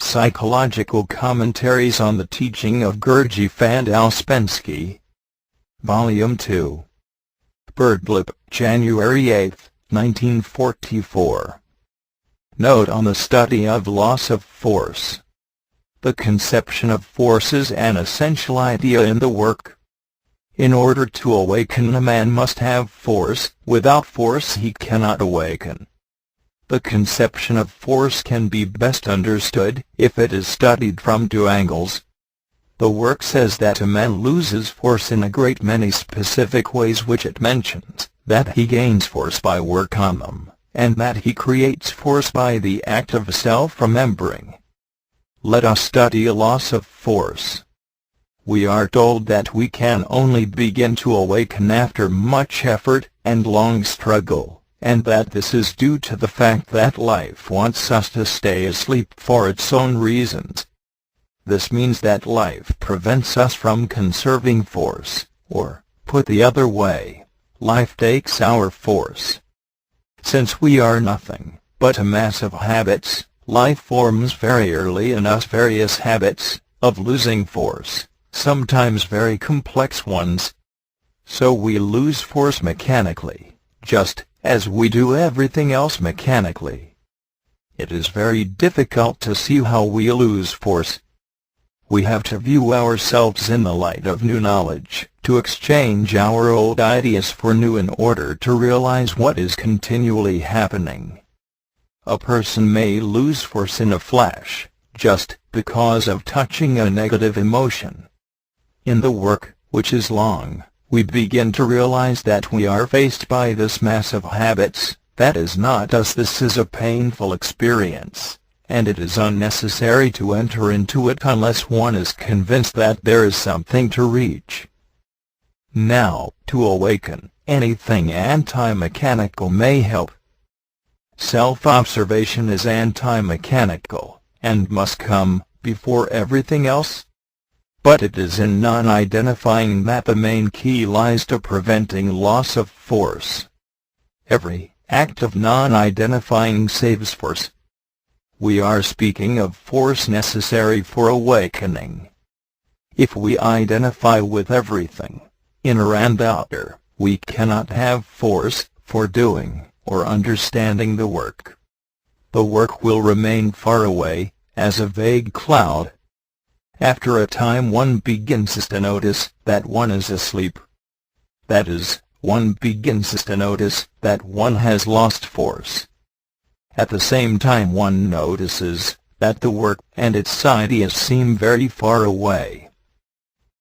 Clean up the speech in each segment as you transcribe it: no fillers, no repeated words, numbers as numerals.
Psychological Commentaries on the Teaching of Gurdjieff and Ouspensky. Volume 2. Birdlip, January 8, 1944. Note on the study of loss of force. The conception of force is an essential idea in the work. In order to awaken, a man must have force. Without force he cannot awaken. The conception of force can be best understood if it is studied from two angles. The work says that a man loses force in a great many specific ways which it mentions, that he gains force by work on them, and that he creates force by the act of self-remembering. Let us study a loss of force. We are told that we can only begin to awaken after much effort and long struggle, and that this is due to the fact that life wants us to stay asleep for its own reasons. This means that life prevents us from conserving force, or, put the other way, life takes our force. Since we are nothing but a mass of habits, life forms very early in us various habits of losing force, sometimes very complex ones. So we lose force mechanically, just as we do everything else mechanically. It is very difficult to see how we lose force. We have to view ourselves in the light of new knowledge, to exchange our old ideas for new in order to realize what is continually happening. A person may lose force in a flash, just because of touching a negative emotion. In the work, which is long, we begin to realize that we are faced by this mass of habits. That is not us. This is a painful experience, and it is unnecessary to enter into it unless one is convinced that there is something to reach. Now, to awaken, anything anti-mechanical may help. Self-observation is anti-mechanical, and must come before everything else. But it is in non-identifying that the main key lies to preventing loss of force. Every act of non-identifying saves force. We are speaking of force necessary for awakening. If we identify with everything, inner and outer, we cannot have force for doing or understanding the work. The work will remain far away, as a vague cloud. After a time one begins to notice that one is asleep. That is, one begins to notice that one has lost force. At the same time one notices that the work and its ideas seem very far away.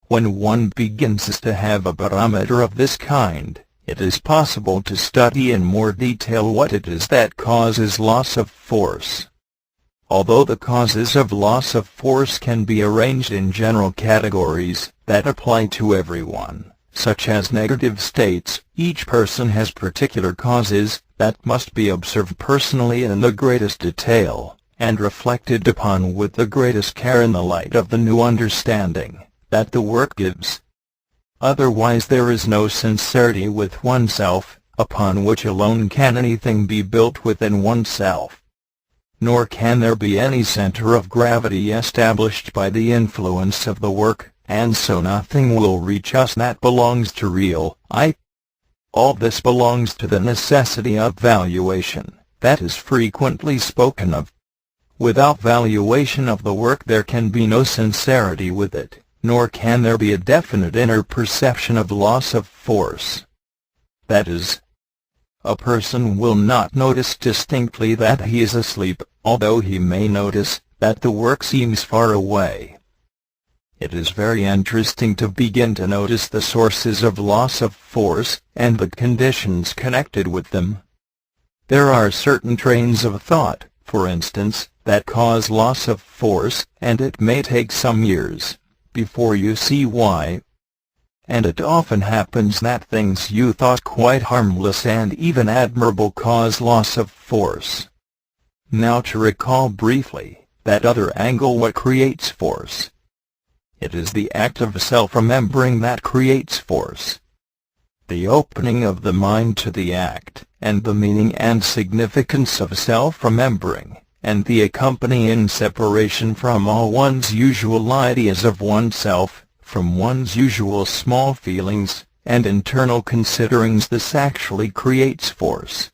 When one begins to have a barometer of this kind, it is possible to study in more detail what it is that causes loss of force. Although the causes of loss of force can be arranged in general categories that apply to everyone, such as negative states, each person has particular causes that must be observed personally in the greatest detail, and reflected upon with the greatest care in the light of the new understanding that the work gives. Otherwise there is no sincerity with oneself, upon which alone can anything be built within oneself. Nor can there be any center of gravity established by the influence of the work, and so nothing will reach us that belongs to real I. All this belongs to the necessity of valuation, that is frequently spoken of. Without valuation of the work there can be no sincerity with it, nor can there be a definite inner perception of loss of force. That is, a person will not notice distinctly that he is asleep, although he may notice that the work seems far away. It is very interesting to begin to notice the sources of loss of force, and the conditions connected with them. There are certain trains of thought, for instance, that cause loss of force, and it may take some years before you see why. And it often happens that things you thought quite harmless and even admirable cause loss of force. Now to recall briefly that other angle, what creates force? It is the act of self-remembering that creates force. The opening of the mind to the act, and the meaning and significance of self-remembering, and the accompanying separation from all one's usual ideas of oneself, from one's usual small feelings and internal considerings. This actually creates force.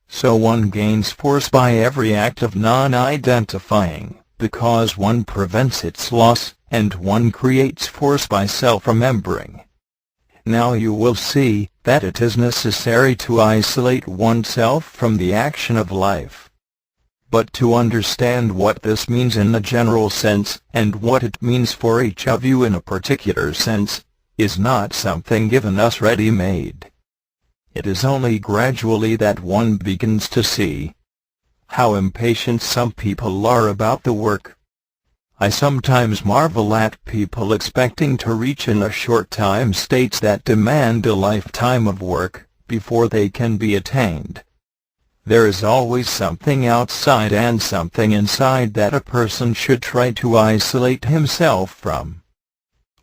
So one gains force by every act of non-identifying, because one prevents its loss, and one creates force by self-remembering. Now you will see that it is necessary to isolate oneself from the action of life. But to understand what this means in a general sense, and what it means for each of you in a particular sense, is not something given us ready-made. It is only gradually that one begins to see how impatient some people are about the work. I sometimes marvel at people expecting to reach in a short time states that demand a lifetime of work before they can be attained. There is always something outside and something inside that a person should try to isolate himself from.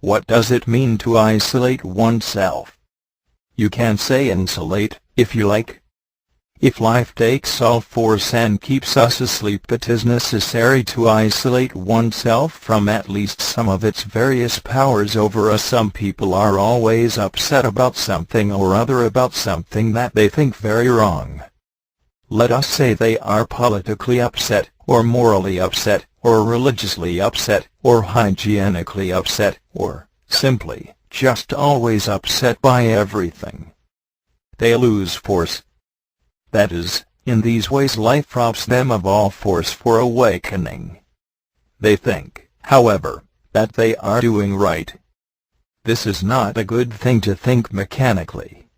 What does it mean to isolate oneself? You can say insulate, if you like. If life takes all force and keeps us asleep, it is necessary to isolate oneself from at least some of its various powers over us. Some people are always upset about something or other, about something that they think very wrong. Let us say they are politically upset, or morally upset, or religiously upset, or hygienically upset, or simply just always upset by everything. They lose force. That is, in these ways life robs them of all force for awakening. They think, however, that they are doing right. This is not a good thing to think mechanically.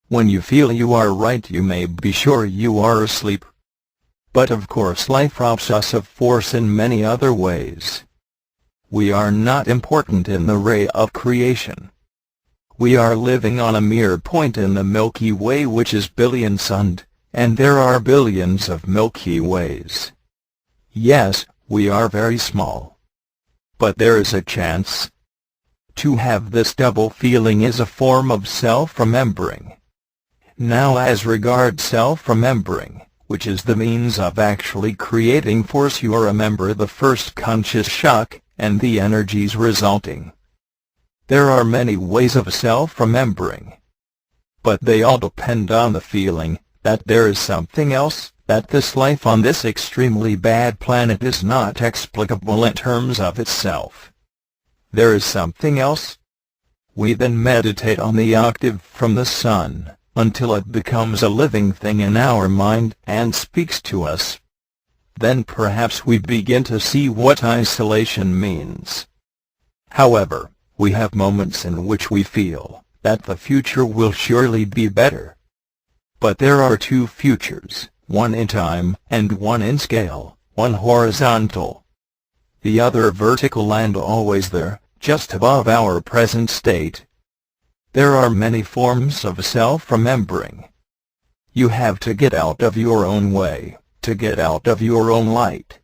When you feel you are right, you may be sure you are asleep. But of course life robs us of force in many other ways. We are not important in the ray of creation. We are living on a mere point in the Milky Way, which is billions and there are billions of Milky Ways. Yes, we are very small. But there is a chance. To have this double feeling is a form of self-remembering. Now as regards self-remembering, which is the means of actually creating force, you remember the first conscious shock and the energies resulting. There are many ways of self-remembering. But they all depend on the feeling that there is something else, that this life on this extremely bad planet is not explicable in terms of itself. There is something else. We then meditate on the octave from the sun, until it becomes a living thing in our mind and speaks to us. Then perhaps we begin to see what isolation means. However, we have moments in which we feel that the future will surely be better. But there are two futures, one in time and one in scale, one horizontal, the other vertical, and always there, just above our present state. There are many forms of self-remembering. You have to get out of your own way, to get out of your own light.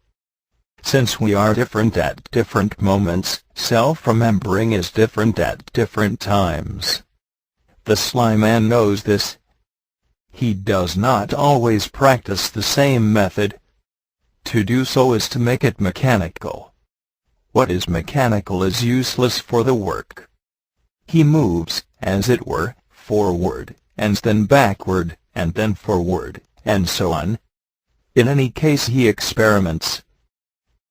Since we are different at different moments, self-remembering is different at different times. The sly man knows this. He does not always practice the same method. To do so is to make it mechanical. What is mechanical is useless for the work. He moves, as it were, forward, and then backward, and then forward, and so on. In any case he experiments.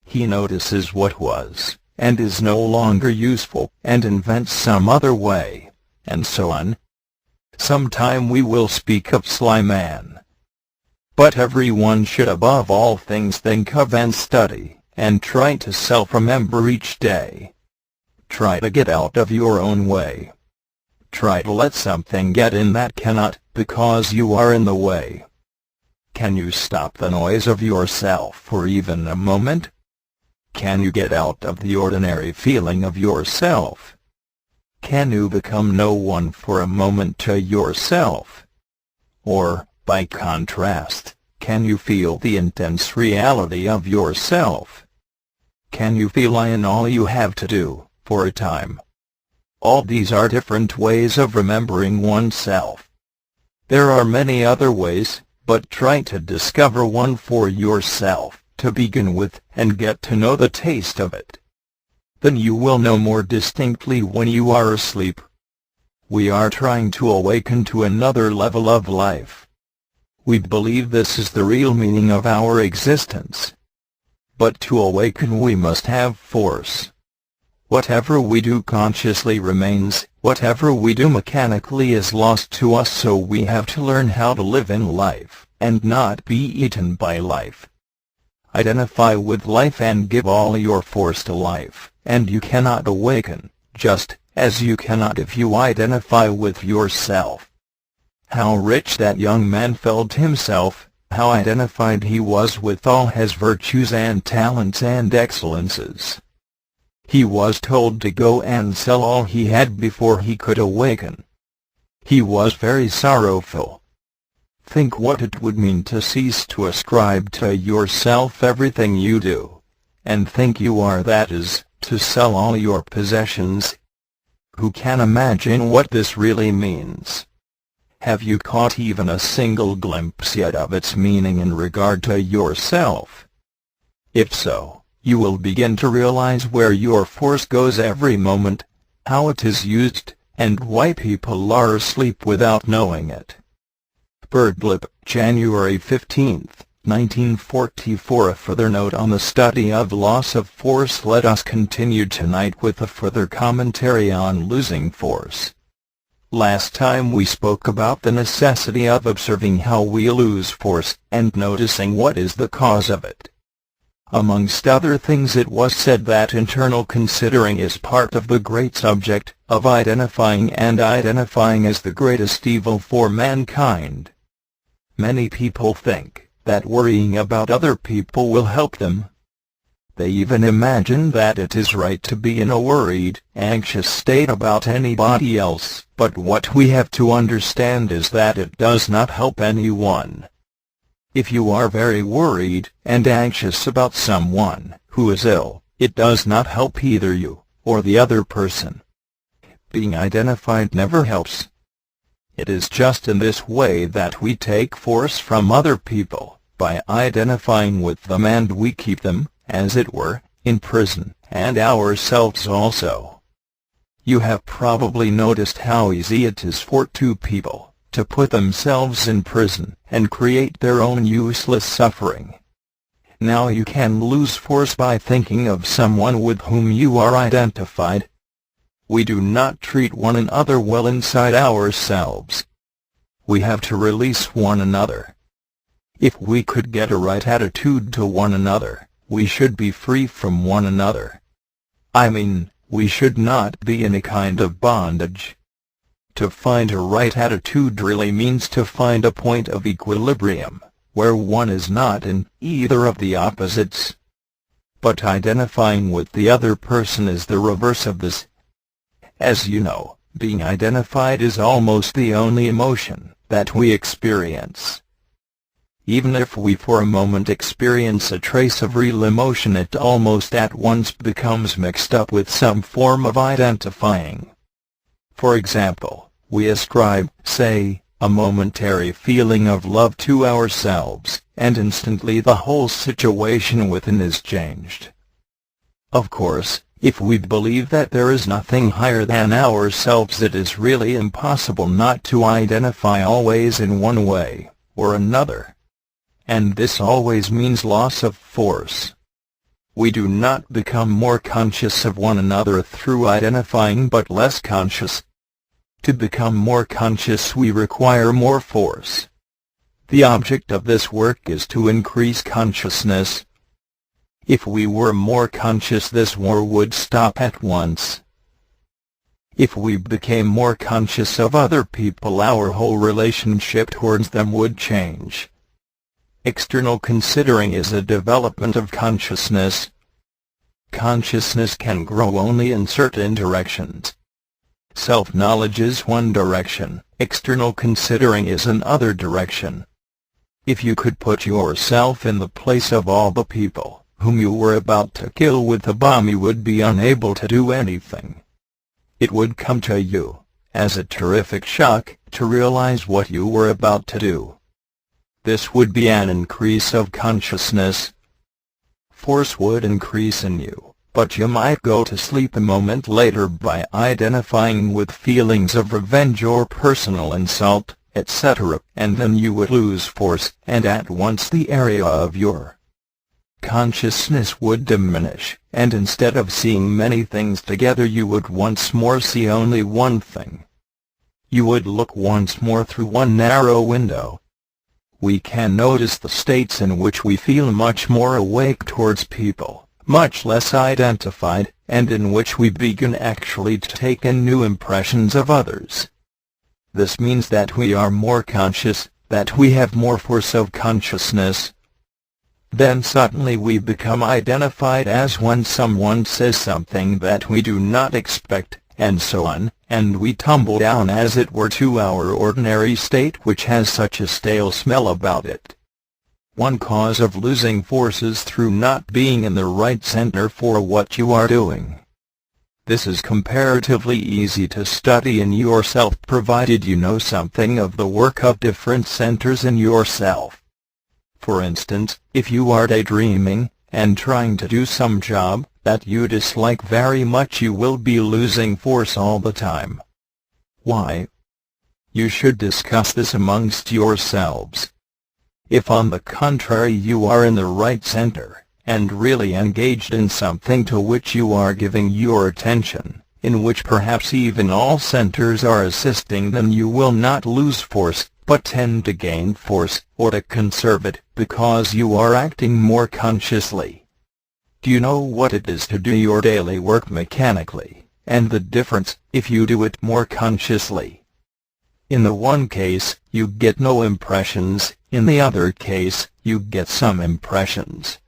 He notices what was, and is no longer useful, and invents some other way, and so on. Sometime we will speak of sly man. But everyone should above all things think of and study, and try to self-remember each day. Try to get out of your own way. Try to let something get in that cannot, because you are in the way. Can you stop the noise of yourself for even a moment? Can you get out of the ordinary feeling of yourself? Can you become no one for a moment to yourself? Or, by contrast, can you feel the intense reality of yourself? Can you feel in all you have to do, for a time? All these are different ways of remembering oneself. There are many other ways, but try to discover one for yourself, to begin with, and get to know the taste of it. Then you will know more distinctly when you are asleep. We are trying to awaken to another level of life. We believe this is the real meaning of our existence. But to awaken we must have force. Whatever we do consciously remains, whatever we do mechanically is lost to us, so we have to learn how to live in life, and not be eaten by life. Identify with life and give all your force to life, and you cannot awaken, just as you cannot if you identify with yourself. How rich that young man felt himself, how identified he was with all his virtues and talents and excellences. He was told to go and sell all he had before he could awaken. He was very sorrowful. Think what it would mean to cease to ascribe to yourself everything you do, and think you are, that is, to sell all your possessions. Who can imagine what this really means? Have you caught even a single glimpse yet of its meaning in regard to yourself? If so, you will begin to realize where your force goes every moment, how it is used, and why people are asleep without knowing it. Birdlip, January 15, 1944. A further note on the study of loss of force. Let us continue tonight with a further commentary on losing force. Last time we spoke about the necessity of observing how we lose force, and noticing what is the cause of it. Amongst other things, it was said that internal considering is part of the great subject of identifying, and identifying is the greatest evil for mankind. Many people think that worrying about other people will help them. They even imagine that it is right to be in a worried, anxious state about anybody else, but what we have to understand is that it does not help anyone. If you are very worried and anxious about someone who is ill, it does not help either you or the other person. Being identified never helps. It is just in this way that we take force from other people, by identifying with them, and we keep them, as it were, in prison, and ourselves also. You have probably noticed how easy it is for two people to put themselves in prison and create their own useless suffering. Now you can lose force by thinking of someone with whom you are identified. We do not treat one another well inside ourselves. We have to release one another. If we could get a right attitude to one another, we should be free from one another. I mean, we should not be in a kind of bondage. To find a right attitude really means to find a point of equilibrium, where one is not in either of the opposites. But identifying with the other person is the reverse of this. As you know, being identified is almost the only emotion that we experience. Even if we for a moment experience a trace of real emotion, it almost at once becomes mixed up with some form of identifying. For example, we ascribe, say, a momentary feeling of love to ourselves, and instantly the whole situation within is changed. Of course, if we believe that there is nothing higher than ourselves, it is really impossible not to identify always in one way or another. And this always means loss of force. We do not become more conscious of one another through identifying, but less conscious. To become more conscious we require more force. The object of this work is to increase consciousness. If we were more conscious, this war would stop at once. If we became more conscious of other people, our whole relationship towards them would change. External considering is a development of consciousness. Consciousness can grow only in certain directions. Self-knowledge is one direction, external considering is another direction. If you could put yourself in the place of all the people whom you were about to kill with a bomb, you would be unable to do anything. It would come to you, as a terrific shock, to realize what you were about to do. This would be an increase of consciousness. Force would increase in you, but you might go to sleep a moment later by identifying with feelings of revenge or personal insult, etc., and then you would lose force, and at once the area of your consciousness would diminish, and instead of seeing many things together you would once more see only one thing. You would look once more through one narrow window. We can notice the states in which we feel much more awake towards people, much less identified, and in which we begin actually to take in new impressions of others. This means that we are more conscious, that we have more force of consciousness. Then suddenly we become identified as when someone says something that we do not expect, and so on, and we tumble down as it were to our ordinary state which has such a stale smell about it. One cause of losing force is through not being in the right center for what you are doing. This is comparatively easy to study in yourself provided you know something of the work of different centers in yourself. For instance, if you are daydreaming, and trying to do some job that you dislike very much, you will be losing force all the time. Why? You should discuss this amongst yourselves. If on the contrary you are in the right center, and really engaged in something to which you are giving your attention, in which perhaps even all centers are assisting, then you will not lose force, but tend to gain force, or to conserve it, because you are acting more consciously. Do you know what it is to do your daily work mechanically, and the difference if you do it more consciously? In the one case, you get no impressions, in the other case, you get some impressions.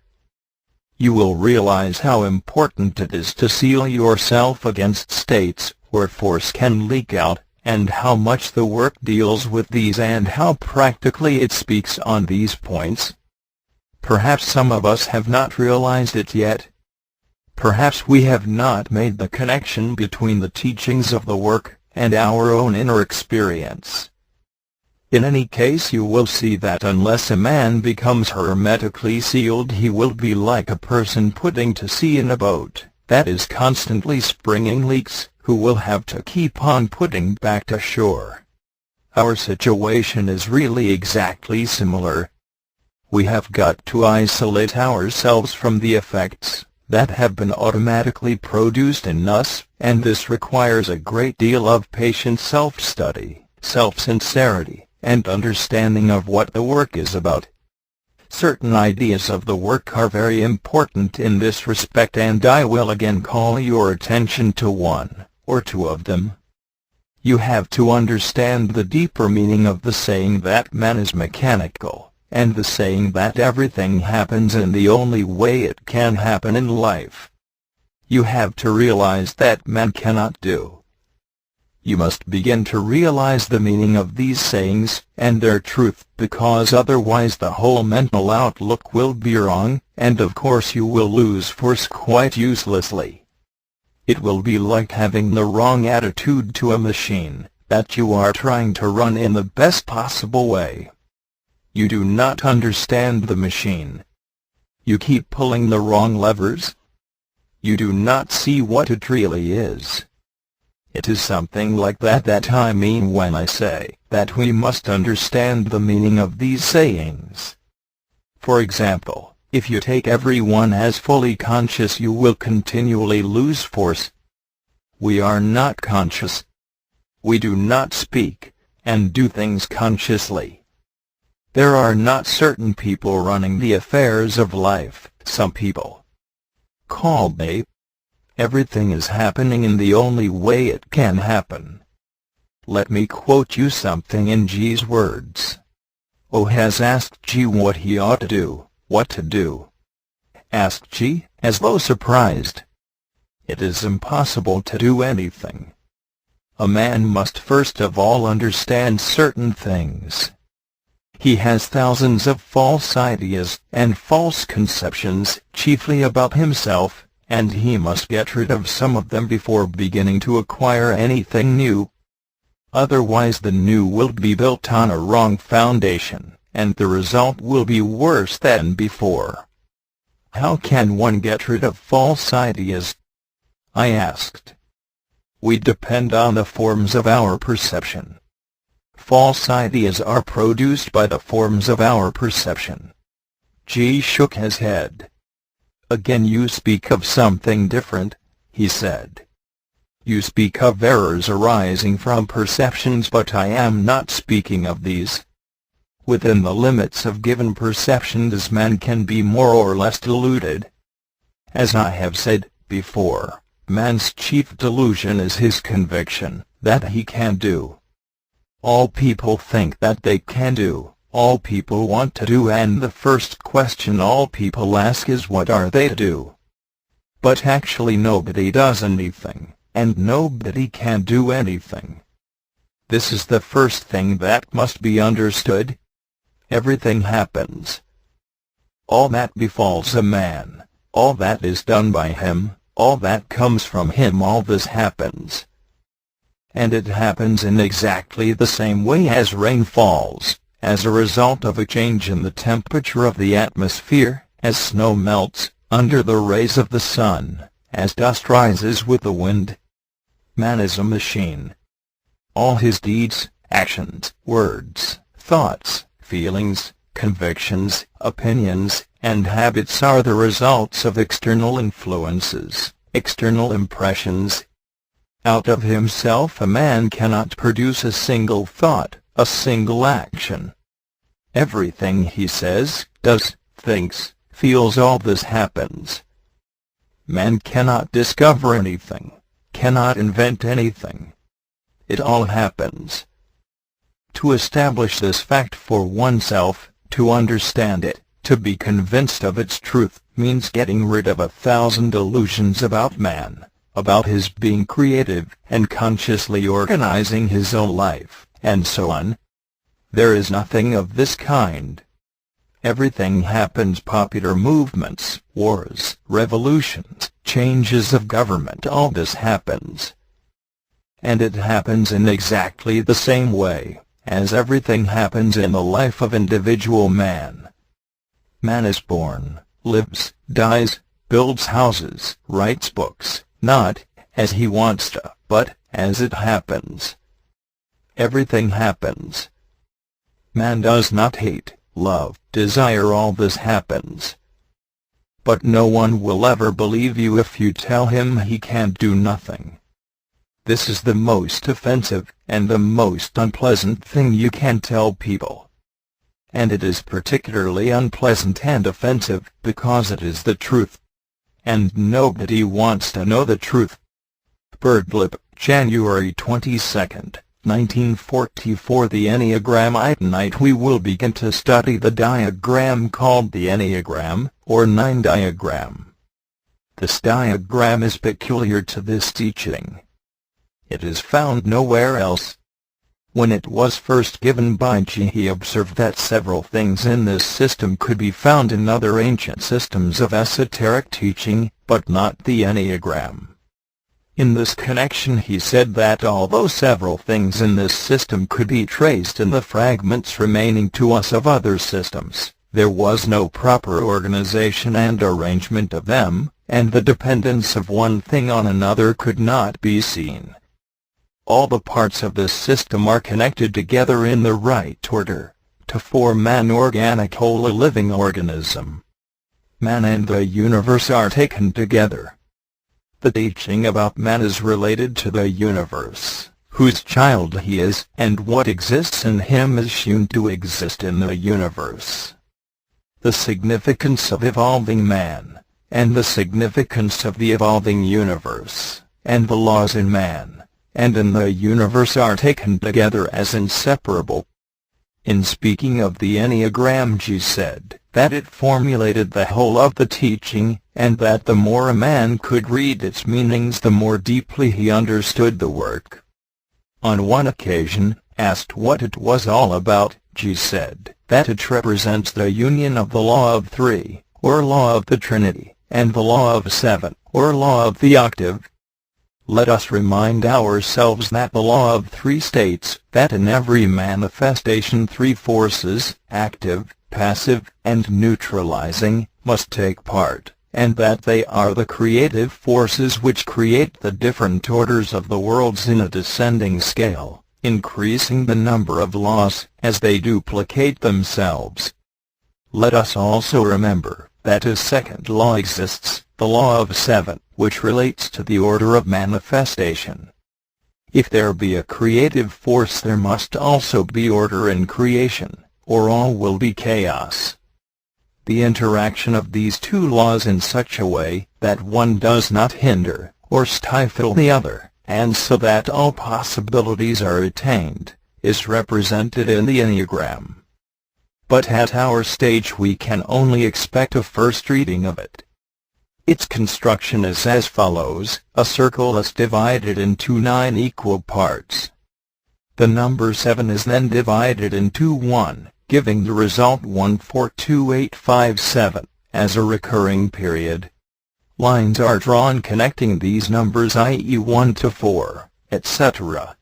You will realize how important it is to seal yourself against states where force can leak out, and how much the work deals with these and how practically it speaks on these points. Perhaps some of us have not realized it yet. Perhaps we have not made the connection between the teachings of the work and our own inner experience. In any case, you will see that unless a man becomes hermetically sealed, he will be like a person putting to sea in a boat that is constantly springing leaks, who will have to keep on putting back to shore. Our situation is really exactly similar. We have got to isolate ourselves from the effects that have been automatically produced in us, and this requires a great deal of patient self-study, self-sincerity, and understanding of what the work is about. Certain ideas of the work are very important in this respect, and I will again call your attention to one or two of them. You have to understand the deeper meaning of the saying that man is mechanical, and the saying that everything happens in the only way it can happen in life. You have to realize that man cannot do. You must begin to realize the meaning of these sayings and their truth, because otherwise the whole mental outlook will be wrong, and of course you will lose force quite uselessly. It will be like having the wrong attitude to a machine that you are trying to run in the best possible way. You do not understand the machine. You keep pulling the wrong levers. You do not see what it really is. It is something like that I mean when I say that we must understand the meaning of these sayings. For example, if you take everyone as fully conscious, you will continually lose force. We are not conscious. We do not speak and do things consciously. There are not certain people running the affairs of life. Some people call they. Everything is happening in the only way it can happen. Let me quote you something in G's words. O has asked G what he ought to do, what to do. Asked G, as though surprised. It is impossible to do anything. A man must first of all understand certain things. He has thousands of false ideas and false conceptions, chiefly about himself, and he must get rid of some of them before beginning to acquire anything new. Otherwise the new will be built on a wrong foundation, and the result will be worse than before. How can one get rid of false ideas? I asked. We depend on the forms of our perception. False ideas are produced by the forms of our perception. G shook his head. Again you speak of something different, he said. You speak of errors arising from perceptions, but I am not speaking of these. Within the limits of given perceptions man can be more or less deluded. As I have said before, man's chief delusion is his conviction that he can do. All people think that they can do, all people want to do, and the first question all people ask is what are they to do? But actually nobody does anything, and nobody can do anything. This is the first thing that must be understood. Everything happens. All that befalls a man, all that is done by him, all that comes from him, all this happens. And it happens in exactly the same way as rain falls, as a result of a change in the temperature of the atmosphere, as snow melts under the rays of the sun, as dust rises with the wind. Man is a machine. All his deeds, actions, words, thoughts, feelings, convictions, opinions, and habits are the results of external influences, external impressions. Out of himself a man cannot produce a single thought, a single action. Everything he says, does, thinks, feels, all this happens. Man cannot discover anything, cannot invent anything. It all happens. To establish this fact for oneself, to understand it, to be convinced of its truth, means getting rid of 1,000 illusions about man, about his being creative and consciously organizing his own life, and so on. There is nothing of this kind. Everything happens: popular movements, wars, revolutions, changes of government, all this happens. And it happens in exactly the same way as everything happens in the life of individual man. Man is born, lives, dies, builds houses, writes books, not as he wants to, but as it happens. Everything happens. Man does not hate, love, desire, all this happens. But no one will ever believe you if you tell him he can't do nothing. This is the most offensive and the most unpleasant thing you can tell people. And it is particularly unpleasant and offensive because it is the truth. And nobody wants to know the truth. Birdlip, January 22, 1944. The Enneagram. Tonight we will begin to study the diagram called the Enneagram, or 9 diagram. This diagram is peculiar to this teaching. It is found nowhere else. When it was first given by G, he observed that several things in this system could be found in other ancient systems of esoteric teaching, but not the Enneagram. In this connection he said that although several things in this system could be traced in the fragments remaining to us of other systems, there was no proper organization and arrangement of them, and the dependence of one thing on another could not be seen. All the parts of this system are connected together in the right order, to form an organic whole, a living organism. Man and the universe are taken together. The teaching about man is related to the universe, whose child he is, and what exists in him is shown to exist in the universe. The significance of evolving man, and the significance of the evolving universe, and the laws in man and in the universe are taken together as inseparable. In speaking of the Enneagram, G said that it formulated the whole of the teaching, and that the more a man could read its meanings the more deeply he understood the work. On one occasion, asked what it was all about, G said that it represents the union of the law of 3, or law of the Trinity, and the law of 7, or law of the octave. Let us remind ourselves that the law of three states, that in every manifestation three forces, active, passive, and neutralizing, must take part, and that they are the creative forces which create the different orders of the worlds in a descending scale, increasing the number of laws as they duplicate themselves. Let us also remember that a second law exists, the law of Sept, which relates to the order of manifestation. If there be a creative force, there must also be order in creation, or all will be chaos. The interaction of these two laws in such a way that one does not hinder or stifle the other, and so that all possibilities are attained, is represented in the Enneagram. But at our stage we can only expect a first reading of it. Its construction is as follows: a circle is divided into 9 equal parts. The number 7 is then divided into 1, giving the result 142857, as a recurring period. Lines are drawn connecting these numbers, i.e. 1 to 4, etc.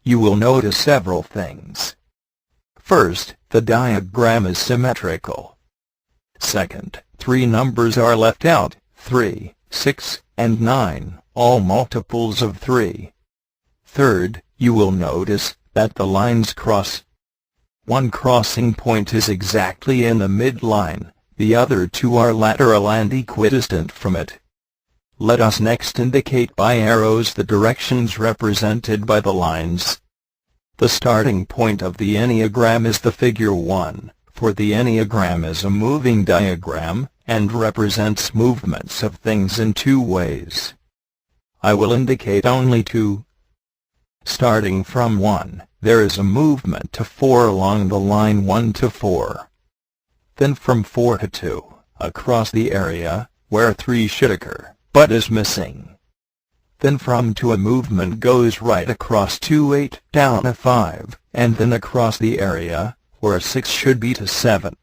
You will notice several things. First, the diagram is symmetrical. Second, 3 numbers are left out, 3, 6, and 9, all multiples of 3. Third, you will notice that the lines cross. One crossing point is exactly in the midline, the other 2 are lateral and equidistant from it. Let us next indicate by arrows the directions represented by the lines. The starting point of the Enneagram is the figure 1, for the Enneagram is a moving diagram, and represents movements of things in 2 ways. I will indicate only 2. Starting from 1, there is a movement to 4 along the line 1 to 4. Then from 4 to 2, across the area, where 3 should occur, but is missing. Then from 2 a movement goes right across to 8, down to 5, and then across the area, where 6 should be, to 7.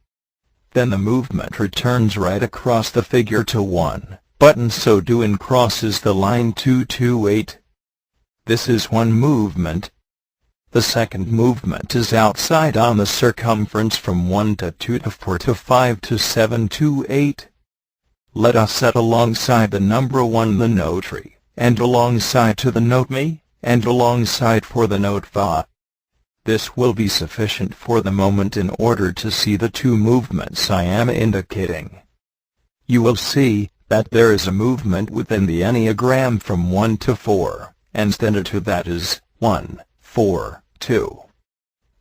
Then the movement returns right across the figure to 1, but in so doing crosses the line 2 to 8. This is one movement. The second movement is outside on the circumference from 1 to 2 to 4 to 5 to 7 to 8. Let us set alongside the number 1 the note re, and alongside to the note mi, and alongside for the note fa. This will be sufficient for the moment in order to see the 2 movements I am indicating. You will see that there is a movement within the Enneagram from 1 to 4, and then a 2 that is 1, 4, 2.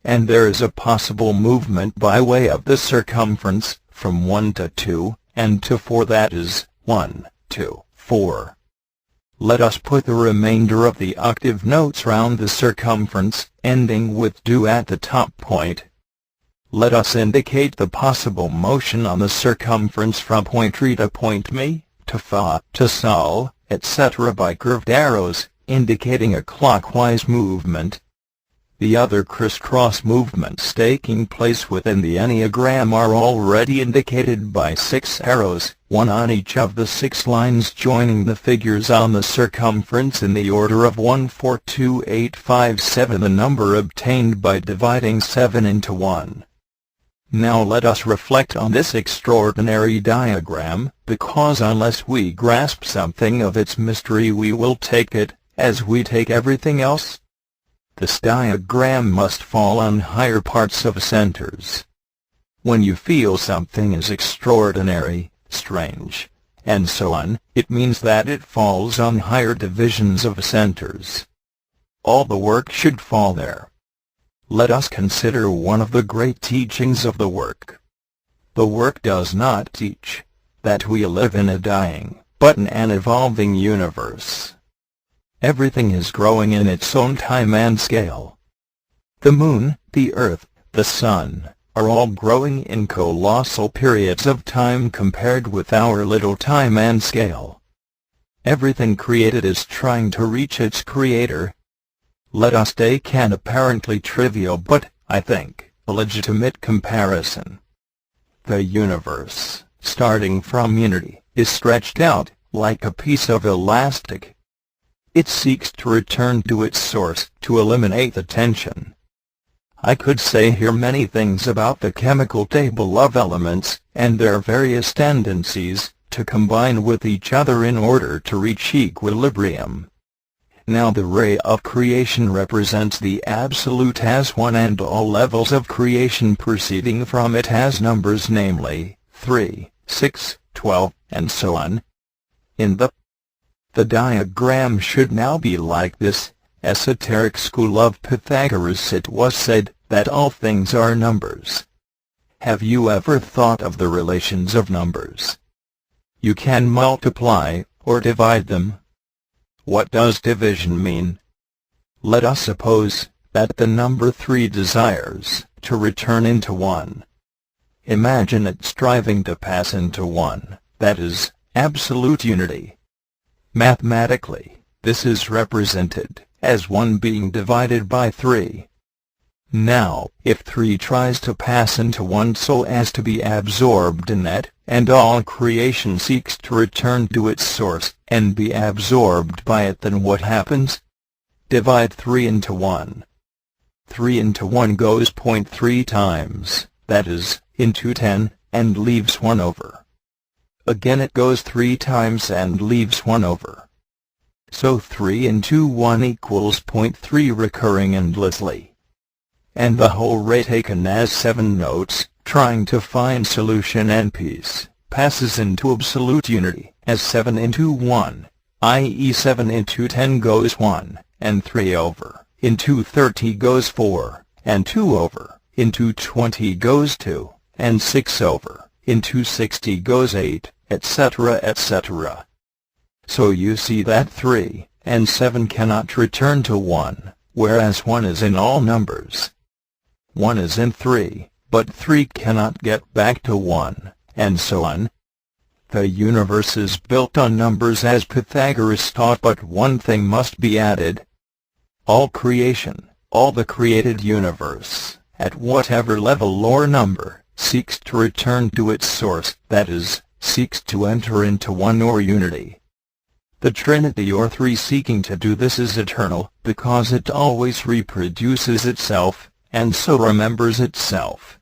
And there is a possible movement by way of the circumference, from 1 to 2, and to 4 that is 1, 2, 4. Let us put the remainder of the octave notes round the circumference, ending with do at the top point. Let us indicate the possible motion on the circumference from point re to point mi, to fa, to sol, etc. by curved arrows, indicating a clockwise movement. The other crisscross movements taking place within the Enneagram are already indicated by 6 arrows, 1 on each of the 6 lines joining the figures on the circumference in the order of 1, 4, 2, 8, 5, 7, the number obtained by dividing 7 into 1. Now let us reflect on this extraordinary diagram, because unless we grasp something of its mystery we will take it, as we take everything else. This diagram must fall on higher parts of centers. When you feel something is extraordinary, strange, and so on, it means that it falls on higher divisions of centers. All the work should fall there. Let us consider one of the great teachings of the work. The work does not teach that we live in a dying, but in an evolving universe. Everything is growing in its own time and scale. The moon, the earth, the sun, are all growing in colossal periods of time compared with our little time and scale. Everything created is trying to reach its creator. Let us take an apparently trivial but, I think, a legitimate comparison. The universe, starting from unity, is stretched out, like a piece of elastic. It seeks to return to its source, to eliminate the tension. I could say here many things about the chemical table of elements, and their various tendencies to combine with each other in order to reach equilibrium. Now the ray of creation represents the Absolute as one, and all levels of creation proceeding from it as numbers, namely 3, 6, 12, and so on. In the diagram should now be like this. Esoteric school of Pythagoras, it was said that all things are numbers. Have you ever thought of the relations of numbers? You can multiply or divide them. What does division mean? Let us suppose that the number 3 desires to return into 1. Imagine it striving to pass into 1, that is, absolute unity. Mathematically, this is represented as 1 being divided by 3. Now, if 3 tries to pass into 1 so as to be absorbed in that, and all creation seeks to return to its source and be absorbed by it, then what happens? Divide 3 into 1. 3 into 1 goes 0.3 times, that is, into 10, and leaves 1 over. Again it goes 3 times and leaves 1 over. So 3 into 1 equals 0.3, recurring endlessly. And the whole ray, taken as 7 notes, trying to find solution and peace, passes into absolute unity as 7 into 1, i.e. 7 into 10 goes 1, and 3 over, into 30 goes 4, and 2 over, into 20 goes 2, and 6 over, into 60 goes 8, etc., etc. So you see that 3 and 7 cannot return to 1, whereas 1 is in all numbers. 1 is in 3, but 3 cannot get back to 1, and so on. The universe is built on numbers as Pythagoras taught, but one thing must be added. All creation, all the created universe, at whatever level or number, seeks to return to its source, that is, seeks to enter into 1 or unity. The Trinity or 3 seeking to do this is eternal, because it always reproduces itself, and so remembers itself.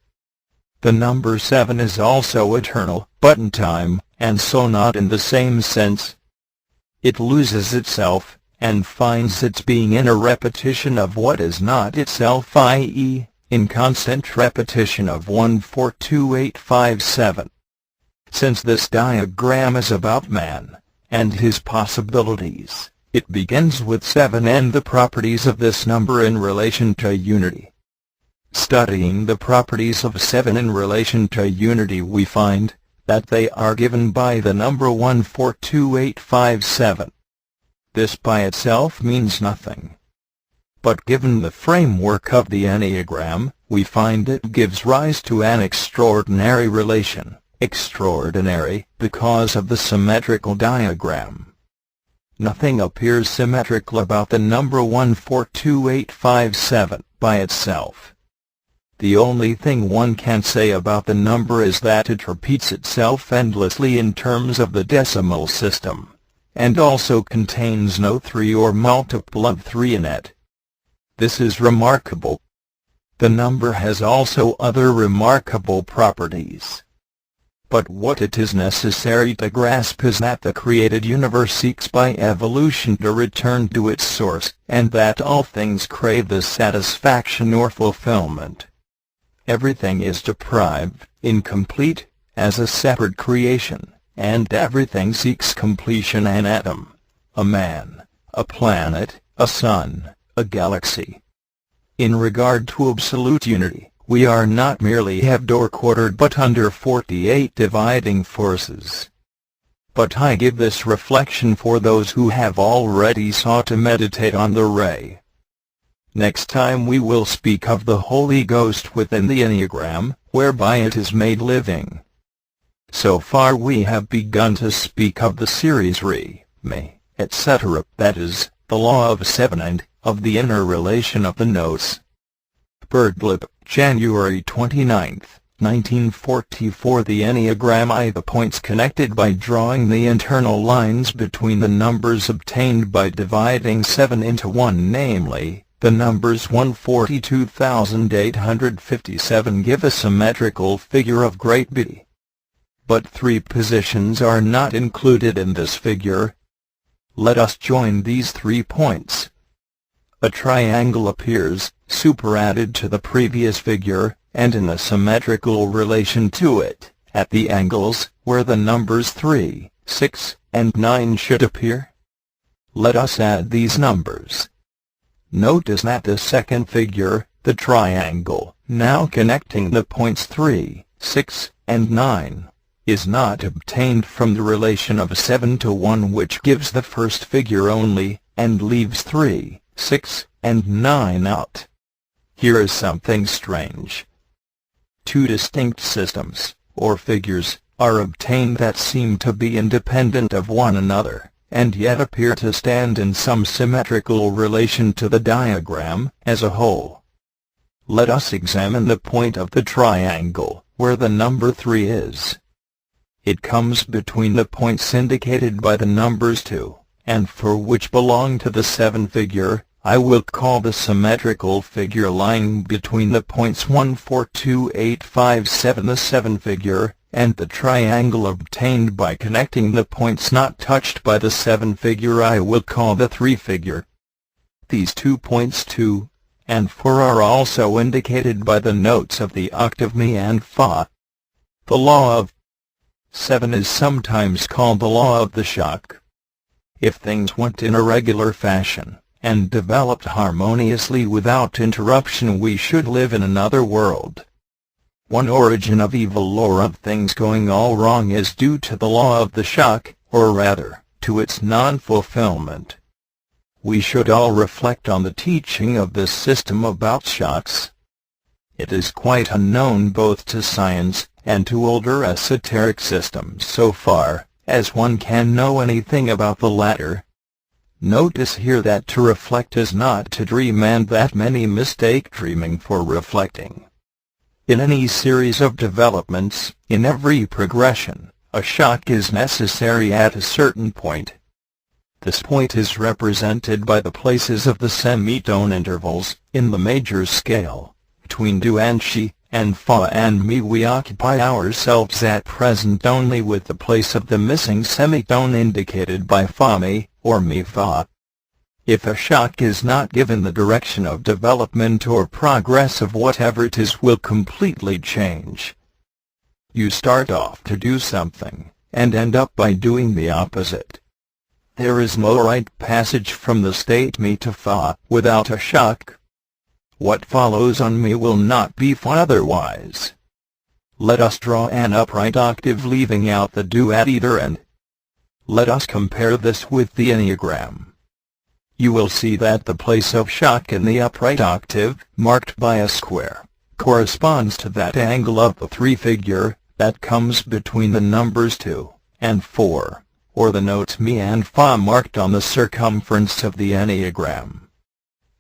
The number 7 is also eternal, but in time, and so not in the same sense. It loses itself, and finds its being in a repetition of what is not itself, i.e., in constant repetition of 1, 4, 2, 8, 5, 7. Since this diagram is about man and his possibilities, it begins with 7 and the properties of this number in relation to unity. Studying the properties of 7 in relation to unity, we find that they are given by the number 1, 4, 2, 8, 5, 7. This by itself means nothing. But given the framework of the Enneagram, we find it gives rise to an extraordinary relation. Extraordinary because of the symmetrical diagram. Nothing appears symmetrical about the number 1, 4, 2, 8, 5, 7 by itself. The only thing one can say about the number is that it repeats itself endlessly in terms of the decimal system, and also contains no 3 or multiple of 3 in it. This is remarkable. The number has also other remarkable properties. But what it is necessary to grasp is that the created universe seeks by evolution to return to its source, and that all things crave this satisfaction or fulfillment. Everything is deprived, incomplete, as a separate creation, and everything seeks completion: an atom, a man, a planet, a sun, a galaxy. In regard to absolute unity, we are not merely halved or quartered but under 48 dividing forces. But I give this reflection for those who have already sought to meditate on the ray. Next time we will speak of the Holy Ghost within the Enneagram, whereby it is made living. So far we have begun to speak of the series re, me, etc., that is, the law of 7 and of the inner relation of the notes. Birdlip, January 29, 1944 The Enneagram I. The points connected by drawing the internal lines between the numbers obtained by dividing 7 into 1, namely, the numbers 142,857 give a symmetrical figure of great beauty. But 3 positions are not included in this figure. Let us join these 3 points. A triangle appears, superadded to the previous figure, and in a symmetrical relation to it, at the angles where the numbers 3, 6, and 9 should appear. Let us add these numbers. Notice that the second figure, the triangle, now connecting the points 3, 6, and 9, is not obtained from the relation of 7 to 1, which gives the first figure only, and leaves 3, 6, and 9 out. Here is something strange. 2 distinct systems, or figures, are obtained that seem to be independent of one another, and yet appear to stand in some symmetrical relation to the diagram as a whole. Let us examine the point of the triangle, where the number 3 is. It comes between the points indicated by the numbers 2, and 4, which belong to the 7 figure. I will call the symmetrical figure lying between the points 142857 the 7 figure, and the triangle obtained by connecting the points not touched by the 7 figure I will call the 3 figure. These 2 points 2 and 4 are also indicated by the notes of the octave Mi and Fa. The law of 7 is sometimes called the law of the shock. If things went in a regular fashion, and developed harmoniously without interruption, we should live in another world. One origin of evil or of things going all wrong is due to the law of the shock, or rather, to its non-fulfillment. We should all reflect on the teaching of this system about shocks. It is quite unknown both to science and to older esoteric systems so far as one can know anything about the latter. Notice here that to reflect is not to dream, and that many mistake dreaming for reflecting. In any series of developments, in every progression, a shock is necessary at a certain point. This point is represented by the places of the semitone intervals in the major scale, between Do and Shi, and Fa and Mi. We occupy ourselves at present only with the place of the missing semitone indicated by Fa Mi, or Mi Fa. If a shock is not given, the direction of development or progress of whatever it is will completely change. You start off to do something, and end up by doing the opposite. There is no right passage from the state Mi to Fa without a shock. What follows on Mi will not be Fa otherwise. Let us draw an upright octave leaving out the Do at either end. Let us compare this with the Enneagram. You will see that the place of shock in the upright octave, marked by a square, corresponds to that angle of the 3 figure that comes between the numbers 2 and 4, or the notes Mi and Fa marked on the circumference of the Enneagram.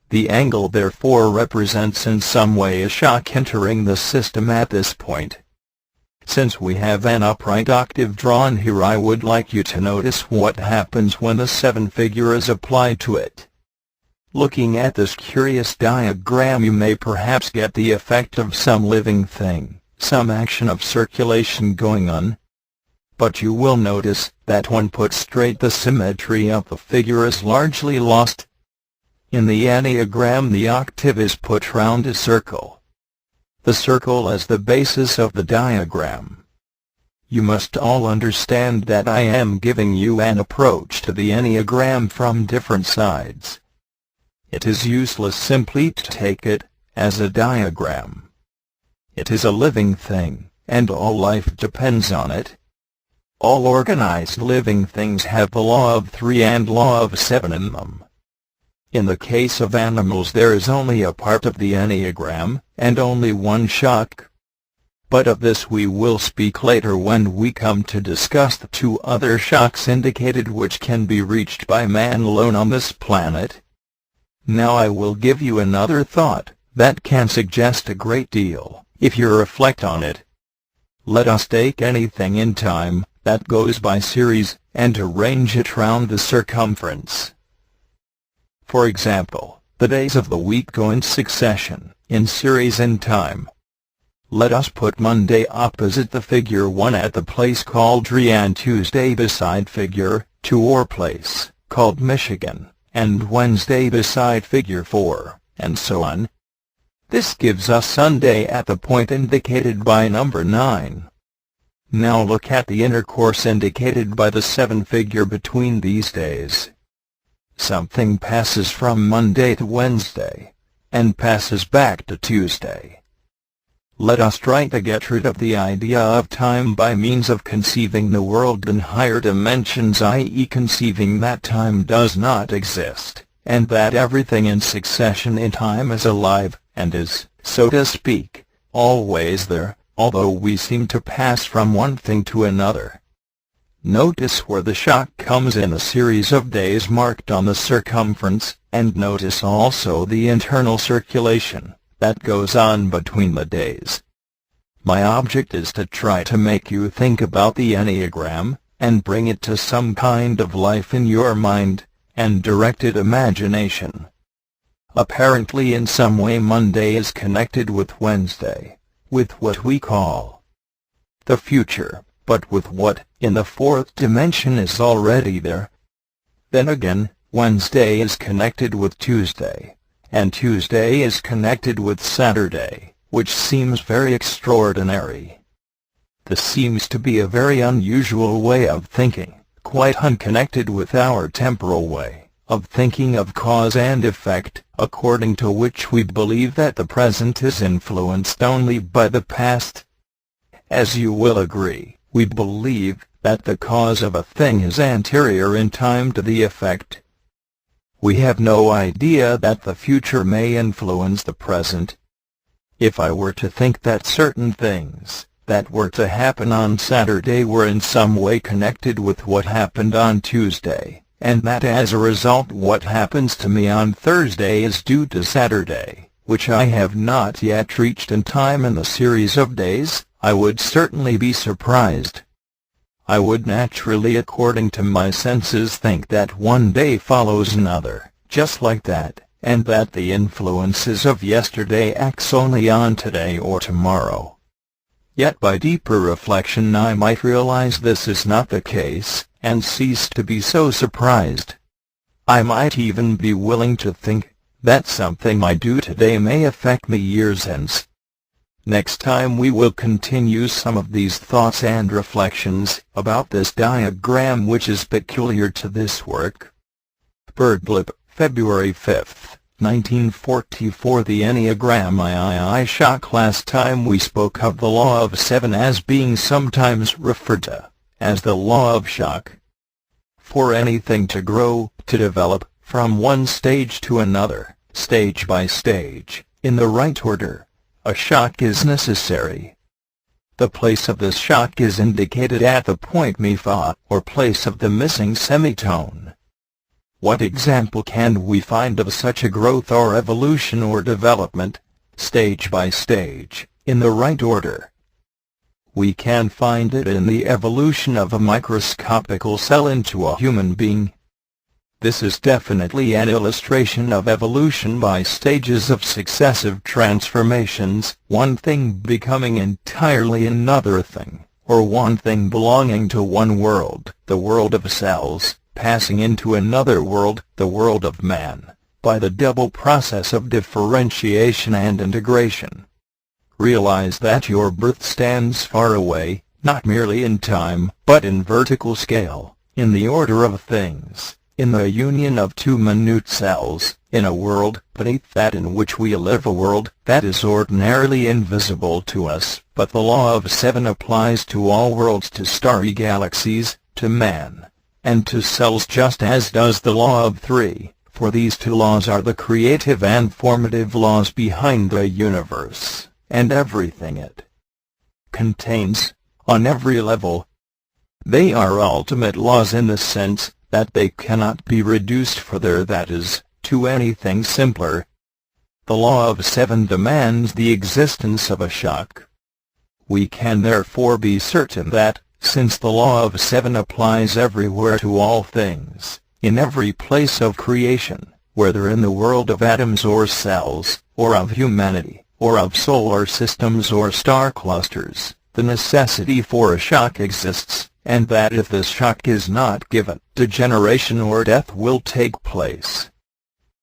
The angle therefore represents in some way a shock entering the system at this point. Since we have an upright octave drawn here, I would like you to notice what happens when the 7 figure is applied to it. Looking at this curious diagram, you may perhaps get the effect of some living thing, some action of circulation going on. But you will notice that when put straight, the symmetry of the figure is largely lost. In the Enneagram, the octave is put round a circle. The circle is the basis of the diagram. You must all understand that I am giving you an approach to the Enneagram from different sides. It is useless simply to take it as a diagram. It is a living thing, and all life depends on it. All organized living things have the law of 3 and law of 7 in them. In the case of animals, there is only a part of the Enneagram, and only one shock. But of this we will speak later when we come to discuss the 2 other shocks indicated, which can be reached by man alone on this planet. Now I will give you another thought that can suggest a great deal, if you reflect on it. Let us take anything in time that goes by series and arrange it round the circumference. For example, the days of the week go in succession, in series in time. Let us put Monday opposite the figure 1 at the place called Tree and Tuesday beside figure 2 or place called Michigan, and Wednesday beside figure 4, and so on. This gives us Sunday at the point indicated by number 9. Now look at the intercourse indicated by the 7 figure between these days. Something passes from Monday to Wednesday, and passes back to Tuesday. Let us try to get rid of the idea of time by means of conceiving the world in higher dimensions, i.e. conceiving that time does not exist, and that everything in succession in time is alive, and is, so to speak, always there, although we seem to pass from one thing to another. Notice where the shock comes in a series of days marked on the circumference, and notice also the internal circulation that goes on between the days. My object is to try to make you think about the Enneagram, and bring it to some kind of life in your mind, and directed imagination. Apparently in some way Monday is connected with Wednesday, with what we call the future, but with what, in the 4th dimension, is already there. Then again, Wednesday is connected with Tuesday, and Tuesday is connected with Saturday, which seems very extraordinary. This seems to be a very unusual way of thinking, quite unconnected with our temporal way of thinking of cause and effect, according to which we believe that the present is influenced only by the past. As you will agree, we believe that the cause of a thing is anterior in time to the effect. We have no idea that the future may influence the present. If I were to think that certain things that were to happen on Saturday were in some way connected with what happened on Tuesday, and that as a result what happens to me on Thursday is due to Saturday, which I have not yet reached in time in the series of days, I would certainly be surprised. I would naturally, according to my senses, think that one day follows another, just like that, and that the influences of yesterday acts only on today or tomorrow. Yet by deeper reflection I might realize this is not the case, and cease to be so surprised. I might even be willing to think that something I do today may affect me years hence. Next time we will continue some of these thoughts and reflections about this diagram which is peculiar to this work. Birdlip, February 5, 1944. The Enneagram III shock. Last time we spoke of the law of 7 as being sometimes referred to as the law of shock. For anything to grow, to develop, from one stage to another, stage by stage, in the right order, a shock is necessary. The place of this shock is indicated at the point mi fa, or place of the missing semitone. What example can we find of such a growth or evolution or development, stage by stage, in the right order? We can find it in the evolution of a microscopical cell into a human being. This is definitely an illustration of evolution by stages of successive transformations, one thing becoming entirely another thing, or one thing belonging to one world, the world of cells, passing into another world, the world of man, by the double process of differentiation and integration. Realize that your birth stands far away, not merely in time, but in vertical scale, in the order of things, in the union of two minute cells, in a world beneath that in which we live, a world that is ordinarily invisible to us, but the law of 7 applies to all worlds, to starry galaxies, to man, and to cells, just as does the law of 3, for these two laws are the creative and formative laws behind the universe, and everything it contains, on every level. They are ultimate laws in the sense that they cannot be reduced further, that is, to anything simpler. The law of 7 demands the existence of a shock. We can therefore be certain that, since the law of seven applies everywhere to all things, in every place of creation, whether in the world of atoms or cells, or of humanity, or of solar systems or star clusters, the necessity for a shock exists, and that if this shock is not given, degeneration or death will take place.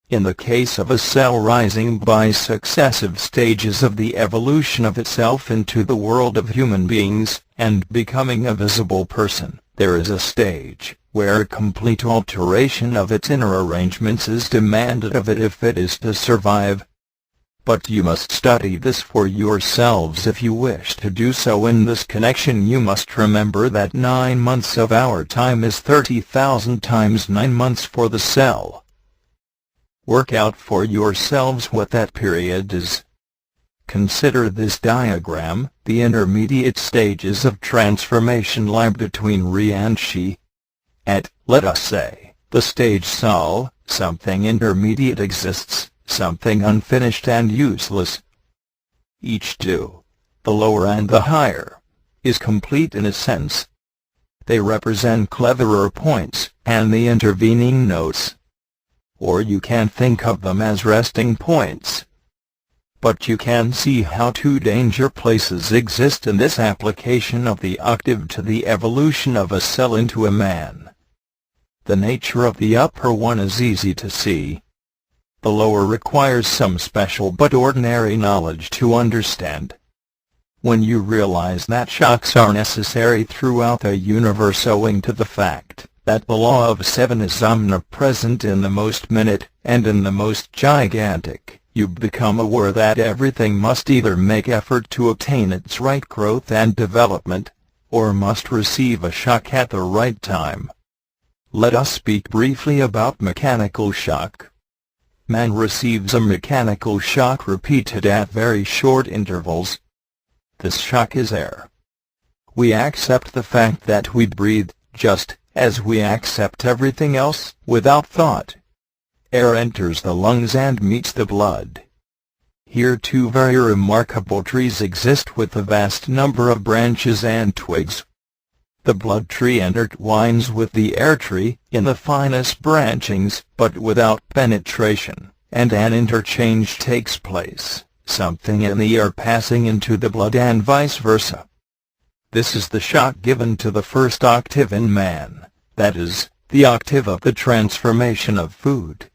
In the case of a cell rising by successive stages of the evolution of itself into the world of human beings, and becoming a visible person, there is a stage where a complete alteration of its inner arrangements is demanded of it if it is to survive. But you must study this for yourselves if you wish to do so. In this connection you must remember that 9 months of our time is 30,000 times 9 months for the cell. Work out for yourselves what that period is. Consider this diagram. The intermediate stages of transformation lie between Re and She. At, let us say, the stage Sol, something intermediate exists, something unfinished and useless. Each two, the lower and the higher, is complete in a sense. They represent cleverer points, and the intervening notes. Or you can think of them as resting points. But you can see how two danger places exist in this application of the octave to the evolution of a cell into a man. The nature of the upper one is easy to see. The lower requires some special but ordinary knowledge to understand. When you realize that shocks are necessary throughout the universe owing to the fact that the law of seven is omnipresent in the most minute and in the most gigantic, you become aware that everything must either make effort to attain its right growth and development, or must receive a shock at the right time. Let us speak briefly about mechanical shock. Man receives a mechanical shock repeated at very short intervals. This shock is air. We accept the fact that we breathe, just as we accept everything else, without thought. Air enters the lungs and meets the blood. Here two very remarkable trees exist with a vast number of branches and twigs. The blood tree intertwines with the air tree in the finest branchings, but without penetration, and an interchange takes place, something in the air passing into the blood and vice versa. This is the shock given to the first octave in man, that is, the octave of the transformation of food.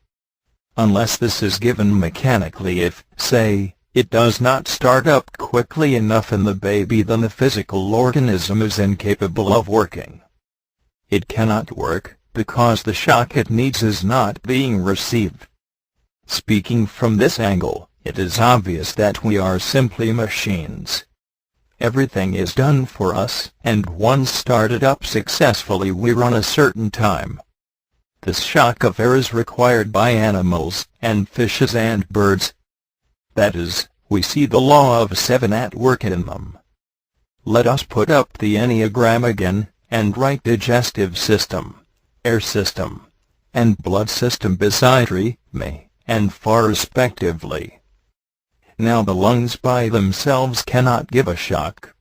Unless this is given mechanically, if, say, it does not start up quickly enough in the baby, then the physical organism is incapable of working. It cannot work, because the shock it needs is not being received. Speaking from this angle, it is obvious that we are simply machines. Everything is done for us, and once started up successfully we run a certain time. This shock of air is required by animals, and fishes and birds. That is, we see the law of seven at work in them. Let us put up the enneagram again, and write digestive system, air system, and blood system beside re, me, and fa respectively. Now the lungs by themselves cannot give a shock.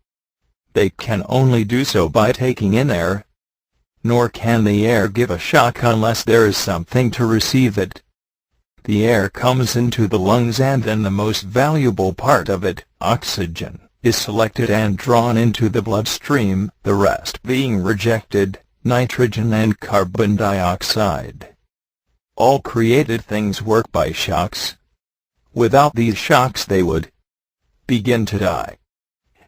They can only do so by taking in air. Nor can the air give a shock unless there is something to receive it. The air comes into the lungs, and then the most valuable part of it, oxygen, is selected and drawn into the bloodstream, the rest being rejected, nitrogen and carbon dioxide. All created things work by shocks. Without these shocks they would begin to die.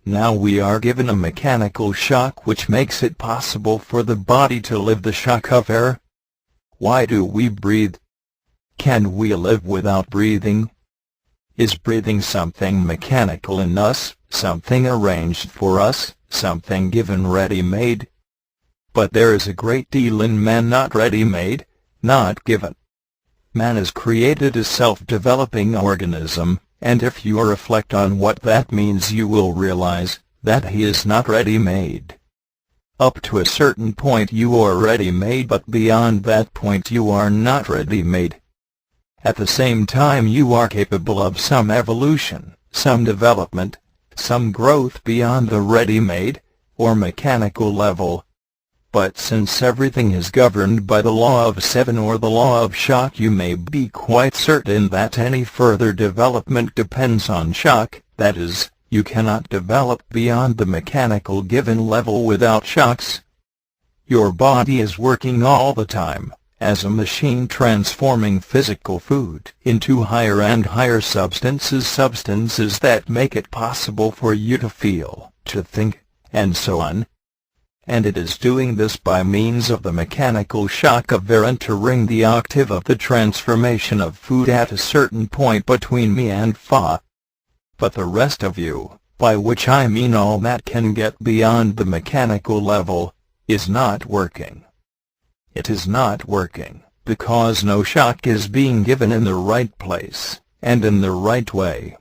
Now we are given a mechanical shock which makes it possible for the body to live the shock of air. Why do we breathe? Can we live without breathing? Is breathing something mechanical in us, something arranged for us, something given ready-made? But there is a great deal in man not ready-made, not given. Man is created a self-developing organism, and if you reflect on what that means you will realize that he is not ready-made. Up to a certain point you are ready-made, but beyond that point you are not ready-made. At the same time you are capable of some evolution, some development, some growth beyond the ready-made, or mechanical level. But since everything is governed by the law of seven or the law of shock, you may be quite certain that any further development depends on shock. That is, you cannot develop beyond the mechanical given level without shocks. Your body is working all the time, as a machine, transforming physical food into higher and higher substances that make it possible for you to feel, to think, and so on. And it is doing this by means of the mechanical shock of entering the octave of the transformation of food at a certain point between me and fa. But the rest of you, by which I mean all that can get beyond the mechanical level, is not working. It is not working, because no shock is being given in the right place, and in the right way.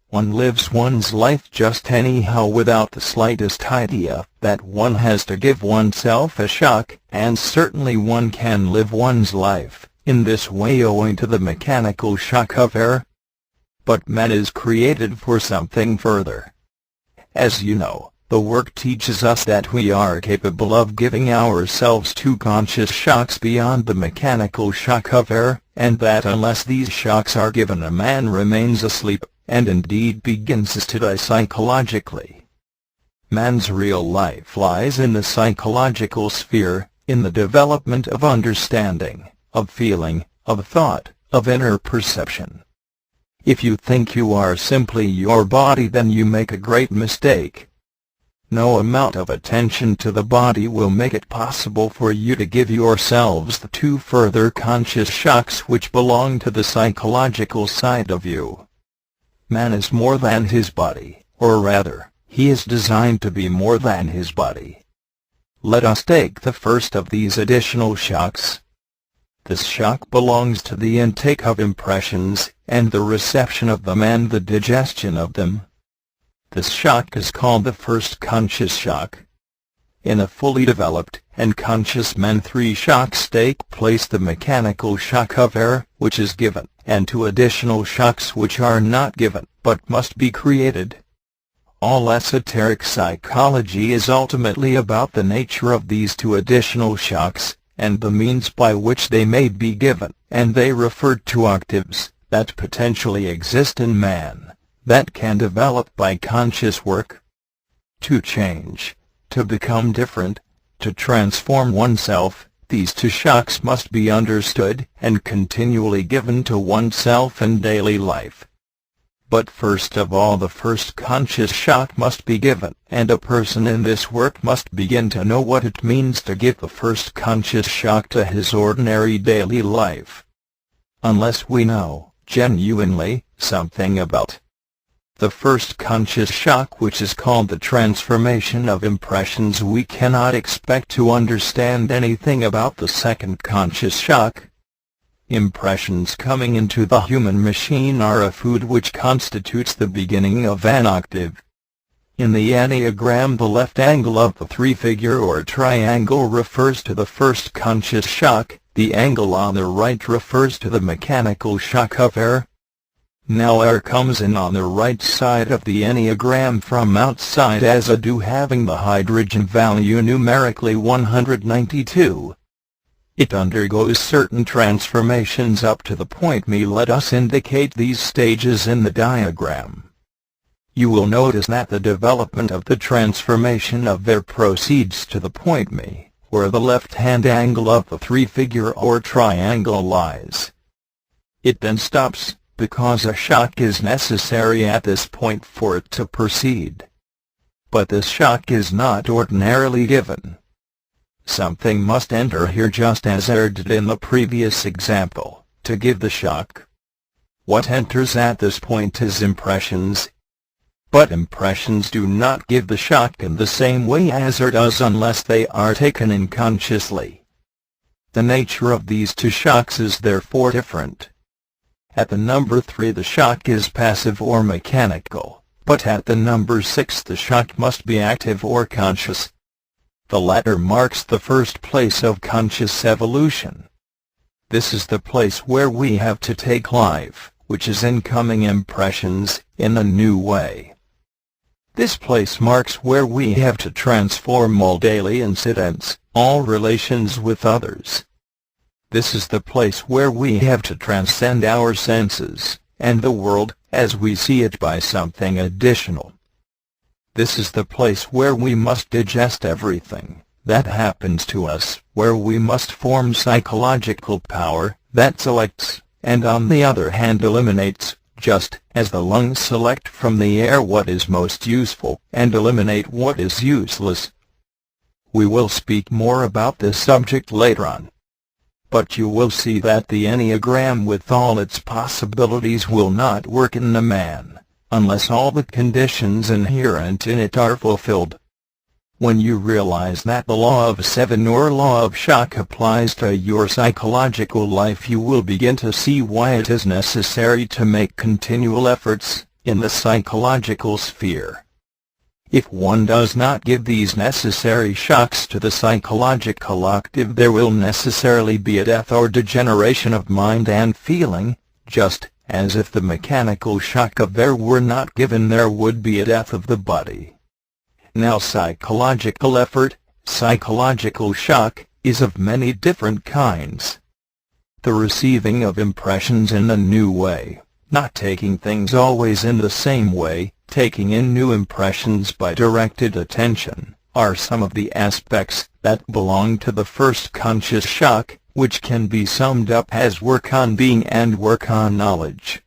One lives one's life just anyhow without the slightest idea that one has to give oneself a shock, and certainly one can live one's life in this way owing to the mechanical shock of air. But man is created for something further. As you know, the work teaches us that we are capable of giving ourselves to conscious shocks beyond the mechanical shock of air, and that unless these shocks are given, a man remains asleep, and indeed begins to die psychologically. Man's real life lies in the psychological sphere, in the development of understanding, of feeling, of thought, of inner perception. If you think you are simply your body, then you make a great mistake. No amount of attention to the body will make it possible for you to give yourselves the two further conscious shocks which belong to the psychological side of you. Man is more than his body, or rather, he is designed to be more than his body. Let us take the first of these additional shocks. This shock belongs to the intake of impressions, and the reception of them and the digestion of them. This shock is called the first conscious shock. In a fully developed and conscious man, three shocks take place: the mechanical shock of air, which is given, and two additional shocks which are not given, but must be created. All esoteric psychology is ultimately about the nature of these two additional shocks, and the means by which they may be given, and they refer to octaves that potentially exist in man, that can develop by conscious work. To change, to become different, to transform oneself, these two shocks must be understood and continually given to oneself in daily life. But first of all, the first conscious shock must be given, and a person in this work must begin to know what it means to give the first conscious shock to his ordinary daily life. Unless we know, genuinely, something about the first conscious shock, which is called the transformation of impressions, we cannot expect to understand anything about the second conscious shock. Impressions coming into the human machine are a food which constitutes the beginning of an octave. In the Enneagram, the left angle of the three-figure or triangle refers to the first conscious shock, the angle on the right refers to the mechanical shock of air. Now air comes in on the right side of the Enneagram from outside as a 2, having the hydrogen value numerically 192. It undergoes certain transformations up to the point me. Let us indicate these stages in the diagram. You will notice that the development of the transformation of air proceeds to the point me, where the left-hand angle of the three-figure or triangle lies. It then stops, because a shock is necessary at this point for it to proceed. But this shock is not ordinarily given. Something must enter here, just as air did in the previous example, to give the shock. What enters at this point is impressions. But impressions do not give the shock in the same way as air does unless they are taken in consciously. The nature of these two shocks is therefore different. At the number 3 the shock is passive or mechanical, but at the number 6 the shock must be active or conscious. The latter marks the first place of conscious evolution. This is the place where we have to take life, which is incoming impressions, in a new way. This place marks where we have to transform all daily incidents, all relations with others. This is the place where we have to transcend our senses, and the world, as we see it, by something additional. This is the place where we must digest everything that happens to us, where we must form psychological power that selects, and on the other hand eliminates, just as the lungs select from the air what is most useful, and eliminate what is useless. We will speak more about this subject later on. But you will see that the Enneagram with all its possibilities will not work in a man, unless all the conditions inherent in it are fulfilled. When you realize that the law of 7 or law of shock applies to your psychological life, you will begin to see why it is necessary to make continual efforts in the psychological sphere. If one does not give these necessary shocks to the psychological octave, there will necessarily be a death or degeneration of mind and feeling, just as if the mechanical shock of air were not given, there would be a death of the body. Now, psychological effort, psychological shock, is of many different kinds. The receiving of impressions in a new way, not taking things always in the same way, taking in new impressions by directed attention, are some of the aspects that belong to the first conscious shock, which can be summed up as work on being and work on knowledge.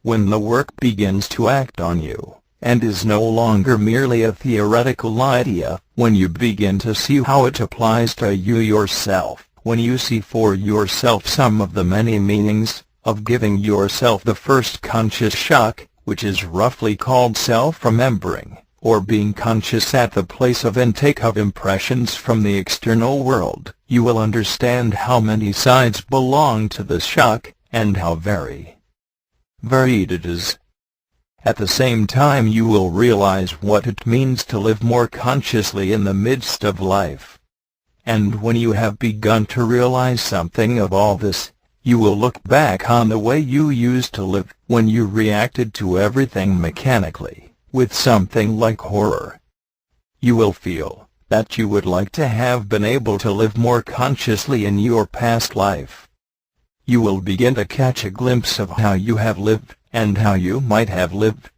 When the work begins to act on you, and is no longer merely a theoretical idea, when you begin to see how it applies to you yourself, when you see for yourself some of the many meanings of giving yourself the first conscious shock, which is roughly called self-remembering, or being conscious at the place of intake of impressions from the external world, you will understand how many sides belong to the shock, and how varied it is. At the same time, you will realize what it means to live more consciously in the midst of life. And when you have begun to realize something of all this, you will look back on the way you used to live, when you reacted to everything mechanically, with something like horror. You will feel that you would like to have been able to live more consciously in your past life. You will begin to catch a glimpse of how you have lived, and how you might have lived.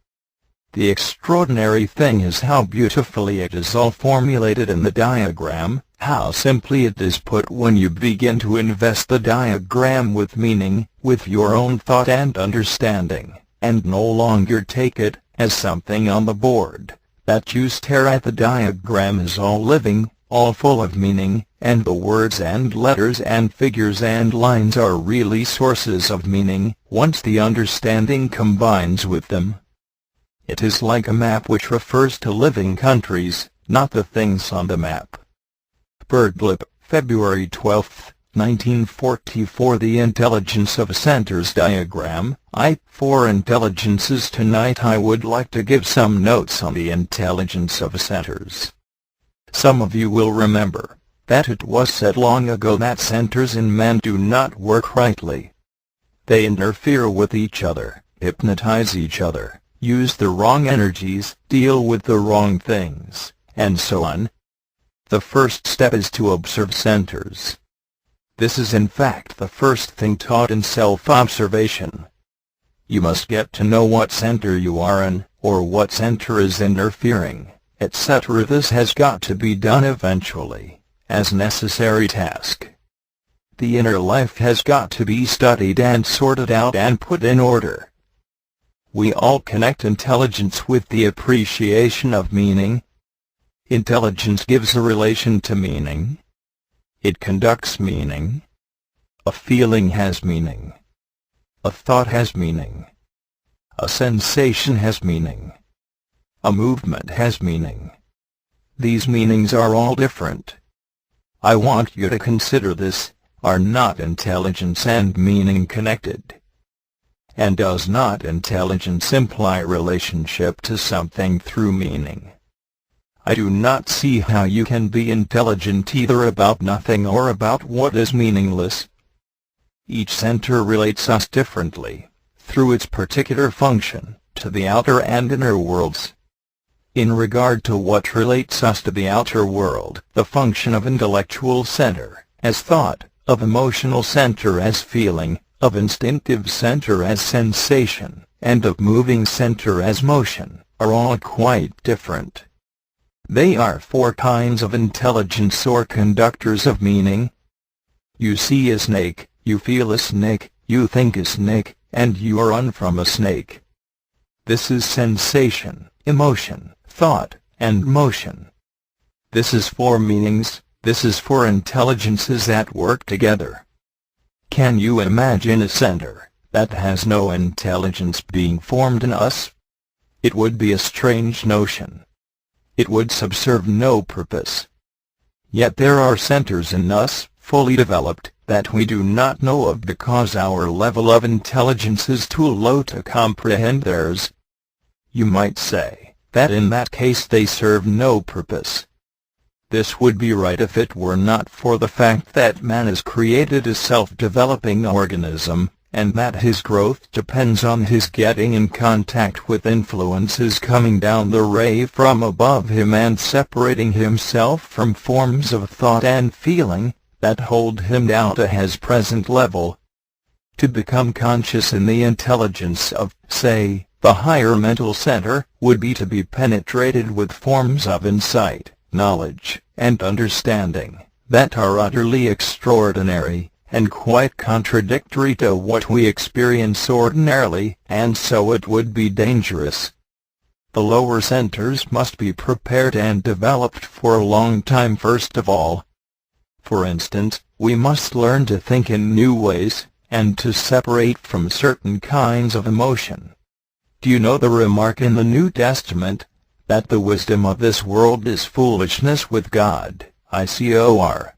The extraordinary thing is how beautifully it is all formulated in the diagram, how simply it is put when you begin to invest the diagram with meaning, with your own thought and understanding, and no longer take it as something on the board, that you stare at the diagram as all living, all full of meaning, and the words and letters and figures and lines are really sources of meaning, once the understanding combines with them. It is like a map which refers to living countries, not the things on the map. Birdlip, February 12, 1944. The Intelligence of Centers Diagram. For intelligences tonight I would like to give some notes on the intelligence of centers. Some of you will remember that it was said long ago that centers in man do not work rightly. They interfere with each other, hypnotize each other, use the wrong energies, deal with the wrong things, and so on. The first step is to observe centers. This is in fact the first thing taught in self-observation. You must get to know what center you are in, or what center is interfering, etc. This has got to be done eventually, as necessary task. The inner life has got to be studied and sorted out and put in order. We all connect intelligence with the appreciation of meaning. Intelligence gives a relation to meaning. It conducts meaning. A feeling has meaning. A thought has meaning. A sensation has meaning. A movement has meaning. These meanings are all different. I want you to consider this. Are not intelligence and meaning connected? And does not intelligence imply relationship to something through meaning? I do not see how you can be intelligent either about nothing or about what is meaningless. Each center relates us differently, through its particular function, to the outer and inner worlds. In regard to what relates us to the outer world, the function of intellectual center as thought, of emotional center as feeling, of instinctive center as sensation, and of moving center as motion, are all quite different. They are four kinds of intelligence or conductors of meaning. You see a snake, you feel a snake, you think a snake, and you run from a snake. This is sensation, emotion, thought, and motion. This is four meanings, this is four intelligences that work together. Can you imagine a center that has no intelligence being formed in us? It would be a strange notion. It would subserve no purpose. Yet there are centers in us, fully developed, that we do not know of because our level of intelligence is too low to comprehend theirs. You might say that in that case they serve no purpose. This would be right if it were not for the fact that man is created a self-developing organism, and that his growth depends on his getting in contact with influences coming down the ray from above him and separating himself from forms of thought and feeling that hold him down to his present level. To become conscious in the intelligence of, say, the higher mental center, would be to be penetrated with forms of insight, knowledge, and understanding that are utterly extraordinary, and quite contradictory to what we experience ordinarily, and so it would be dangerous. The lower centers must be prepared and developed for a long time first of all. For instance, we must learn to think in new ways, and to separate from certain kinds of emotion. Do you know the remark in the New Testament, that the wisdom of this world is foolishness with God, ICOR.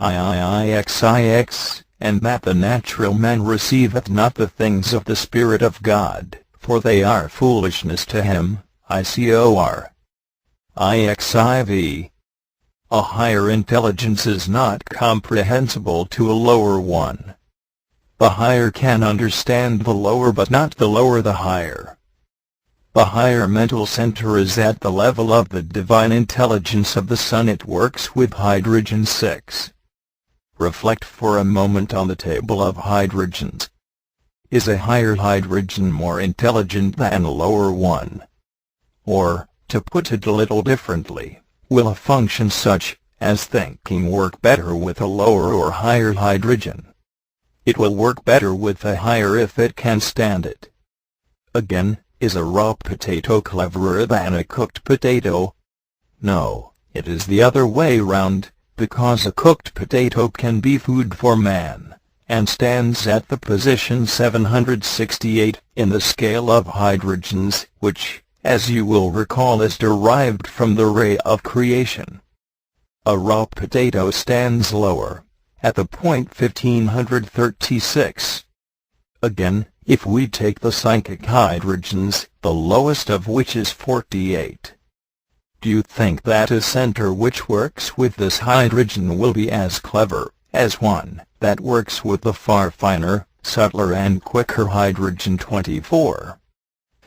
IIIXIX, and that the natural man receiveth not the things of the Spirit of God, for they are foolishness to him, ICOR. IXIV. A higher intelligence is not comprehensible to a lower one. The higher can understand the lower but not the lower the higher. The higher mental center is at the level of the divine intelligence of the sun. It works with hydrogen 6. Reflect for a moment on the table of hydrogens. Is a higher hydrogen more intelligent than a lower one? Or, to put it a little differently, will a function such as thinking work better with a lower or higher hydrogen? It will work better with a higher if it can stand it. Again, is a raw potato cleverer than a cooked potato? No, it is the other way round, because a cooked potato can be food for man, and stands at the position 768 in the scale of hydrogens, which, as you will recall, is derived from the ray of creation. A raw potato stands lower, at the point 1536. Again, if we take the psychic hydrogens, the lowest of which is 48. Do you think that a center which works with this hydrogen will be as clever as one that works with the far finer, subtler and quicker hydrogen 24?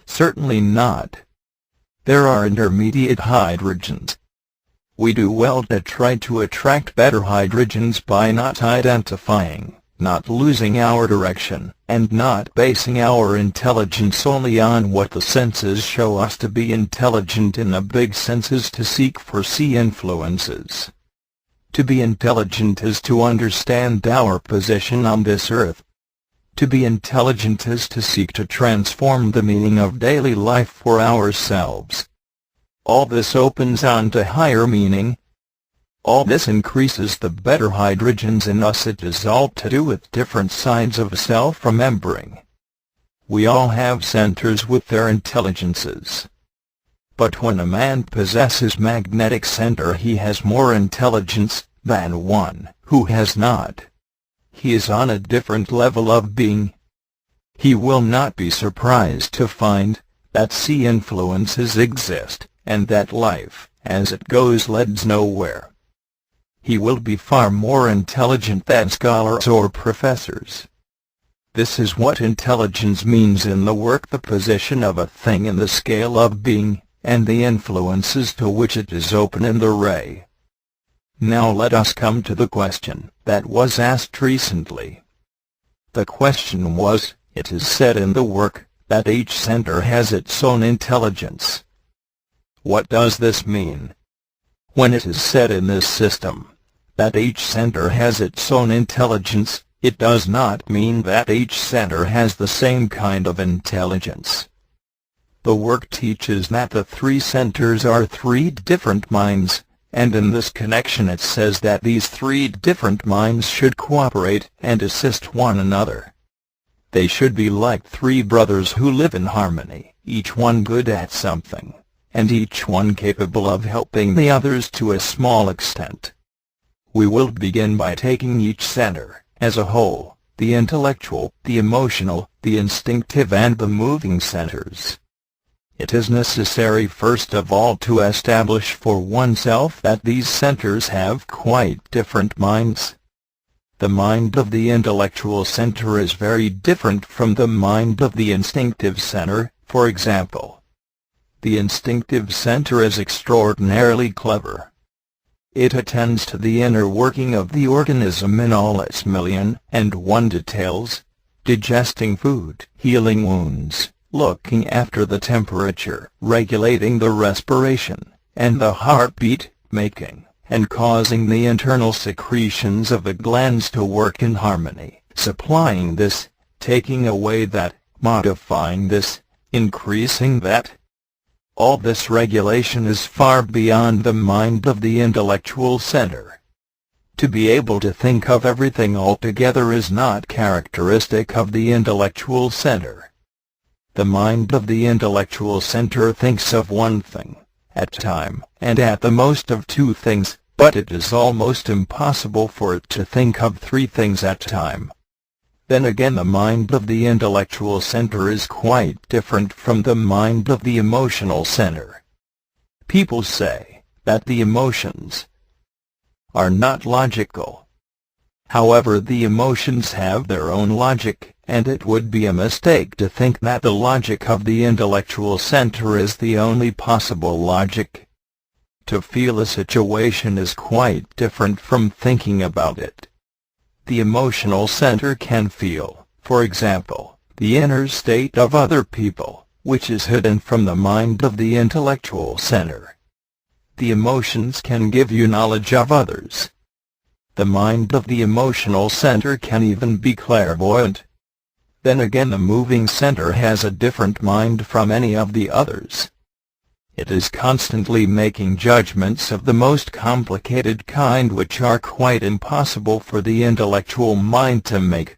Certainly not. There are intermediate hydrogens. We do well to try to attract better hydrogens by not identifying, not losing our direction, and not basing our intelligence only on what the senses show us to be intelligent in the big senses to seek for C influences. To be intelligent is to understand our position on this earth. To be intelligent is to seek to transform the meaning of daily life for ourselves. All this opens on to higher meaning. All this increases the better hydrogens in us. It is all to do with different sides of self-remembering. We all have centers with their intelligences. But when a man possesses magnetic center, he has more intelligence than one who has not. He is on a different level of being. He will not be surprised to find that C influences exist, and that life, as it goes, leads nowhere. He will be far more intelligent than scholars or professors. This is what intelligence means in the work. The position of a thing in the scale of being and the influences to which it is open in the ray. Now let us come to the question that was asked recently. The question was, it is said in the work, that each center has its own intelligence. What does this mean? When it is said in this system, that each center has its own intelligence, it does not mean that each center has the same kind of intelligence. The work teaches that the three centers are three different minds, and in this connection it says that these three different minds should cooperate and assist one another. They should be like three brothers who live in harmony, each one good at something, and each one capable of helping the others to a small extent. We will begin by taking each center as a whole, the intellectual, the emotional, the instinctive and the moving centers. It is necessary first of all to establish for oneself that these centers have quite different minds. The mind of the intellectual center is very different from the mind of the instinctive center. For example, the instinctive center is extraordinarily clever. It attends to the inner working of the organism in all its million and one details: digesting food, healing wounds, looking after the temperature, regulating the respiration and the heartbeat, making and causing the internal secretions of the glands to work in harmony, supplying this, taking away that, modifying this, increasing that. All this regulation is far beyond the mind of the intellectual center. To be able to think of everything altogether is not characteristic of the intellectual center. The mind of the intellectual center thinks of one thing at a time, and at the most of two things, but it is almost impossible for it to think of three things at a time. Then again, the mind of the intellectual center is quite different from the mind of the emotional center. People say that the emotions are not logical. However, the emotions have their own logic, and it would be a mistake to think that the logic of the intellectual center is the only possible logic. To feel a situation is quite different from thinking about it. The emotional center can feel, for example, the inner state of other people, which is hidden from the mind of the intellectual center. The emotions can give you knowledge of others. The mind of the emotional center can even be clairvoyant. Then again, the moving center has a different mind from any of the others. It is constantly making judgments of the most complicated kind which are quite impossible for the intellectual mind to make.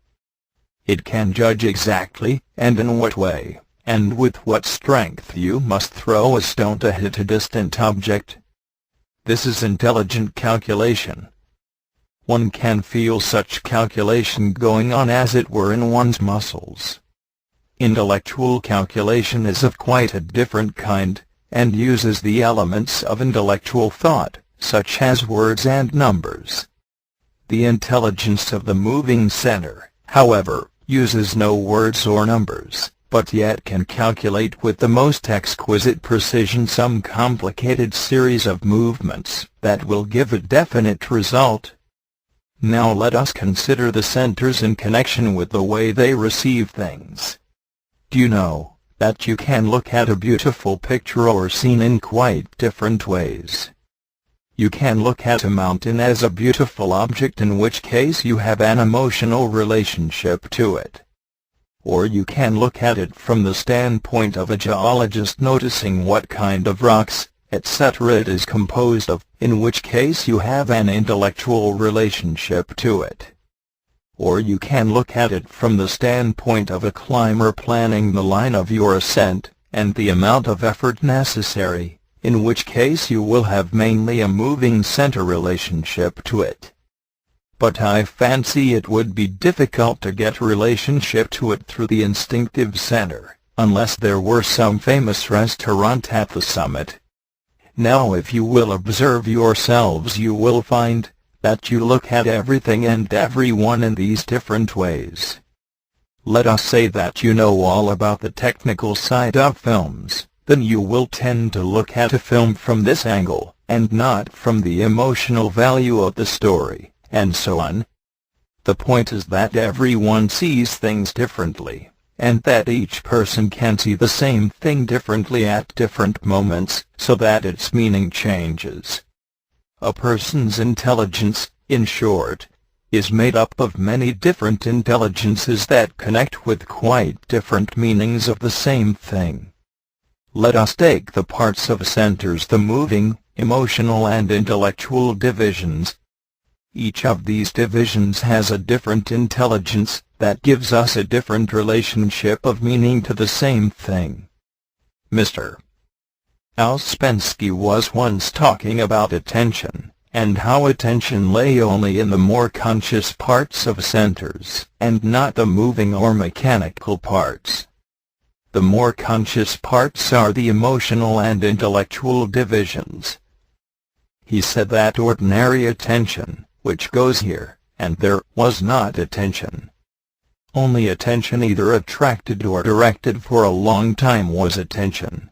It can judge exactly, and in what way, and with what strength you must throw a stone to hit a distant object. This is intelligent calculation. One can feel such calculation going on as it were in one's muscles. Intellectual calculation is of quite a different kind, and uses the elements of intellectual thought, such as words and numbers. The intelligence of the moving center, however, uses no words or numbers, but yet can calculate with the most exquisite precision some complicated series of movements that will give a definite result. Now let us consider the centers in connection with the way they receive things. Do you know that you can look at a beautiful picture or scene in quite different ways? You can look at a mountain as a beautiful object, in which case you have an emotional relationship to it. Or you can look at it from the standpoint of a geologist, noticing what kind of rocks, etc. it is composed of, in which case you have an intellectual relationship to it. Or you can look at it from the standpoint of a climber planning the line of your ascent, and the amount of effort necessary, in which case you will have mainly a moving center relationship to it. But I fancy it would be difficult to get relationship to it through the instinctive center, unless there were some famous restaurant at the summit. Now if you will observe yourselves, you will find that you look at everything and everyone in these different ways. Let us say that you know all about the technical side of films, then you will tend to look at a film from this angle, and not from the emotional value of the story, and so on. The point is that everyone sees things differently, and that each person can see the same thing differently at different moments, so that its meaning changes. A person's intelligence, in short, is made up of many different intelligences that connect with quite different meanings of the same thing. Let us take the parts of centers, the moving, emotional and intellectual divisions. Each of these divisions has a different intelligence that gives us a different relationship of meaning to the same thing. Mr. Ouspensky was once talking about attention, and how attention lay only in the more conscious parts of centers, and not the moving or mechanical parts. The more conscious parts are the emotional and intellectual divisions. He said that ordinary attention, which goes here and there, was not attention. Only attention either attracted or directed for a long time was attention.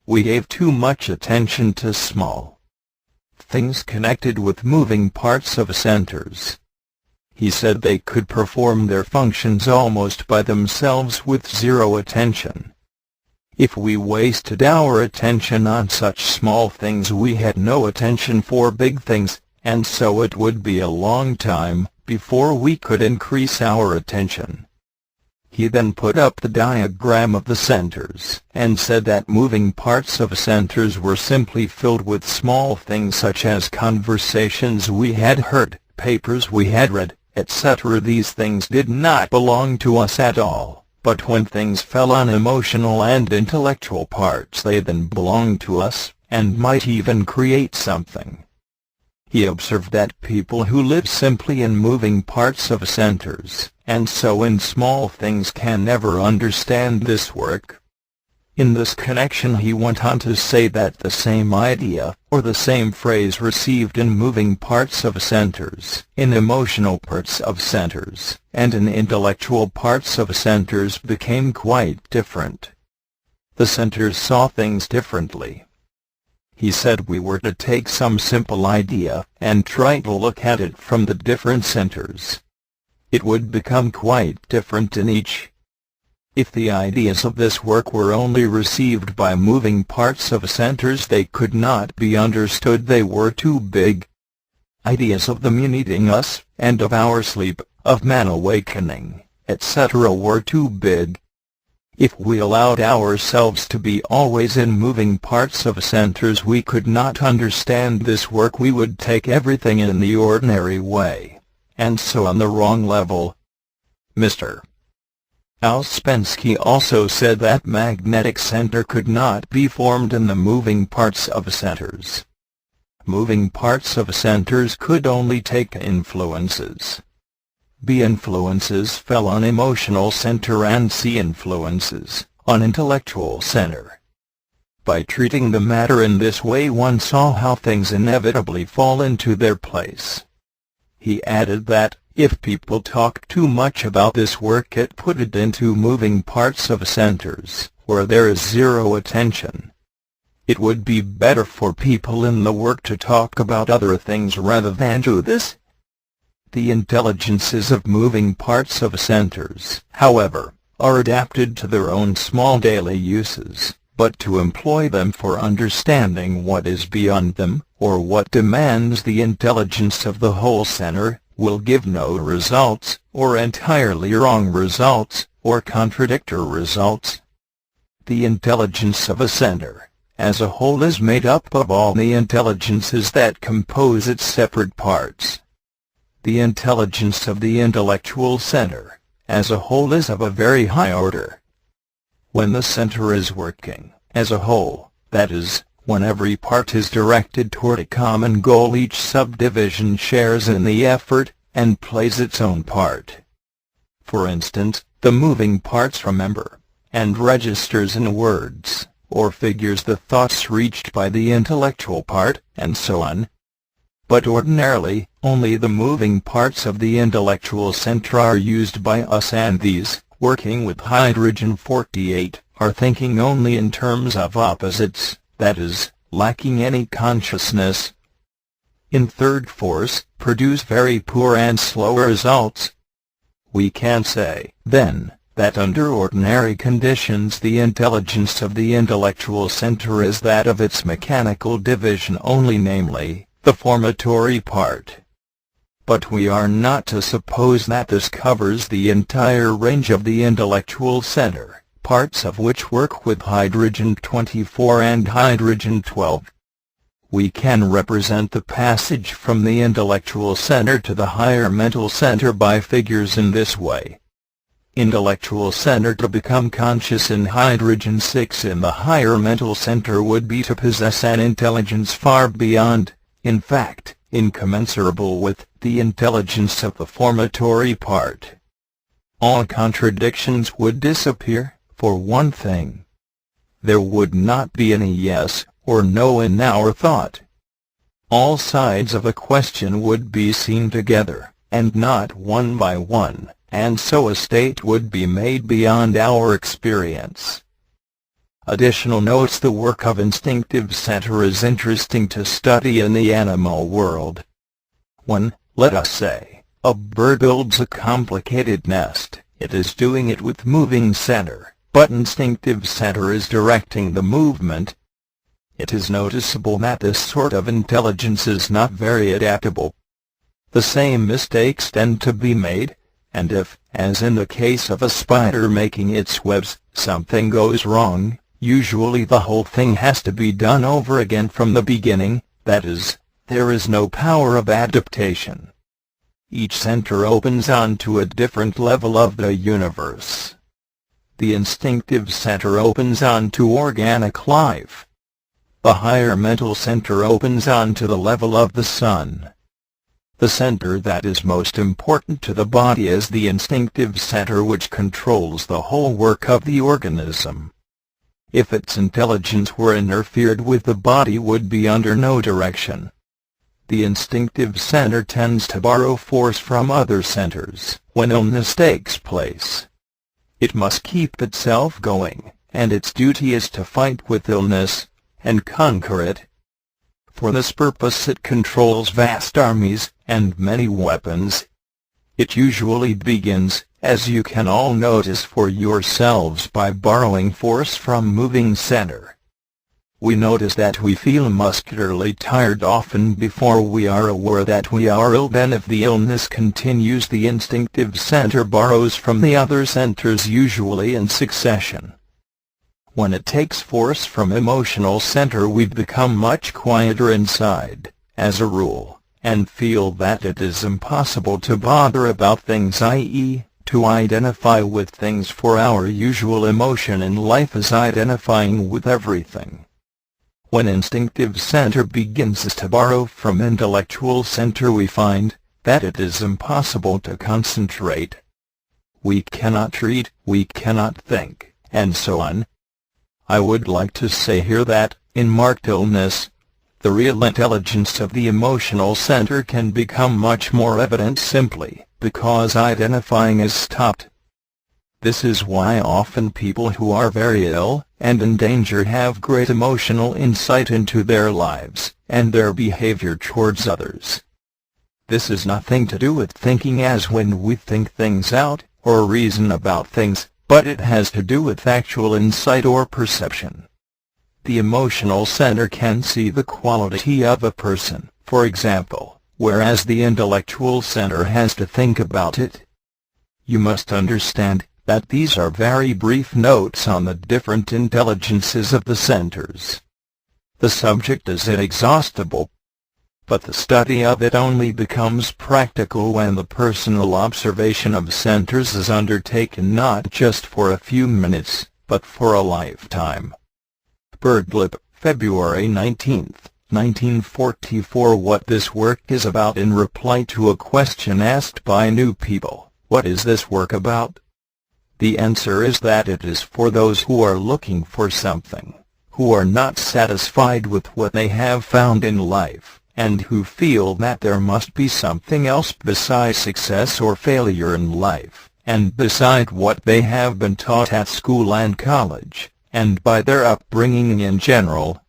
We gave too much attention to small things connected with moving parts of centers. He said they could perform their functions almost by themselves with zero attention. If we wasted our attention on such small things, we had no attention for big things, and so it would be a long time before we could increase our attention. He then put up the diagram of the centers, and said that moving parts of centers were simply filled with small things such as conversations we had heard, papers we had read, etc. These things did not belong to us at all, but when things fell on emotional and intellectual parts, they then belonged to us, and might even create something. He observed that people who live simply in moving parts of centers, and so in small things, can never understand this work. In this connection he went on to say that the same idea, or the same phrase received in moving parts of centers, in emotional parts of centers, and in intellectual parts of centers became quite different. The centers saw things differently. He said we were to take some simple idea, and try to look at it from the different centers. It would become quite different in each. If the ideas of this work were only received by moving parts of centers, they could not be understood, they were too big. Ideas of the moon eating us, and of our sleep, of man awakening, etc. were too big. If we allowed ourselves to be always in moving parts of centers, we could not understand this work. We would take everything in the ordinary way, and so on the wrong level. Mr. Ouspensky also said that magnetic center could not be formed in the moving parts of centers. Moving parts of centers could only take influences. B influences fell on emotional center and C influences on intellectual center. By treating the matter in this way, one saw how things inevitably fall into their place. He added that, if people talk too much about this work, it put it into moving parts of centers, where there is zero attention. It would be better for people in the work to talk about other things rather than do this. The intelligences of moving parts of centers, however, are adapted to their own small daily uses, but to employ them for understanding what is beyond them, or what demands the intelligence of the whole center, will give no results, or entirely wrong results, or contradictory results. The intelligence of a center, as a whole, is made up of all the intelligences that compose its separate parts. The intelligence of the intellectual center, as a whole, is of a very high order. When the center is working, as a whole, that is, when every part is directed toward a common goal, each subdivision shares in the effort, and plays its own part. For instance, the moving parts remember, and registers in words, or figures, the thoughts reached by the intellectual part, and so on. But ordinarily, only the moving parts of the intellectual center are used by us, and these, working with hydrogen-48, are thinking only in terms of opposites, that is, lacking any consciousness. In third force, produce very poor and slow results. We can say, then, that under ordinary conditions the intelligence of the intellectual center is that of its mechanical division only, namely, the formatory part. But we are not to suppose that this covers the entire range of the intellectual center, parts of which work with hydrogen-24 and hydrogen-12. We can represent the passage from the intellectual center to the higher mental center by figures in this way. Intellectual center to become conscious in hydrogen-6 in the higher mental center would be to possess an intelligence far beyond, in fact, incommensurable with, the intelligence of the formatory part. All contradictions would disappear, for one thing. There would not be any yes or no in our thought. All sides of a question would be seen together, and not one by one, and so a state would be made beyond our experience. Additional notes: the work of instinctive center is interesting to study in the animal world. 1. Let us say, a bird builds a complicated nest. It is doing it with moving center, but instinctive center is directing the movement. It is noticeable that this sort of intelligence is not very adaptable. The same mistakes tend to be made, and if, as in the case of a spider making its webs, something goes wrong, usually the whole thing has to be done over again from the beginning, that is, there is no power of adaptation. Each center opens onto a different level of the universe. The instinctive center opens onto organic life. The higher mental center opens onto the level of the sun. The center that is most important to the body is the instinctive center, which controls the whole work of the organism. If its intelligence were interfered with, the body would be under no direction. The instinctive center tends to borrow force from other centers when illness takes place. It must keep itself going, and its duty is to fight with illness, and conquer it. For this purpose it controls vast armies, and many weapons. It usually begins, as you can all notice for yourselves, by borrowing force from moving center. We notice that we feel muscularly tired often before we are aware that we are ill. Then if the illness continues, the instinctive center borrows from the other centers, usually in succession. When it takes force from emotional center, we become much quieter inside, as a rule, and feel that it is impossible to bother about things, i.e., to identify with things, for our usual emotion in life is identifying with everything. When instinctive center begins to borrow from intellectual center, we find that it is impossible to concentrate. We cannot read, we cannot think, and so on. I would like to say here that, in marked illness, the real intelligence of the emotional center can become much more evident simply because identifying is stopped. This is why often people who are very ill and in danger have great emotional insight into their lives and their behavior towards others. This has nothing to do with thinking as when we think things out or reason about things, but it has to do with actual insight or perception. The emotional center can see the quality of a person, for example, whereas the intellectual center has to think about it. You must understand that these are very brief notes on the different intelligences of the centers. The subject is inexhaustible, but the study of it only becomes practical when the personal observation of centers is undertaken not just for a few minutes, but for a lifetime. Birdlip, February 19, 1944. What this work is about. In reply to a question asked by new people, what is this work about? The answer is that it is for those who are looking for something, who are not satisfied with what they have found in life, and who feel that there must be something else besides success or failure in life, and beside what they have been taught at school and college, and by their upbringing in general.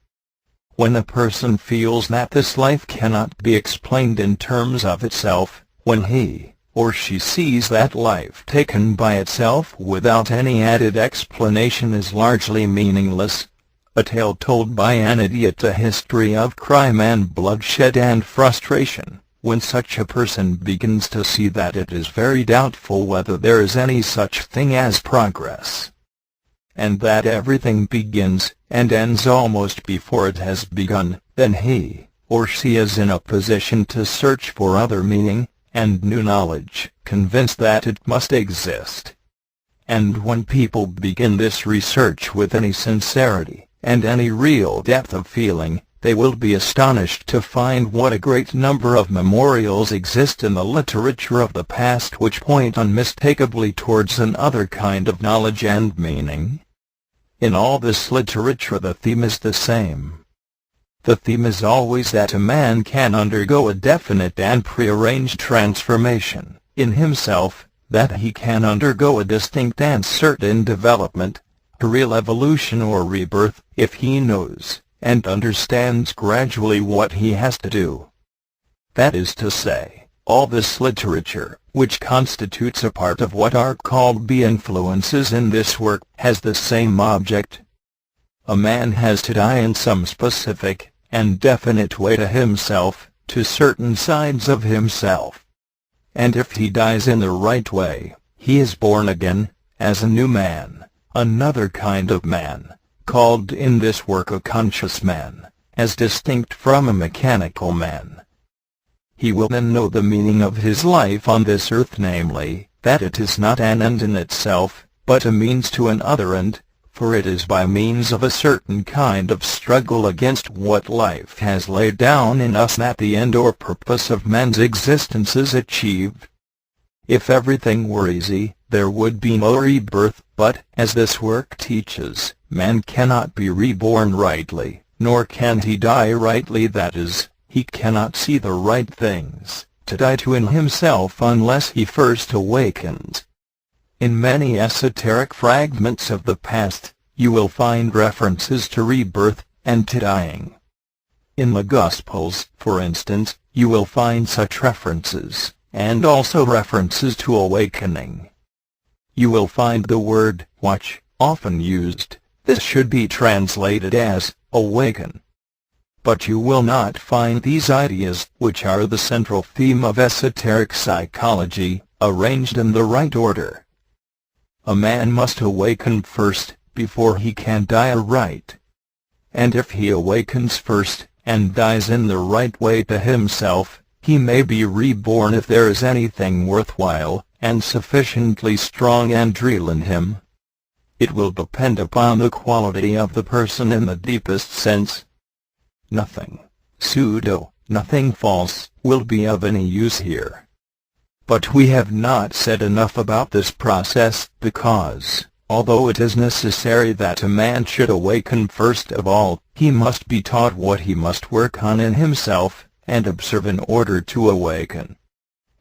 When a person feels that this life cannot be explained in terms of itself, when he or she sees that life taken by itself without any added explanation is largely meaningless, a tale told by an idiot, a history of crime and bloodshed and frustration, when such a person begins to see that it is very doubtful whether there is any such thing as progress, and that everything begins and ends almost before it has begun, then he or she is in a position to search for other meaning and new knowledge, convinced that it must exist. And when people begin this research with any sincerity and any real depth of feeling, they will be astonished to find what a great number of memorials exist in the literature of the past which point unmistakably towards another kind of knowledge and meaning. In all this literature the theme is the same. The theme is always that a man can undergo a definite and prearranged transformation in himself, that he can undergo a distinct and certain development, a real evolution or rebirth, if he knows and understands gradually what he has to do. That is to say, all this literature, which constitutes a part of what are called the influences in this work, has the same object. A man has to die in some specific and definite way to himself, to certain sides of himself. And if he dies in the right way, he is born again, as a new man, another kind of man, called in this work a conscious man, as distinct from a mechanical man. He will then know the meaning of his life on this earth, namely, that it is not an end in itself, but a means to an other end, for it is by means of a certain kind of struggle against what life has laid down in us that the end or purpose of man's existence is achieved. If everything were easy, there would be no rebirth, but, as this work teaches, man cannot be reborn rightly, nor can he die rightly, that is, he cannot see the right things to die to in himself unless he first awakens. In many esoteric fragments of the past, you will find references to rebirth and to dying. In the Gospels, for instance, you will find such references, and also references to awakening. You will find the word watch often used. This should be translated as awaken. But you will not find these ideas, which are the central theme of esoteric psychology, arranged in the right order. A man must awaken first, before he can die aright. And if he awakens first, and dies in the right way to himself, he may be reborn if there is anything worthwhile, and sufficiently strong and real in him. It will depend upon the quality of the person in the deepest sense. Nothing pseudo, nothing false, will be of any use here. But we have not said enough about this process, because, although it is necessary that a man should awaken first of all, he must be taught what he must work on in himself, and observe in order to awaken.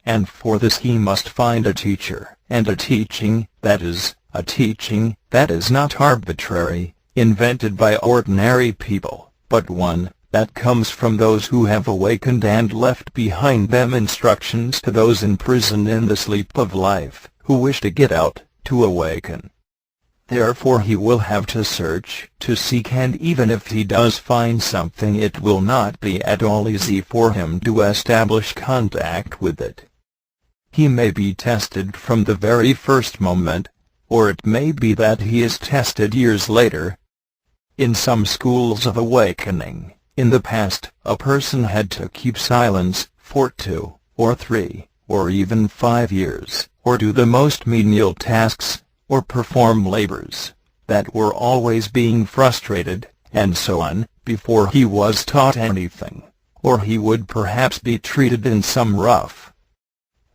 And for this he must find a teacher, and a teaching, that is, a teaching that is not arbitrary, invented by ordinary people, but one that comes from those who have awakened and left behind them instructions to those imprisoned in the sleep of life, who wish to get out, to awaken. Therefore he will have to search, to seek, and even if he does find something, it will not be at all easy for him to establish contact with it. He may be tested from the very first moment, or it may be that he is tested years later. In some schools of awakening, in the past, a person had to keep silence for 2, or 3, or even 5 years, or do the most menial tasks, or perform labors that were always being frustrated, and so on, before he was taught anything, or he would perhaps be treated in some rough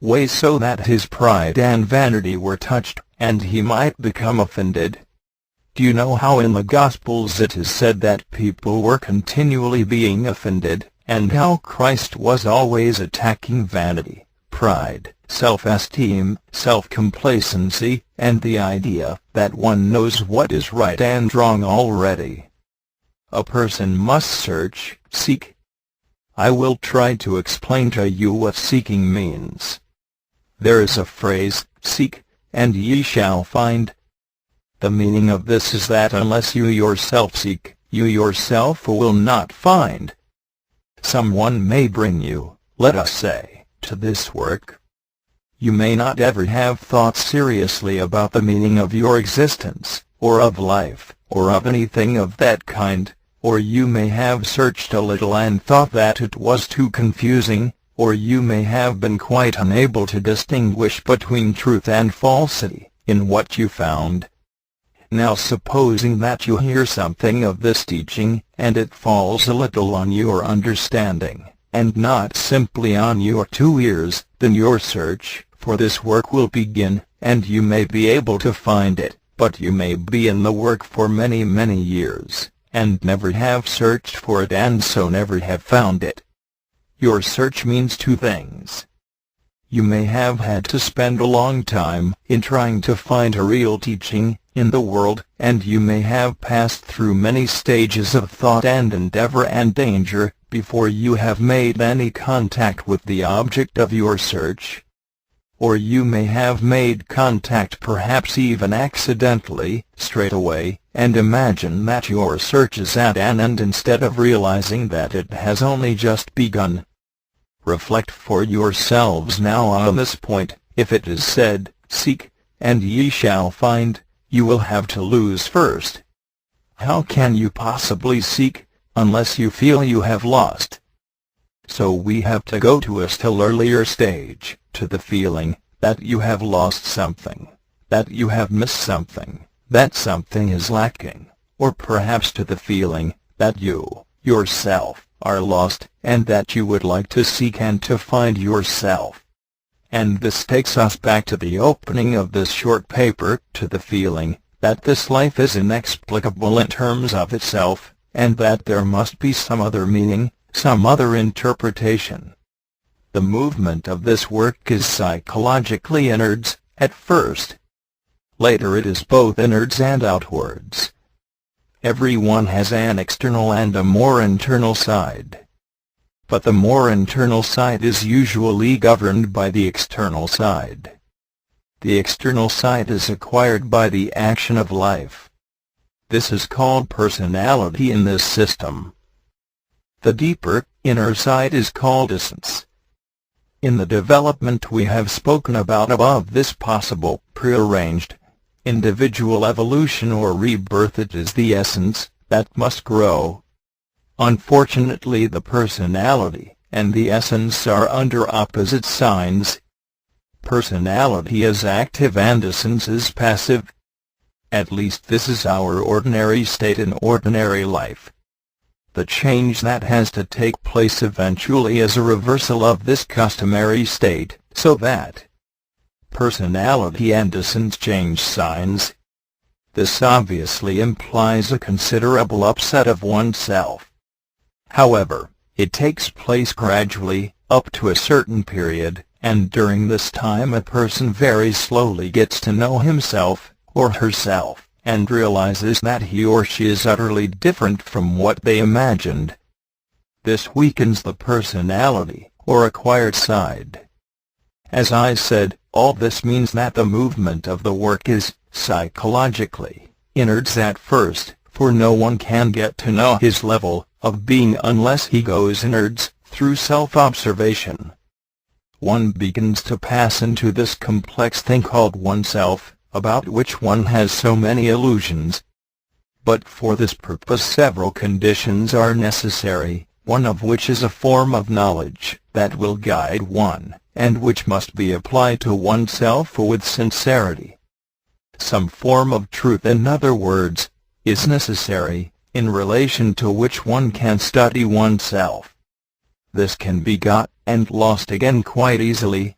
way so that his pride and vanity were touched, and he might become offended. Do you know how in the Gospels it is said that people were continually being offended, and how Christ was always attacking vanity, pride, self-esteem, self-complacency, and the idea that one knows what is right and wrong already. A person must search, seek. I will try to explain to you what seeking means. There is a phrase, seek, and ye shall find. The meaning of this is that unless you yourself seek, you yourself will not find. Someone may bring you, let us say, to this work. You may not ever have thought seriously about the meaning of your existence, or of life, or of anything of that kind, or you may have searched a little and thought that it was too confusing, or you may have been quite unable to distinguish between truth and falsity in what you found. Now supposing that you hear something of this teaching, and it falls a little on your understanding, and not simply on your 2 ears, then your search for this work will begin, and you may be able to find it, but you may be in the work for many years, and never have searched for it and so never have found it. Your search means 2 things. You may have had to spend a long time in trying to find a real teaching in the world, and you may have passed through many stages of thought and endeavor and danger before you have made any contact with the object of your search. Or you may have made contact, perhaps even accidentally, straight away, and imagine that your search is at an end instead of realizing that it has only just begun. Reflect for yourselves now on this point. If it is said, seek, and ye shall find, you will have to lose first. How can you possibly seek, unless you feel you have lost? So we have to go to a still earlier stage, to the feeling that you have lost something, that you have missed something, that something is lacking, or perhaps to the feeling that you, yourself, are lost, and that you would like to seek and to find yourself. And this takes us back to the opening of this short paper, to the feeling that this life is inexplicable in terms of itself, and that there must be some other meaning, some other interpretation. The movement of this work is psychologically inwards, at first. Later it is both inwards and outwards. Everyone has an external and a more internal side. But the more internal side is usually governed by the external side. The external side is acquired by the action of life. This is called personality in this system. The deeper, inner side is called essence. In the development we have spoken about above, this possible, prearranged, individual evolution or rebirth, it is the essence that must grow. Unfortunately, the personality and the essence are under opposite signs. Personality is active and essence is passive. At least this is our ordinary state in ordinary life. The change that has to take place eventually is a reversal of this customary state, so that personality and essence change signs. This obviously implies a considerable upset of oneself. However, it takes place gradually, up to a certain period, and during this time a person very slowly gets to know himself, or herself, and realizes that he or she is utterly different from what they imagined. This weakens the personality, or acquired side. As I said, all this means that the movement of the work is, psychologically, inwards at first, for no one can get to know his level of being unless he goes inwards, through self-observation. One begins to pass into this complex thing called oneself, about which one has so many illusions. But for this purpose several conditions are necessary, one of which is a form of knowledge that will guide one, and which must be applied to oneself with sincerity. Some form of truth, in other words, is necessary, in relation to which one can study oneself. This can be got and lost again quite easily.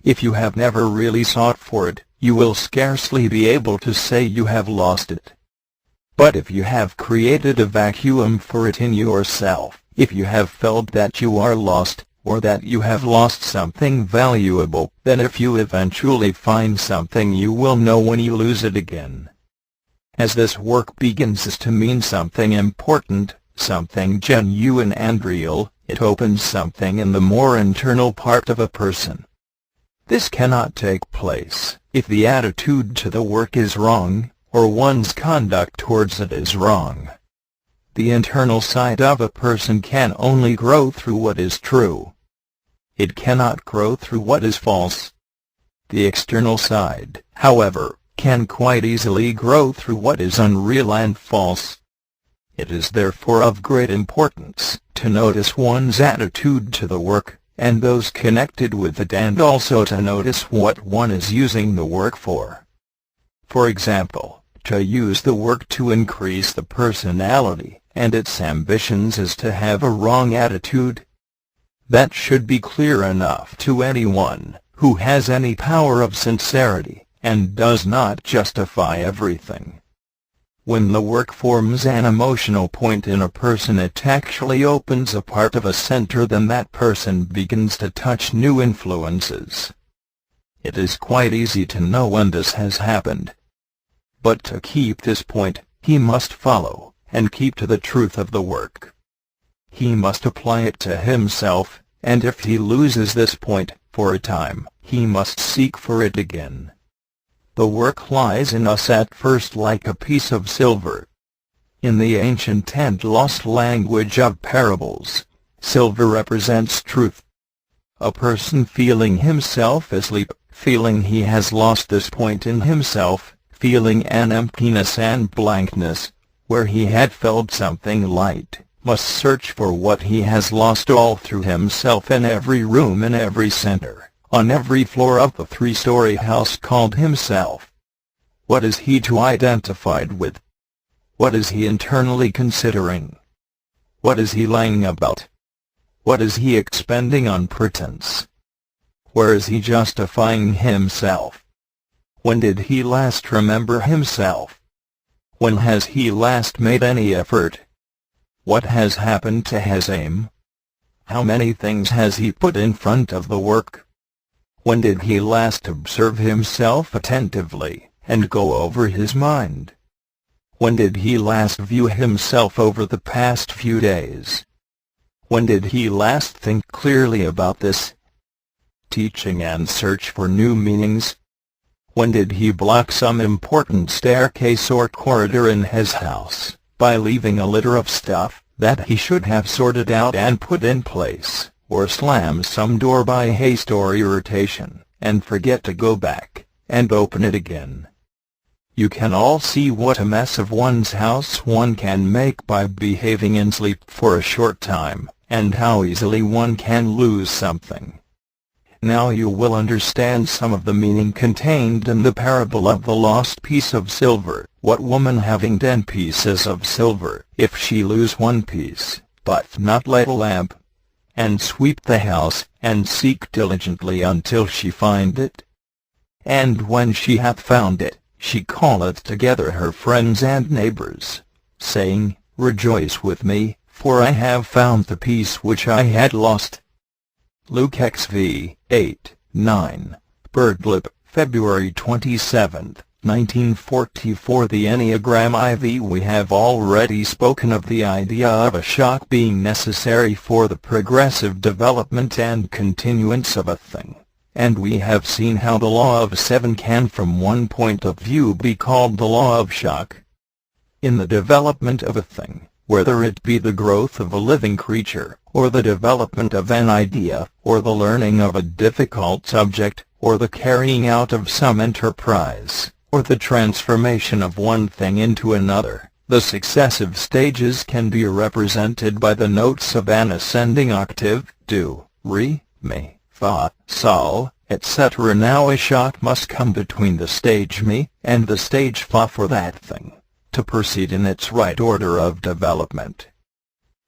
If you have never really sought for it, you will scarcely be able to say you have lost it. But if you have created a vacuum for it in yourself, if you have felt that you are lost, or that you have lost something valuable, then if you eventually find something you will know when you lose it again. As this work begins to mean something important, something genuine and real, it opens something in the more internal part of a person. This cannot take place if the attitude to the work is wrong, or one's conduct towards it is wrong. The internal side of a person can only grow through what is true. It cannot grow through what is false. The external side, however, can quite easily grow through what is unreal and false. It is therefore of great importance to notice one's attitude to the work, and those connected with it, and also to notice what one is using the work for. For example, to use the work to increase the personality and its ambitions is to have a wrong attitude. That should be clear enough to anyone who has any power of sincerity, and does not justify everything. When the work forms an emotional point in a person, it actually opens a part of a center, then that person begins to touch new influences. It is quite easy to know when this has happened. But to keep this point, he must follow and keep to the truth of the work. He must apply it to himself, and if he loses this point for a time, he must seek for it again. The work lies in us at first like a piece of silver. In the ancient and lost language of parables, silver represents truth. A person feeling himself asleep, feeling he has lost this point in himself, feeling an emptiness and blankness, where he had felt something light, must search for what he has lost all through himself, in every room, in every center, on every floor of the three-story house called himself. What is he to identify with? What is he internally considering? What is he lying about? What is he expending on pretense? Where is he justifying himself? When did he last remember himself? When has he last made any effort? What has happened to his aim? How many things has he put in front of the work? When did he last observe himself attentively, and go over his mind? When did he last view himself over the past few days? When did he last think clearly about this teaching and search for new meanings? When did he block some important staircase or corridor in his house, by leaving a litter of stuff that he should have sorted out and put in place, or slam some door by haste or irritation, and forget to go back and open it again? You can all see what a mess of one's house one can make by behaving in sleep for a short time, and how easily one can lose something. Now you will understand some of the meaning contained in the parable of the lost piece of silver. What woman having 10 pieces of silver, if she lose 1 piece, doth not light a lamp, and sweep the house, and seek diligently until she find it? And when she hath found it, she calleth together her friends and neighbors, saying, Rejoice with me, for I have found the piece which I had lost. Luke XV, 8-9, Birdlip, February 27, 1944. The Enneagram IV. We have already spoken of the idea of a shock being necessary for the progressive development and continuance of a thing, and we have seen how the law of 7 can from one point of view be called the law of shock. In the development of a thing, whether it be the growth of a living creature, or the development of an idea, or the learning of a difficult subject, or the carrying out of some enterprise, or the transformation of one thing into another, the successive stages can be represented by the notes of an ascending octave: do, re, mi, fa, sol, etc. Now a shock must come between the stage mi and the stage fa for that thing to proceed in its right order of development.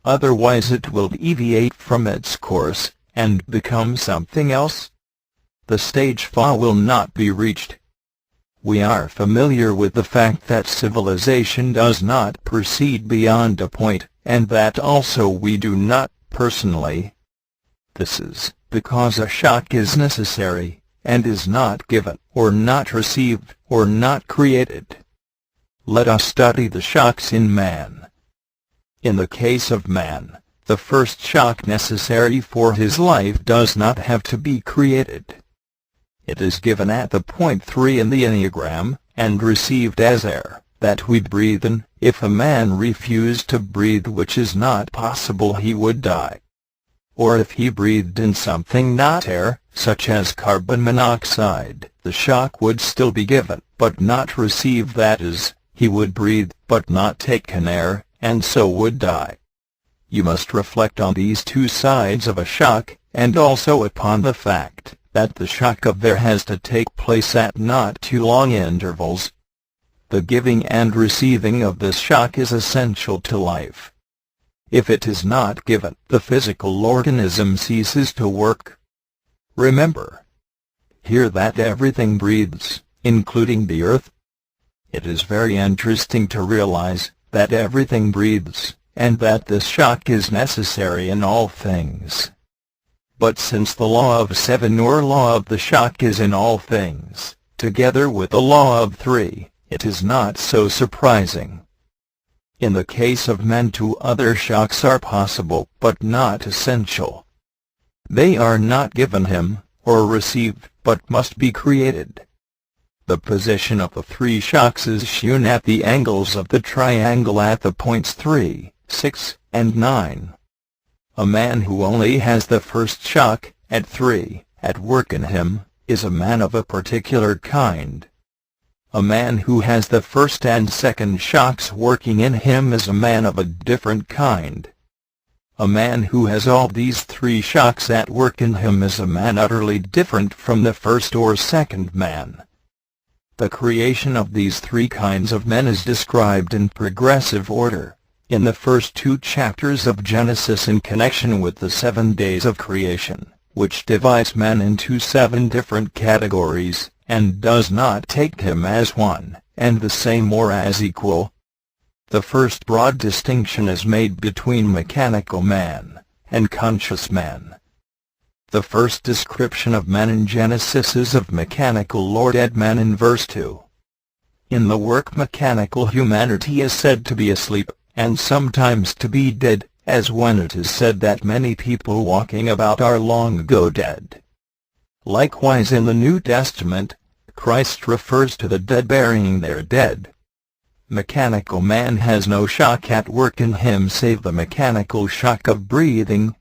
Otherwise it will deviate from its course, and become something else. The stage fa will not be reached. We are familiar with the fact that civilization does not proceed beyond a point, and that also we do not, personally. This is because a shock is necessary, and is not given, or not received, or not created. Let us study the shocks in man. In the case of man, the first shock necessary for his life does not have to be created. It is given at the point 3 in the Enneagram, and received as air, that we breathe in. If a man refused to breathe, which is not possible, he would die. Or if he breathed in something not air, such as carbon monoxide, the shock would still be given, but not received. That is, he would breathe, but not take in air, and so would die. You must reflect on these two sides of a shock, and also upon the fact that the shock of air has to take place at not too long intervals. The giving and receiving of this shock is essential to life. If it is not given, the physical organism ceases to work. Remember here that everything breathes, including the earth. It is very interesting to realize that everything breathes, and that this shock is necessary in all things. But since the law of 7 or law of the shock is in all things, together with the law of 3, it is not so surprising. In the case of man, 2 other shocks are possible, but not essential. They are not given him, or received, but must be created. The position of the 3 shocks is shown at the angles of the triangle at the points 3, 6, and 9. A man who only has the first shock, at 3, at work in him, is a man of a particular kind. A man who has the first and second shocks working in him is a man of a different kind. A man who has all these 3 shocks at work in him is a man utterly different from the first or second man. The creation of these 3 kinds of men is described in progressive order in the first 2 chapters of Genesis in connection with the 7 days of creation, which divides man into 7 different categories, and does not take him as one and the same or as equal. The first broad distinction is made between mechanical man and conscious man. The first description of man in Genesis is of mechanical or dead man in verse 2. In the work, mechanical humanity is said to be asleep, and sometimes to be dead, as when it is said that many people walking about are long ago dead. Likewise in the New Testament, Christ refers to the dead burying their dead. Mechanical man has no shock at work in him save the mechanical shock of breathing.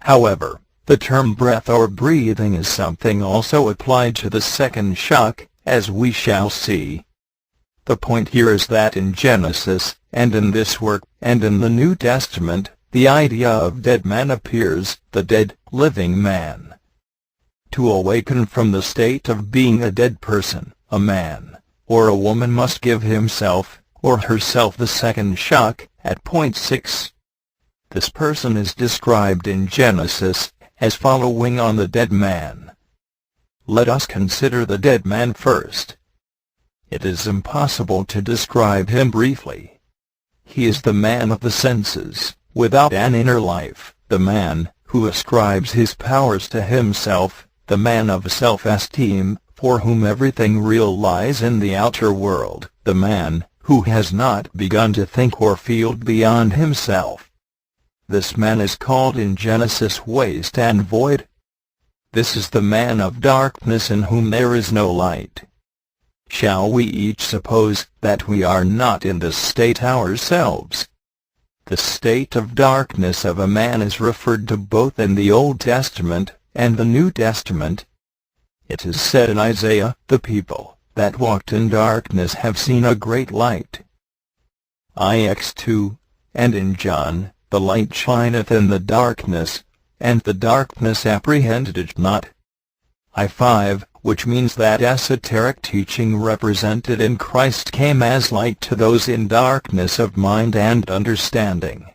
However, the term breath or breathing is something also applied to the second shock, as we shall see. The point here is that in Genesis, and in this work, and in the New Testament, the idea of dead man appears, the dead, living man. To awaken from the state of being a dead person, a man, or a woman must give himself, or herself the second shock, at point 6. This person is described in Genesis as following on the dead man. Let us consider the dead man first. It is impossible to describe him briefly. He is the man of the senses, without an inner life, the man who ascribes his powers to himself, the man of self-esteem, for whom everything real lies in the outer world, the man who has not begun to think or feel beyond himself. This man is called in Genesis waste and void. This is the man of darkness in whom there is no light. Shall we each suppose that we are not in this state ourselves? The state of darkness of a man is referred to both in the Old Testament and the New Testament. It is said in Isaiah, "The people that walked in darkness have seen a great light." Ix 2, and in John, "The light shineth in the darkness, and the darkness apprehended it not." I5, which means that esoteric teaching represented in Christ came as light to those in darkness of mind and understanding.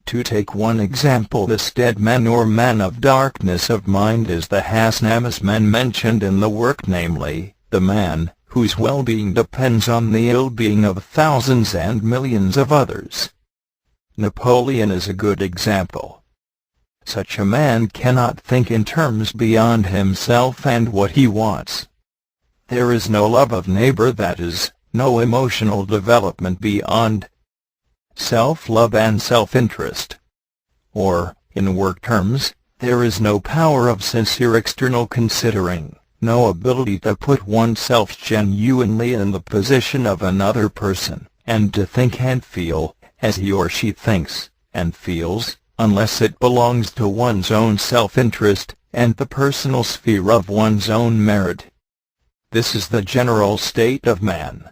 To take one example, this dead man or man of darkness of mind is the Hasnamus man mentioned in the work, namely, the man whose well-being depends on the ill-being of thousands and millions of others. Napoleon is a good example. Such a man cannot think in terms beyond himself and what he wants. There is no love of neighbor, that is, no emotional development beyond self-love and self-interest. Or, in work terms, there is no power of sincere external considering, no ability to put oneself genuinely in the position of another person, and to think and feel as he or she thinks and feels, unless it belongs to one's own self-interest and the personal sphere of one's own merit. This is the general state of man.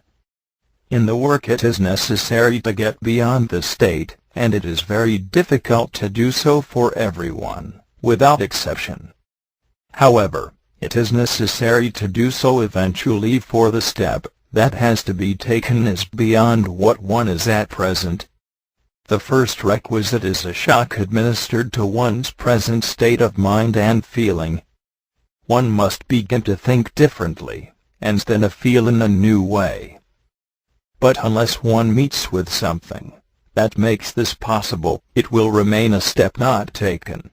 In the work it is necessary to get beyond this state, and it is very difficult to do so for everyone, without exception. However, it is necessary to do so eventually, for the step that has to be taken is beyond what one is at present. The first requisite is a shock administered to one's present state of mind and feeling. One must begin to think differently, and then to feel in a new way. But unless one meets with something that makes this possible, it will remain a step not taken.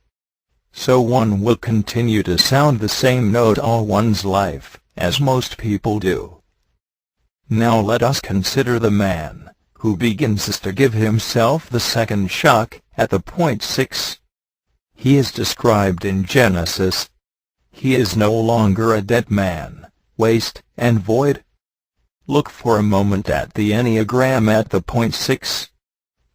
So one will continue to sound the same note all one's life, as most people do. Now let us consider the man who begins to give himself the second shock at the point 6. He is described in Genesis. He is no longer a dead man, waste and void. Look for a moment at the Enneagram at the point 6.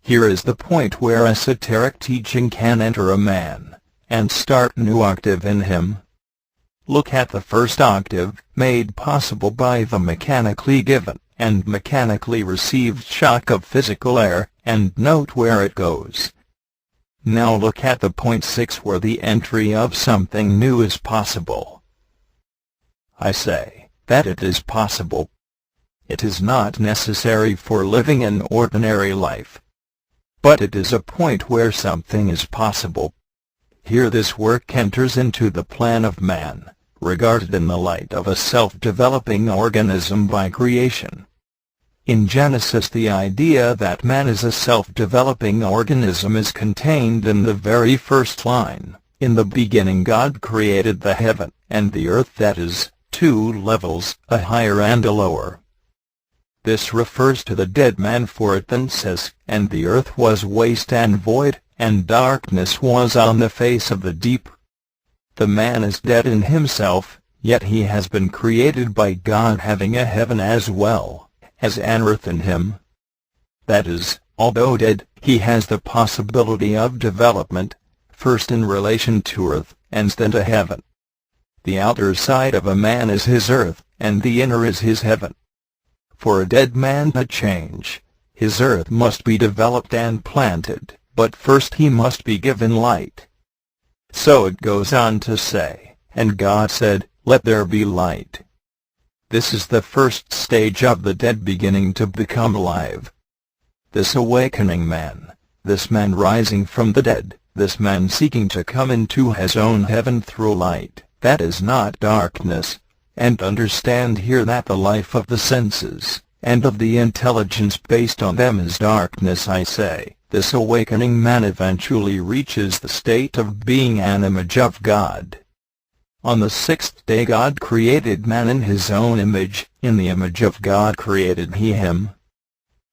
Here is the point where esoteric teaching can enter a man and start a new octave in him. Look at the first octave, made possible by the mechanically given and mechanically received shock of physical air, and note where it goes. Now look at the point 6, where the entry of something new is possible. I say that it is possible. It is not necessary for living an ordinary life. But it is a point where something is possible. Here this work enters into the plan of man, regarded in the light of a self-developing organism by creation. In Genesis, the idea that man is a self-developing organism is contained in the very first line. In the beginning God created the heaven and the earth, that is, two levels, a higher and a lower. This refers to the dead man, for it then says, "And the earth was waste and void, and darkness was on the face of the deep." The man is dead in himself, yet he has been created by God, having a heaven as well as an earth in him. That is, although dead, he has the possibility of development, first in relation to earth, and then to heaven. The outer side of a man is his earth, and the inner is his heaven. For a dead man to change, his earth must be developed and planted, but first he must be given light. So it goes on to say, "And God said, Let there be light." This is the first stage of the dead beginning to become alive. This awakening man, this man rising from the dead, this man seeking to come into his own heaven through light, that is not darkness. And understand here that the life of the senses, and of the intelligence based on them, is darkness. I say, this awakening man eventually reaches the state of being an image of God. On the sixth day God created man in his own image, in the image of God created he him.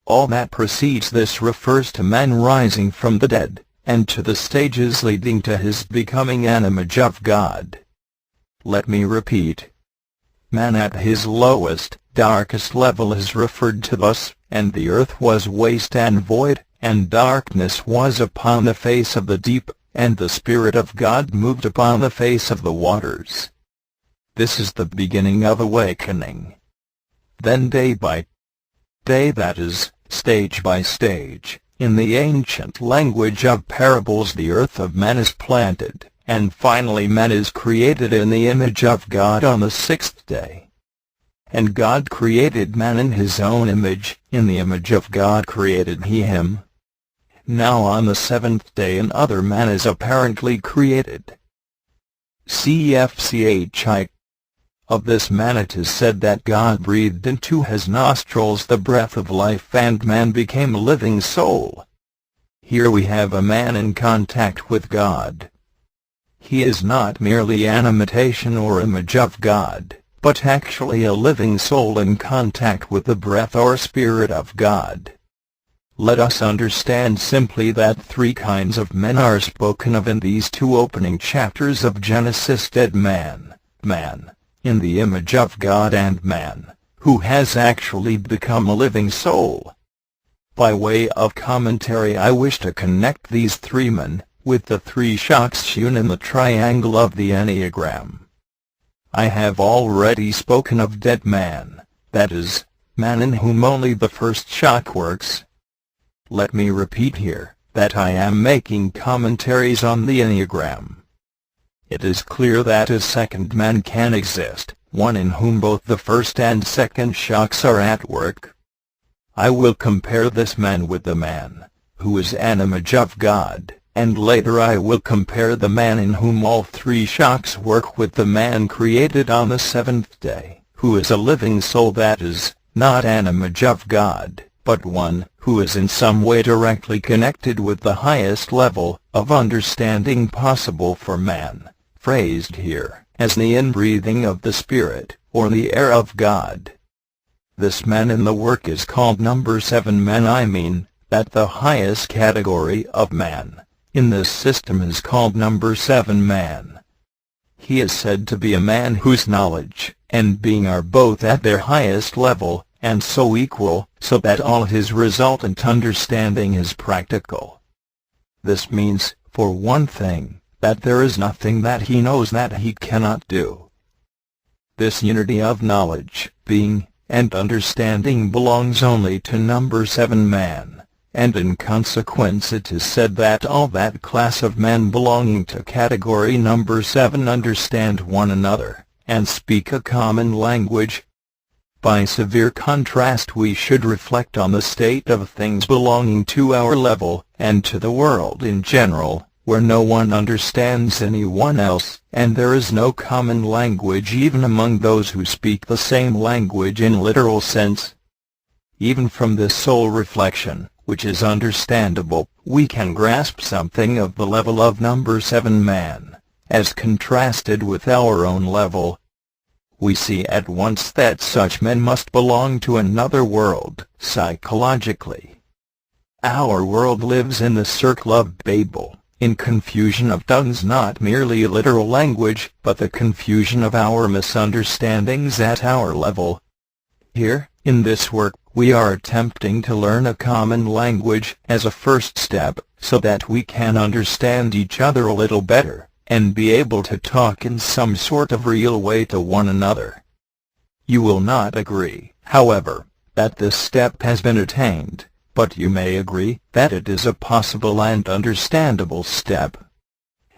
All that precedes this refers to man rising from the dead, and to the stages leading to his becoming an image of God. Let me repeat. Man at his lowest, darkest level is referred to thus, "And the earth was waste and void, and darkness was upon the face of the deep, and the Spirit of God moved upon the face of the waters." This is the beginning of awakening. Then day by day, that is, stage by stage, in the ancient language of parables, the earth of man is planted, and finally man is created in the image of God on the sixth day. And God created man in his own image, in the image of God created he him. Now on the seventh day another man is apparently created. Cfchi. Of this man it is said that God breathed into his nostrils the breath of life, and man became a living soul. Here we have a man in contact with God, He is not merely an imitation or image of God, but actually a living soul in contact with the breath or spirit of God. Let us understand simply that three kinds of men are spoken of in these two opening chapters of Genesis: dead man, man, in the image of God, and man, who has actually become a living soul. By way of commentary, I wish to connect these three men with the three shocks shown in the triangle of the Enneagram. I have already spoken of dead man, that is, man in whom only the first shock works. Let me repeat here, that I am making commentaries on the Enneagram. It is clear that a second man can exist, one in whom both the first and second shocks are at work. I will compare this man with the man, who is an image of God, and later I will compare the man in whom all three shocks work with the man created on the seventh day, who is a living soul, that is, not an image of God, but one who is in some way directly connected with the highest level of understanding possible for man, phrased here as the inbreathing of the Spirit, or the air of God. This man in the work is called number 7 man. I mean, that the highest category of man in this system is called number 7 man. He is said to be a man whose knowledge and being are both at their highest level, and so equal, so that all his resultant understanding is practical. This means, for one thing, that there is nothing that he knows that he cannot do. This unity of knowledge, being, and understanding belongs only to number 7 man, and in consequence it is said that all that class of men belonging to category number 7 understand one another, and speak a common language. By severe contrast, we should reflect on the state of things belonging to our level, and to the world in general, where no one understands anyone else, and there is no common language even among those who speak the same language in literal sense. Even from this sole reflection, which is understandable, we can grasp something of the level of number 7 man, as contrasted with our own level. We see at once that such men must belong to another world, psychologically. Our world lives in the circle of Babel, in confusion of tongues, not merely literal language, but the confusion of our misunderstandings at our level. Here, in this work, we are attempting to learn a common language as a first step, so that we can understand each other a little better, and be able to talk in some sort of real way to one another. You will not agree, however, that this step has been attained, but you may agree that it is a possible and understandable step.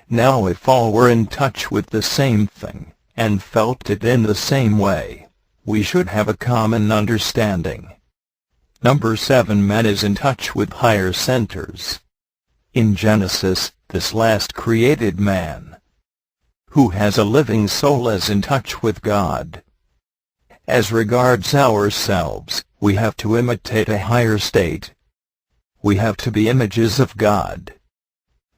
Now, if all were in touch with the same thing, and felt it in the same way, we should have a common understanding. Number 7 man is in touch with higher centers. In Genesis, this last created man, who has a living soul, is in touch with God. As regards ourselves, we have to imitate a higher state. We have to be images of God.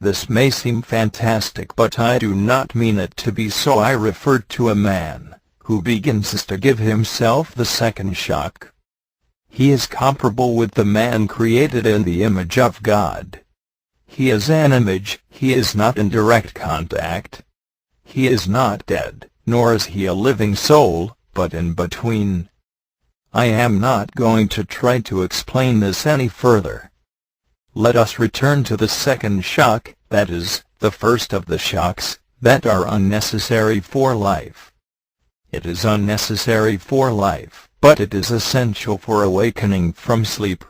This may seem fantastic, but I do not mean it to be so. I referred to a man who begins to give himself the second shock. He is comparable with the man created in the image of God. He is an image, he is not in direct contact. He is not dead, nor is he a living soul, but in between. I am not going to try to explain this any further. Let us return to the second shock, that is, the first of the shocks that are unnecessary for life. It is unnecessary for life, but it is essential for awakening from sleep.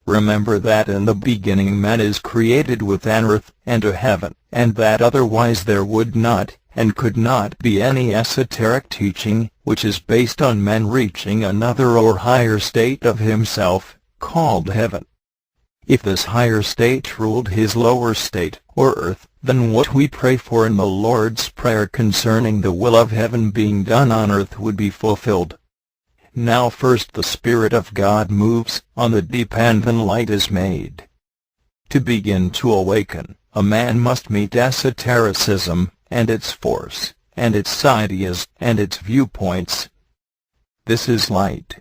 Remember that in the beginning man is created with an earth and a heaven, and that otherwise there would not, and could not be any esoteric teaching, which is based on man reaching another or higher state of himself, called heaven. If this higher state ruled his lower state, or earth, then what we pray for in the Lord's Prayer concerning the will of heaven being done on earth would be fulfilled. Now first the Spirit of God moves on the deep, and then light is made. To begin to awaken, a man must meet esotericism, and its force, and its ideas, and its viewpoints. This is light.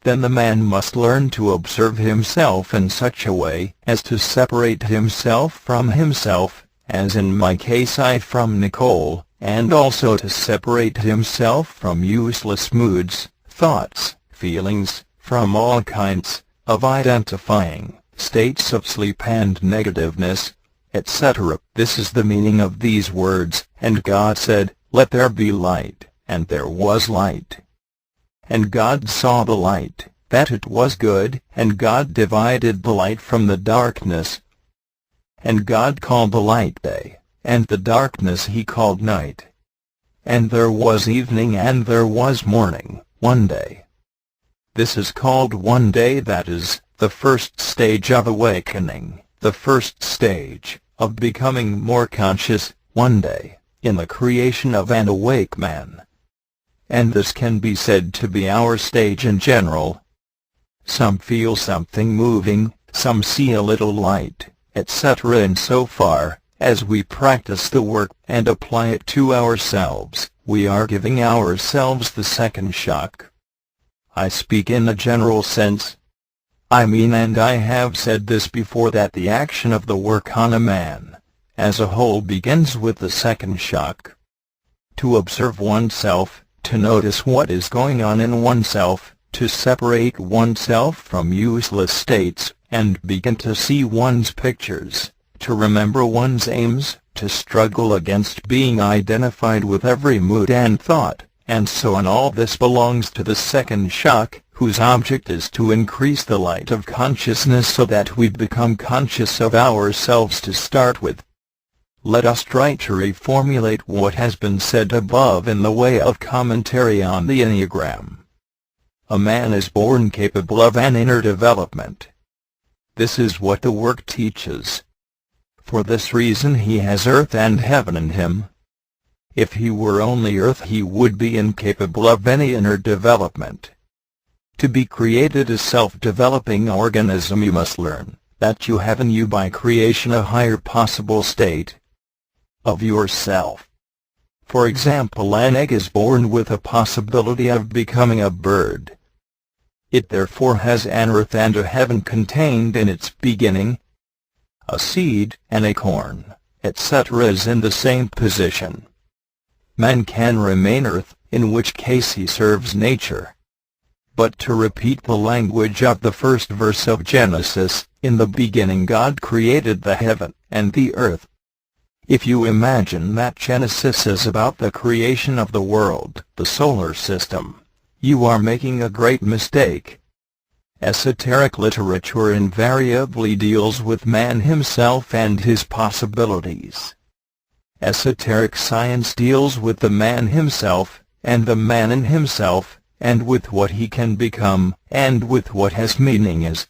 Then the man must learn to observe himself in such a way as to separate himself from himself, as in my case I from Nicoll, and also to separate himself from useless moods, thoughts, feelings, from all kinds of identifying states of sleep and negativeness, etc. This is the meaning of these words, and God said, "Let there be light," and there was light. And God saw the light, that it was good, and God divided the light from the darkness. And God called the light day, and the darkness he called night. And there was evening and there was morning, one day. This is called one day, that is, the first stage of awakening, the first stage of becoming more conscious, one day, in the creation of an awake man. And this can be said to be our stage in general. Some feel something moving, some see a little light, etc. And so far as we practice the work and apply it to ourselves, we are giving ourselves the second shock. I speak in a general sense. I mean, and I have said this before, that the action of the work on a man as a whole begins with the second shock. To observe oneself, to notice what is going on in oneself, to separate oneself from useless states, and begin to see one's pictures, to remember one's aims, to struggle against being identified with every mood and thought, and so on. All this belongs to the second shock, whose object is to increase the light of consciousness so that we become conscious of ourselves to start with. Let us try to reformulate what has been said above in the way of commentary on the Enneagram. A man is born capable of an inner development. This is what the work teaches. For this reason he has earth and heaven in him. If he were only earth, he would be incapable of any inner development. To be created a self-developing organism, you must learn that you have in you by creation a higher possible state of yourself. For example, an egg is born with a possibility of becoming a bird. It therefore has an earth and a heaven contained in its beginning. A seed, an acorn, etc. is in the same position. Man can remain earth, in which case he serves nature. But to repeat the language of the first verse of Genesis, in the beginning God created the heaven and the earth. If you imagine that Genesis is about the creation of the world, the solar system, you are making a great mistake. Esoteric literature invariably deals with man himself and his possibilities. Esoteric science deals with the man himself, and the man in himself, and with what he can become, and with what his meaning is.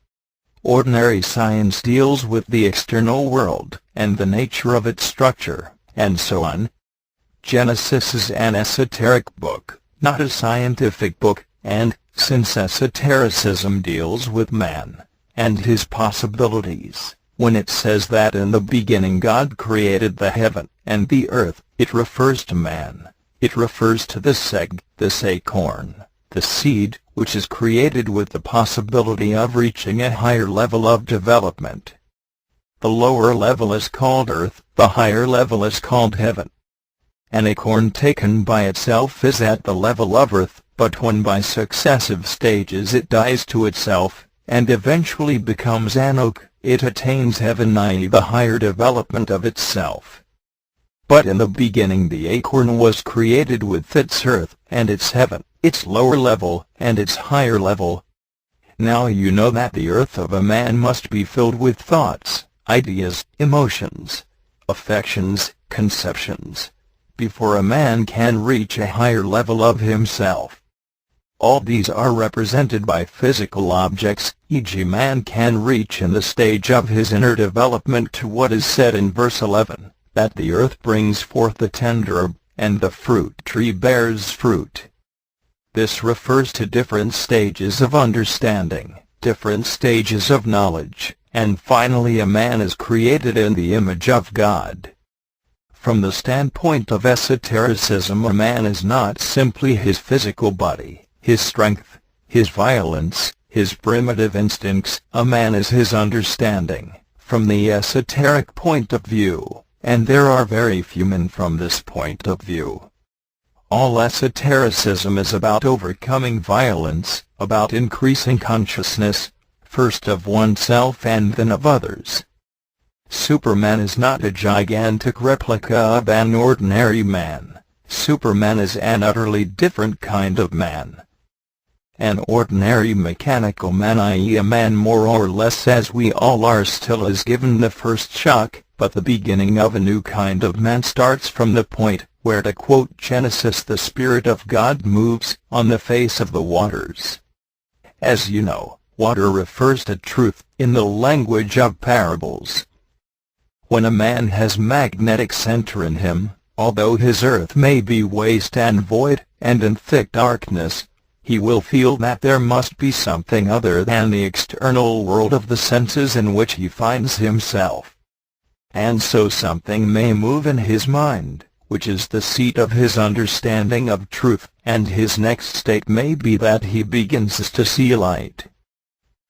Ordinary science deals with the external world, and the nature of its structure, and so on. Genesis is an esoteric book, not a scientific book, and, since esotericism deals with man and his possibilities, when it says that in the beginning God created the heaven and the earth, it refers to man. It refers to this egg, this acorn, the seed, which is created with the possibility of reaching a higher level of development. The lower level is called earth, the higher level is called heaven. An acorn taken by itself is at the level of earth, but when by successive stages it dies to itself, and eventually becomes an oak, it attains heaven, i.e. the higher development of itself. But in the beginning the acorn was created with its earth, and its heaven, its lower level, and its higher level. Now you know that the earth of a man must be filled with thoughts, ideas, emotions, affections, conceptions, before a man can reach a higher level of himself. All these are represented by physical objects, e.g. man can reach in the stage of his inner development to what is said in verse 11, that the earth brings forth the tender herb, and the fruit tree bears fruit. This refers to different stages of understanding, different stages of knowledge, and finally a man is created in the image of God. From the standpoint of esotericism, a man is not simply his physical body, his strength, his violence, his primitive instincts. A man is his understanding, from the esoteric point of view, and there are very few men from this point of view. All esotericism is about overcoming violence, about increasing consciousness, first of oneself and then of others. Superman is not a gigantic replica of an ordinary man. Superman is an utterly different kind of man. An ordinary mechanical man, i.e. a man more or less as we all are, still is given the first shock, but the beginning of a new kind of man starts from the point where, to quote Genesis, the Spirit of God moves on the face of the waters. As you know, water refers to truth in the language of parables. When a man has magnetic center in him, although his earth may be waste and void, and in thick darkness, he will feel that there must be something other than the external world of the senses in which he finds himself. And so something may move in his mind, which is the seat of his understanding of truth, and his next state may be that he begins to see light.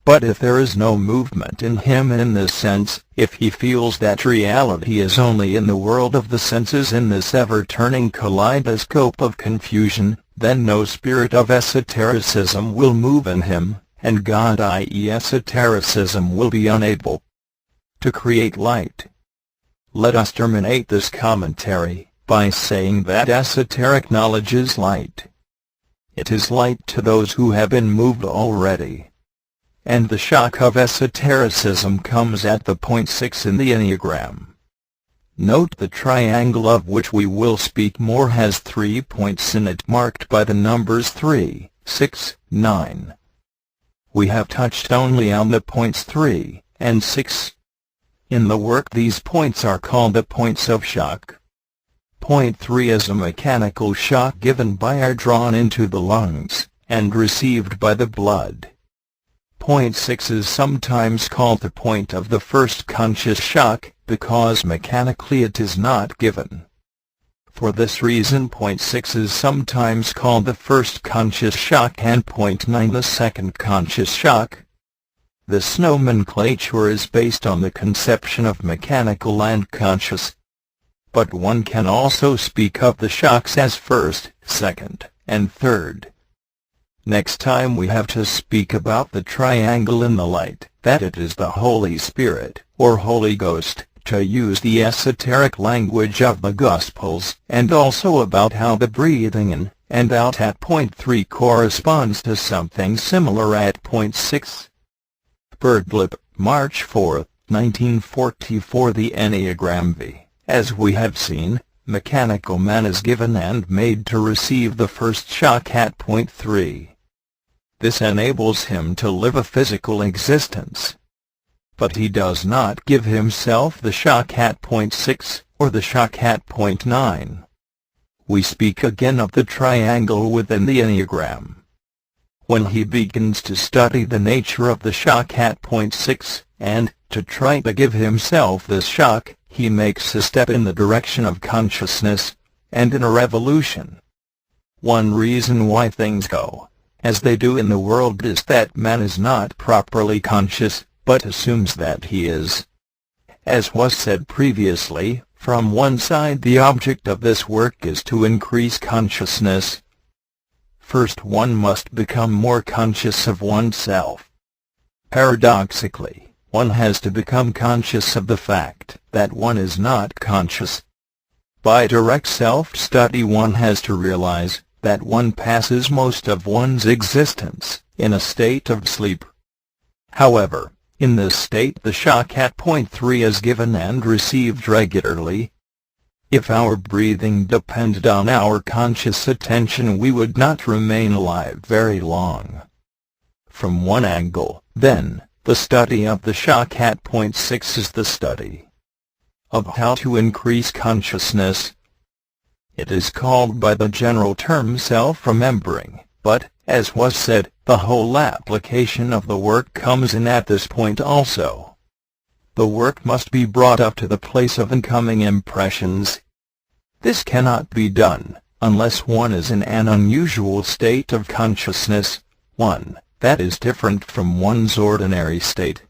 But if there is no movement in him in this sense, if he feels that reality is only in the world of the senses, in this ever-turning kaleidoscope of confusion, then no spirit of esotericism will move in him, and God, i.e. esotericism, will be unable to create light. Let us terminate this commentary by saying that esoteric knowledge is light. It is light to those who have been moved already. And the shock of esotericism comes at the point 6 in the Enneagram. Note the triangle of which we will speak more has 3 points in it marked by the numbers 3, 6, 9. We have touched only on the points 3 and 6. In the work these points are called the points of shock. Point 3 is a mechanical shock given by air drawn into the lungs, and received by the blood. Point 6 is sometimes called the point of the first conscious shock, because mechanically it is not given. For this reason point 6 is sometimes called the first conscious shock and point 9 the second conscious shock. This nomenclature is based on the conception of mechanical and conscious. But one can also speak of the shocks as first, second, and third. Next time we have to speak about the triangle in the light, that it is the Holy Spirit, or Holy Ghost, to use the esoteric language of the Gospels, and also about how the breathing in and out at point 3 corresponds to something similar at point 6. Birdlip, March 4, 1944. The Enneagram V. As we have seen, mechanical man is given and made to receive the first shock at point 3. This enables him to live a physical existence. But he does not give himself the shock at point 6, or the shock at point 9. We speak again of the triangle within the Enneagram. When he begins to study the nature of the shock at point 6, and, to try to give himself this shock, he makes a step in the direction of consciousness, and in a revolution. One reason why things go as they do in the world is that man is not properly conscious, but assumes that he is. As was said previously, from one side the object of this work is to increase consciousness. First one must become more conscious of oneself. Paradoxically, one has to become conscious of the fact that one is not conscious. By direct self-study one has to realize that one passes most of one's existence in a state of sleep. However, in this state the shock at point 3 is given and received regularly. If our breathing depended on our conscious attention we would not remain alive very long. From one angle, then, the study of the shock at point 6 is the study of how to increase consciousness. It is called by the general term self-remembering, but, as was said, the whole application of the work comes in at this point also. The work must be brought up to the place of incoming impressions. This cannot be done unless one is in an unusual state of consciousness, one that is different from one's ordinary state.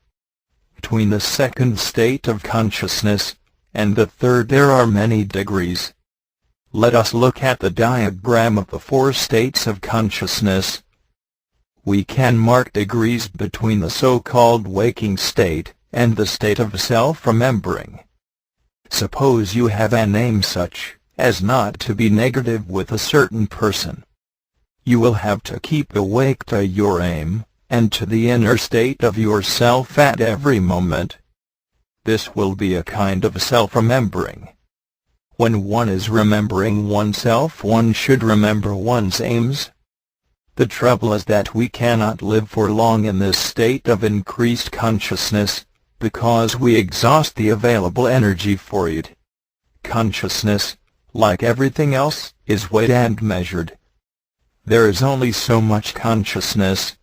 Between the second state of consciousness and the third there are many degrees. Let us look at the diagram of the 4 states of consciousness. We can mark degrees between the so-called waking state and the state of self-remembering. Suppose you have an aim such as not to be negative with a certain person. You will have to keep awake to your aim, and to the inner state of yourself at every moment. This will be a kind of self-remembering. When one is remembering oneself, one should remember one's aims. The trouble is that we cannot live for long in this state of increased consciousness, because we exhaust the available energy for it. Consciousness, like everything else, is weighed and measured. There is only so much consciousness.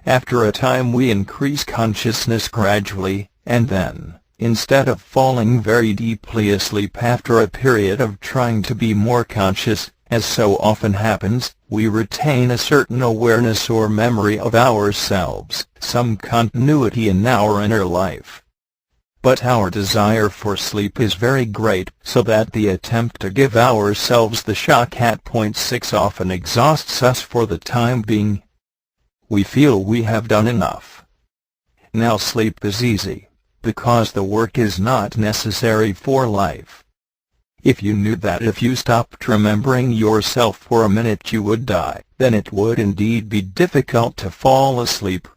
After a time we increase consciousness gradually, and then, instead of falling very deeply asleep after a period of trying to be more conscious, as so often happens, we retain a certain awareness or memory of ourselves, some continuity in our inner life. But our desire for sleep is very great, so that the attempt to give ourselves the shock at point 6 often exhausts us for the time being. We feel we have done enough. Now sleep is easy, because the work is not necessary for life. If you knew that if you stopped remembering yourself for a minute you would die, then it would indeed be difficult to fall asleep.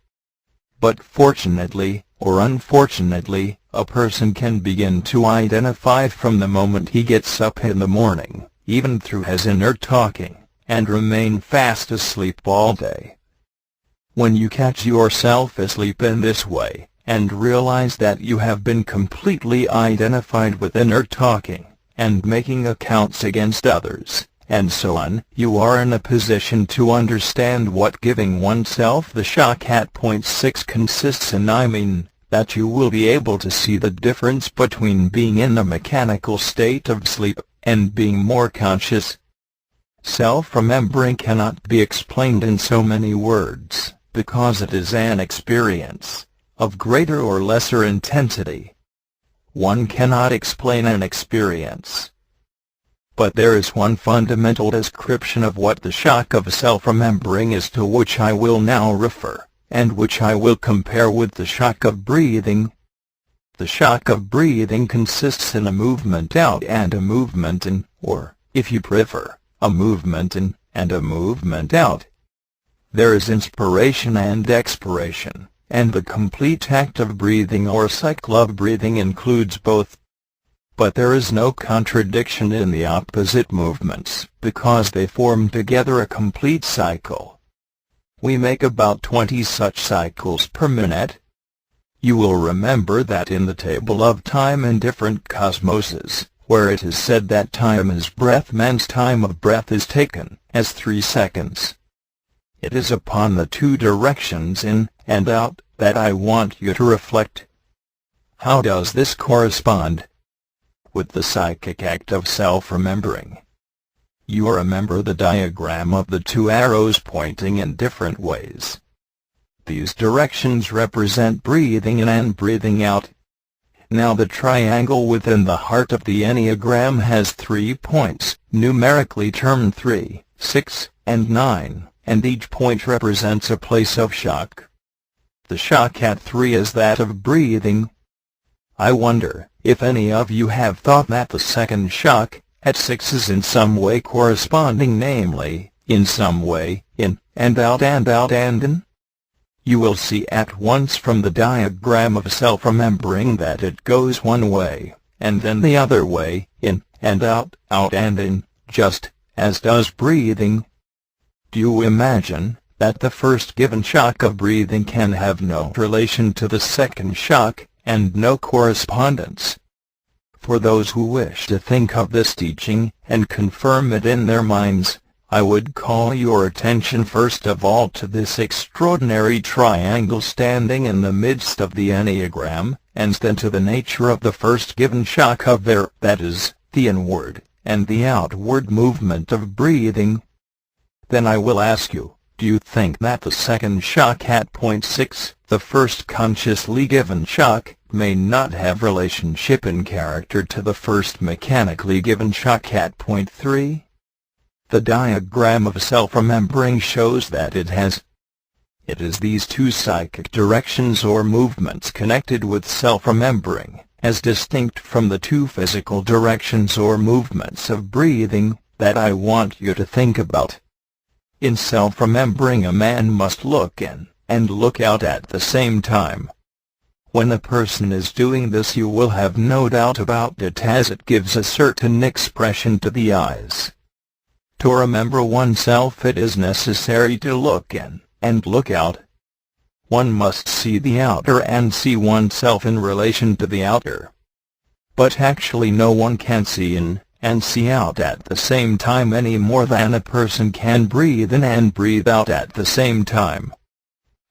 But fortunately, or unfortunately, a person can begin to identify from the moment he gets up in the morning, even through his inner talking, and remain fast asleep all day. When you catch yourself asleep in this way, and realize that you have been completely identified with inner talking, and making accounts against others, and so on, you are in a position to understand what giving oneself the shock at point 6 consists in. I mean, that you will be able to see the difference between being in a mechanical state of sleep, and being more conscious. Self-remembering cannot be explained in so many words, because it is an experience, of greater or lesser intensity. One cannot explain an experience. But there is one fundamental description of what the shock of self-remembering is, to which I will now refer, and which I will compare with the shock of breathing. The shock of breathing consists in a movement out and a movement in, or, if you prefer, a movement in and a movement out. There is inspiration and expiration, and the complete act of breathing or cycle of breathing includes both. But there is no contradiction in the opposite movements, because they form together a complete cycle. We make about 20 such cycles per minute. You will remember that in the table of time in different cosmoses, where it is said that time is breath, man's time of breath is taken as 3 seconds. It is upon the 2 directions in and out that I want you to reflect. How does this correspond with the psychic act of self-remembering? You remember the diagram of the 2 arrows pointing in different ways. These directions represent breathing in and breathing out. Now the triangle within the heart of the Enneagram has 3 points, numerically termed 3, 6, and 9, and each point represents a place of shock. The shock at 3 is that of breathing. I wonder if any of you have thought that the second shock, at 6, is in some way corresponding, namely, in some way, in, and out and in. You will see at once from the diagram of self-remembering that it goes one way, and then the other way, in, and out and in, just as does breathing. Do you imagine that the first given shock of breathing can have no relation to the second shock, and no correspondence? For those who wish to think of this teaching, and confirm it in their minds, I would call your attention first of all to this extraordinary triangle standing in the midst of the Enneagram, and then to the nature of the first given shock of there, that is, the inward, and the outward movement of breathing. Then I will ask you, do you think that the second shock at point 6, the first consciously given shock, may not have relationship in character to the first mechanically given shock at point 3? The diagram of self-remembering shows that it has. It is these two psychic directions or movements connected with self-remembering, as distinct from the two physical directions or movements of breathing, that I want you to think about. In self-remembering, a man must look in and look out at the same time. When a person is doing this, you will have no doubt about it, as it gives a certain expression to the eyes. To remember oneself, it is necessary to look in and look out. One must see the outer and see oneself in relation to the outer. But actually no one can see in and see out at the same time any more than a person can breathe in and breathe out at the same time.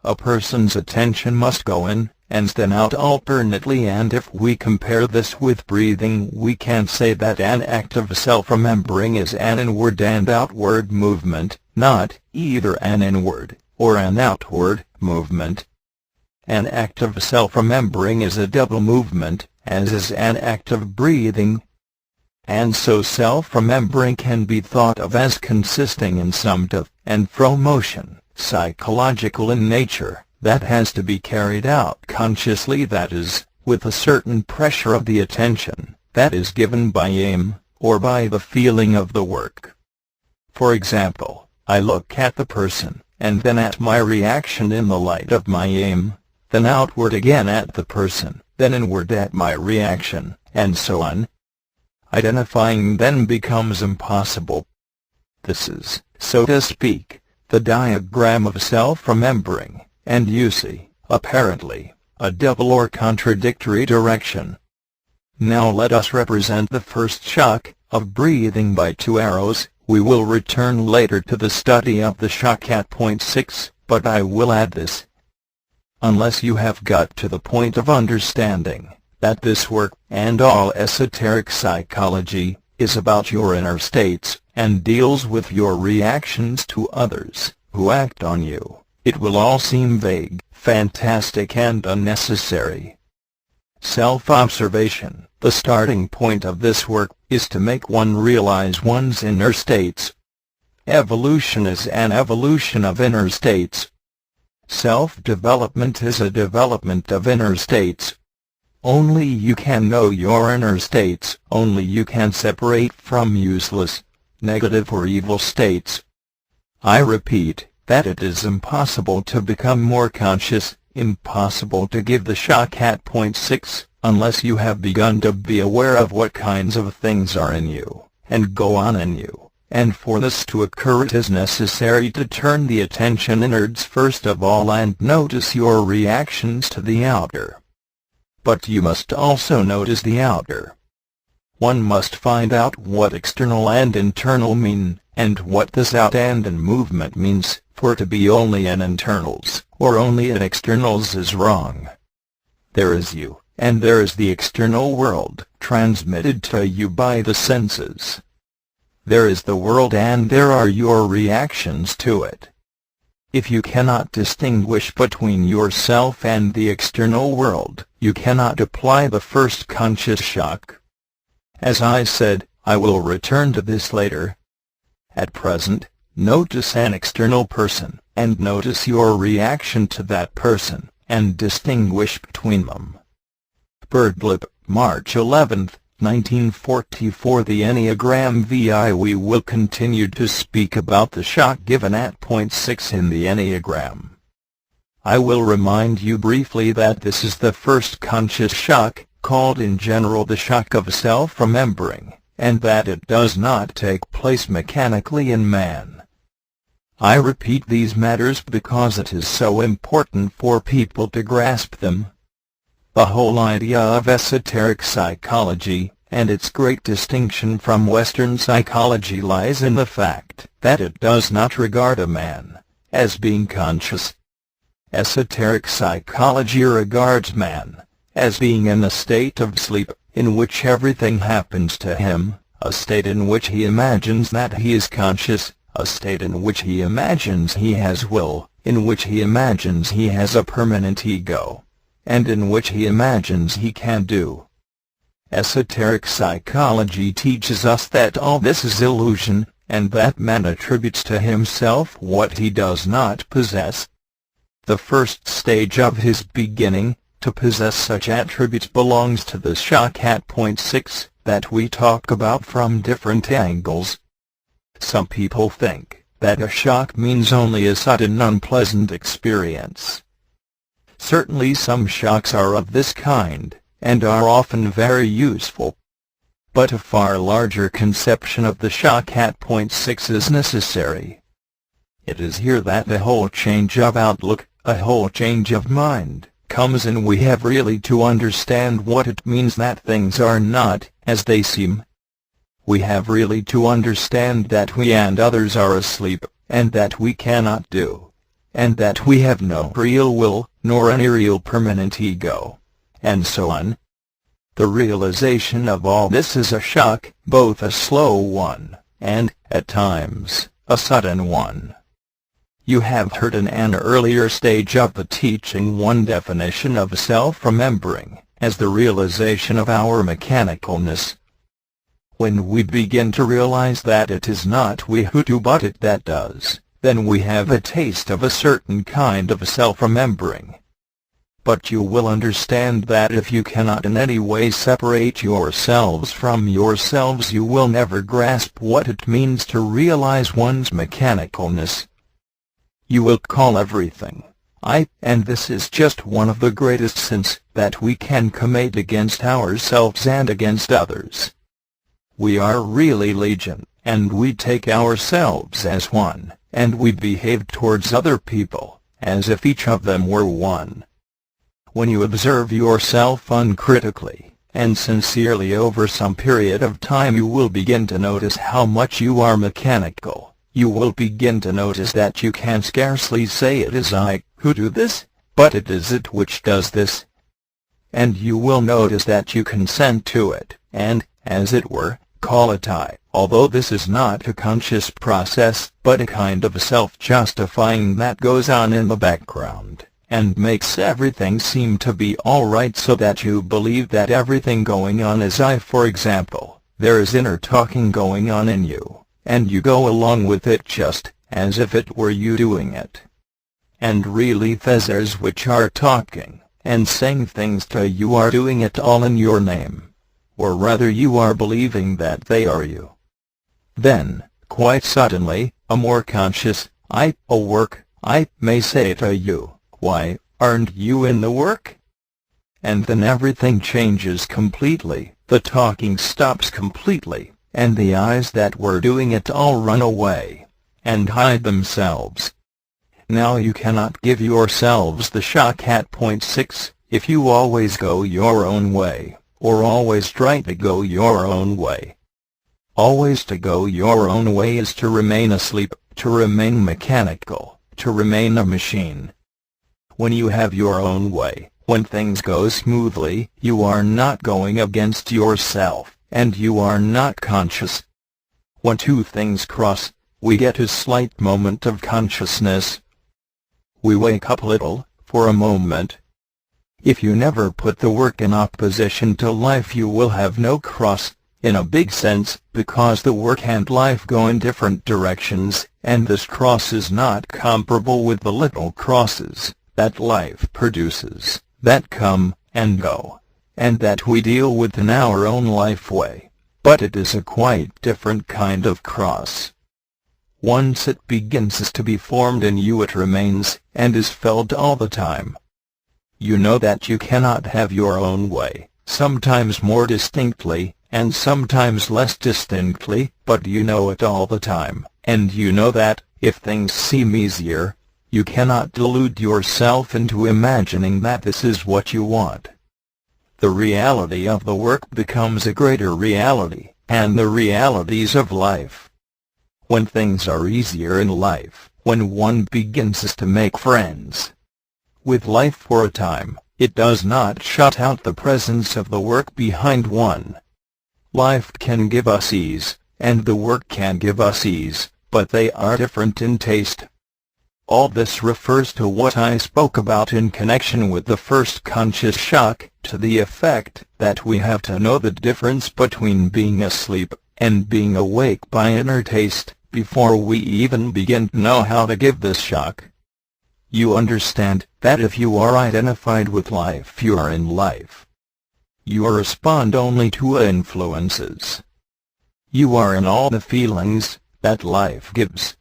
A person's attention must go in and then out alternately, and if we compare this with breathing, we can say that an act of self-remembering is an inward and outward movement, not either an inward or an outward movement. An act of self-remembering is a double movement, as is an act of breathing. And so self-remembering can be thought of as consisting in some to and fro motion, psychological in nature, that has to be carried out consciously, that is, with a certain pressure of the attention, that is given by aim, or by the feeling of the work. For example, I look at the person, and then at my reaction in the light of my aim, then outward again at the person, then inward at my reaction, and so on. Identifying then becomes impossible. This is, so to speak, the diagram of self-remembering, and you see, apparently, a double or contradictory direction. Now let us represent the first shock of breathing by two arrows. We will return later to the study of the shock at point 6, but I will add this. Unless you have got to the point of understanding that this work, and all esoteric psychology, is about your inner states, and deals with your reactions to others who act on you, it will all seem vague, fantastic, and unnecessary. Self-observation, the starting point of this work, is to make one realize one's inner states. Evolution is an evolution of inner states. Self-development is a development of inner states. Only you can know your inner states, only you can separate from useless, negative or evil states. I repeat, that it is impossible to become more conscious, impossible to give the shock at point 6, unless you have begun to be aware of what kinds of things are in you, and go on in you, and for this to occur it is necessary to turn the attention inwards first of all and notice your reactions to the outer. But you must also notice the outer. One must find out what external and internal mean, and what this out and in movement means, for to be only in internals, or only in externals is wrong. There is you, and there is the external world, transmitted to you by the senses. There is the world and there are your reactions to it. If you cannot distinguish between yourself and the external world, you cannot apply the first conscious shock. As I said, I will return to this later. At present, notice an external person, and notice your reaction to that person, and distinguish between them. Birdlip, March 11, 1944. The Enneagram VI. We will continue to speak about the shock given at point 6 in the Enneagram. I will remind you briefly that this is the first conscious shock, called in general the shock of self-remembering, and that it does not take place mechanically in man. I repeat these matters because it is so important for people to grasp them. The whole idea of esoteric psychology, and its great distinction from Western psychology, lies in the fact that it does not regard a man as being conscious. Esoteric psychology regards man as being in a state of sleep, in which everything happens to him, a state in which he imagines that he is conscious, a state in which he imagines he has will, in which he imagines he has a permanent ego, and in which he imagines he can do. Esoteric psychology teaches us that all this is illusion, and that man attributes to himself what he does not possess. The first stage of his beginning to possess such attributes belongs to the shock at point 6 that we talk about from different angles. Some people think that a shock means only a sudden unpleasant experience. Certainly some shocks are of this kind, and are often very useful. But a far larger conception of the shock at point 6 is necessary. It is here that the whole change of outlook, a whole change of mind, comes in. We have really to understand what it means that things are not as they seem. We have really to understand that we and others are asleep, and that we cannot do, and that we have no real will, nor any real permanent ego, and so on. The realization of all this is a shock, both a slow one, and, at times, a sudden one. You have heard in an earlier stage of the teaching one definition of self-remembering as the realization of our mechanicalness. When we begin to realize that it is not we who do but it that does, then we have a taste of a certain kind of self-remembering. But you will understand that if you cannot in any way separate yourselves from yourselves, you will never grasp what it means to realize one's mechanicalness. You will call everything I, and this is just one of the greatest sins that we can commit against ourselves and against others. We are really legion, and we take ourselves as one, and we behave towards other people as if each of them were one. When you observe yourself uncritically and sincerely over some period of time, you will begin to notice how much you are mechanical. You will begin to notice that you can scarcely say it is I who do this, but it is it which does this. And you will notice that you consent to it, and, as it were, call it I, although this is not a conscious process, but a kind of self-justifying that goes on in the background, and makes everything seem to be all right, so that you believe that everything going on is I. For example, there is inner talking going on in you, and you go along with it just as if it were you doing it. And really others which are talking and saying things to you are doing it all in your name, or rather you are believing that they are you. Then, quite suddenly, a more conscious I, a work, I, may say to you, "Why, aren't you in the work?" And then everything changes completely, the talking stops completely, and the eyes that were doing it all run away, and hide themselves. Now you cannot give yourselves the shock at point 6, if you always go your own way, or always try to go your own way. Always to go your own way is to remain asleep, to remain mechanical, to remain a machine. When you have your own way, when things go smoothly, you are not going against yourself, and you are not conscious. When two things cross, we get a slight moment of consciousness. We wake up a little, for a moment. If you never put the work in opposition to life, you will have no cross, in a big sense, because the work and life go in different directions, and this cross is not comparable with the little crosses that life produces, that come and go, and that we deal with in our own life way, but it is a quite different kind of cross. Once it begins to be formed in you, it remains, and is felt all the time. You know that you cannot have your own way, sometimes more distinctly, and sometimes less distinctly, but you know it all the time, and you know that, if things seem easier, you cannot delude yourself into imagining that this is what you want. The reality of the work becomes a greater reality, and the realities of life. When things are easier in life, when one begins to make friends with life for a time, it does not shut out the presence of the work behind one. Life can give us ease, and the work can give us ease, but they are different in taste. All this refers to what I spoke about in connection with the first conscious shock, to the effect that we have to know the difference between being asleep and being awake by inner taste, before we even begin to know how to give this shock. You understand that if you are identified with life, you are in life. You respond only to influences. You are in all the feelings that life gives.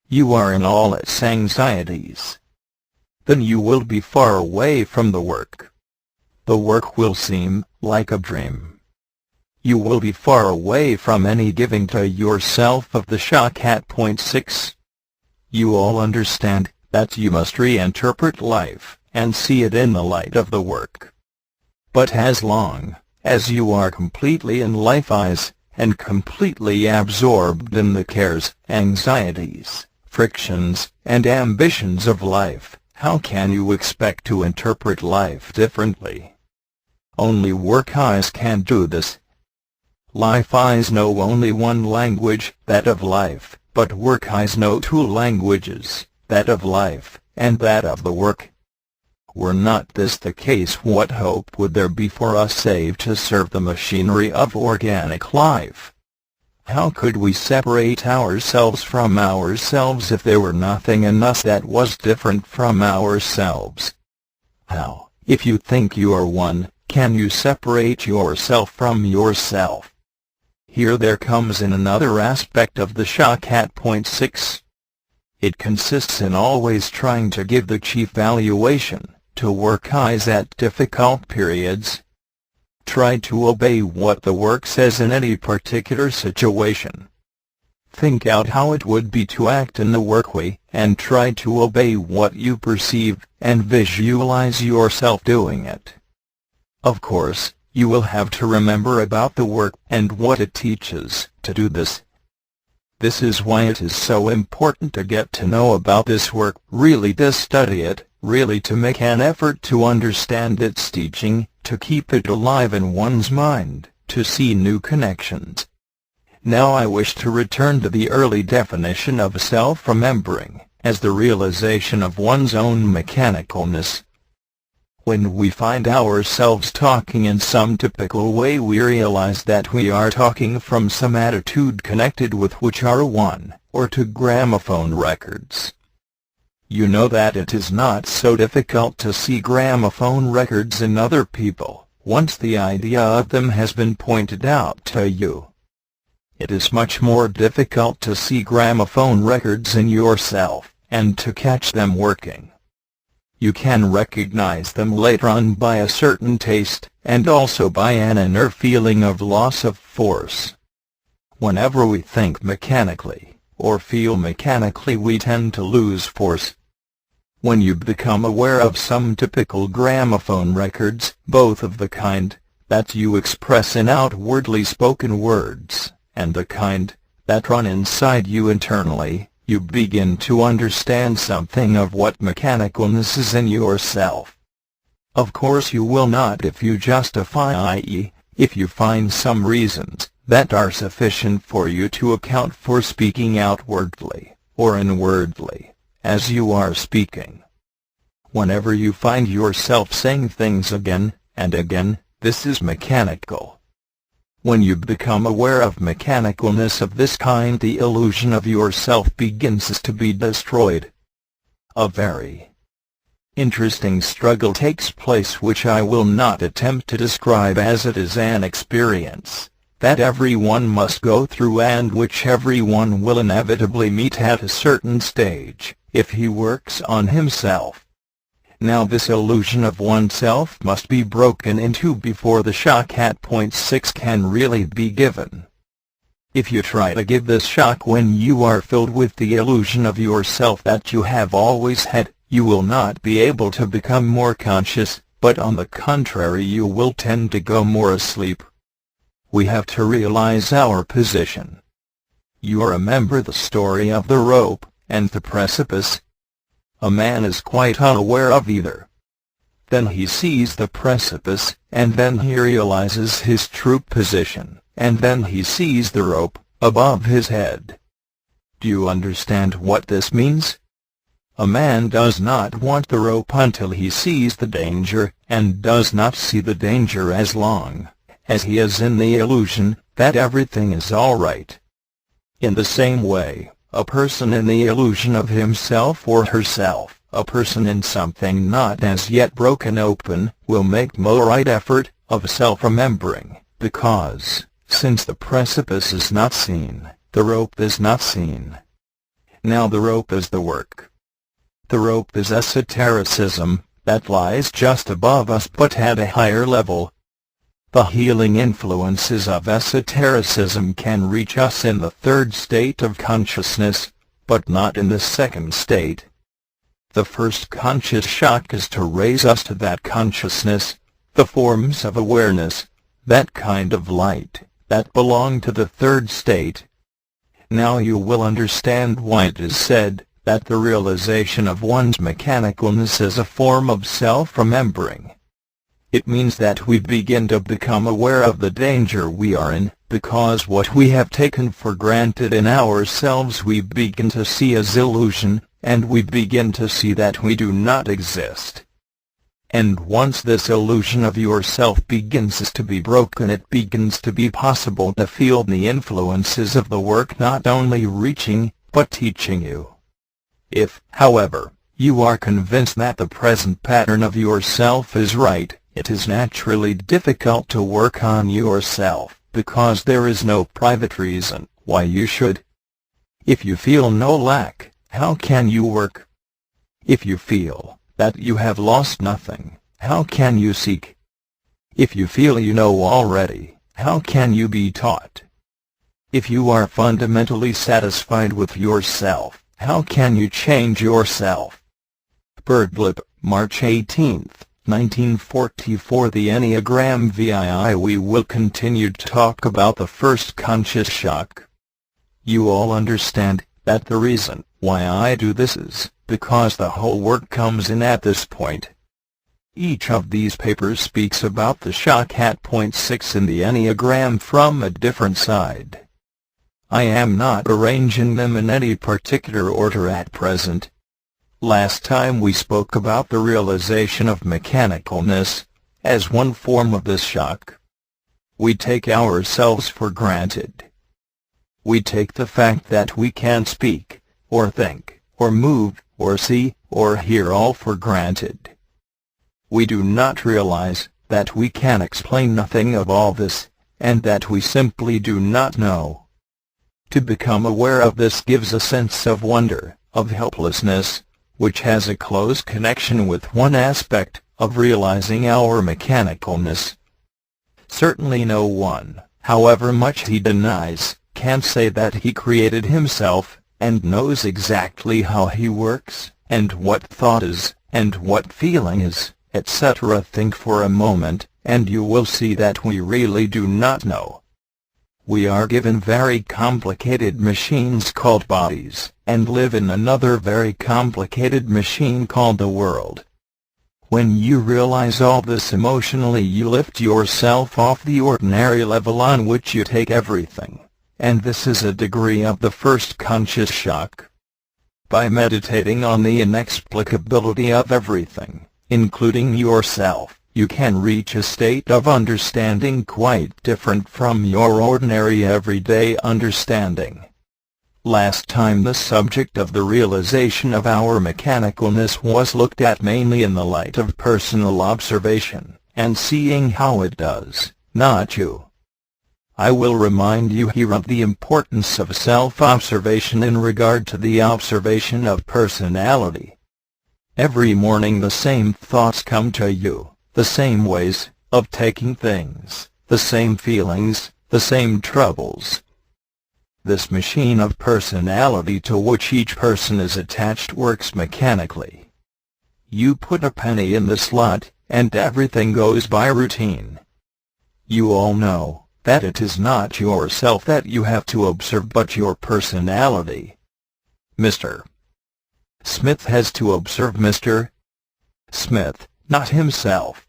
You are in all its anxieties. Then you will be far away from the work. The work will seem like a dream. You will be far away from any giving to yourself of the shock at point 6. You all understand that you must reinterpret life and see it in the light of the work. But as long as you are completely in life eyes, and completely absorbed in the cares, anxieties, frictions, and ambitions of life, how can you expect to interpret life differently? Only work eyes can do this. Life eyes know only one language, that of life, but work eyes know 2 languages, that of life, and that of the work. Were not this the case, what hope would there be for us save to serve the machinery of organic life? How could we separate ourselves from ourselves if there were nothing in us that was different from ourselves? How, if you think you are one, can you separate yourself from yourself? Here there comes in another aspect of the shock at point 6. It consists in always trying to give the chief valuation to work eyes at difficult periods. Try to obey what the work says in any particular situation. Think out how it would be to act in the work way, and try to obey what you perceive, and visualize yourself doing it. Of course, you will have to remember about the work and what it teaches to do this. This is why it is so important to get to know about this work, really to study it, really to make an effort to understand its teaching, to keep it alive in one's mind, to see new connections. Now I wish to return to the early definition of self-remembering, as the realization of one's own mechanicalness. When we find ourselves talking in some typical way, we realize that we are talking from some attitude connected with which are 1 or 2 gramophone records. You know that it is not so difficult to see gramophone records in other people, once the idea of them has been pointed out to you. It is much more difficult to see gramophone records in yourself, and to catch them working. You can recognize them later on by a certain taste, and also by an inner feeling of loss of force. Whenever we think mechanically, or feel mechanically, we tend to lose force. When you become aware of some typical gramophone records, both of the kind that you express in outwardly spoken words, and the kind that run inside you internally, you begin to understand something of what mechanicalness is in yourself. Of course you will not if you justify, i.e., if you find some reasons that are sufficient for you to account for speaking outwardly, or inwardly, as you are speaking. Whenever you find yourself saying things again and again, this is mechanical. When you become aware of mechanicalness of this kind, the illusion of yourself begins to be destroyed. A very interesting struggle takes place, which I will not attempt to describe, as it is an experience that everyone must go through, and which everyone will inevitably meet at a certain stage, if he works on himself. Now this illusion of oneself must be broken into before the shock at point 6 can really be given. If you try to give this shock when you are filled with the illusion of yourself that you have always had, you will not be able to become more conscious, but on the contrary you will tend to go more asleep. We have to realize our position. You remember the story of the rope and the precipice? A man is quite unaware of either. Then he sees the precipice, and then he realizes his true position, and then he sees the rope above his head. Do you understand what this means? A man does not want the rope until he sees the danger, and does not see the danger as long as he is in the illusion that everything is all right. In the same way, a person in the illusion of himself or herself, a person in something not as yet broken open, will make no right effort of self-remembering, because, since the precipice is not seen, the rope is not seen. Now the rope is the work. The rope is esotericism, that lies just above us but at a higher level. The healing influences of esotericism can reach us in the third state of consciousness, but not in the second state. The first conscious shock is to raise us to that consciousness, the forms of awareness, that kind of light, that belong to the third state. Now you will understand why it is said that the realization of one's mechanicalness is a form of self-remembering. It means that we begin to become aware of the danger we are in, because what we have taken for granted in ourselves we begin to see as illusion, and we begin to see that we do not exist. And once this illusion of yourself begins to be broken, it begins to be possible to feel the influences of the work not only reaching, but teaching you. If, however, you are convinced that the present pattern of yourself is right, it is naturally difficult to work on yourself, because there is no private reason why you should. If you feel no lack, how can you work? If you feel that you have lost nothing, how can you seek? If you feel you know already, how can you be taught? If you are fundamentally satisfied with yourself, how can you change yourself? Birdlip, March 18, 1944. The Enneagram VII. We will continue to talk about the first conscious shock. You all understand that the reason why I do this is because the whole work comes in at this point. Each of these papers speaks about the shock at point 6 in the Enneagram from a different side. I am not arranging them in any particular order at present. Last time we spoke about the realization of mechanicalness as one form of this shock. We take ourselves for granted. We take the fact that we can speak, or think, or move, or see, or hear all for granted. We do not realize that we can explain nothing of all this, and that we simply do not know. To become aware of this gives a sense of wonder, of helplessness, which has a close connection with one aspect of realizing our mechanicalness. Certainly no one, however much he denies, can say that he created himself, and knows exactly how he works, and what thought is, and what feeling is, etc. Think for a moment, and you will see that we really do not know. We are given very complicated machines called bodies, and live in another very complicated machine called the world. When you realize all this emotionally, you lift yourself off the ordinary level on which you take everything, and this is a degree of the first conscious shock. By meditating on the inexplicability of everything, including yourself, you can reach a state of understanding quite different from your ordinary everyday understanding. Last time the subject of the realization of our mechanicalness was looked at mainly in the light of personal observation, and seeing how it does, not you. I will remind you here of the importance of self-observation in regard to the observation of personality. Every morning the same thoughts come to you, the same ways of taking things, the same feelings, the same troubles. This machine of personality to which each person is attached works mechanically. You put a penny in the slot, and everything goes by routine. You all know that it is not yourself that you have to observe but your personality. Mr. Smith has to observe Mr. Smith, not himself.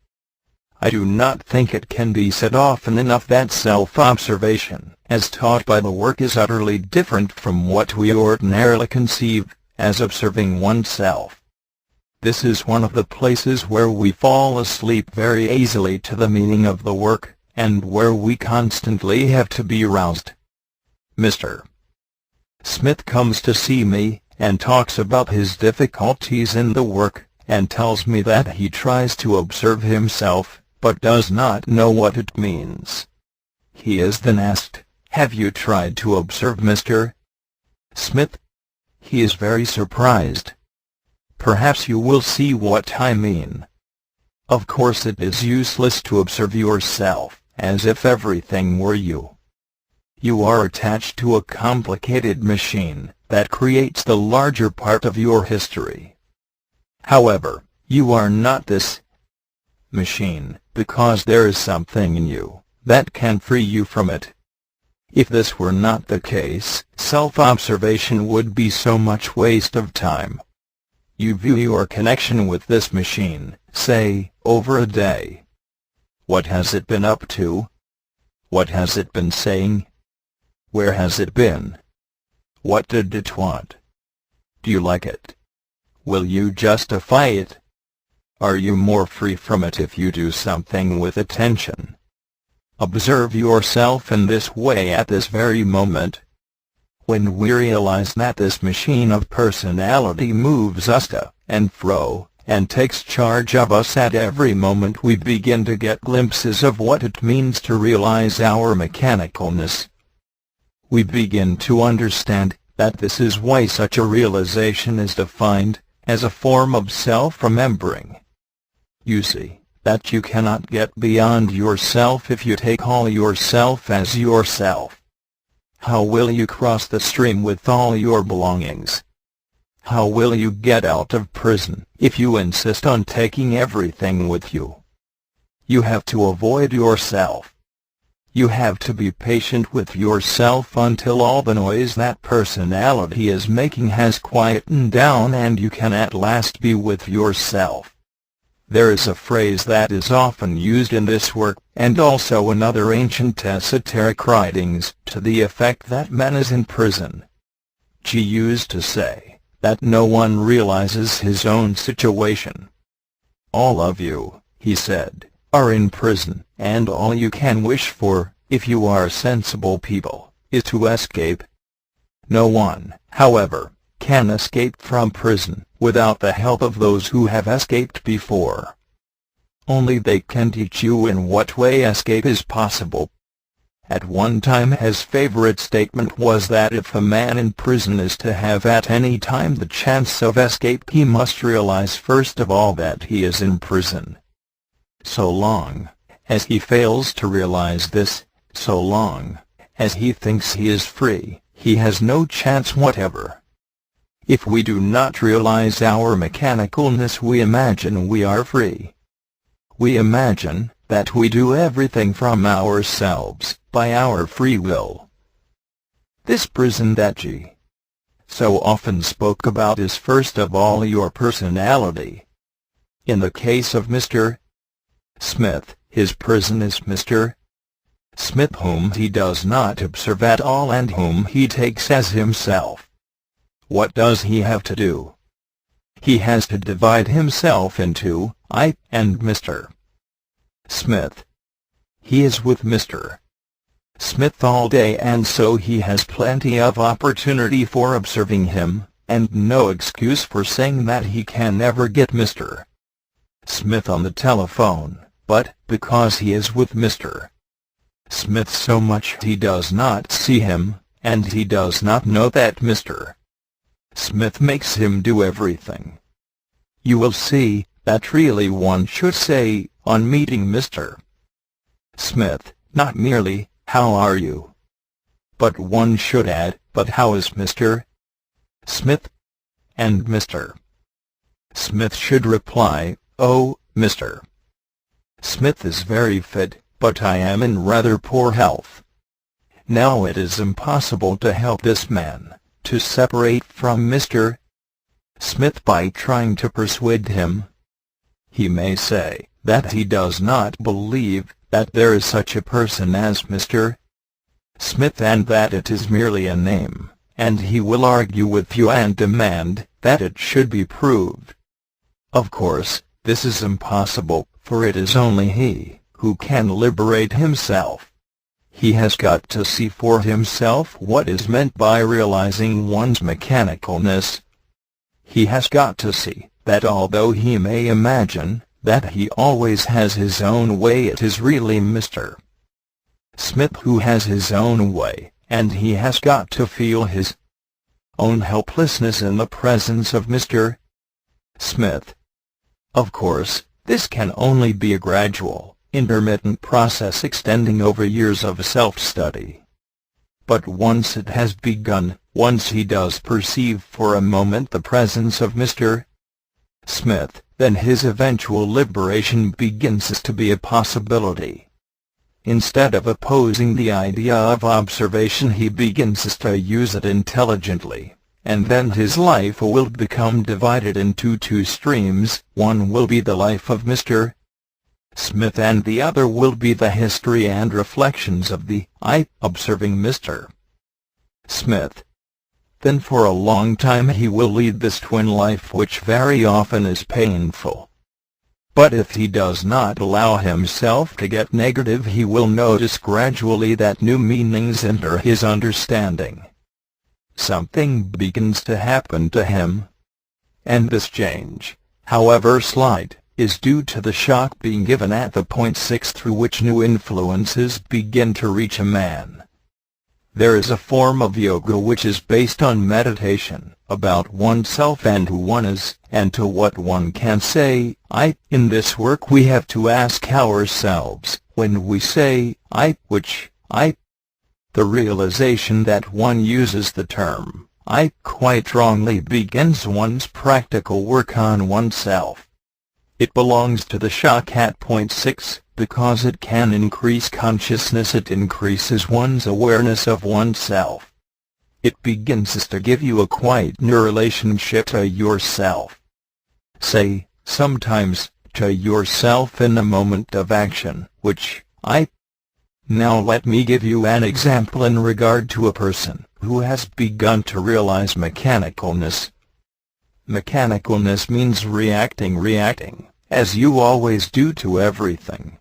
I do not think it can be said often enough that self-observation, as taught by the work, is utterly different from what we ordinarily conceive as observing oneself. This is one of the places where we fall asleep very easily to the meaning of the work, and where we constantly have to be roused. Mr. Smith comes to see me, and talks about his difficulties in the work, and tells me that he tries to observe himself, but does not know what it means. He is then asked, "Have you tried to observe Mr. Smith?" He is very surprised. Perhaps you will see what I mean. Of course it is useless to observe yourself, as if everything were you. You are attached to a complicated machine that creates the larger part of your history. However, you are not this machine, because there is something in you that can free you from it. If this were not the case, self-observation would be so much waste of time. You view your connection with this machine, say, over a day. What has it been up to? What has it been saying? Where has it been? What did it want? Do you like it? Will you justify it? Are you more free from it if you do something with attention? Observe yourself in this way at this very moment. When we realize that this machine of personality moves us to and fro, and takes charge of us at every moment, we begin to get glimpses of what it means to realize our mechanicalness. We begin to understand that this is why such a realization is defined as a form of self-remembering. You see that you cannot get beyond yourself if you take all yourself as yourself. How will you cross the stream with all your belongings? How will you get out of prison if you insist on taking everything with you? You have to avoid yourself. You have to be patient with yourself until all the noise that personality is making has quietened down and you can at last be with yourself. There is a phrase that is often used in this work, and also in other ancient esoteric writings, to the effect that man is in prison. She used to say that no one realizes his own situation. All of you, he said, are in prison, and all you can wish for, if you are sensible people, is to escape. No one, however, can escape from prison without the help of those who have escaped before. Only they can teach you in what way escape is possible. At one time his favorite statement was that if a man in prison is to have at any time the chance of escape, he must realize first of all that he is in prison. So long as he fails to realize this, so long as he thinks he is free, he has no chance whatever. If we do not realize our mechanicalness, we imagine we are free. We imagine that we do everything from ourselves, by our free will. This prison that G so often spoke about is first of all your personality. In the case of Mr. Smith, his prison is Mr. Smith, whom he does not observe at all and whom he takes as himself. What does he have to do? He has to divide himself into I and Mr. Smith. He is with Mr. Smith all day, and so he has plenty of opportunity for observing him, and no excuse for saying that he can never get Mr. Smith on the telephone, but because he is with Mr. Smith so much he does not see him, and he does not know that Mr. Smith makes him do everything. You will see that really one should say, on meeting Mr. Smith, not merely, "How are you?" but one should add, "But how is Mr. Smith?" And Mr. Smith should reply, "Oh, Mr. Smith is very fit, but I am in rather poor health." Now it is impossible to help this man to separate from Mr. Smith by trying to persuade him. He may say that he does not believe that there is such a person as Mr. Smith and that it is merely a name, and he will argue with you and demand that it should be proved. Of course, this is impossible, for it is only he who can liberate himself. He has got to see for himself what is meant by realizing one's mechanicalness. He has got to see that although he may imagine that he always has his own way, it is really Mr. Smith who has his own way, and he has got to feel his own helplessness in the presence of Mr. Smith. Of course, this can only be a gradual, intermittent process extending over years of self-study. But once it has begun, once he does perceive for a moment the presence of Mr. Smith, then his eventual liberation begins to be a possibility. Instead of opposing the idea of observation, he begins to use it intelligently, and then his life will become divided into two streams. One will be the life of Mr. Smith, and the other will be the history and reflections of the I observing Mr. Smith. Then for a long time he will lead this twin life, which very often is painful. But if he does not allow himself to get negative, he will notice gradually that new meanings enter his understanding. Something begins to happen to him. And this change, however slight, is due to the shock being given at the point 6 through which new influences begin to reach a man. There is a form of yoga which is based on meditation, about oneself and who one is, and to what one can say, I. In this work we have to ask ourselves, when we say, I, which, I? The realization that one uses the term, I, quite wrongly begins one's practical work on oneself. It belongs to the shock at point 6, because it can increase consciousness, it increases one's awareness of oneself. It begins to give you a quite new relationship to yourself. Say, sometimes, to yourself in a moment of action, which, I. Now let me give you an example in regard to a person who has begun to realize mechanicalness. Mechanicalness means reacting, as you always do to everything.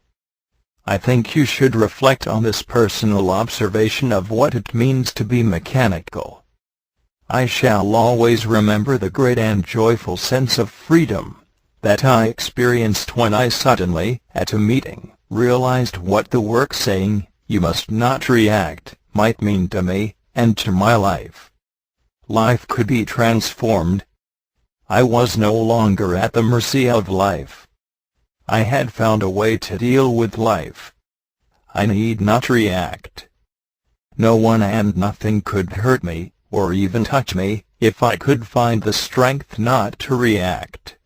I think you should reflect on this personal observation of what it means to be mechanical. I shall always remember the great and joyful sense of freedom that I experienced when I suddenly, at a meeting, realized what the work saying, "You must not react," might mean to me, and to my life. Life could be transformed. I was no longer at the mercy of life. I had found a way to deal with life. I need not react. No one and nothing could hurt me, or even touch me, if I could find the strength not to react.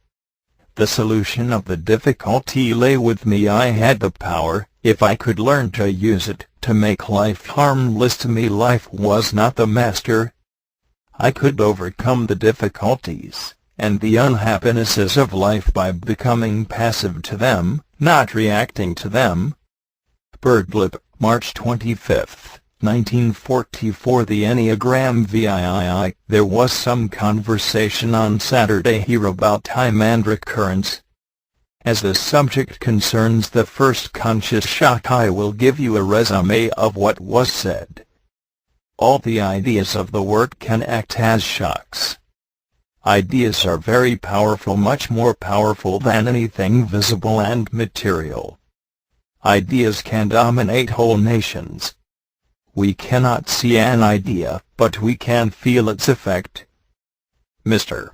The solution of the difficulty lay with me. I had the power, if I could learn to use it, to make life harmless to me. Life was not the master. I could overcome the difficulties and the unhappinesses of life by becoming passive to them, not reacting to them. Birdlip, March 25, 1944. The Enneagram VIII. There was some conversation on Saturday here about time and recurrence. As the subject concerns the first conscious shock, I will give you a resume of what was said. All the ideas of the work can act as shocks. Ideas are very powerful, much more powerful than anything visible and material. Ideas can dominate whole nations. We cannot see an idea, but we can feel its effect. Mr.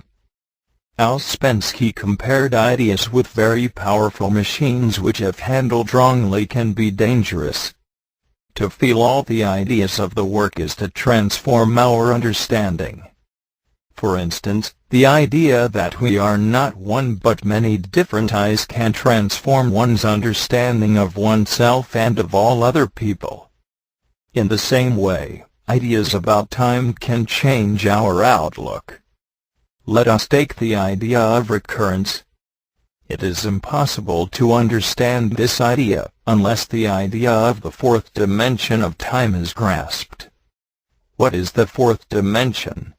Ouspensky compared ideas with very powerful machines which, if handled wrongly, can be dangerous. To feel all the ideas of the work is to transform our understanding. For instance, the idea that we are not one but many different eyes can transform one's understanding of oneself and of all other people. In the same way, ideas about time can change our outlook. Let us take the idea of recurrence. It is impossible to understand this idea unless the idea of the fourth dimension of time is grasped. What is the fourth dimension?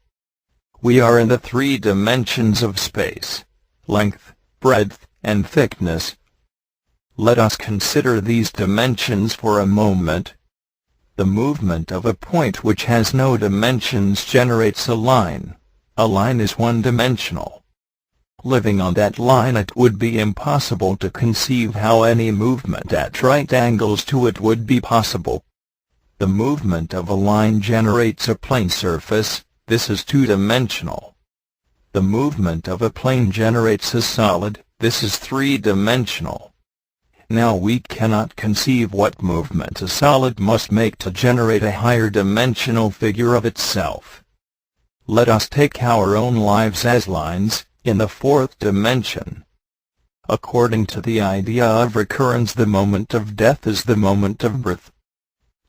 We are in the three dimensions of space: length, breadth, and thickness. Let us consider these dimensions for a moment. The movement of a point which has no dimensions generates a line. A line is one-dimensional. Living on that line, it would be impossible to conceive how any movement at right angles to it would be possible. The movement of a line generates a plane surface. This is two-dimensional. The movement of a plane generates a solid. This is three-dimensional. Now we cannot conceive what movement a solid must make to generate a higher dimensional figure of itself. Let us take our own lives as lines in the fourth dimension. According to the idea of recurrence, the moment of death is the moment of birth.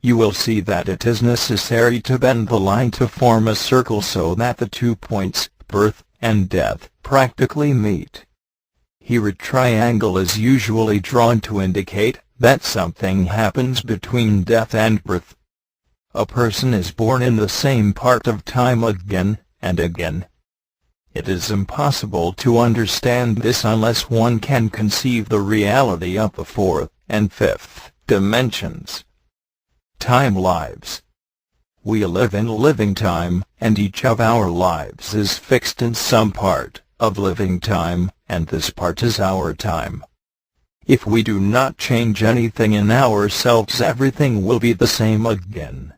You will see that it is necessary to bend the line to form a circle so that the 2 points, birth and death, practically meet. Here a triangle is usually drawn to indicate that something happens between death and birth. A person is born in the same part of time again and again. It is impossible to understand this unless one can conceive the reality of the fourth and fifth dimensions. Time lives. We live in living time, and each of our lives is fixed in some part of living time, and this part is our time. If we do not change anything in ourselves, everything will be the same again.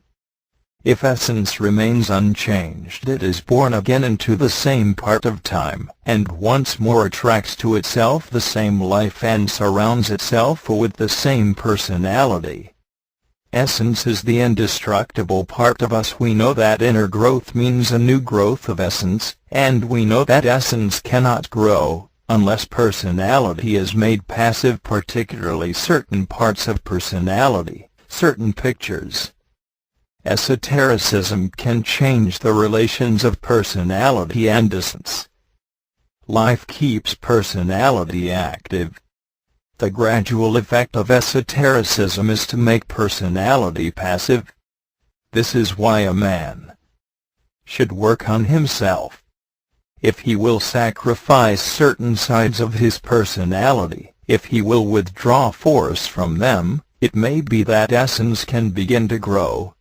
If essence remains unchanged, it is born again into the same part of time, and once more attracts to itself the same life and surrounds itself with the same personality. Essence is the indestructible part of us. We know that inner growth means a new growth of essence, and we know that essence cannot grow unless personality is made passive, particularly certain parts of personality, certain pictures. Esotericism can change the relations of personality and essence. Life keeps personality active. The gradual effect of esotericism is to make personality passive. This is why a man should work on himself. If he will sacrifice certain sides of his personality, if he will withdraw force from them, it may be that essence can begin to grow.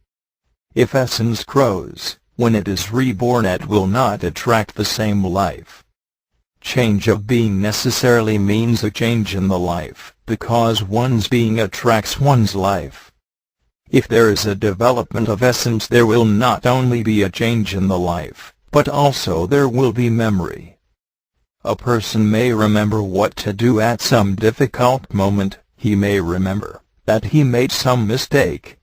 If essence grows, when it is reborn, it will not attract the same life. Change of being necessarily means a change in the life, because one's being attracts one's life. If there is a development of essence, there will not only be a change in the life, but also there will be memory. A person may remember what to do at some difficult moment. He may remember that he made some mistake.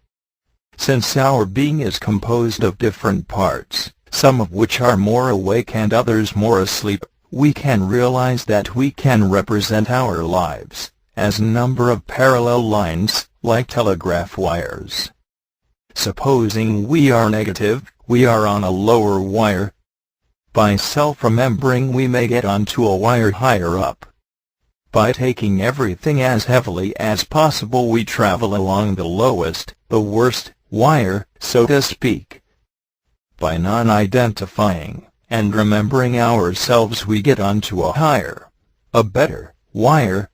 Since our being is composed of different parts, some of which are more awake and others more asleep, we can realize that we can represent our lives as a number of parallel lines, like telegraph wires. Supposing we are negative, we are on a lower wire. By self-remembering, we may get onto a wire higher up. By taking everything as heavily as possible, we travel along the lowest, the worst, wire, so to speak. By non-identifying and remembering ourselves, we get onto a higher, a better, wire.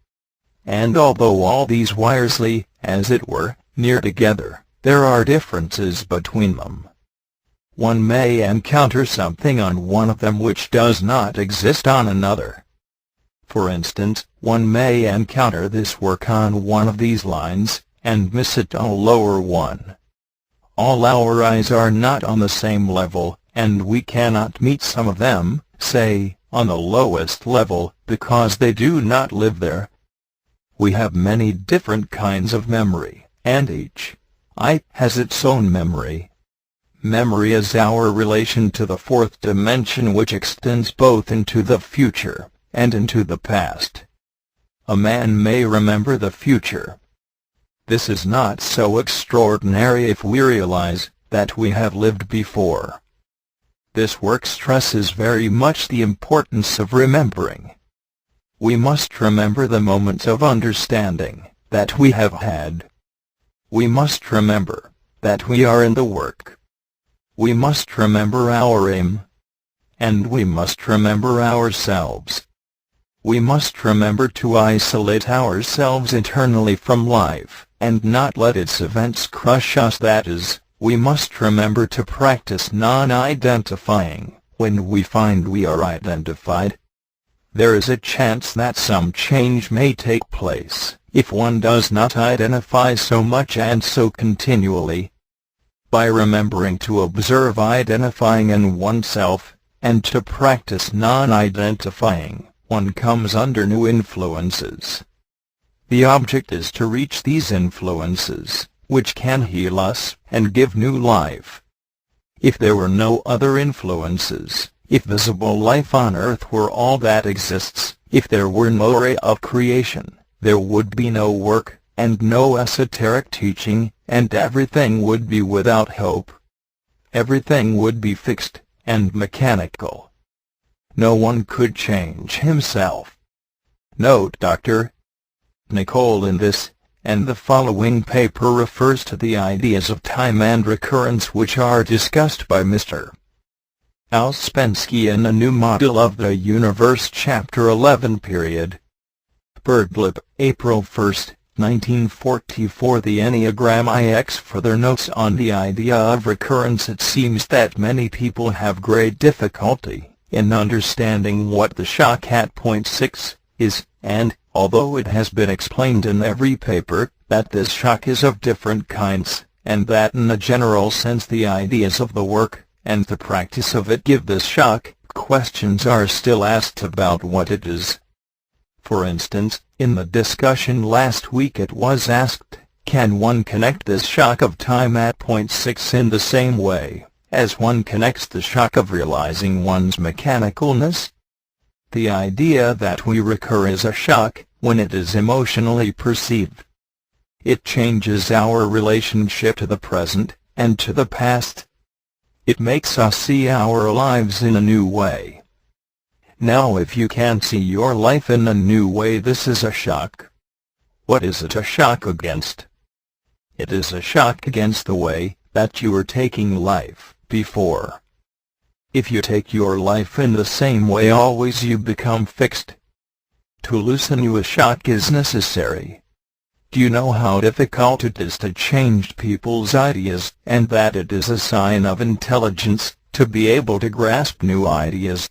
And although all these wires lie, as it were, near together, there are differences between them. One may encounter something on one of them which does not exist on another. For instance, one may encounter this work on one of these lines, and miss it on a lower one. All our eyes are not on the same level, and we cannot meet some of them, say, on the lowest level, because they do not live there. We have many different kinds of memory, and each eye has its own memory. Memory is our relation to the fourth dimension, which extends both into the future and into the past. A man may remember the future. This is not so extraordinary if we realize that we have lived before. This work stresses very much the importance of remembering. We must remember the moments of understanding that we have had. We must remember that we are in the work. We must remember our aim. And we must remember ourselves. We must remember to isolate ourselves internally from life, and not let its events crush us. That is, we must remember to practice non-identifying when we find we are identified. There is a chance that some change may take place if one does not identify so much and so continually. By remembering to observe identifying in oneself, and to practice non-identifying, one comes under new influences. The object is to reach these influences, which can heal us and give new life. If there were no other influences, if visible life on earth were all that exists, if there were no ray of creation, there would be no work, and no esoteric teaching, and everything would be without hope. Everything would be fixed and mechanical. No one could change himself. Note Dr. Nicoll in this and the following paper refers to the ideas of time and recurrence which are discussed by Mr. Ouspensky in a new model of the universe chapter 11 period. Birdlip, April 1, 1944. The Enneagram IX. Further notes on the idea of recurrence. It seems that many people have great difficulty in understanding what the shock at point 6 is, and, although it has been explained in every paper, that this shock is of different kinds, and that in a general sense the ideas of the work and the practice of it give this shock, questions are still asked about what it is. For instance, in the discussion last week it was asked, can one connect this shock of time at point 6 in the same way as one connects the shock of realizing one's mechanicalness? The idea that we recur is a shock when it is emotionally perceived. It changes our relationship to the present and to the past. It makes us see our lives in a new way. Now if you can't see your life in a new way, this is a shock. What is it a shock against? It is a shock against the way that you were taking life before. If you take your life in the same way always, you become fixed. To loosen you, a shock is necessary. Do you know how difficult it is to change people's ideas, and that it is a sign of intelligence to be able to grasp new ideas?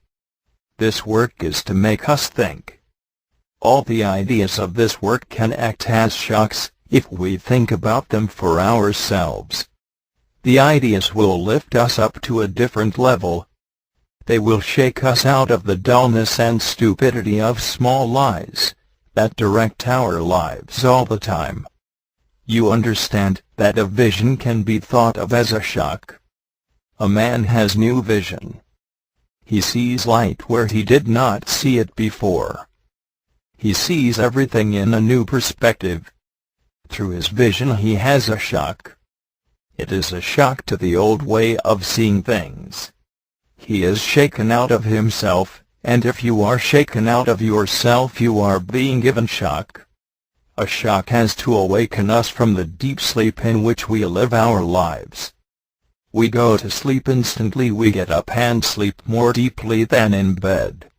This work is to make us think. All the ideas of this work can act as shocks, if we think about them for ourselves. The ideas will lift us up to a different level. They will shake us out of the dullness and stupidity of small lies that direct our lives all the time. You understand that a vision can be thought of as a shock. A man has new vision. He sees light where he did not see it before. He sees everything in a new perspective. Through his vision he has a shock. It is a shock to the old way of seeing things. He is shaken out of himself, and if you are shaken out of yourself you are being given shock. A shock has to awaken us from the deep sleep in which we live our lives. We go to sleep instantly, we get up and sleep more deeply than in bed.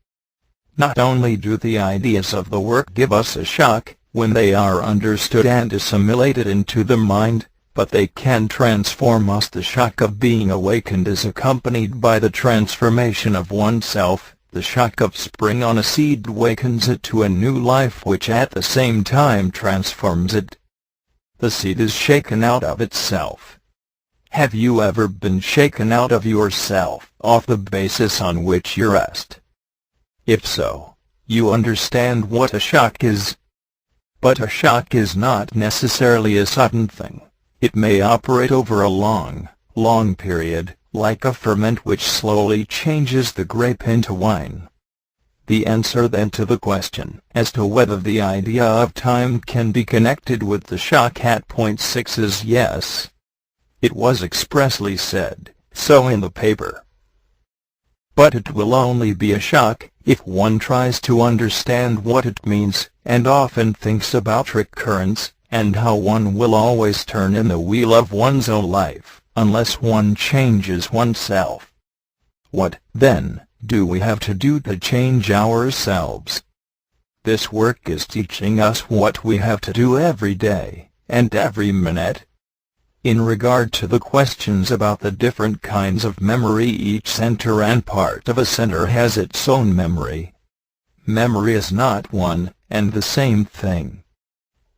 Not only do the ideas of the work give us a shock when they are understood and assimilated into the mind, but they can transform us. The shock of being awakened is accompanied by the transformation of oneself. The shock of spring on a seed awakens it to a new life which at the same time transforms it. The seed is shaken out of itself. Have you ever been shaken out of yourself off the basis on which you rest? If so, you understand what a shock is. But a shock is not necessarily a sudden thing. It may operate over a long period, like a ferment which slowly changes the grape into wine. The answer then to the question as to whether the idea of time can be connected with the shock at point 6 is yes. It was expressly said so in the paper. But it will only be a shock If one tries to understand what it means, and often thinks about recurrence, and how one will always turn in the wheel of one's own life, unless one changes oneself. What, then, do we have to do to change ourselves? This work is teaching us what we have to do every day, and every minute. In regard to the questions about the different kinds of memory, each center and part of a center has its own memory. Memory is not one and the same thing.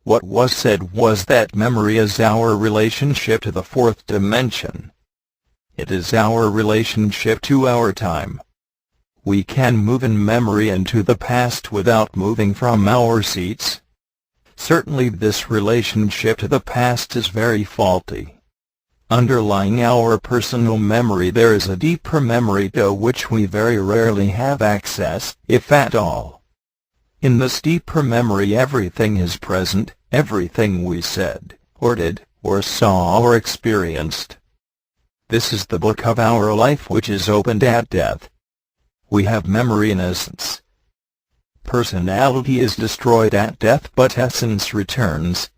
What was said was that memory is our relationship to the fourth dimension. It is our relationship to our time. We can move in memory into the past without moving from our seats. Certainly this relationship to the past is very faulty. Underlying our personal memory there is a deeper memory to which we very rarely have access, if at all. In this deeper memory everything is present, everything we said, or did, or saw or experienced. This is the book of our life which is opened at death. We have memory in essence. Personality is destroyed at death, but essence returns.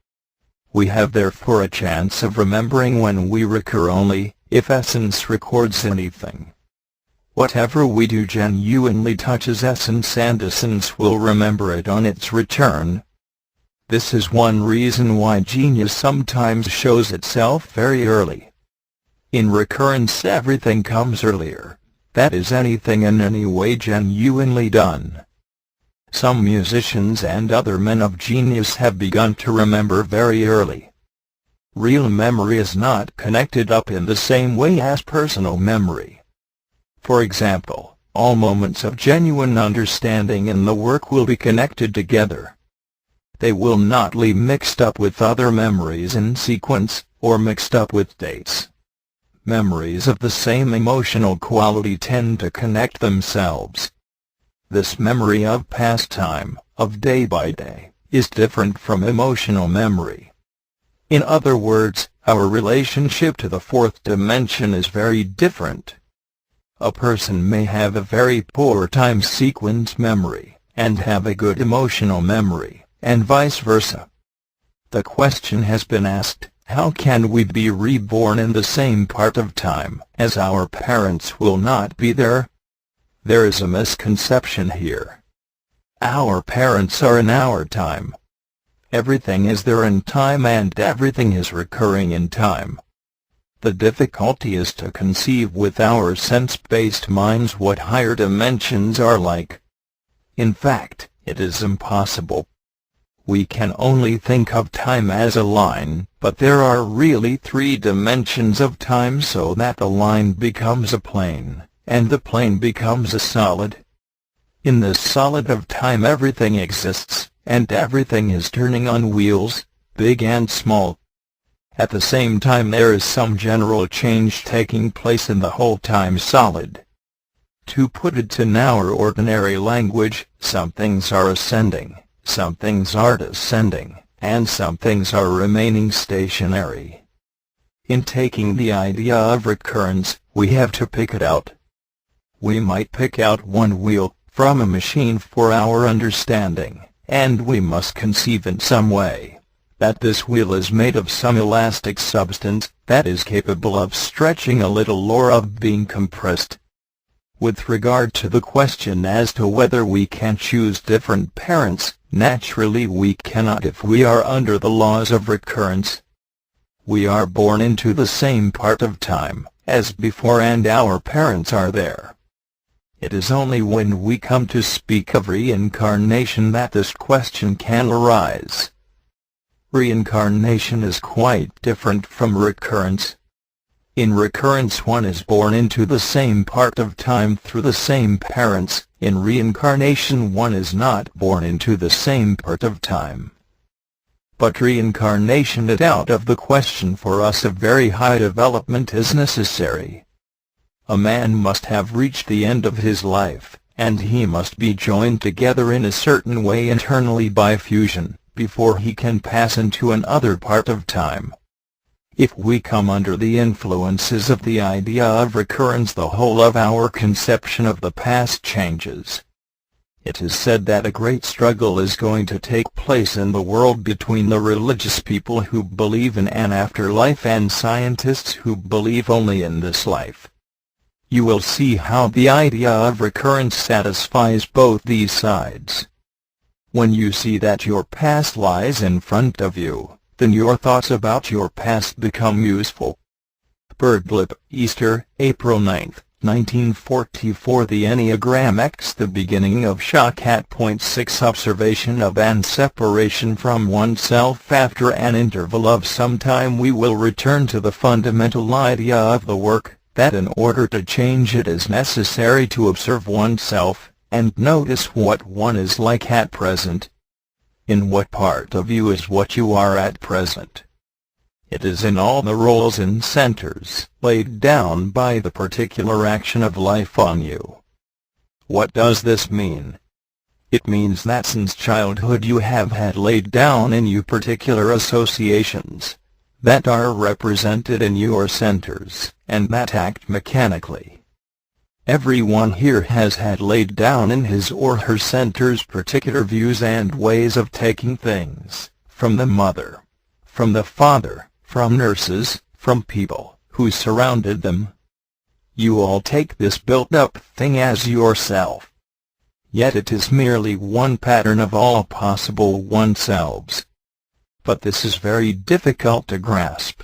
We have therefore a chance of remembering when we recur only, if essence records anything. Whatever we do genuinely touches essence, and essence will remember it on its return. This is one reason why genius sometimes shows itself very early. In recurrence everything comes earlier, that is anything in any way genuinely done. Some musicians and other men of genius have begun to remember very early. Real memory is not connected up in the same way as personal memory. For example, all moments of genuine understanding in the work will be connected together. They will not be mixed up with other memories in sequence, or mixed up with dates. Memories of the same emotional quality tend to connect themselves. This memory of past time, of day by day, is different from emotional memory. In other words, our relationship to the fourth dimension is very different. A person may have a very poor time sequence memory, and have a good emotional memory, and vice versa. The question has been asked, how can we be reborn in the same part of time, as our parents will not be there? There is a misconception here. Our parents are in our time. Everything is there in time, and everything is recurring in time. The difficulty is to conceive with our sense-based minds what higher dimensions are like. In fact, it is impossible. We can only think of time as a line, but there are really 3 dimensions of time, so that the line becomes a plane, and the plane becomes a solid. In this solid of time everything exists, and everything is turning on wheels, big and small. At the same time there is some general change taking place in the whole time solid. To put it in our ordinary language, some things are ascending, some things are descending, and some things are remaining stationary. In taking the idea of recurrence, we have to pick it out. We might pick out one wheel from a machine for our understanding, and we must conceive in some way that this wheel is made of some elastic substance that is capable of stretching a little or of being compressed. With regard to the question as to whether we can choose different parents, naturally we cannot if we are under the laws of recurrence. We are born into the same part of time as before, and our parents are there. It is only when we come to speak of reincarnation that this question can arise. Reincarnation is quite different from recurrence. In recurrence one is born into the same part of time through the same parents. In reincarnation one is not born into the same part of time. But reincarnation is out of the question for us. A very high development is necessary. A man must have reached the end of his life, and he must be joined together in a certain way internally by fusion, before he can pass into another part of time. If we come under the influences of the idea of recurrence, the whole of our conception of the past changes. It is said that a great struggle is going to take place in the world between the religious people who believe in an afterlife and scientists who believe only in this life. You will see how the idea of recurrence satisfies both these sides. When you see that your past lies in front of you, then your thoughts about your past become useful. Birdlip, Easter, April 9, 1944. The Enneagram X. The beginning of shock at point 6. Observation of and separation from oneself. After an interval of some time we will return to the fundamental idea of the work, that in order to change it is necessary to observe oneself, and notice what one is like at present. In what part of you is what you are at present? It is in all the roles and centers laid down by the particular action of life on you. What does this mean? It means that since childhood you have had laid down in you particular associations that are represented in your centers, and that act mechanically. Everyone here has had laid down in his or her centers particular views and ways of taking things, from the mother, from the father, from nurses, from people who surrounded them. You all take this built-up thing as yourself. Yet it is merely one pattern of all possible oneselves. But this is very difficult to grasp.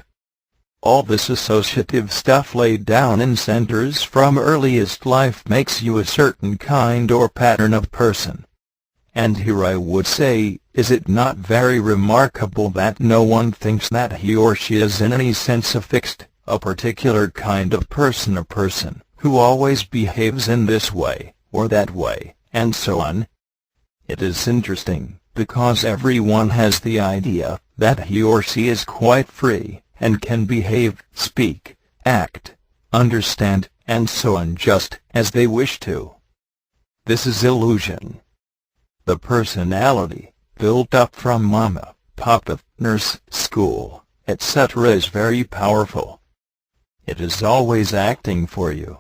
All this associative stuff laid down in centers from earliest life makes you a certain kind or pattern of person. And here I would say, is it not very remarkable that no one thinks that he or she is in any sense a fixed, a particular kind of person, a person who always behaves in this way, or that way, and so on? It is interesting, because everyone has the idea that he or she is quite free, and can behave, speak, act, understand, and so on just as they wish to. This is illusion. The personality, built up from mama, papa, nurse, school, etc. is very powerful. It is always acting for you.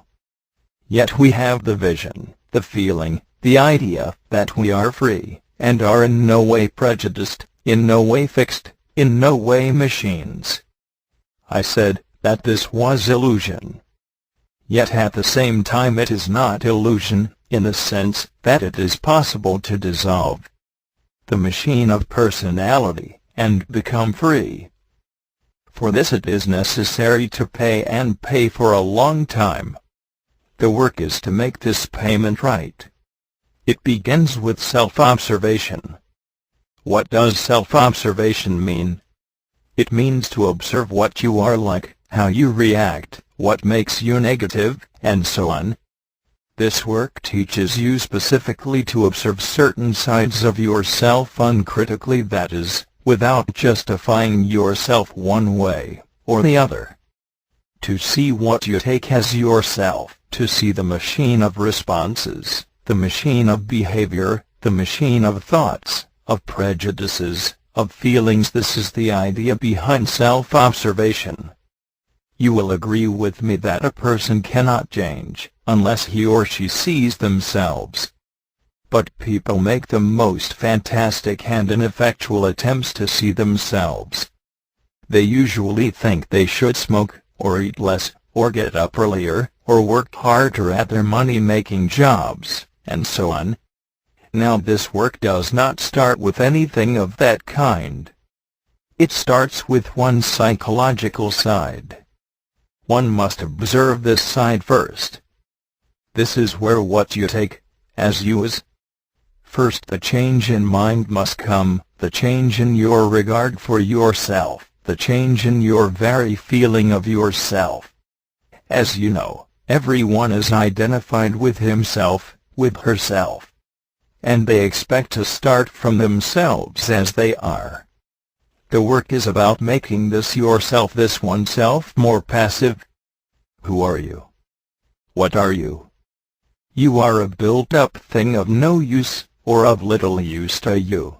Yet we have the vision, the feeling, the idea that we are free, and are in no way prejudiced, in no way fixed, in no way machines. I said that this was illusion. Yet at the same time it is not illusion, in the sense that it is possible to dissolve the machine of personality, and become free. For this it is necessary to pay, and pay for a long time. The work is to make this payment right. It begins with self-observation. What does self-observation mean? It means to observe what you are like, how you react, what makes you negative, and so on. This work teaches you specifically to observe certain sides of yourself uncritically, that is, without justifying yourself one way or the other. To see what you take as yourself, to see the machine of responses, the machine of behavior, the machine of thoughts, of prejudices, of feelings. This is the idea behind self-observation. You will agree with me that a person cannot change unless he or she sees themselves. But people make the most fantastic and ineffectual attempts to see themselves. They usually think they should smoke, or eat less, or get up earlier, or work harder at their money-making jobs, and so on. Now this work does not start with anything of that kind. It starts with one's psychological side. One must observe this side first. This is where what you take, as you is. First the change in mind must come, the change in your regard for yourself, the change in your very feeling of yourself. As you know, everyone is identified with himself, with herself. And they expect to start from themselves as they are. The work is about making this yourself, this oneself, more passive. Who are you? What are you? You are a built-up thing of no use, or of little use to you.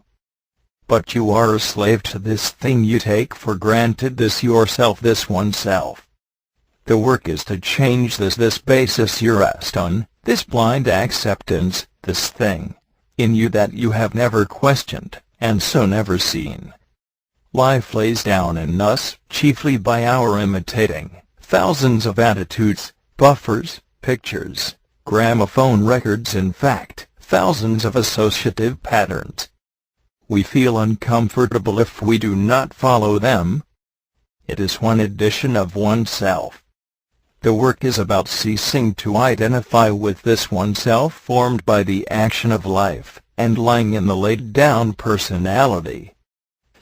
But you are a slave to this thing you take for granted, this yourself, this oneself. The work is to change this basis you rest on, this blind acceptance, this thing, in you that you have never questioned, and so never seen. Life lays down in us, chiefly by our imitating, thousands of attitudes, buffers, pictures, gramophone records, in fact, thousands of associative patterns. We feel uncomfortable if we do not follow them. It is one edition of oneself. The work is about ceasing to identify with this oneself formed by the action of life, and lying in the laid-down personality.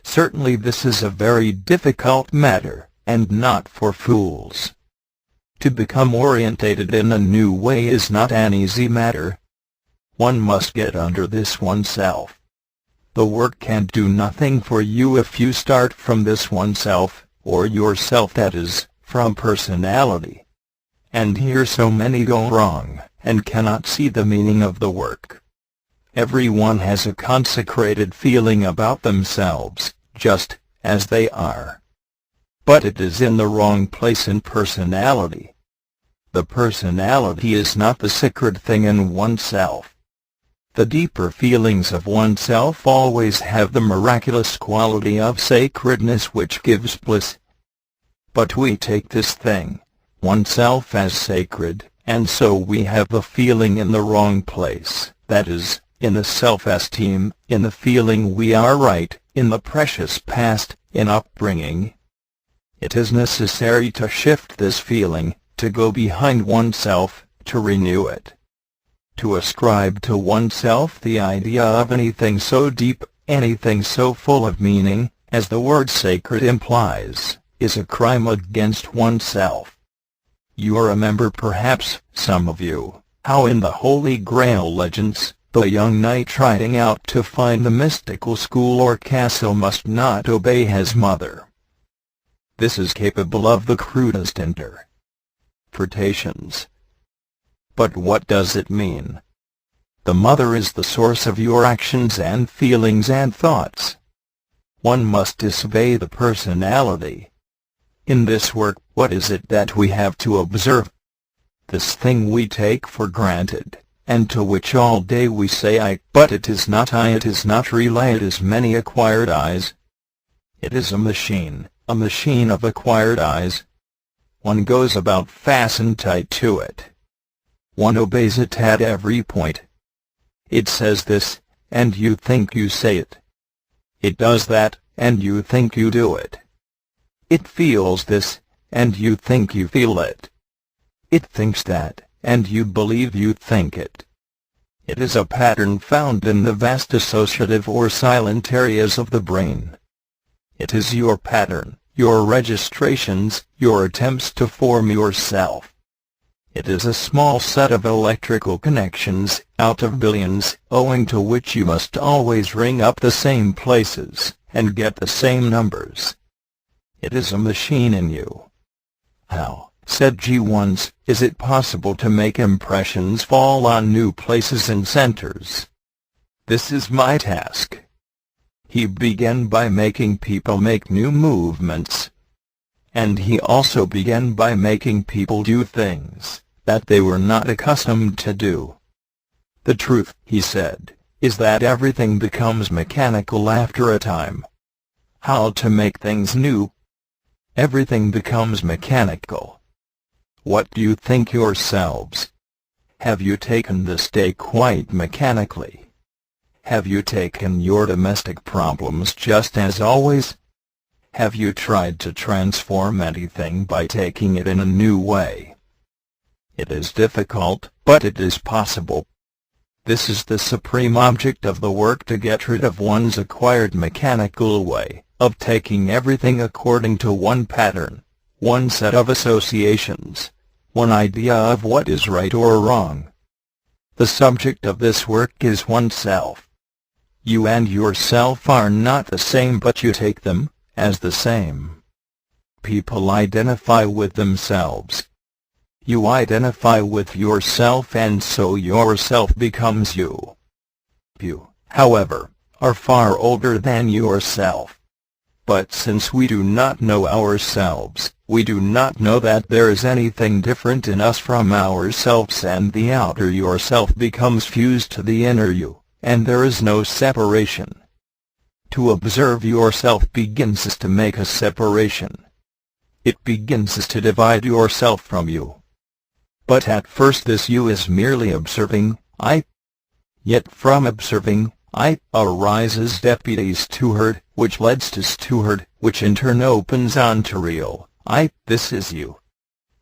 Certainly this is a very difficult matter, and not for fools. To become orientated in a new way is not an easy matter. One must get under this oneself. The work can do nothing for you if you start from this oneself, or yourself, that is, from personality. And here so many go wrong, and cannot see the meaning of the work. Everyone has a consecrated feeling about themselves, just as they are. But it is in the wrong place in personality. The personality is not the sacred thing in oneself. The deeper feelings of oneself always have the miraculous quality of sacredness which gives bliss. But we take this thing, oneself, as sacred, and so we have the feeling in the wrong place, that is, in the self-esteem, in the feeling we are right, in the precious past, in upbringing. It is necessary to shift this feeling, to go behind oneself, to renew it. To ascribe to oneself the idea of anything so deep, anything so full of meaning, as the word sacred implies, is a crime against oneself. You remember perhaps, some of you, how in the Holy Grail legends, the young knight riding out to find the mystical school or castle must not obey his mother. This is capable of the crudest interpretations. But what does it mean? The mother is the source of your actions and feelings and thoughts. One must disobey the personality. In this work, what is it that we have to observe? This thing we take for granted, and to which all day we say I, but it is not I, it is not real I, it is many acquired eyes. It is a machine of acquired eyes. One goes about fastened tight to it. One obeys it at every point. It says this, and you think you say it. It does that, and you think you do it. It feels this, and you think you feel it. It thinks that, and you believe you think it. It is a pattern found in the vast associative or silent areas of the brain. It is your pattern, your registrations, your attempts to form yourself. It is a small set of electrical connections, out of billions, owing to which you must always ring up the same places, and get the same numbers. It is a machine in you. How, said G once, is it possible to make impressions fall on new places and centers? This is my task. He began by making people make new movements. And he also began by making people do things that they were not accustomed to do. The truth, he said, is that everything becomes mechanical after a time. How to make things new? Everything becomes mechanical. What do you think yourselves? Have you taken this day quite mechanically? Have you taken your domestic problems just as always? Have you tried to transform anything by taking it in a new way? It is difficult, but it is possible. This is the supreme object of the work, to get rid of one's acquired mechanical way of taking everything according to one pattern, one set of associations, one idea of what is right or wrong. The subject of this work is oneself. You and yourself are not the same, but you take them as the same. People identify with themselves. You identify with yourself, and so yourself becomes you. You, however, are far older than yourself. But since we do not know ourselves, we do not know that there is anything different in us from ourselves, and the outer yourself becomes fused to the inner you, and there is no separation. To observe yourself begins to make a separation. It begins to divide yourself from you. But at first this you is merely observing, I. Yet from observing, I, arises deputies to heard, which leads to heard, which in turn opens on to real, I, this is you.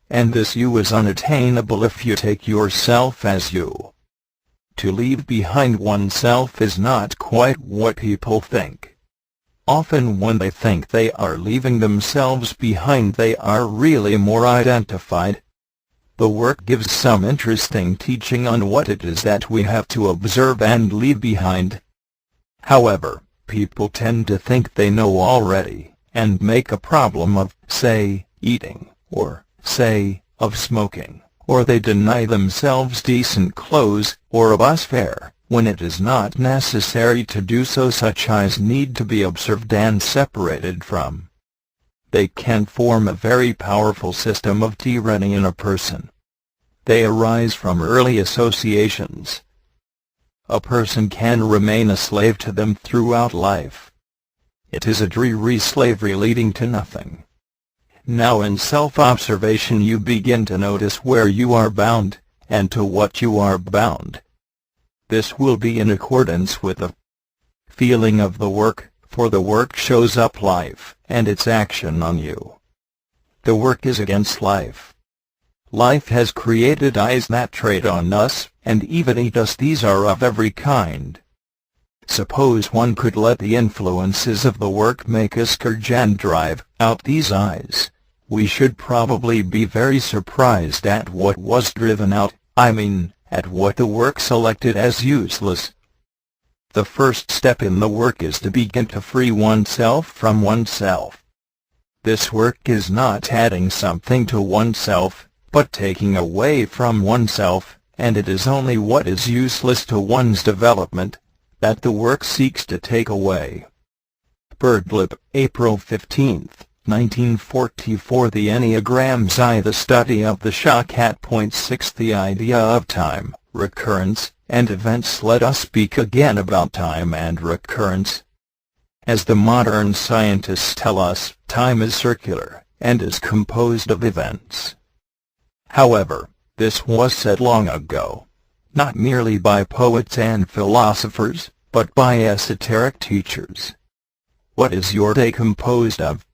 And this you is unattainable if you take yourself as you. To leave behind oneself is not quite what people think. Often when they think they are leaving themselves behind, they are really more identified. The work gives some interesting teaching on what it is that we have to observe and leave behind. However, people tend to think they know already, and make a problem of, say, eating, or, say, of smoking, or they deny themselves decent clothes, or a bus fare, when it is not necessary to do so, such as need to be observed and separated from. They can form a very powerful system of tyranny in a person. They arise from early associations. A person can remain a slave to them throughout life. It is a dreary slavery leading to nothing. Now in self-observation you begin to notice where you are bound, and to what you are bound. This will be in accordance with the feeling of the work, for the work shows up life, and its action on you. The work is against life. Life has created eyes that trade on us, and even eat us. These are of every kind. Suppose one could let the influences of the work make a scourge and drive out these eyes. We should probably be very surprised at what was driven out, at what the work selected as useless. The first step in the work is to begin to free oneself from oneself. This work is not adding something to oneself, but taking away from oneself, and it is only what is useless to one's development that the work seeks to take away. Birdlip, April 15, 1944. The Enneagram's I. The study of the Shawkat. 6. The idea of time, recurrence, and events. Let us speak again about time and recurrence. As the modern scientists tell us, time is circular, and is composed of events. However, this was said long ago, not merely by poets and philosophers, but by esoteric teachers. What is your day composed of?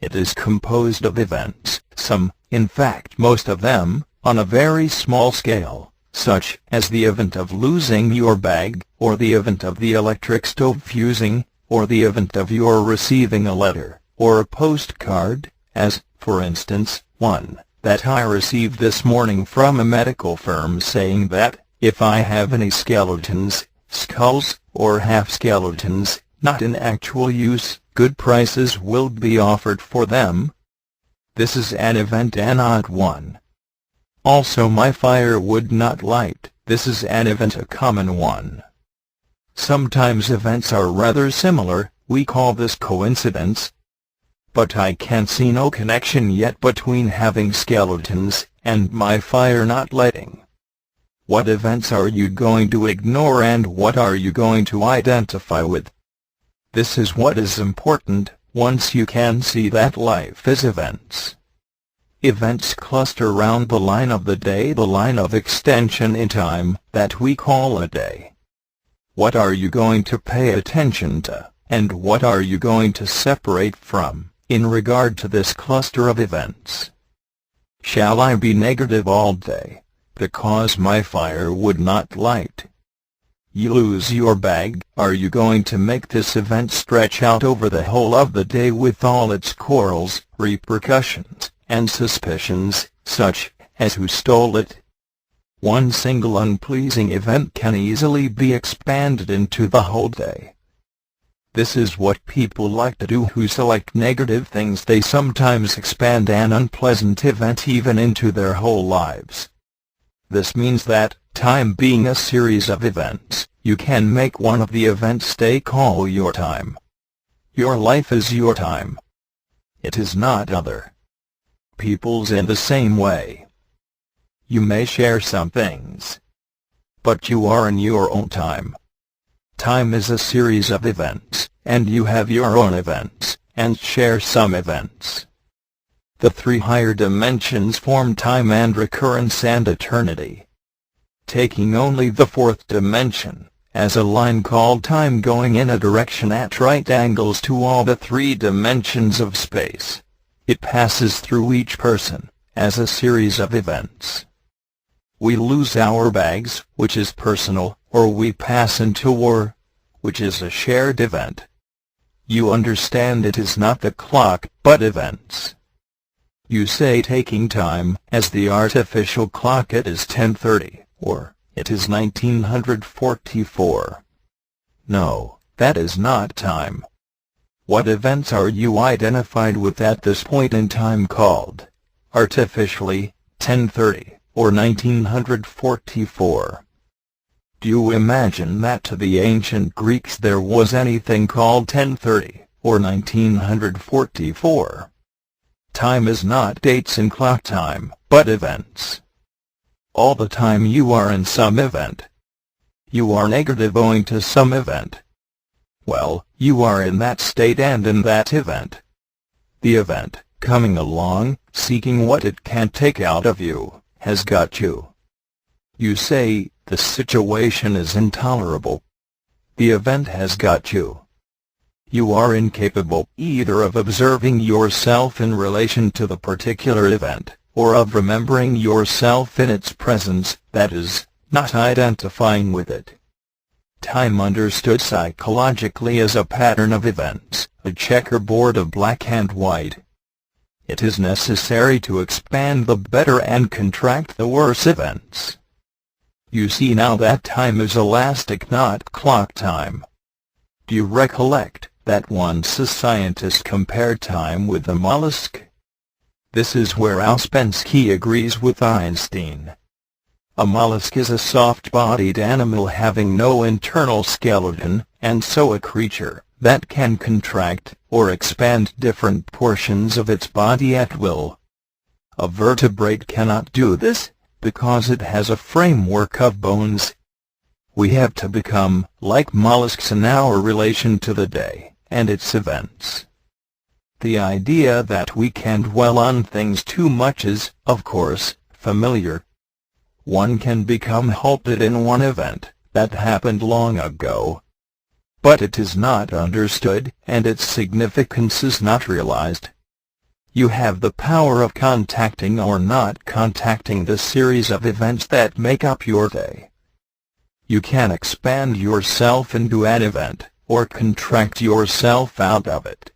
It is composed of events, some, in fact most of them, on a very small scale, such as the event of losing your bag, or the event of the electric stove fusing, or the event of your receiving a letter, or a postcard, as, for instance, one that I received this morning from a medical firm saying that, if I have any skeletons, skulls, or half-skeletons, not in actual use, good prices will be offered for them. This is an event, an odd one. Also my fire would not light. This is an event, a common one. Sometimes events are rather similar, we call this coincidence. But I can see no connection yet between having skeletons and my fire not lighting. What events are you going to ignore and what are you going to identify with? This is what is important. Once you can see that life is events. Events cluster round the line of the day, the line of extension in time that we call a day. What are you going to pay attention to, and what are you going to separate from, in regard to this cluster of events? Shall I be negative all day, because my fire would not light? You lose your bag. Are you going to make this event stretch out over the whole of the day with all its quarrels, repercussions, and suspicions, such as who stole it? One single unpleasing event can easily be expanded into the whole day. This is what people like to do who select negative things. They sometimes expand an unpleasant event even into their whole lives. This means that, time being a series of events, you can make one of the events they call your time. Your life is your time. It is not other people's in the same way. You may share some things, but you are in your own time. Time is a series of events, and you have your own events, and share some events. The three higher dimensions form time and recurrence and eternity. Taking only the fourth dimension, as a line called time going in a direction at right angles to all the three dimensions of space, it passes through each person, as a series of events. We lose our bags, which is personal, or we pass into war, which is a shared event. You understand it is not the clock, but events. You say taking time as the artificial clock, it is 10:30, or it is 1944. No, that is not time. What events are you identified with at this point in time called, artificially, 10:30, or 1944? Do you imagine that to the ancient Greeks there was anything called 10:30, or 1944? Time is not dates in clock time, but events. All the time you are in some event. You are negative owing to some event. Well, you are in that state and in that event. The event, coming along, seeking what it can take out of you, has got you. You say, the situation is intolerable. The event has got you. You are incapable either of observing yourself in relation to the particular event, or of remembering yourself in its presence, that is, not identifying with it. Time understood psychologically as a pattern of events, a checkerboard of black and white. It is necessary to expand the better and contract the worse events. You see now that time is elastic, not clock time. Do you recollect that once a scientist compared time with a mollusk? This is where Ouspensky agrees with Einstein. A mollusk is a soft-bodied animal having no internal skeleton, and so a creature that can contract or expand different portions of its body at will. A vertebrate cannot do this, because it has a framework of bones. We have to become like mollusks in our relation to the day and its events. The idea that we can dwell on things too much is, of course, familiar. One can become halted in one event that happened long ago. But it is not understood, and its significance is not realized. You have the power of contacting or not contacting the series of events that make up your day. You can expand yourself into an event, or contract yourself out of it.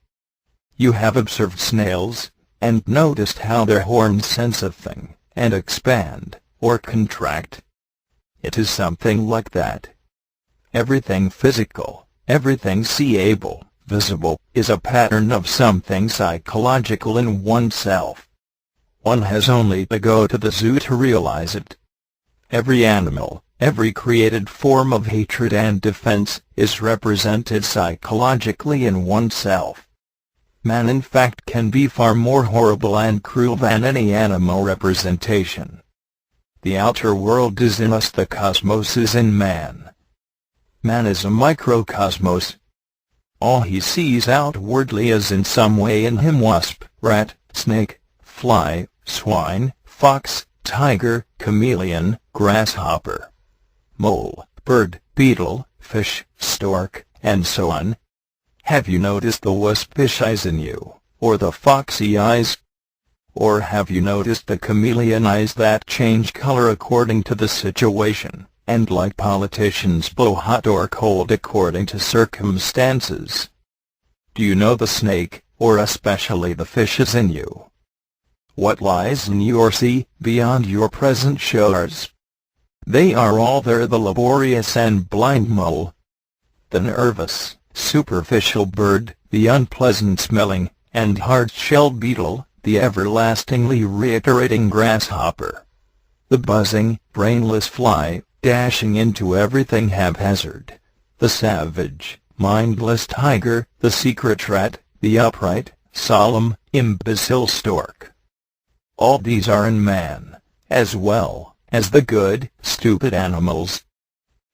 You have observed snails, and noticed how their horns sense a thing, and expand, or contract. It is something like that. Everything physical, everything seeable, visible, is a pattern of something psychological in oneself. One has only to go to the zoo to realize it. Every animal, every created form of hatred and defense, is represented psychologically in oneself. Man in fact can be far more horrible and cruel than any animal representation. The outer world is in us, the cosmos is in man. Man is a microcosmos. All he sees outwardly is in some way in him: wasp, rat, snake, fly, swine, fox, tiger, chameleon, grasshopper, mole, bird, beetle, fish, stork, and so on. Have you noticed the waspish eyes in you, or the foxy eyes? Or have you noticed the chameleon eyes that change color according to the situation, and like politicians blow hot or cold according to circumstances? Do you know the snake, or especially the fish, is in you? What lies in your sea, beyond your present shores? They are all there: the laborious and blind mole, the nervous, superficial bird, the unpleasant-smelling and hard-shelled beetle, the everlastingly reiterating grasshopper, the buzzing, brainless fly, dashing into everything haphazard, the savage, mindless tiger, the secret rat, the upright, solemn, imbecile stork. All these are in man, as well as the good, stupid animals.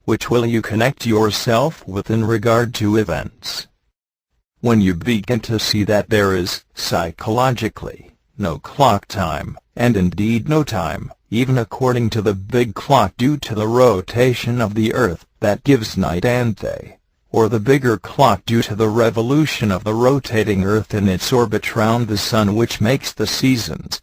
Which will you connect yourself with in regard to events? When you begin to see that there is, psychologically, no clock time, and indeed no time, even according to the big clock due to the rotation of the earth, that gives night and day, or the bigger clock due to the revolution of the rotating earth in its orbit round the sun, which makes the seasons,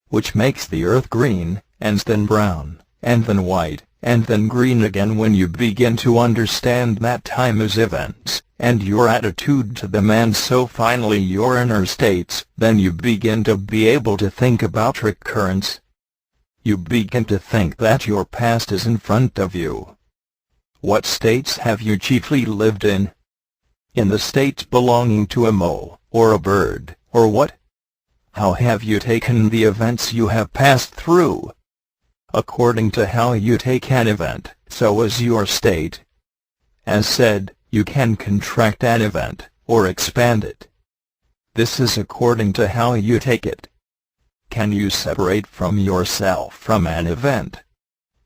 which makes the earth green, and then brown, and then white, and then green again. When you begin to understand that time is events, and your attitude to them, and so finally your inner states, then you begin to be able to think about recurrence. You begin to think that your past is in front of you. What states have you chiefly lived in? In the states belonging to a mole, or a bird, or what? How have you taken the events you have passed through? According to how you take an event, so is your state. As said, you can contract an event, or expand it. This is according to how you take it. Can you separate from yourself from an event?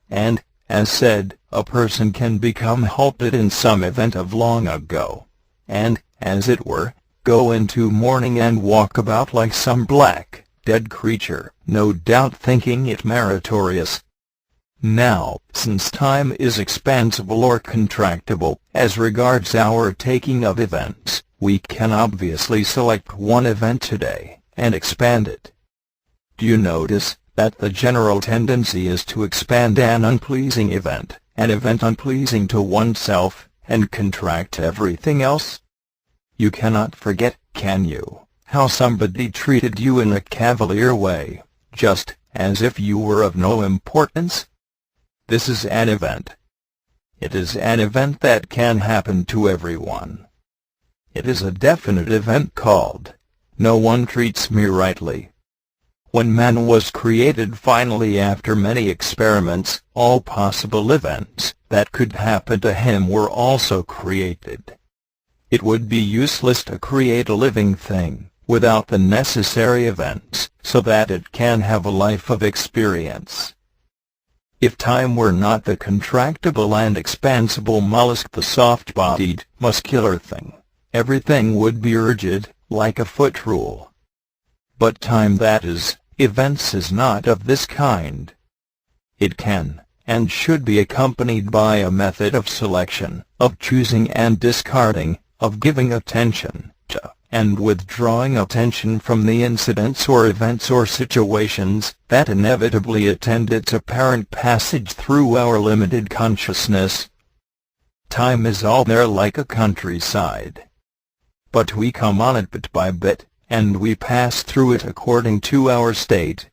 And, as said, a person can become halted in some event of long ago, and, as it were, go into mourning and walk about like some black, dead creature, no doubt thinking it meritorious. Now, since time is expansible or contractible, as regards our taking of events, we can obviously select one event today, and expand it. Do you notice that the general tendency is to expand an unpleasing event, an event unpleasing to oneself, and contract everything else? You cannot forget, can you, how somebody treated you in a cavalier way, just as if you were of no importance? This is an event. It is an event that can happen to everyone. It is a definite event called, "No one treats me rightly." When man was created finally after many experiments, all possible events that could happen to him were also created. It would be useless to create a living thing without the necessary events, so that it can have a life of experience. If time were not the contractible and expansible mollusk, the soft-bodied, muscular thing, everything would be rigid, like a foot rule. But time, that is, events, is not of this kind. It can, and should be accompanied by a method of selection, of choosing and discarding, of giving attention to, and withdrawing attention from the incidents or events or situations that inevitably attend its apparent passage through our limited consciousness. Time is all there like a countryside. But we come on it bit by bit, and we pass through it according to our state.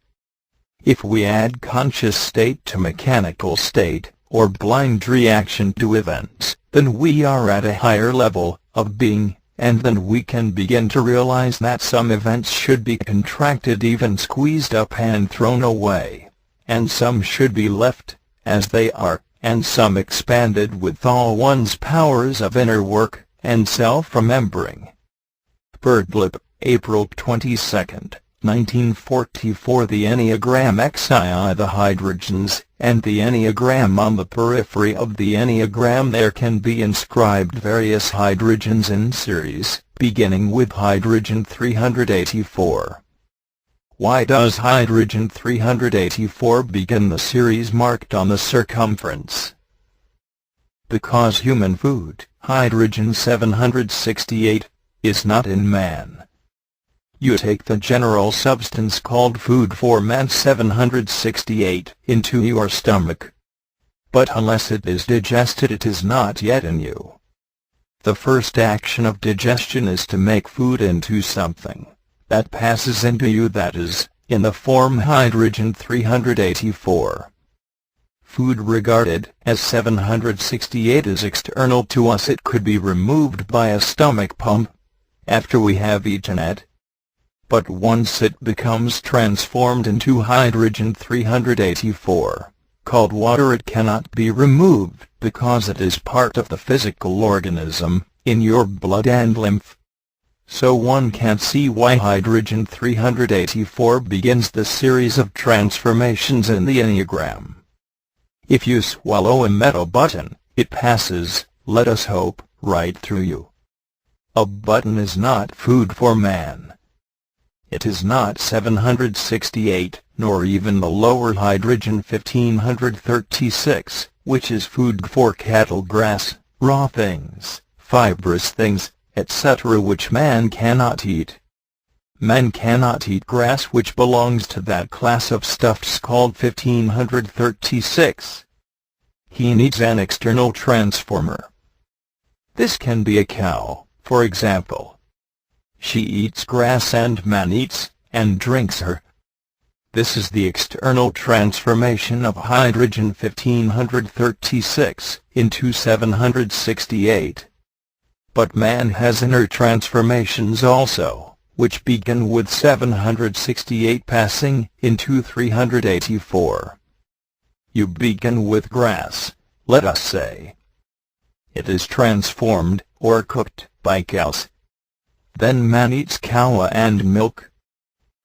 If we add conscious state to mechanical state, or blind reaction to events, then we are at a higher level of being, and then we can begin to realize that some events should be contracted, even squeezed up and thrown away, and some should be left as they are, and some expanded with all one's powers of inner work and self-remembering. Birdlip, April 22, 1944. The Enneagram XII. The hydrogens, and the Enneagram. On the periphery of the Enneagram there can be inscribed various hydrogens in series, beginning with hydrogen 384. Why does hydrogen 384 begin the series marked on the circumference? Because human food, hydrogen 768, is not in man. You take the general substance called food for man 768 into your stomach. But unless it is digested, it is not yet in you. The first action of digestion is to make food into something that passes into you, that is, in the form hydrogen 384. Food regarded as 768 is external to us. It could be removed by a stomach pump after we have eaten it. But once it becomes transformed into hydrogen 384, called water, it cannot be removed because it is part of the physical organism, in your blood and lymph. So one can't see why hydrogen 384 begins the series of transformations in the Enneagram. If you swallow a metal button, It passes, let us hope, right through you. A button is not food for man. It is not 768, nor even the lower hydrogen 1536, which is food for cattle, grass, raw things, fibrous things, etc., which man cannot eat. Man cannot eat grass, which belongs to that class of stuffs called 1536. He needs an external transformer. This can be a cow, for example. She eats grass and man eats and drinks her. This is the external transformation of hydrogen 1536 into 768. But man has inner transformations also, which begin with 768 passing into 384. You begin with grass, let us say. It is transformed, or cooked, by cows. Then man eats cow and milk.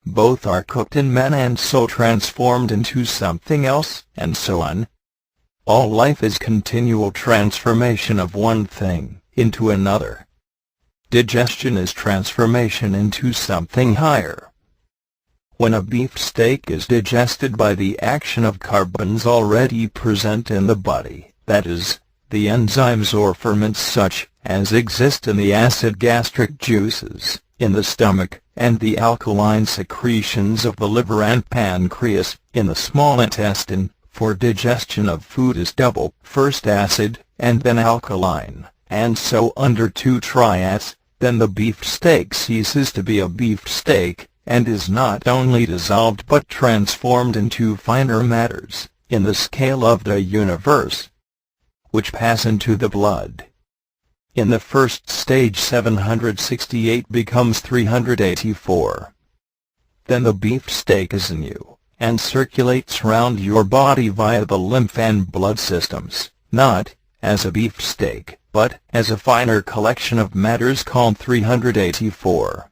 Both are cooked in man and so transformed into something else, and so on. All life is continual transformation of one thing into another. Digestion is transformation into something higher. When a beefsteak is digested by the action of carbons already present in the body, that is, the enzymes or ferments such as exist in the acid gastric juices, in the stomach, and the alkaline secretions of the liver and pancreas, in the small intestine, for digestion of food is double, first acid, and then alkaline, and so under two triads, then the beefsteak ceases to be a beefsteak, and is not only dissolved but transformed into finer matters, in the scale of the universe, which pass into the blood. In the first stage 768 becomes 384. Then the beefsteak is in you, and circulates round your body via the lymph and blood systems, not as a beefsteak, but as a finer collection of matters called 384.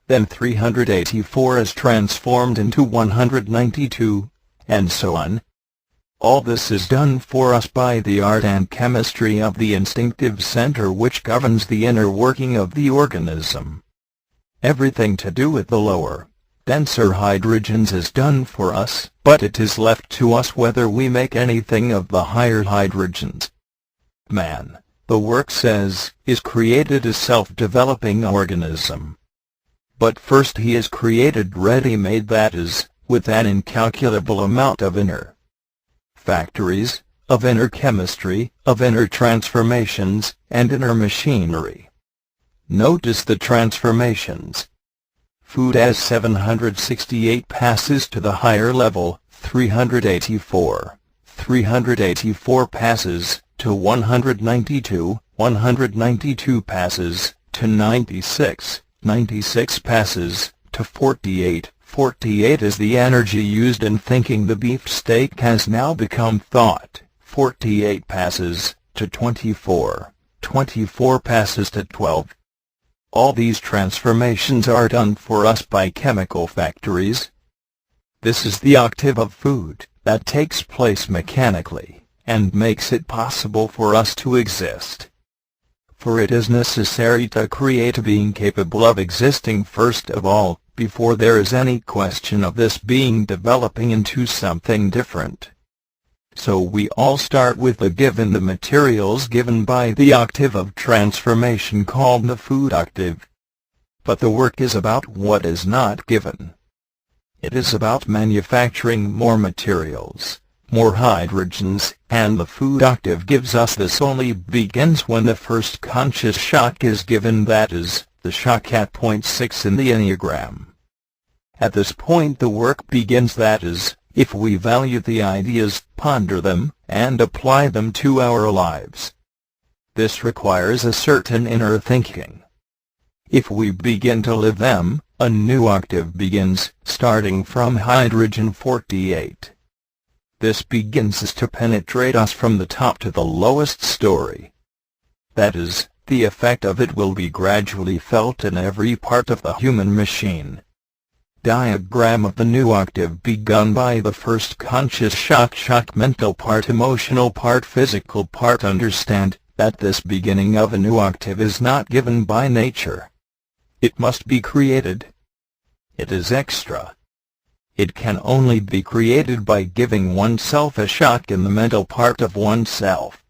Then 384 is transformed into 192, and so on. All this is done for us by the art and chemistry of the instinctive center which governs the inner working of the organism. Everything to do with the lower, denser hydrogens is done for us, but it is left to us whether we make anything of the higher hydrogens. Man, the work says, is created a self-developing organism. But first he is created ready-made, that is, with an incalculable amount of inner factories, of inner chemistry, of inner transformations, and inner machinery. Notice the transformations. Food as 768 passes to the higher level, 384. 384 passes to 192, 192 passes to 96, 96 passes to 48, 48 is the energy used in thinking. The beefsteak has now become thought. 48 passes to 24, 24 passes to 12. All these transformations are done for us by chemical factories. This is the octave of food that takes place mechanically, and makes it possible for us to exist. For it is necessary to create a being capable of existing first of all, before there is any question of this being developing into something different. So we all start with the materials given by the octave of transformation called the food octave. But the work is about what is not given. It is about manufacturing more materials, more hydrogens, and the food octave gives us this only begins when the first conscious shock is given, that is, the shock at point 6 in the Enneagram. At this point the work begins, that is, if we value the ideas, ponder them, and apply them to our lives. This requires a certain inner thinking. If we begin to live them, a new octave begins, starting from hydrogen 48. This begins to penetrate us from the top to the lowest story. That is, the effect of it will be gradually felt in every part of the human machine. Diagram of the new octave begun by the first conscious shock. Mental part, emotional part, physical part. Understand that this beginning of a new octave is not given by nature. It must be created. It is extra. It can only be created by giving oneself a shock in the mental part of oneself.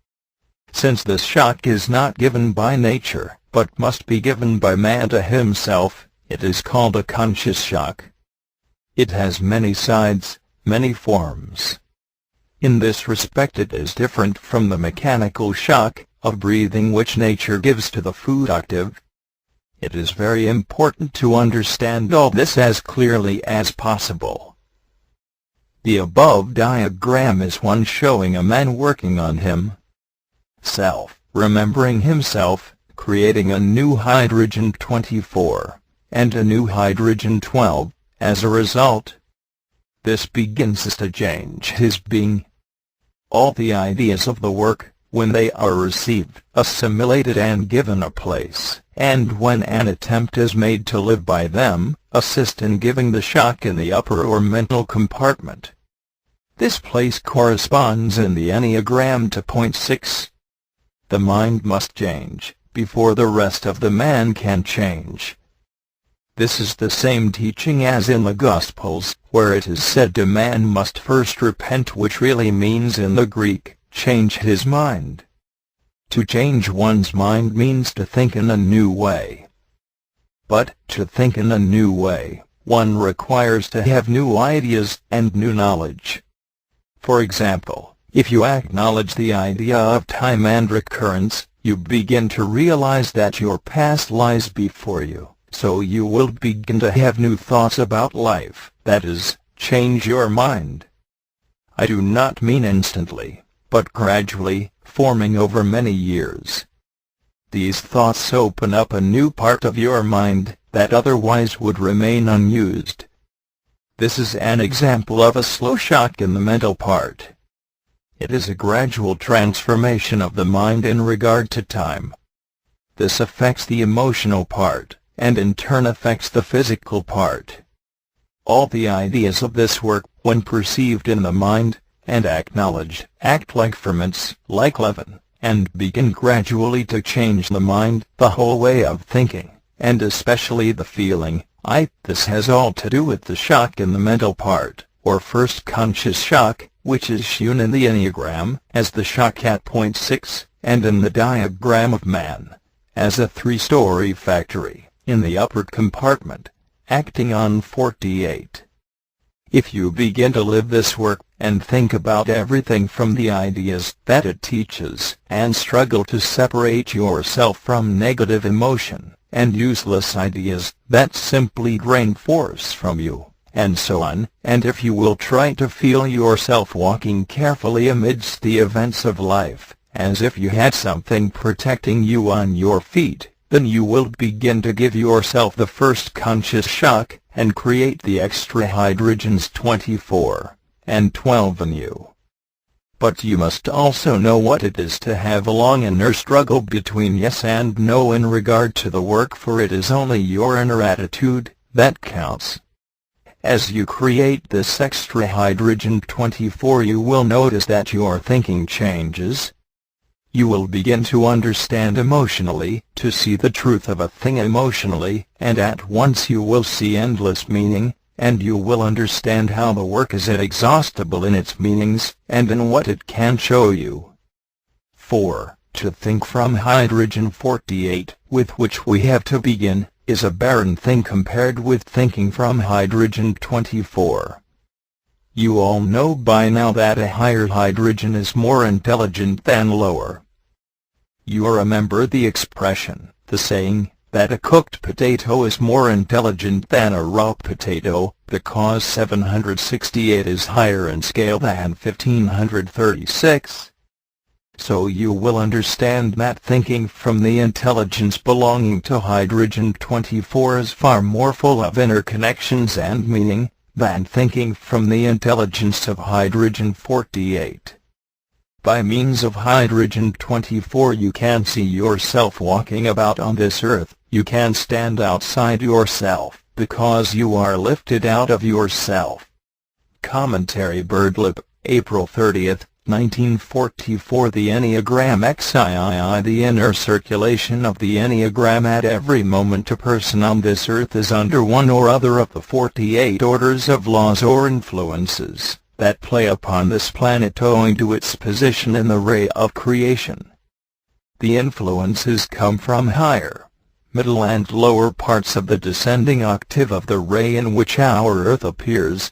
Since this shock is not given by nature, but must be given by man to himself, it is called a conscious shock. It has many sides, many forms. In this respect it is different from the mechanical shock of breathing which nature gives to the food octave. It is very important to understand all this as clearly as possible. The above diagram is one showing a man working on himself, remembering himself, creating a new hydrogen 24, and a new hydrogen 12, as a result. This begins to change his being. All the ideas of the work, when they are received, assimilated and given a place, and when an attempt is made to live by them, assist in giving the shock in the upper or mental compartment. This place corresponds in the Enneagram to point 6. The mind must change before the rest of the man can change. This is the same teaching as in the Gospels, where it is said a man must first repent, which really means in the Greek, change his mind. To change one's mind means to think in a new way. But, to think in a new way, one requires to have new ideas and new knowledge. For example, if you acknowledge the idea of time and recurrence, you begin to realize that your past lies before you. So you will begin to have new thoughts about life, that is, change your mind. I do not mean instantly, but gradually, forming over many years. These thoughts open up a new part of your mind that otherwise would remain unused. This is an example of a slow shock in the mental part. It is a gradual transformation of the mind in regard to time. This affects the emotional part, and in turn affects the physical part. All the ideas of this work, when perceived in the mind, and acknowledged, act like ferments, like leaven, and begin gradually to change the mind, the whole way of thinking, and especially the feeling. This has all to do with the shock in the mental part, or first conscious shock, which is shown in the Enneagram as the shock at point 6, and in the diagram of man as a 3-story factory in the upper compartment, acting on 48. If you begin to live this work, and think about everything from the ideas that it teaches, and struggle to separate yourself from negative emotion, and useless ideas that simply drain force from you, and so on, and if you will try to feel yourself walking carefully amidst the events of life, as if you had something protecting you on your feet, then you will begin to give yourself the first conscious shock, and create the extra hydrogens 24 and 12 in you. But you must also know what it is to have a long inner struggle between yes and no in regard to the work, for it is only your inner attitude that counts. As you create this extra hydrogen 24, you will notice that your thinking changes. You will begin to understand emotionally, to see the truth of a thing emotionally, and at once you will see endless meaning, and you will understand how the work is inexhaustible in its meanings, and in what it can show you. 4. To think from hydrogen 48, with which we have to begin, is a barren thing compared with thinking from hydrogen 24. You all know by now that a higher hydrogen is more intelligent than lower. You remember the expression, the saying, that a cooked potato is more intelligent than a raw potato, because 768 is higher in scale than 1536. So you will understand that thinking from the intelligence belonging to hydrogen 24 is far more full of interconnections and meaning than thinking from the intelligence of hydrogen 48. By means of hydrogen 24 you can see yourself walking about on this earth, you can stand outside yourself, because you are lifted out of yourself. Commentary Birdlip, April 30, 1944. The Enneagram XIII. The inner circulation of the Enneagram at every moment a person on this earth is under one or other of the 48 orders of laws or influences that play upon this planet owing to its position in the ray of creation. The influences come from higher, middle and lower parts of the descending octave of the ray in which our earth appears.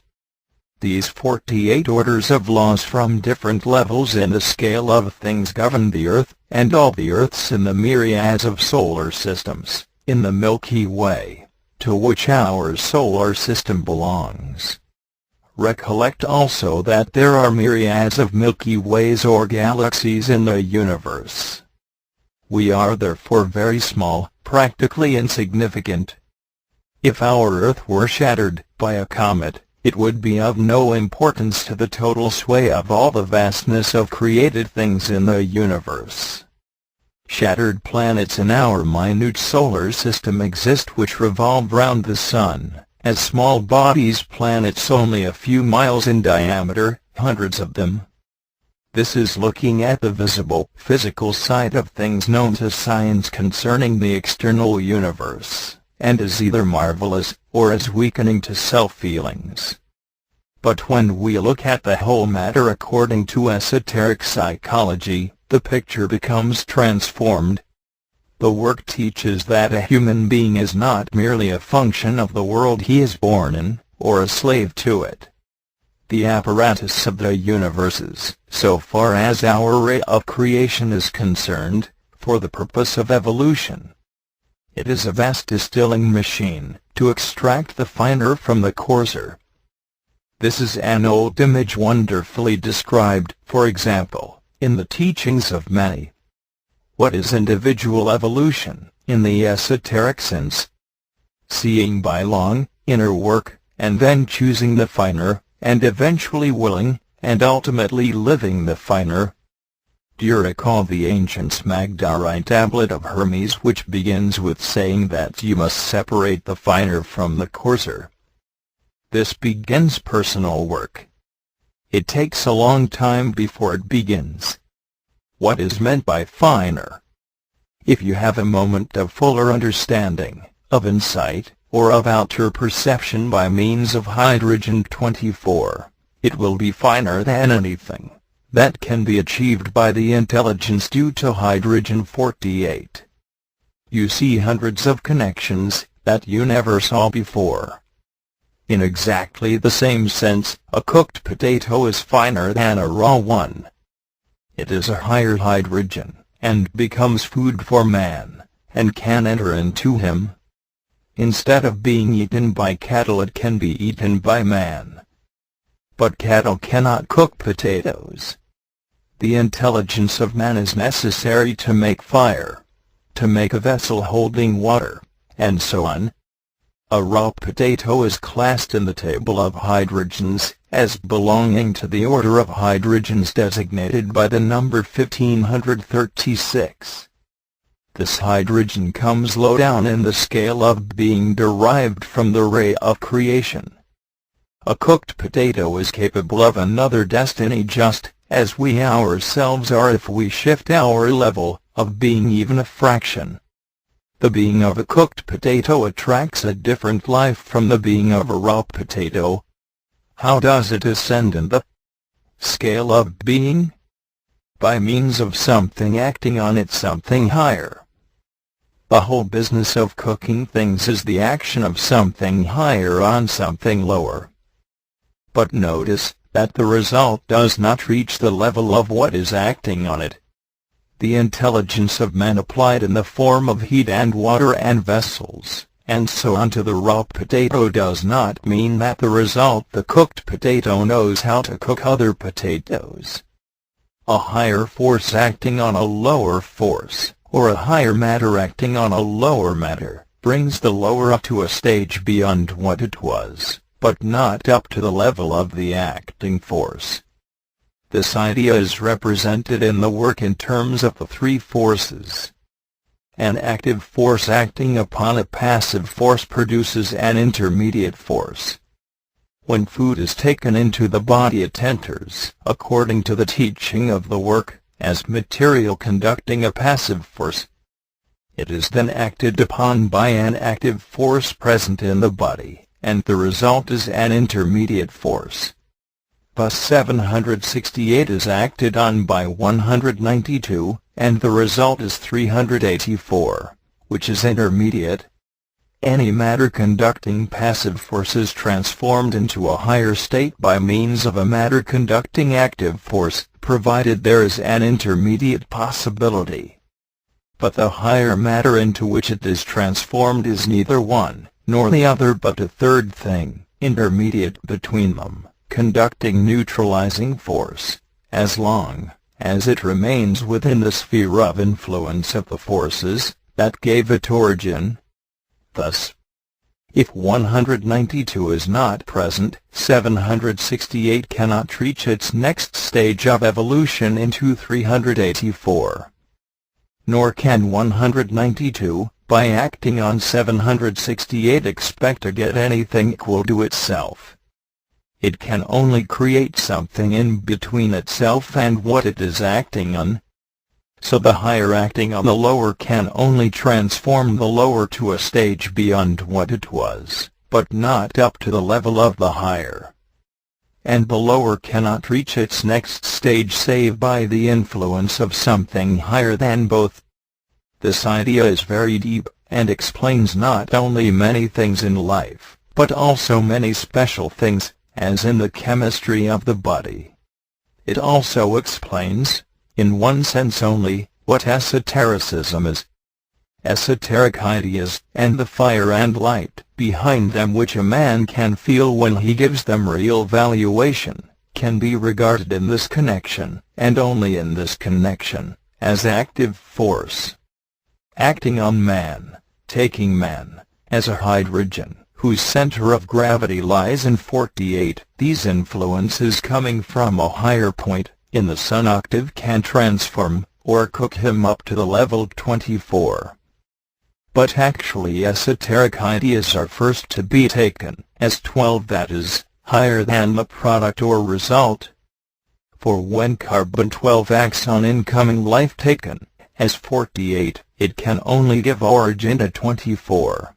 These 48 orders of laws from different levels in the scale of things govern the Earth, and all the Earths in the myriads of solar systems, in the Milky Way, to which our solar system belongs. Recollect also that there are myriads of Milky Ways or galaxies in the universe. We are therefore very small, practically insignificant. If our Earth were shattered by a comet, it would be of no importance to the total sway of all the vastness of created things in the universe. Shattered planets in our minute solar system exist which revolve round the Sun, as small bodies, planets only a few miles in diameter, hundreds of them. This is looking at the visible, physical side of things known to science concerning the external universe, and is either marvelous, or as weakening to self-feelings. But when we look at the whole matter according to esoteric psychology, the picture becomes transformed. The work teaches that a human being is not merely a function of the world he is born in, or a slave to it. The apparatus of the universe is, so far as our ray of creation is concerned, for the purpose of evolution. It is a vast distilling machine, to extract the finer from the coarser. This is an old image wonderfully described, for example, in the teachings of many. What is individual evolution, in the esoteric sense? Seeing by long, inner work, and then choosing the finer, and eventually willing, and ultimately living the finer. Do you recall the ancient Smagdari tablet of Hermes which begins with saying that you must separate the finer from the coarser? This begins personal work. It takes a long time before it begins. What is meant by finer? If you have a moment of fuller understanding, of insight, or of outer perception by means of hydrogen-24, it will be finer than anything that can be achieved by the intelligence due to hydrogen-48. You see hundreds of connections that you never saw before. In exactly the same sense, a cooked potato is finer than a raw one. It is a higher hydrogen, and becomes food for man, and can enter into him. Instead of being eaten by cattle, it can be eaten by man. But cattle cannot cook potatoes. The intelligence of man is necessary to make fire, to make a vessel holding water, and so on. A raw potato is classed in the table of hydrogens as belonging to the order of hydrogens designated by the number 1536. This hydrogen comes low down in the scale of being derived from the ray of creation. A cooked potato is capable of another destiny just as we ourselves are if we shift our level of being even a fraction. The being of a cooked potato attracts a different life from the being of a raw potato. How does it ascend in the scale of being? By means of something acting on it, something higher. The whole business of cooking things is the action of something higher on something lower. But notice that the result does not reach the level of what is acting on it. The intelligence of man applied in the form of heat and water and vessels, and so on to the raw potato does not mean that the result the cooked potato knows how to cook other potatoes. A higher force acting on a lower force, or a higher matter acting on a lower matter, brings the lower up to a stage beyond what it was, but not up to the level of the acting force. This idea is represented in the work in terms of the three forces. An active force acting upon a passive force produces an intermediate force. When food is taken into the body, it enters, according to the teaching of the work, as material conducting a passive force. It is then acted upon by an active force present in the body, and the result is an intermediate force. Thus 768 is acted on by 192, and the result is 384, which is intermediate. Any matter-conducting passive force is transformed into a higher state by means of a matter-conducting active force, provided there is an intermediate possibility. But the higher matter into which it is transformed is neither one nor the other but a third thing, intermediate between them, conducting neutralizing force, as long as it remains within the sphere of influence of the forces that gave it origin. Thus, if 192 is not present, 768 cannot reach its next stage of evolution into 384. Nor can 192, by acting on 768, expect to get anything equal to itself. It can only create something in between itself and what it is acting on. So the higher acting on the lower can only transform the lower to a stage beyond what it was, but not up to the level of the higher. And the lower cannot reach its next stage save by the influence of something higher than both. This idea is very deep, and explains not only many things in life, but also many special things, as in the chemistry of the body. It also explains, in one sense only, what esotericism is. Esoteric ideas, and the fire and light behind them which a man can feel when he gives them real valuation, can be regarded in this connection, and only in this connection, as active force. Acting on man, taking man, as a hydrogen, whose center of gravity lies in 48, these influences coming from a higher point, in the sun octave, can transform, or cook him up to the level 24. But actually esoteric ideas are first to be taken, as 12, that is, higher than the product or result. For when carbon-12 acts on incoming life taken, as 48, it can only give origin to 24.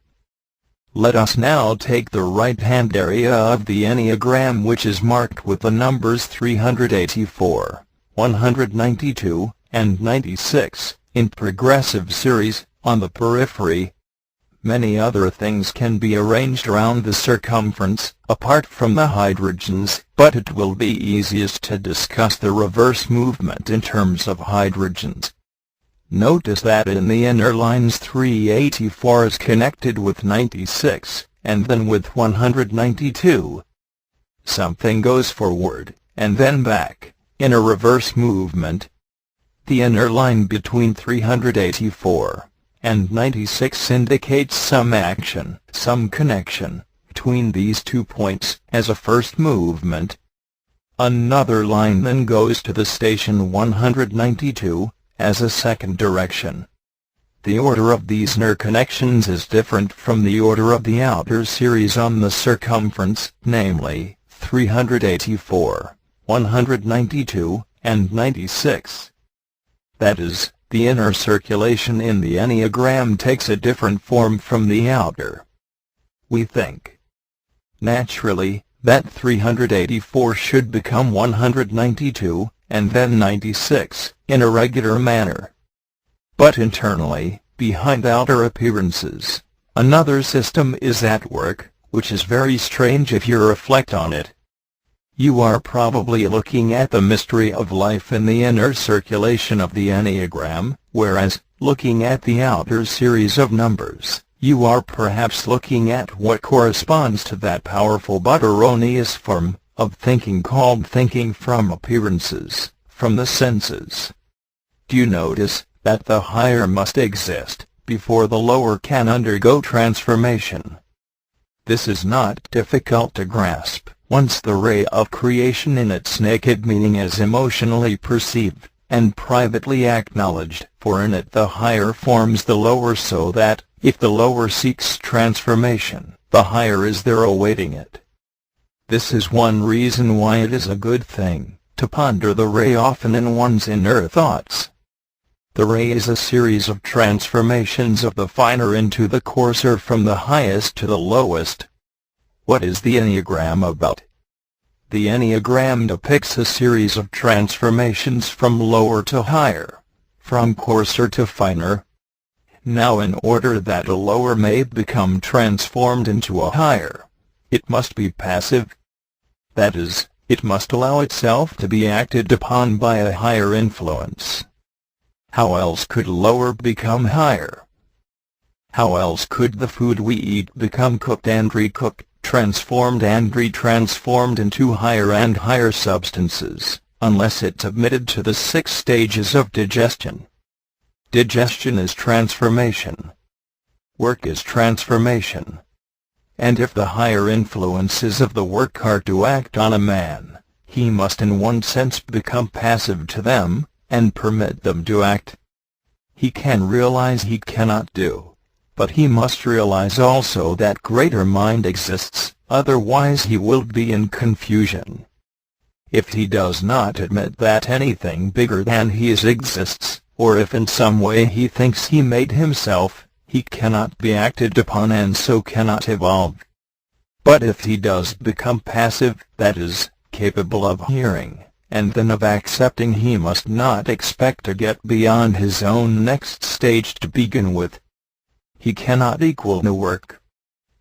Let us now take the right-hand area of the Enneagram, which is marked with the numbers 384, 192, and 96, in progressive series, on the periphery. Many other things can be arranged around the circumference, apart from the hydrogens, but it will be easiest to discuss the reverse movement in terms of hydrogens. Notice that in the inner lines 384 is connected with 96, and then with 192. Something goes forward, and then back, in a reverse movement. The inner line between 384 and 96 indicates some action, some connection, between these 2 points, as a first movement. Another line then goes to the station 192, as a second direction. The order of these inner connections is different from the order of the outer series on the circumference, namely, 384, 192, and 96. That is, the inner circulation in the Enneagram takes a different form from the outer. We think, naturally, that 384 should become 192, and then 96, in a regular manner. But internally, behind outer appearances, another system is at work, which is very strange if you reflect on it. You are probably looking at the mystery of life in the inner circulation of the Enneagram, whereas, looking at the outer series of numbers, you are perhaps looking at what corresponds to that powerful but erroneous form of thinking called thinking from appearances, from the senses. Do you notice that the higher must exist before the lower can undergo transformation? This is not difficult to grasp once the ray of creation in its naked meaning is emotionally perceived, and privately acknowledged, for in it the higher forms the lower, so that, if the lower seeks transformation, the higher is there awaiting it. This is one reason why it is a good thing to ponder the ray often in one's inner thoughts. The ray is a series of transformations of the finer into the coarser, from the highest to the lowest. What is the Enneagram about? The Enneagram depicts a series of transformations from lower to higher, from coarser to finer. Now, in order that a lower may become transformed into a higher, it must be passive. That is, it must allow itself to be acted upon by a higher influence. How else could lower become higher? How else could the food we eat become cooked and recooked, transformed and retransformed into higher and higher substances, unless it's admitted to the 6 stages of digestion? Digestion is transformation. Work is transformation. And if the higher influences of the work are to act on a man, he must in one sense become passive to them, and permit them to act. He can realize he cannot do, but he must realize also that greater mind exists, otherwise he will be in confusion. If he does not admit that anything bigger than he is exists, or if in some way he thinks he made himself, he cannot be acted upon and so cannot evolve. But if he does become passive, that is, capable of hearing, and then of accepting, he must not expect to get beyond his own next stage to begin with. He cannot equal the work.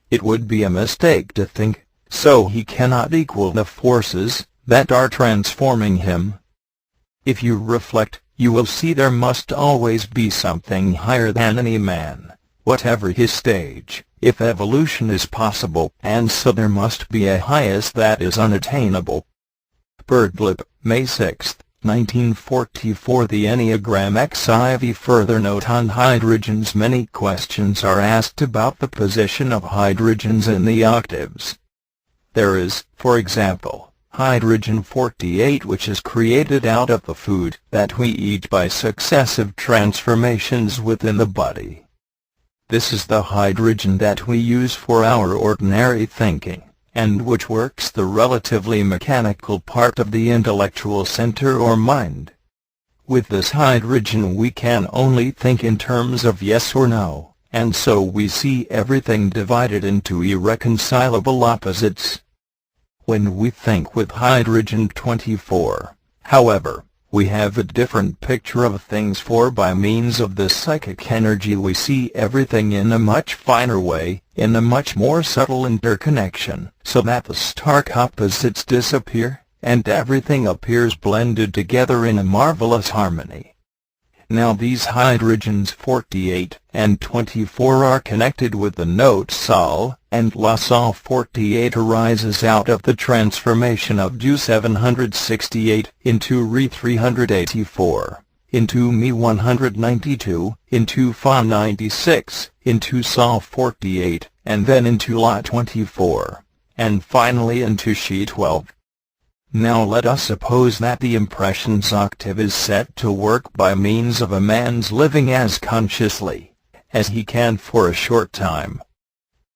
It would be a mistake to think so. He cannot equal the forces that are transforming him. If you reflect, you will see there must always be something higher than any man, whatever his stage, if evolution is possible, and so there must be a highest that is unattainable. Birdlip, May 6, 1944. The Enneagram XIV. Further note on hydrogens. Many questions are asked about the position of hydrogens in the octaves. There is, for example, hydrogen 48, which is created out of the food that we eat by successive transformations within the body. This is the hydrogen that we use for our ordinary thinking, and which works the relatively mechanical part of the intellectual center or mind. With this hydrogen we can only think in terms of yes or no, and so we see everything divided into irreconcilable opposites. When we think with hydrogen 24, however, we have a different picture of things, for by means of this psychic energy we see everything in a much finer way, in a much more subtle interconnection, so that the stark opposites disappear, and everything appears blended together in a marvelous harmony. Now these hydrogens 48 and 24 are connected with the note Sol, and La Sol 48 arises out of the transformation of Du 768 into Re 384, into Mi 192, into Fa 96, into Sol 48, and then into La 24, and finally into She 12. Now let us suppose that the impressions octave is set to work by means of a man's living as consciously as he can for a short time.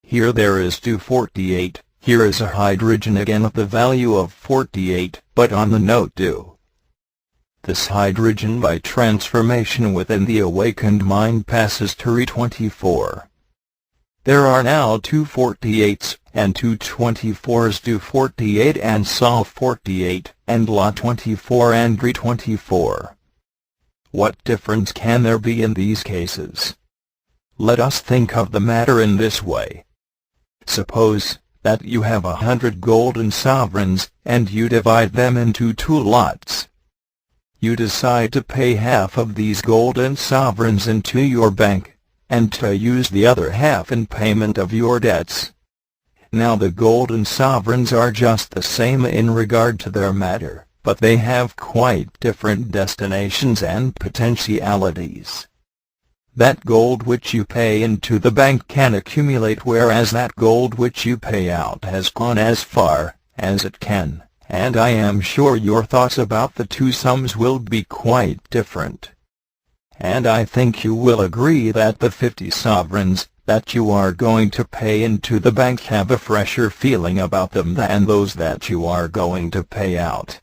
Here there is Du 48, here is a hydrogen again of the value of 48, but on the note Du. This hydrogen by transformation within the awakened mind passes to Re 24. There are now 2 48s, and 2 24s, Du 48 and Sol 48, and La 24 and Re 24. What difference can there be in these cases? Let us think of the matter in this way. Suppose that you have 100 golden sovereigns, and you divide them into 2 lots. You decide to pay half of these golden sovereigns into your bank, and to use the other half in payment of your debts. Now the golden sovereigns are just the same in regard to their matter, but they have quite different destinations and potentialities. That gold which you pay into the bank can accumulate, whereas that gold which you pay out has gone as far as it can, and I am sure your thoughts about the two sums will be quite different. And I think you will agree that the 50 sovereigns that you are going to pay into the bank have a fresher feeling about them than those that you are going to pay out.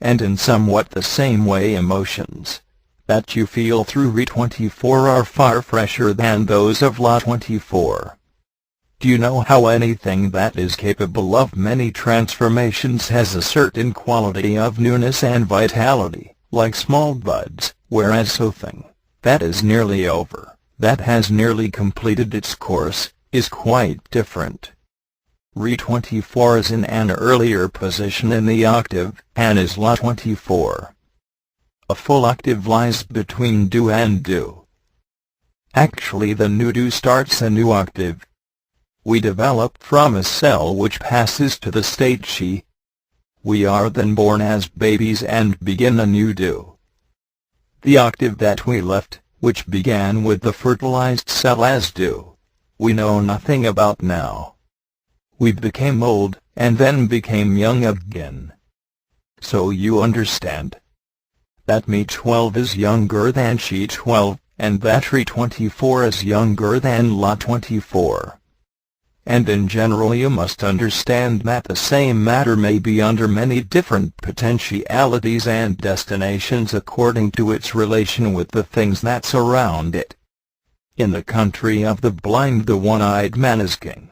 And in somewhat the same way, emotions that you feel through Re24 are far fresher than those of La24. Do you know how anything that is capable of many transformations has a certain quality of newness and vitality, like small buds, whereas something that is nearly over, that has nearly completed its course, is quite different. Re24 is in an earlier position in the octave, and is La24. A full octave lies between do and do. Actually, the new do starts a new octave. We develop from a cell which passes to the state she. We are then born as babies and begin a new do. The octave that we left, which began with the fertilized cell as do, we know nothing about now. We became old, and then became young again. So you understand that Me12 is younger than She12, and that Re24 is younger than La24. And in general you must understand that the same matter may be under many different potentialities and destinations according to its relation with the things that surround it. In the country of the blind the one-eyed man is king.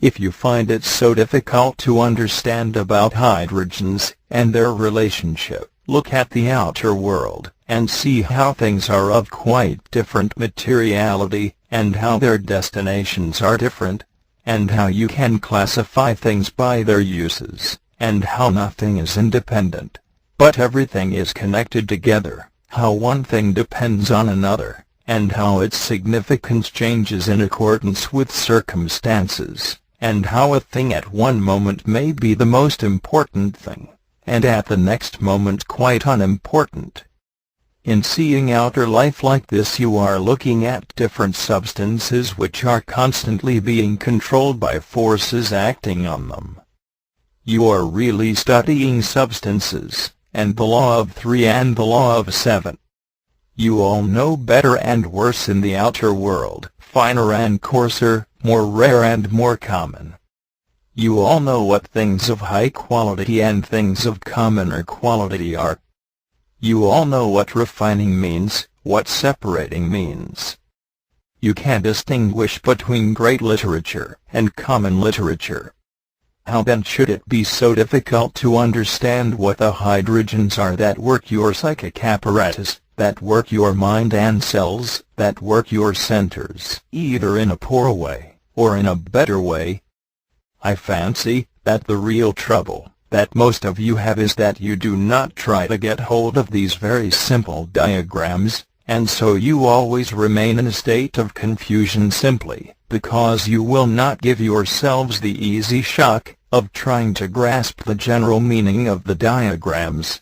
If you find it so difficult to understand about hydrogens and their relationship, look at the outer world, and see how things are of quite different materiality, and how their destinations are different, and how you can classify things by their uses, and how nothing is independent, but everything is connected together, how one thing depends on another, and how its significance changes in accordance with circumstances, and how a thing at one moment may be the most important thing, and at the next moment quite unimportant. In seeing outer life like this you are looking at different substances which are constantly being controlled by forces acting on them. You are really studying substances, and the law of 3 and the law of 7. You all know better and worse in the outer world, finer and coarser, more rare and more common. You all know what things of high quality and things of commoner quality are. You all know what refining means, what separating means. You can distinguish between great literature and common literature. How then should it be so difficult to understand what the hydrogens are that work your psychic apparatus, that work your mind and cells, that work your centers, either in a poor way, or in a better way? I fancy that the real trouble that most of you have is that you do not try to get hold of these very simple diagrams, and so you always remain in a state of confusion simply because you will not give yourselves the easy shock of trying to grasp the general meaning of the diagrams.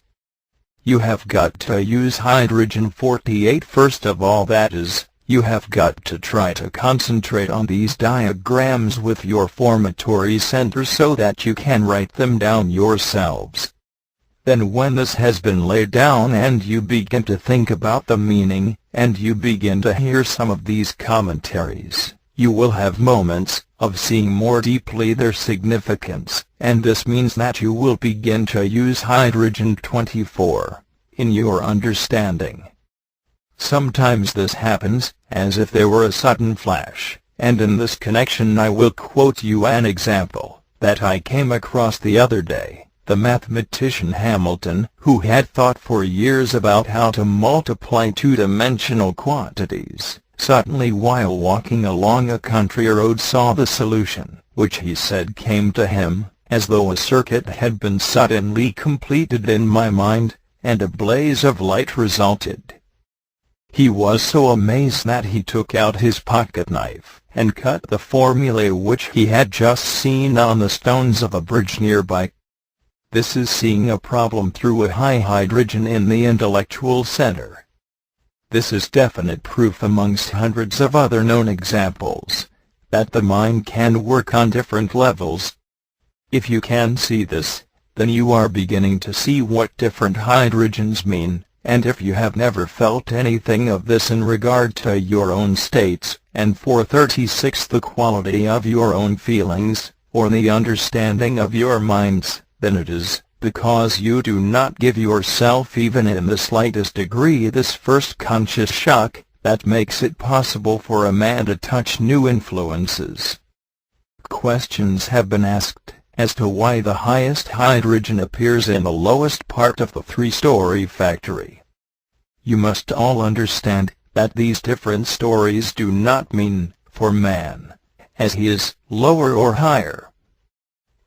You have got to use hydrogen 48 first of all, that is, you have got to try to concentrate on these diagrams with your formatory centers so that you can write them down yourselves. Then when this has been laid down and you begin to think about the meaning, and you begin to hear some of these commentaries, you will have moments of seeing more deeply their significance, and this means that you will begin to use hydrogen 24 in your understanding. Sometimes this happens, as if there were a sudden flash, and in this connection I will quote you an example that I came across the other day. The mathematician Hamilton, who had thought for years about how to multiply two-dimensional quantities, suddenly while walking along a country road saw the solution, which he said came to him, as though a circuit had been suddenly completed in my mind, and a blaze of light resulted. He was so amazed that he took out his pocket knife, and cut the formula which he had just seen on the stones of a bridge nearby. This is seeing a problem through a high hydrogen in the intellectual center. This is definite proof amongst hundreds of other known examples, that the mind can work on different levels. If you can see this, then you are beginning to see what different hydrogens mean, and if you have never felt anything of this in regard to your own states, and 436 the quality of your own feelings, or the understanding of your minds, then it is because you do not give yourself even in the slightest degree this first conscious shock that makes it possible for a man to touch new influences. Questions have been asked as to why the highest hydrogen appears in the lowest part of the three-story factory. You must all understand that these different stories do not mean, for man, as he is lower or higher.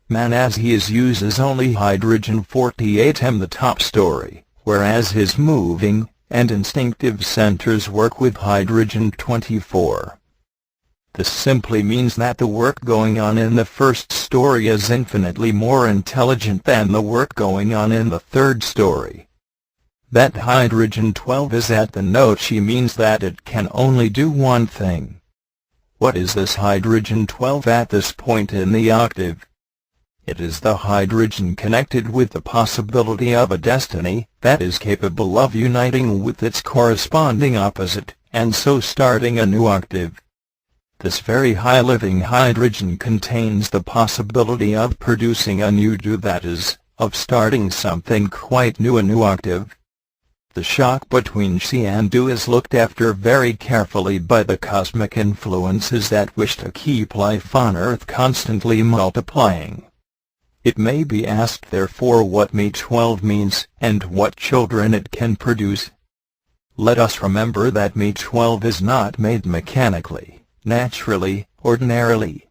Man as he is uses only hydrogen 48 m the top story, whereas his moving and instinctive centers work with hydrogen 24. This simply means that the work going on in the first story is infinitely more intelligent than the work going on in the third story. That hydrogen 12 is at the note she means that it can only do one thing. What is this hydrogen 12 at this point in the octave? It is the hydrogen connected with the possibility of a destiny that is capable of uniting with its corresponding opposite, and so starting a new octave. This very high living hydrogen contains the possibility of producing a new do, that is, of starting something quite new, a new octave. The shock between she and do is looked after very carefully by the cosmic influences that wish to keep life on Earth constantly multiplying. It may be asked therefore what Me12 means, and what children it can produce. Let us remember that Me12 is not made mechanically, naturally, ordinarily.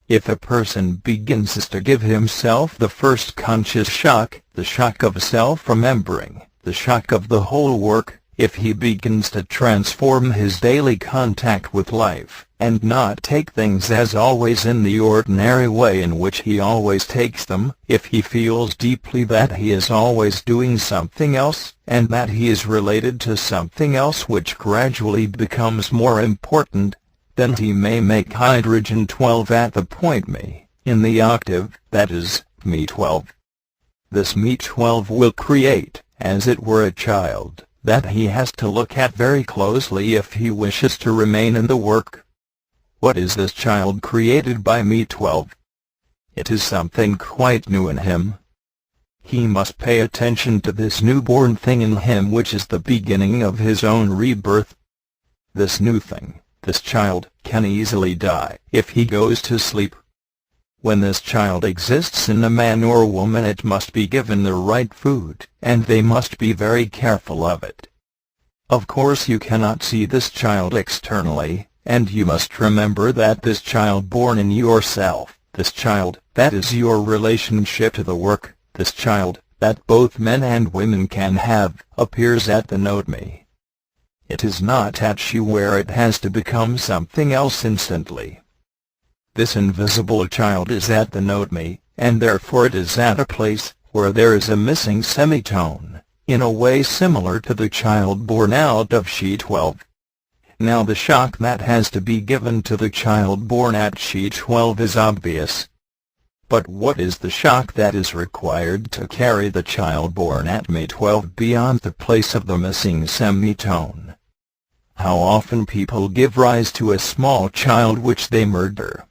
If a person begins to give himself the first conscious shock, the shock of self-remembering, the shock of the whole work, if he begins to transform his daily contact with life, and not take things as always in the ordinary way in which he always takes them, if he feels deeply that he is always doing something else, and that he is related to something else which gradually becomes more important, then he may make hydrogen 12 at the point Me, in the octave, that is, Me12. This Me12 will create, as it were, a child that he has to look at very closely if he wishes to remain in the work. What is this child created by Me12? It is something quite new in him. He must pay attention to this newborn thing in him which is the beginning of his own rebirth. This new thing, this child, can easily die if he goes to sleep. When this child exists in a man or woman, it must be given the right food, and they must be very careful of it. Of course you cannot see this child externally, and you must remember that this child born in yourself, this child, that is your relationship to the work, this child, that both men and women can have, appears at the note Me. It is not at she where it has to become something else instantly. This invisible child is at the note Me, and therefore it is at a place where there is a missing semitone, in a way similar to the child born out of she 12. Now the shock that has to be given to the child born at she 12 is obvious. But what is the shock that is required to carry the child born at Me12 beyond the place of the missing semitone? How often people give rise to a small child which they murder,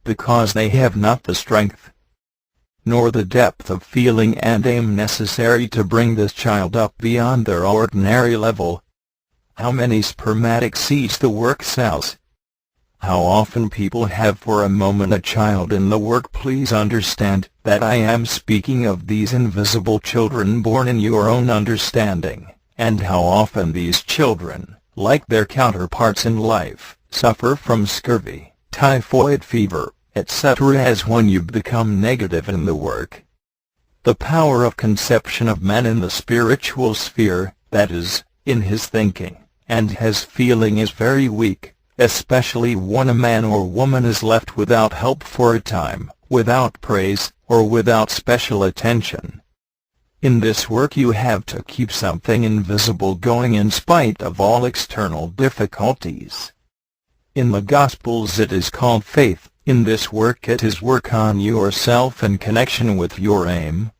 because they have not the strength, nor the depth of feeling and aim necessary to bring this child up beyond their ordinary level. How many spermatic seeds the work sells? How often people have for a moment a child in the work? Please understand that I am speaking of these invisible children born in your own understanding, and how often these children, like their counterparts in life, suffer from scurvy, typhoid fever, etc. as when you become negative in the work. The power of conception of man in the spiritual sphere, that is, in his thinking and his feeling, is very weak, especially when a man or woman is left without help for a time, without praise, or without special attention. In this work you have to keep something invisible going in spite of all external difficulties. In the Gospels it is called faith. In this work it is work on yourself in connection with your aim,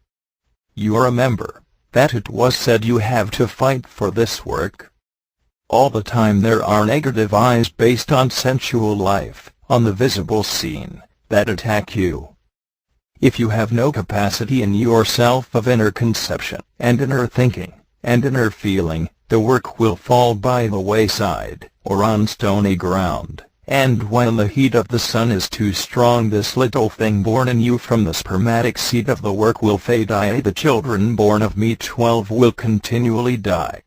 you remember that it was said you have to fight for this work. All the time there are negative eyes based on sensual life, on the visible scene, that attack you. If you have no capacity in yourself of inner conception, and inner thinking, and inner feeling, the work will fall by the wayside, or on stony ground, and when the heat of the sun is too strong, this little thing born in you from the spermatic seed of the work will fade. The children born of me 12 will continually die.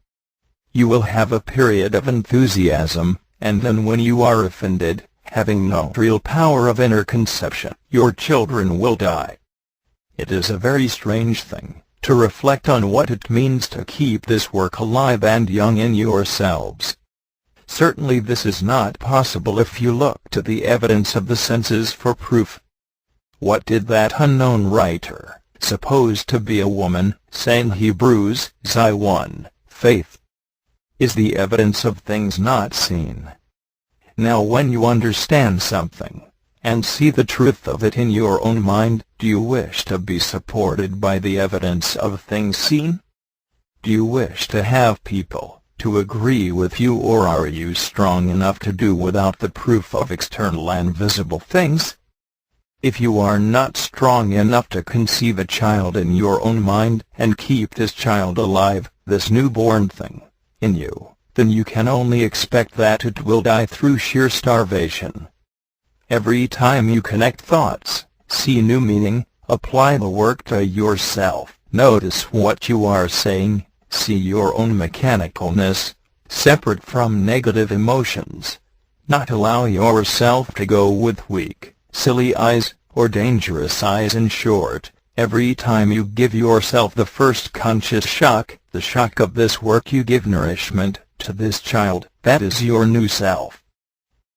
You will have a period of enthusiasm, and then when you are offended, having no real power of inner conception, your children will die. It is a very strange thing to reflect on what it means to keep this work alive and young in yourselves. Certainly this is not possible if you look to the evidence of the senses for proof. What did that unknown writer, supposed to be a woman, say in Hebrews 1, faith is the evidence of things not seen. Now when you understand something, and see the truth of it in your own mind, do you wish to be supported by the evidence of things seen? Do you wish to have people to agree with you, or are you strong enough to do without the proof of external and visible things? If you are not strong enough to conceive a child in your own mind, and keep this child alive, this newborn thing, in you, then you can only expect that it will die through sheer starvation. Every time you connect thoughts, see new meaning, apply the work to yourself, notice what you are saying, see your own mechanicalness, separate from negative emotions. Not allow yourself to go with weak, silly eyes, or dangerous eyes. In short, every time you give yourself the first conscious shock, the shock of this work, you give nourishment to this child, that is your new self.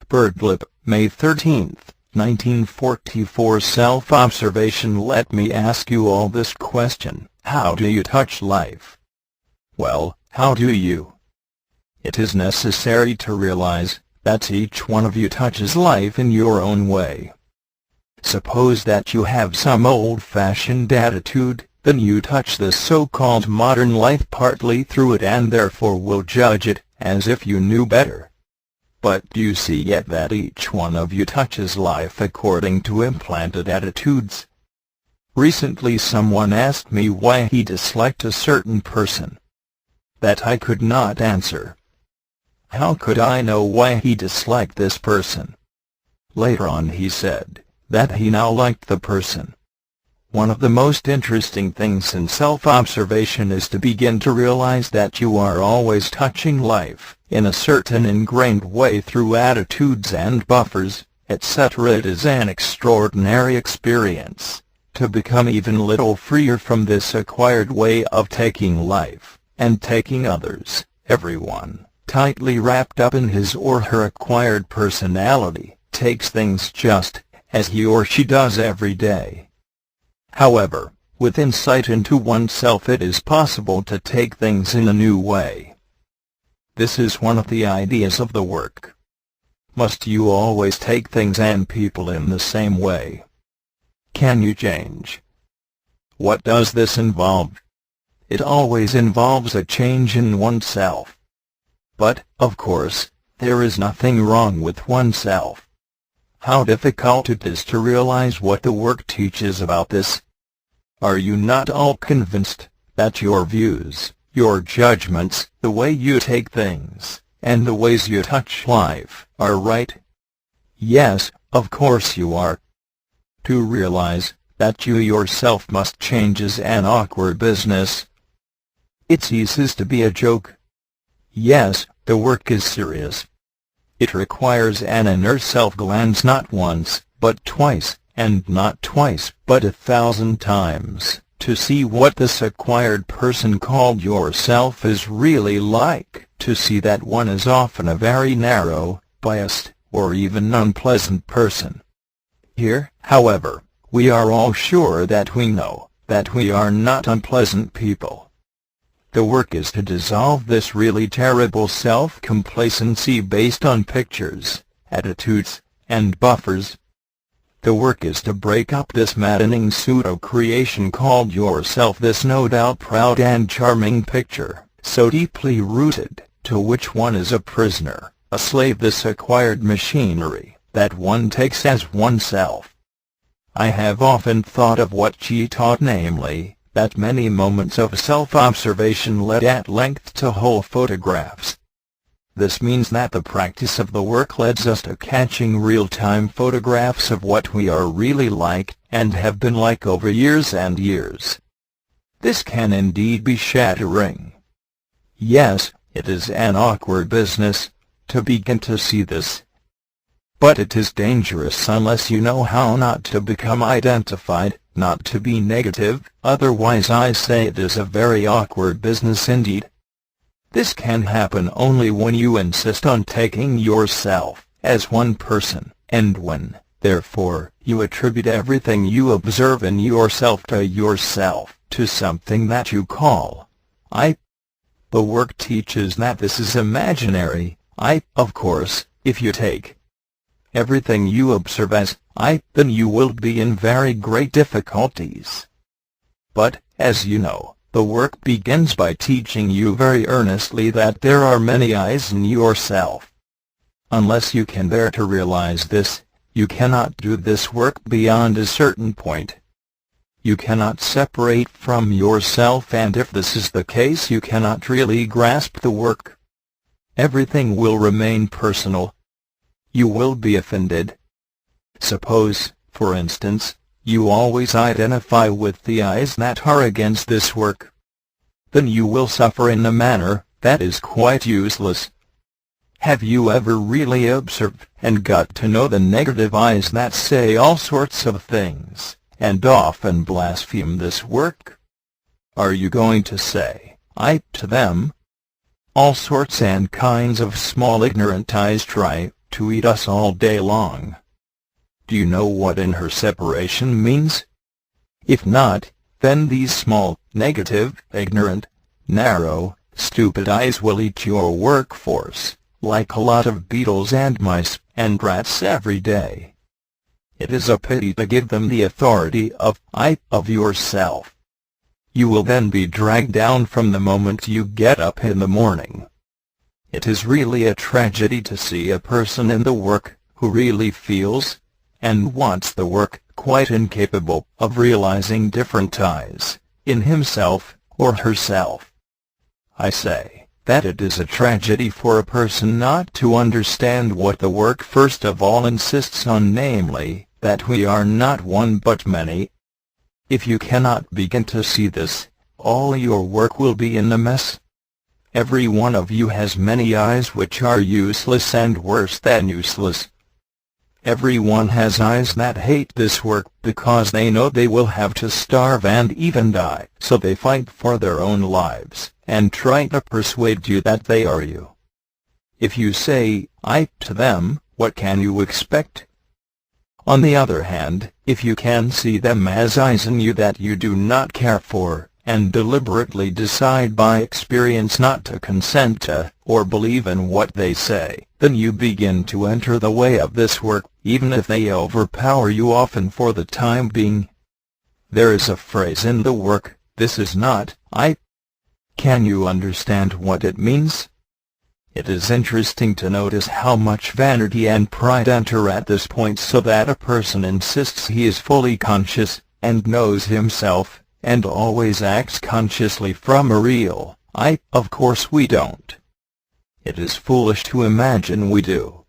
Birdlip, May 13, 1944. Self-observation. Let me ask you all this question: how do you touch life? Well, how do you? It is necessary to realize that each one of you touches life in your own way. Suppose that you have some old-fashioned attitude, then you touch this so-called modern life partly through it, and therefore will judge it as if you knew better. But do you see yet that each one of you touches life according to implanted attitudes? Recently someone asked me why he disliked a certain person. That I could not answer. How could I know why he disliked this person? Later on he said that he now liked the person. One of the most interesting things in self-observation is to begin to realize that you are always touching life in a certain ingrained way through attitudes and buffers, etc. It is an extraordinary experience to become even a little freer from this acquired way of taking life, and taking others, everyone, tightly wrapped up in his or her acquired personality, takes things just as he or she does every day. However, with insight into oneself, it is possible to take things in a new way. This is one of the ideas of the work. Must you always take things and people in the same way? Can you change? What does this involve? It always involves a change in oneself. But, of course, there is nothing wrong with oneself. How difficult it is to realize what the work teaches about this. Are you not all convinced that your views, your judgments, the way you take things, and the ways you touch life, are right? Yes, of course you are. To realize that you yourself must change is an awkward business. It ceases to be a joke. Yes, the work is serious. It requires an inner self glance not once, but twice, and not twice, but 1,000 times, to see what this acquired person called yourself is really like, to see that one is often a very narrow, biased, or even unpleasant person. Here, however, we are all sure that we know that we are not unpleasant people. The work is to dissolve this really terrible self-complacency based on pictures, attitudes, and buffers. The work is to break up this maddening pseudo-creation called yourself, this no doubt proud and charming picture, so deeply rooted, to which one is a prisoner, a slave, this acquired machinery, that one takes as oneself. I have often thought of what she taught, namely, that many moments of self-observation led at length to whole photographs. This means that the practice of the work leads us to catching real-time photographs of what we are really like, and have been like over years and years. This can indeed be shattering. Yes, it is an awkward business, to begin to see this. But it is dangerous unless you know how not to become identified, not to be negative, otherwise I say it is a very awkward business indeed. This can happen only when you insist on taking yourself as one person, and when, therefore, you attribute everything you observe in yourself, to something that you call I. The work teaches that this is imaginary. Of course, if you take everything you observe as I, then you will be in very great difficulties. But, as you know, the work begins by teaching you very earnestly that there are many I's in yourself. Unless you can bear to realize this, you cannot do this work beyond a certain point. You cannot separate from yourself, and if this is the case, you cannot really grasp the work. Everything will remain personal. You will be offended. Suppose, for instance, you always identify with the I's that are against this work. Then you will suffer in a manner that is quite useless. Have you ever really observed and got to know the negative I's that say all sorts of things, and often blaspheme this work? Are you going to say I to them? All sorts and kinds of small ignorant I's try to eat us all day long. Do you know what in her separation means? If not, then these small, negative, ignorant, narrow, stupid I's will eat your workforce, like a lot of beetles and mice and rats every day. It is a pity to give them the authority of yourself. You will then be dragged down from the moment you get up in the morning. It is really a tragedy to see a person in the work who really feels and wants the work, quite incapable of realizing different I's in himself or herself. I say that it is a tragedy for a person not to understand what the work first of all insists on, namely, that we are not one but many. If you cannot begin to see this, all your work will be in a mess. Every one of you has many I's which are useless and worse than useless. Everyone has I's that hate this work because they know they will have to starve and even die, so they fight for their own lives, and try to persuade you that they are you. If you say I to them, what can you expect? On the other hand, if you can see them as I's in you that you do not care for, and deliberately decide by experience not to consent to, or believe in what they say, then you begin to enter the way of this work, even if they overpower you often for the time being. There is a phrase in the work, "This is not I." Can you understand what it means? It is interesting to notice how much vanity and pride enter at this point, so that a person insists he is fully conscious, and knows himself, and always acts consciously from a real I. Of course we don't. It is foolish to imagine we do.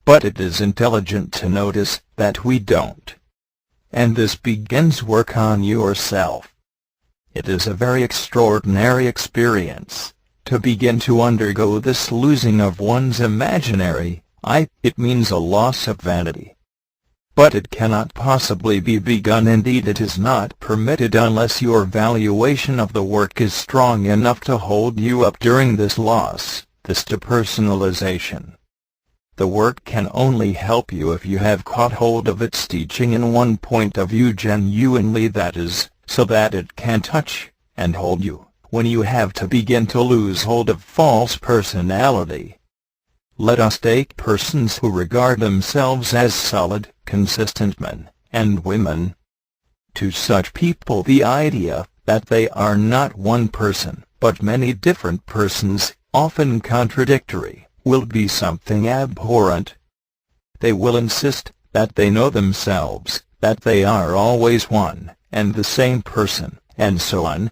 But it is intelligent to notice that we don't. And this begins work on yourself. It is a very extraordinary experience to begin to undergo this losing of one's imaginary I. It means a loss of vanity. But it cannot possibly be begun, indeed it is not permitted, unless your valuation of the work is strong enough to hold you up during this loss, this depersonalization. The work can only help you if you have caught hold of its teaching in one point of view genuinely, that is, so that it can touch and hold you when you have to begin to lose hold of false personality. Let us take persons who regard themselves as solid, consistent men and women. To such people the idea that they are not one person, but many different persons, often contradictory, will be something abhorrent. They will insist that they know themselves, that they are always one and the same person, and so on.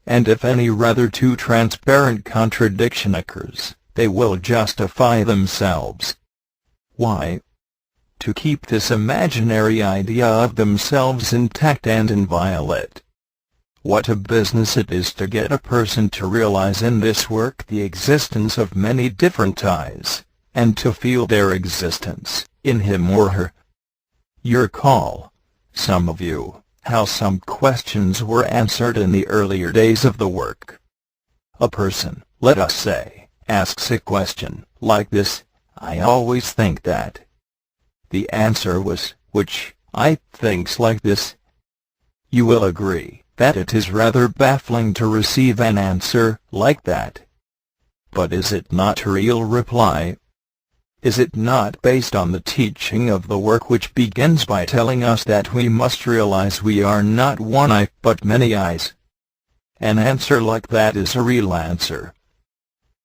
And if any rather too transparent contradiction occurs, they will justify themselves. Why? To keep this imaginary idea of themselves intact and inviolate. What a business it is to get a person to realize in this work the existence of many different I's, and to feel their existence in him or her. You recall, some of you, how some questions were answered in the earlier days of the work. A person, let us say, asks a question like this: I always think that. The answer was, which I thinks like this. You will agree that it is rather baffling to receive an answer like that. But is it not a real reply? Is it not based on the teaching of the work, which begins by telling us that we must realize we are not one I, but many I's? An answer like that is a real answer.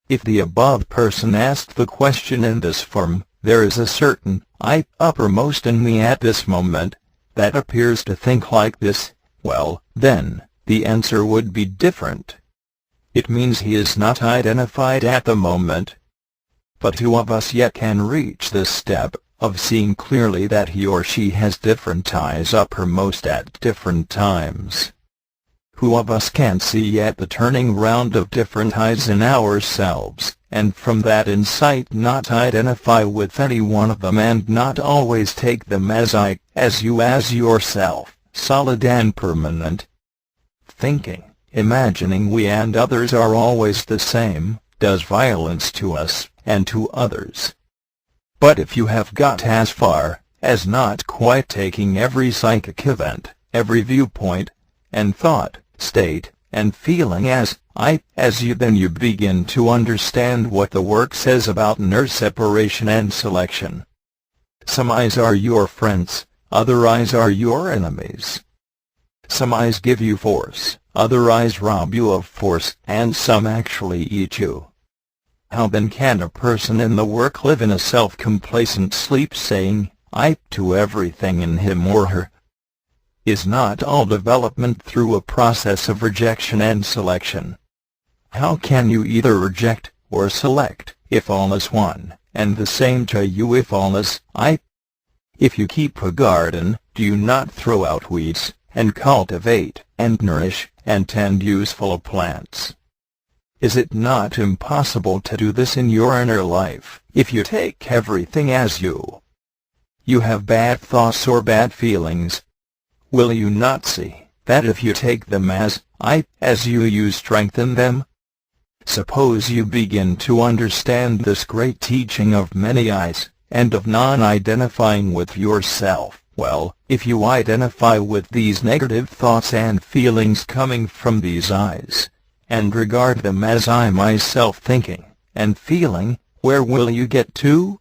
If the above person asked the question in this form, there is a certain I uppermost in me at this moment that appears to think like this, well, then, the answer would be different. It means he is not identified at the moment. But who of us yet can reach this step of seeing clearly that he or she has different I's uppermost at different times? Who of us can see yet the turning round of different I's in ourselves, and from that insight not identify with any one of them, and not always take them as I, as you, as yourself, solid and permanent? Thinking, imagining we and others are always the same, does violence to us and to others. But if you have got as far as not quite taking every psychic event, every viewpoint, and thought, state, and feeling as I, as you, then you begin to understand what the work says about inner separation and selection. Some I's are your friends, other I's are your enemies. Some I's give you force, other I's rob you of force, and some actually eat you. How then can a person in the work live in a self-complacent sleep, saying I to everything in him or her? Is not all development through a process of rejection and selection? How can you either reject or select if all is one and the same to you, if all is I? If you keep a garden, do you not throw out weeds, and cultivate, and nourish, and tend useful plants? Is it not impossible to do this in your inner life, if you take everything as you? You have bad thoughts or bad feelings. Will you not see that if you take them as I, as you strengthen them? Suppose you begin to understand this great teaching of many I's, and of non-identifying with yourself. Well, if you identify with these negative thoughts and feelings coming from these I's, and regard them as I myself thinking and feeling, where will you get to?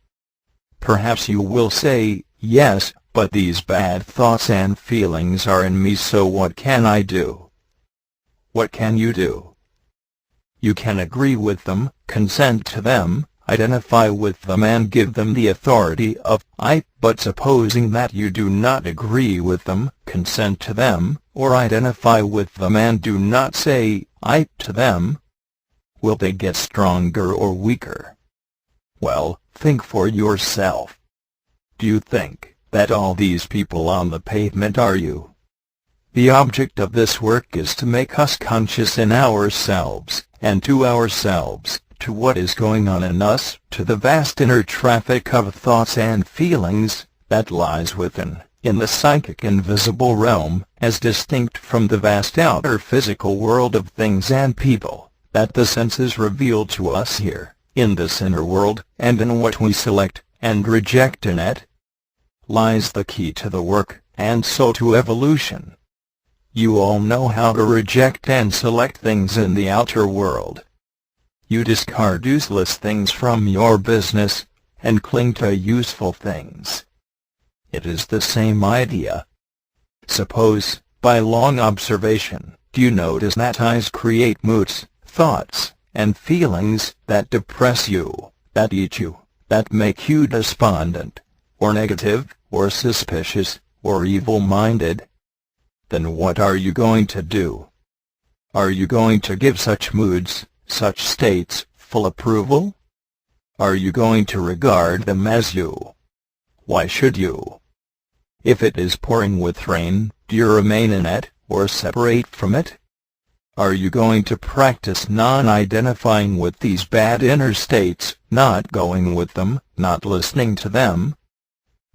Perhaps you will say, yes, but these bad thoughts and feelings are in me, so what can I do? What can you do? You can agree with them, consent to them, identify with them, and give them the authority of I, but supposing that you do not agree with them, consent to them, or identify with them, and do not say I to them, will they get stronger or weaker? Well, think for yourself. Do you think that all these people on the pavement are you? The object of this work is to make us conscious in ourselves, and to ourselves, to what is going on in us, to the vast inner traffic of thoughts and feelings that lies within, in the psychic invisible realm, as distinct from the vast outer physical world of things and people, that the senses reveal to us here, in this inner world, and in what we select and reject in it, lies the key to the work, and so to evolution. You all know how to reject and select things in the outer world. You discard useless things from your business, and cling to useful things. It is the same idea. Suppose, by long observation, you notice that eyes create moods, thoughts, and feelings that depress you, that eat you, that make you despondent, or negative, or suspicious, or evil-minded. Then what are you going to do? Are you going to give such moods, such states, full approval? Are you going to regard them as you? Why should you? If it is pouring with rain, do you remain in it, or separate from it? Are you going to practice non-identifying with these bad inner states, not going with them, not listening to them?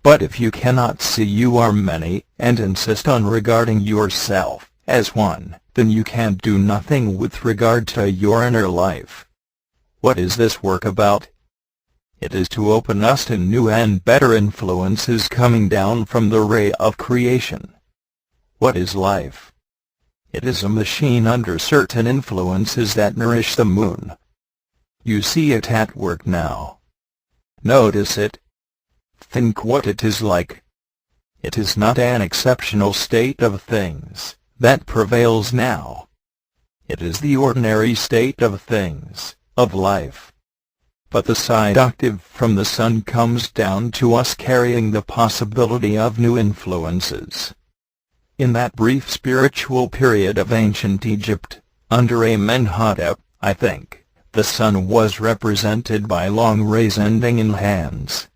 But if you cannot see you are many, and insist on regarding yourself as one, then you can do nothing with regard to your inner life. What is this work about? It is to open us to new and better influences coming down from the ray of creation. What is life? It is a machine under certain influences that nourish the moon. You see it at work now. Notice it. Think what it is like. It is not an exceptional state of things that prevails now. It is the ordinary state of things, of life. But the side octave from the sun comes down to us carrying the possibility of new influences. In that brief spiritual period of ancient Egypt, under Amenhotep, I think, the sun was represented by long rays ending in hands.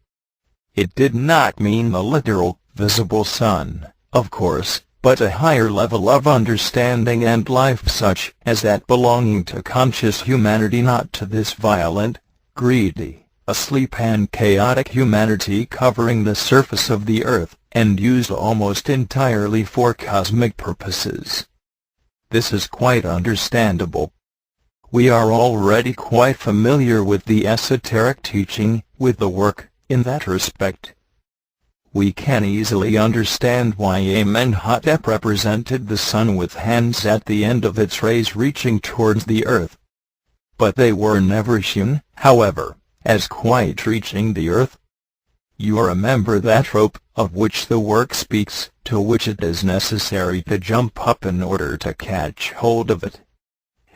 It did not mean the literal, visible sun, of course, but a higher level of understanding and life such as that belonging to conscious humanity, not to this violent, greedy, asleep and chaotic humanity covering the surface of the earth, and used almost entirely for cosmic purposes. This is quite understandable. We are already quite familiar with the esoteric teaching, with the work, in that respect. We can easily understand why Amenhotep represented the sun with hands at the end of its rays reaching towards the earth. But they were never shown, however, as quite reaching the earth. You remember that rope, of which the work speaks, to which it is necessary to jump up in order to catch hold of it.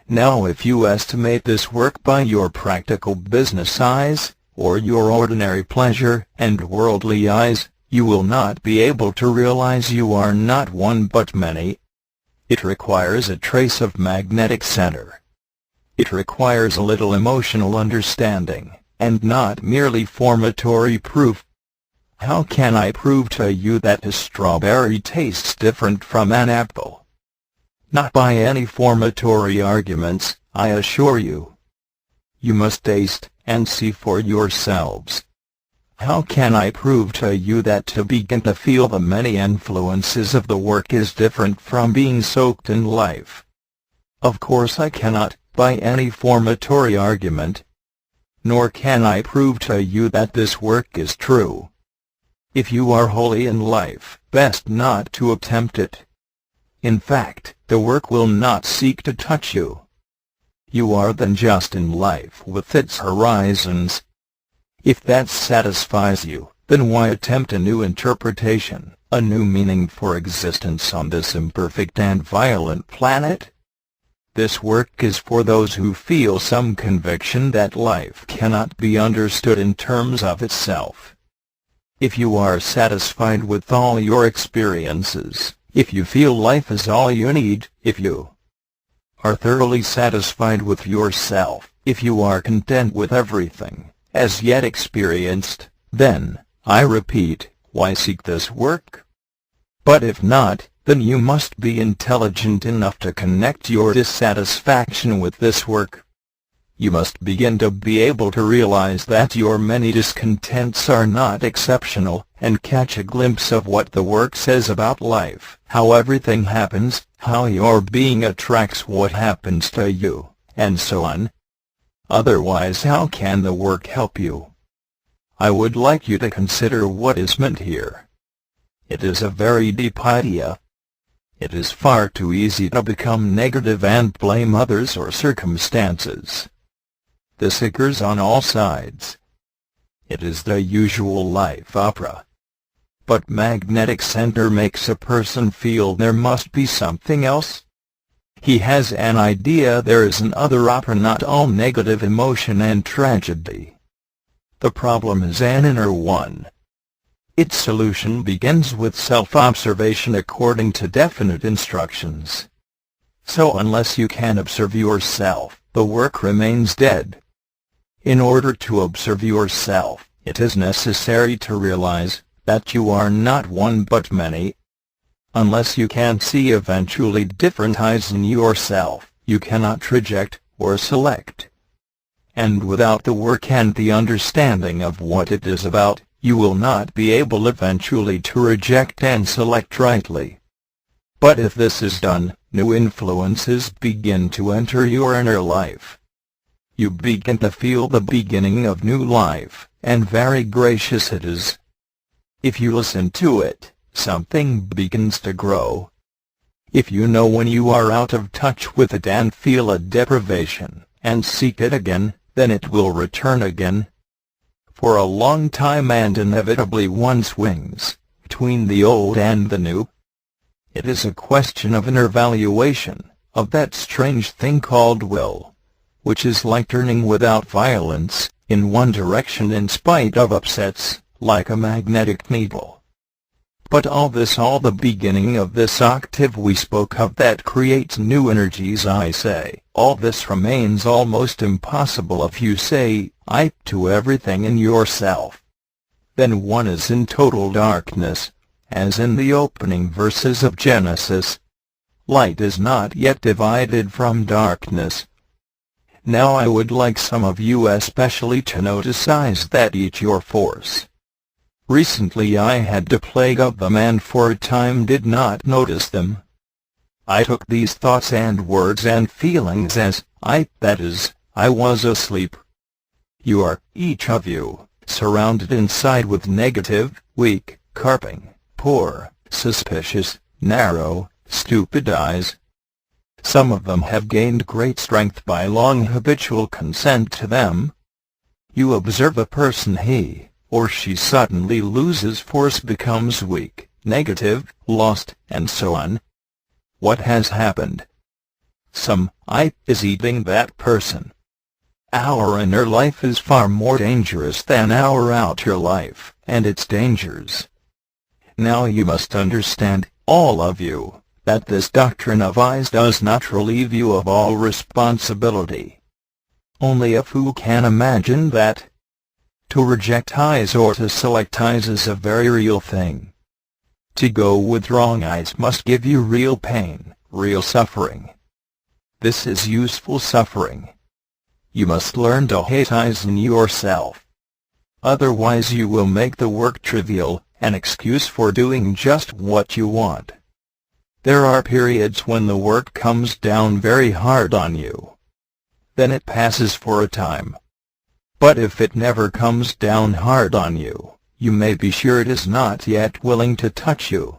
Now if you estimate this work by your practical business eyes, or your ordinary pleasure and worldly eyes, you will not be able to realize you are not one but many. It requires a trace of magnetic center. It requires a little emotional understanding, and not merely formatory proof. How can I prove to you that a strawberry tastes different from an apple? Not by any formatory arguments, I assure you. You must taste and see for yourselves. How can I prove to you that to begin to feel the many influences of the work is different from being soaked in life? Of course I cannot, by any formatory argument. Nor can I prove to you that this work is true. If you are holy in life, best not to attempt it. In fact, the work will not seek to touch you. You are then just in life with its horizons. If that satisfies you, then why attempt a new interpretation, a new meaning for existence on this imperfect and violent planet? This work is for those who feel some conviction that life cannot be understood in terms of itself. If you are satisfied with all your experiences, if you feel life is all you need, if you are thoroughly satisfied with yourself, if you are content with everything as yet experienced, then, I repeat, why seek this work? But if not, then you must be intelligent enough to connect your dissatisfaction with this work. You must begin to be able to realize that your many discontents are not exceptional, and catch a glimpse of what the work says about life, how everything happens, how your being attracts what happens to you, and so on. Otherwise, how can the work help you? I would like you to consider what is meant here. It is a very deep idea. It is far too easy to become negative and blame others or circumstances. This occurs on all sides. It is the usual life opera. but magnetic center makes a person feel there must be something else. He has an idea there is an other opera, not all negative emotion and tragedy. The problem is an inner one. Its solution begins with self-observation according to definite instructions. So unless you can observe yourself, the work remains dead. In order to observe yourself, it is necessary to realize that you are not one but many. Unless you can see eventually different eyes in yourself, you cannot reject or select. And without the work and the understanding of what it is about, you will not be able eventually to reject and select rightly. But if this is done, new influences begin to enter your inner life. You begin to feel the beginning of new life, and very gracious it is. If you listen to it, something begins to grow. If you know when you are out of touch with it and feel a deprivation, and seek it again, then it will return again. For a long time and inevitably one swings between the old and the new. It is a question of inner valuation, of that strange thing called will, which is like turning without violence, in one direction in spite of upsets, like a magnetic needle. But all the beginning of this octave we spoke of that creates new energies, I say, all this remains almost impossible if you say, I, to everything in yourself. Then one is in total darkness, as in the opening verses of Genesis. Light is not yet divided from darkness. Now I would like some of you especially to notice eyes that eat your force. Recently I had the plague of them and for a time did not notice them. I took these thoughts and words and feelings as, that is, I was asleep. You are, each of you, surrounded inside with negative, weak, carping, poor, suspicious, narrow, stupid eyes. Some of them have gained great strength by long habitual consent to them. You observe a person, he or she suddenly loses force, becomes weak, negative, lost, and so on. What has happened? Some is eating that person. Our inner life is far more dangerous than our outer life, and its dangers. Now you must understand, all of you, that this doctrine of eyes does not relieve you of all responsibility. Only a fool can imagine that. To reject eyes or to select eyes is a very real thing. To go with wrong eyes must give you real pain, real suffering. This is useful suffering. You must learn to hate eyes in yourself. Otherwise you will make the work trivial, an excuse for doing just what you want. There are periods when the work comes down very hard on you. Then it passes for a time. But if it never comes down hard on you, you may be sure it is not yet willing to touch you.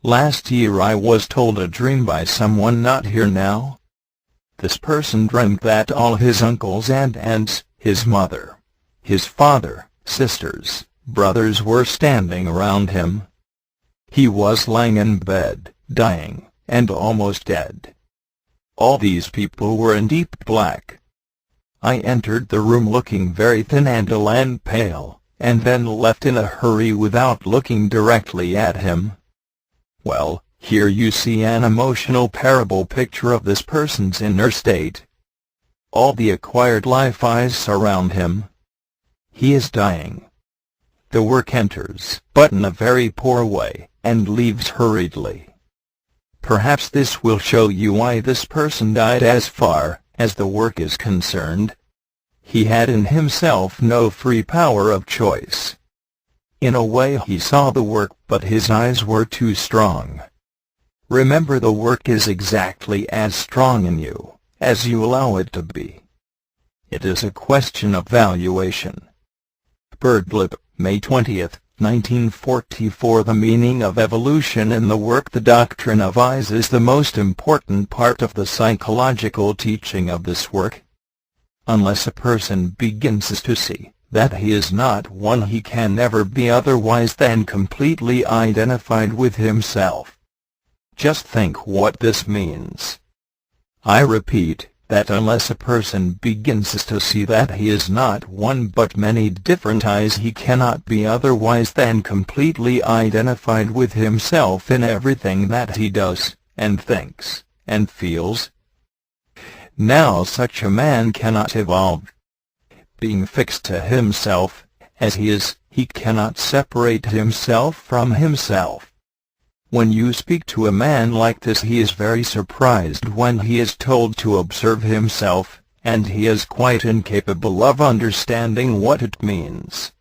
Last year I was told a dream by someone not here now. This person dreamt that all his uncles and aunts, his mother, his father, sisters, brothers were standing around him. He was lying in bed, dying, and almost dead. All these people were in deep black. I entered the room looking very thin and ill and pale, and then left in a hurry without looking directly at him. Well, here you see an emotional parable picture of this person's inner state. All the acquired life eyes surround him. He is dying. The work enters, but in a very poor way, and leaves hurriedly. Perhaps this will show you why this person died as far as the work is concerned. He had in himself no free power of choice. In a way he saw the work, but his eyes were too strong. Remember, the work is exactly as strong in you as you allow it to be. It is a question of valuation. Birdlip, May 20, 1944. The meaning of evolution in the work. The doctrine of eyes is the most important part of the psychological teaching of this work. Unless a person begins to see that he is not one, he can never be otherwise than completely identified with himself. Just think what this means. I repeat, that unless a person begins to see that he is not one but many different I's, he cannot be otherwise than completely identified with himself in everything that he does, and thinks, and feels. Now such a man cannot evolve. Being fixed to himself, as he is, he cannot separate himself from himself. When you speak to a man like this, he is very surprised when he is told to observe himself, and he is quite incapable of understanding what it means.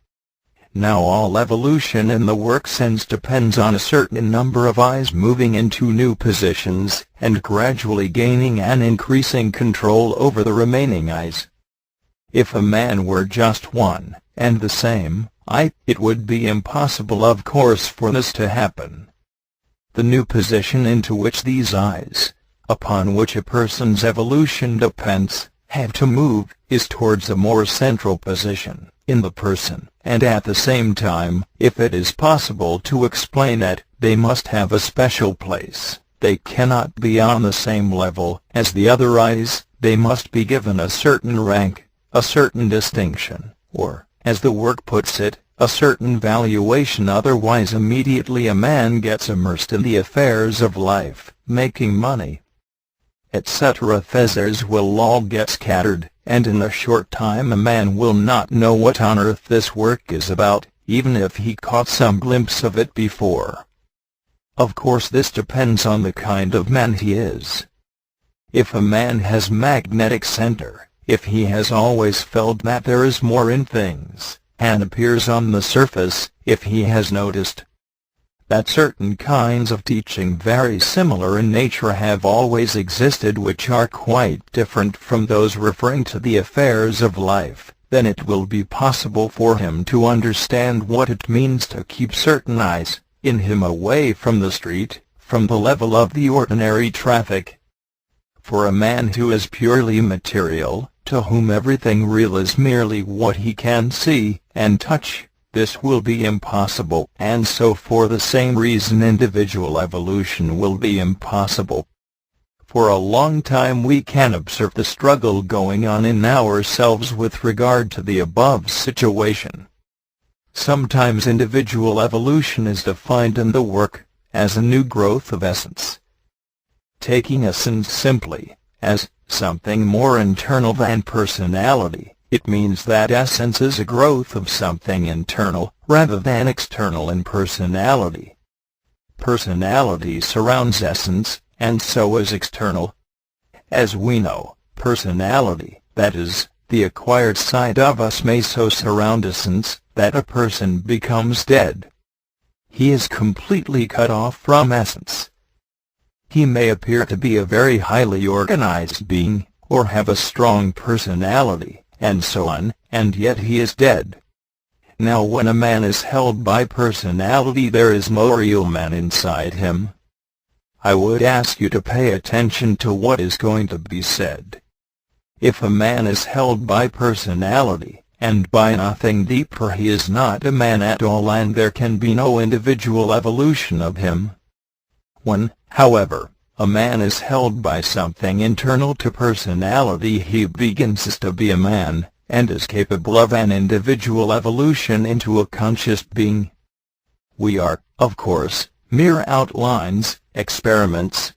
Now all evolution in the work sense depends on a certain number of eyes moving into new positions, and gradually gaining and increasing control over the remaining eyes. If a man were just one, and the same, eye, it would be impossible, of course, for this to happen. The new position into which these eyes, upon which a person's evolution depends, have to move, is towards a more central position in the person, and at the same time, if it is possible to explain it, they must have a special place. They cannot be on the same level as the other eyes, they must be given a certain rank, a certain distinction, or, as the work puts it, a certain valuation, otherwise immediately a man gets immersed in the affairs of life, making money, etc. Feathers will all get scattered, and in a short time a man will not know what on earth this work is about, even if he caught some glimpse of it before. Of course this depends on the kind of man he is. If a man has magnetic center, if he has always felt that there is more in things, and appears on the surface, if he has noticed that certain kinds of teaching very similar in nature have always existed which are quite different from those referring to the affairs of life, then it will be possible for him to understand what it means to keep certain eyes in him away from the street, from the level of the ordinary traffic. For a man who is purely material, to whom everything real is merely what he can see and touch, this will be impossible, and so for the same reason individual evolution will be impossible. For a long time we can observe the struggle going on in ourselves with regard to the above situation. Sometimes individual evolution is defined in the work as a new growth of essence. Taking essence simply as something more internal than personality, it means that essence is a growth of something internal, rather than external in personality. Personality surrounds essence, and so is external. As we know, personality, that is, the acquired side of us, may so surround essence, that a person becomes dead. He is completely cut off from essence. He may appear to be a very highly organized being, or have a strong personality, and so on, and yet he is dead. Now when a man is held by personality, there is no real man inside him. I would ask you to pay attention to what is going to be said. If a man is held by personality, and by nothing deeper, he is not a man at all, and there can be no individual evolution of him. When, however, a man is held by something internal to personality, he begins to be a man, and is capable of an individual evolution into a conscious being. We are, of course, mere outlines, experiments.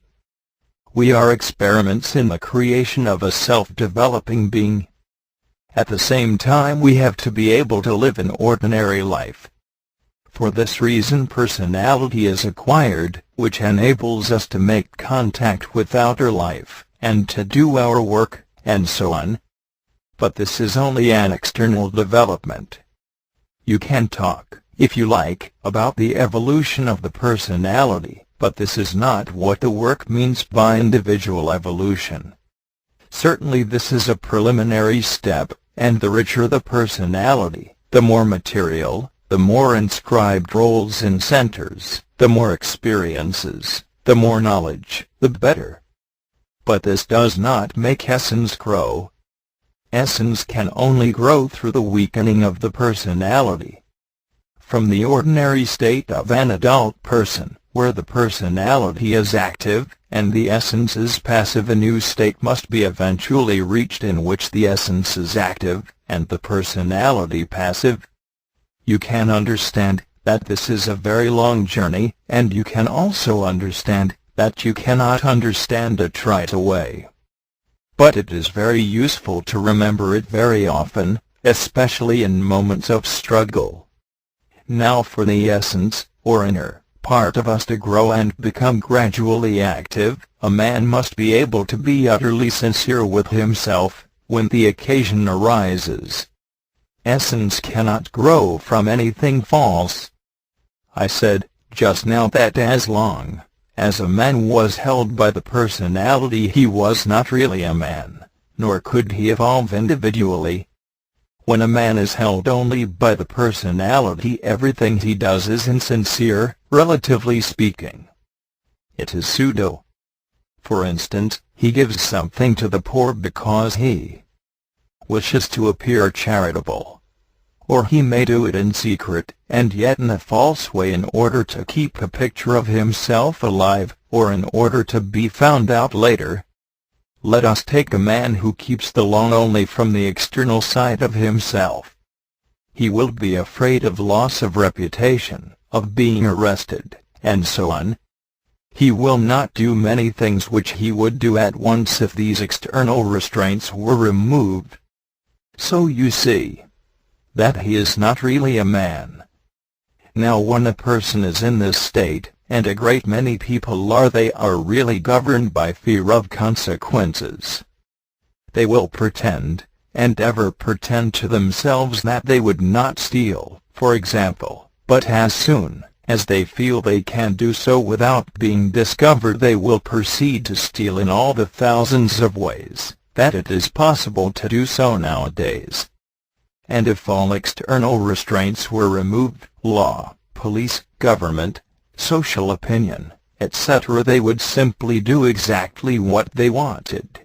We are experiments in the creation of a self-developing being. At the same time we have to be able to live an ordinary life. For this reason personality is acquired, which enables us to make contact with outer life, and to do our work, and so on. But this is only an external development. You can talk, if you like, about the evolution of the personality, but this is not what the work means by individual evolution. Certainly this is a preliminary step, and the richer the personality, the more material, the more inscribed roles and centers, the more experiences, the more knowledge, the better. But this does not make essence grow. Essence can only grow through the weakening of the personality. From the ordinary state of an adult person, where the personality is active, and the essence is passive, a new state must be eventually reached in which the essence is active, and the personality passive. You can understand that this is a very long journey, and you can also understand that you cannot understand it right away. But it is very useful to remember it very often, especially in moments of struggle. Now for the essence, or inner, part of us to grow and become gradually active, a man must be able to be utterly sincere with himself, when the occasion arises. Essence cannot grow from anything false. I said just now that as long as a man was held by the personality, he was not really a man, nor could he evolve individually. When a man is held only by the personality, everything he does is insincere, relatively speaking. It is pseudo. For instance, he gives something to the poor because he wishes to appear charitable. Or he may do it in secret, and yet in a false way, in order to keep a picture of himself alive, or in order to be found out later. Let us take a man who keeps the law only from the external side of himself. He will be afraid of loss of reputation, of being arrested, and so on. He will not do many things which he would do at once if these external restraints were removed. So you see that he is not really a man. Now when a person is in this state, and a great many people are, they are really governed by fear of consequences. They will pretend, and ever pretend to themselves, that they would not steal, for example, but as soon as they feel they can do so without being discovered, they will proceed to steal in all the thousands of ways that it is possible to do so nowadays. And if all external restraints were removed, law, police, government, social opinion, etc., they would simply do exactly what they wanted.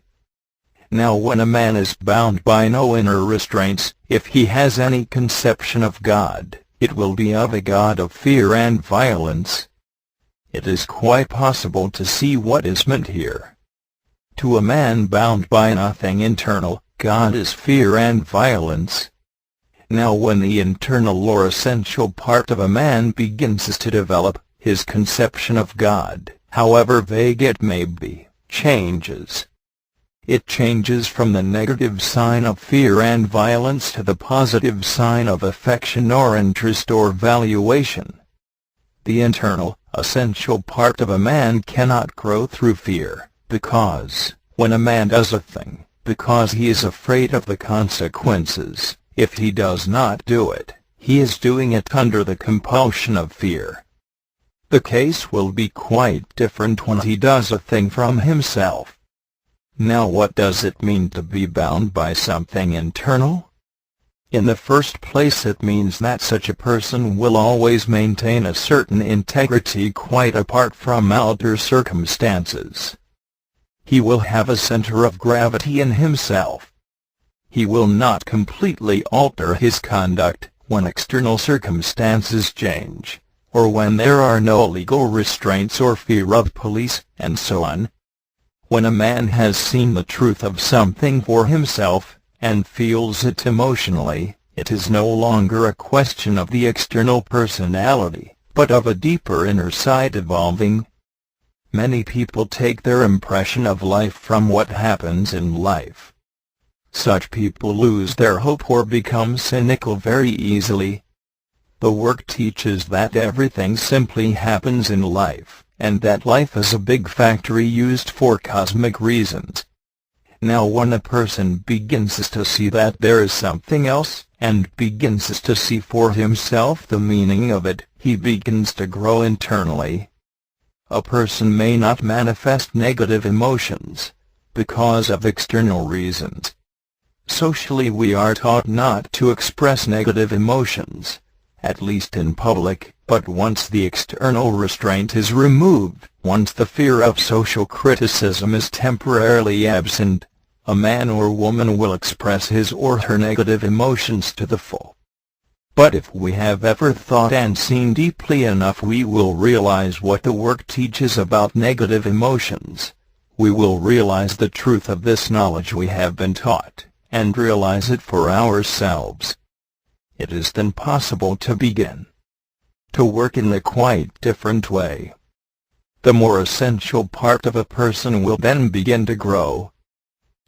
Now when a man is bound by no inner restraints, if he has any conception of God, it will be of a God of fear and violence. It is quite possible to see what is meant here. To a man bound by nothing internal, God is fear and violence. Now when the internal or essential part of a man begins to develop, his conception of God, however vague it may be, changes. It changes from the negative sign of fear and violence to the positive sign of affection or interest or valuation. The internal, essential part of a man cannot grow through fear, because, when a man does a thing, because he is afraid of the consequences, if he does not do it, he is doing it under the compulsion of fear. The case will be quite different when he does a thing from himself. Now what does it mean to be bound by something internal? In the first place, it means that such a person will always maintain a certain integrity quite apart from outer circumstances. He will have a center of gravity in himself. He will not completely alter his conduct when external circumstances change, or when there are no legal restraints or fear of police, and so on. When a man has seen the truth of something for himself, and feels it emotionally, it is no longer a question of the external personality, but of a deeper inner side evolving. Many people take their impression of life from what happens in life. Such people lose their hope or become cynical very easily. The work teaches that everything simply happens in life, and that life is a big factory used for cosmic reasons. Now when a person begins to see that there is something else, and begins to see for himself the meaning of it, he begins to grow internally. A person may not manifest negative emotions, because of external reasons. Socially we are taught not to express negative emotions, at least in public, but once the external restraint is removed, once the fear of social criticism is temporarily absent, a man or woman will express his or her negative emotions to the full. But if we have ever thought and seen deeply enough, we will realize what the work teaches about negative emotions. We will realize the truth of this knowledge we have been taught, and realize it for ourselves. It is then possible to begin to work in a quite different way. The more essential part of a person will then begin to grow.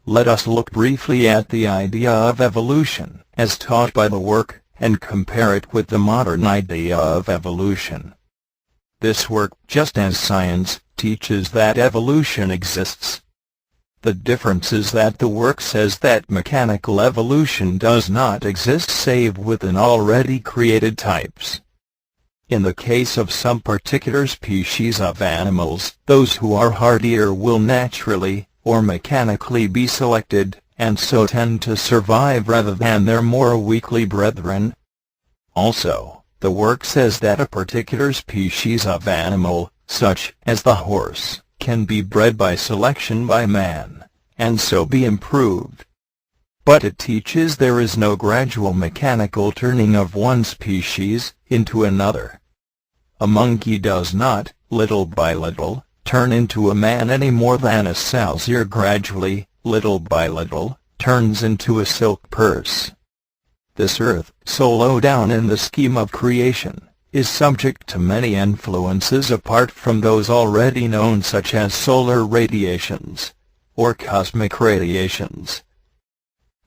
Let us look briefly at the idea of evolution, as taught by the work, and compare it with the modern idea of evolution. This work, just as science, teaches that evolution exists. The difference is that the work says that mechanical evolution does not exist save within already created types. In the case of some particular species of animals, those who are hardier will naturally, or mechanically be selected, and so tend to survive rather than their more weakly brethren. Also, the work says that a particular species of animal, such as the horse, can be bred by selection by man, and so be improved. But it teaches there is no gradual mechanical turning of one species into another. A monkey does not, little by little, turn into a man any more than a sow's-ear gradually, little by little, turns into a silk purse. This earth, so low down in the scheme of creation, is subject to many influences apart from those already known, such as solar radiations, or cosmic radiations.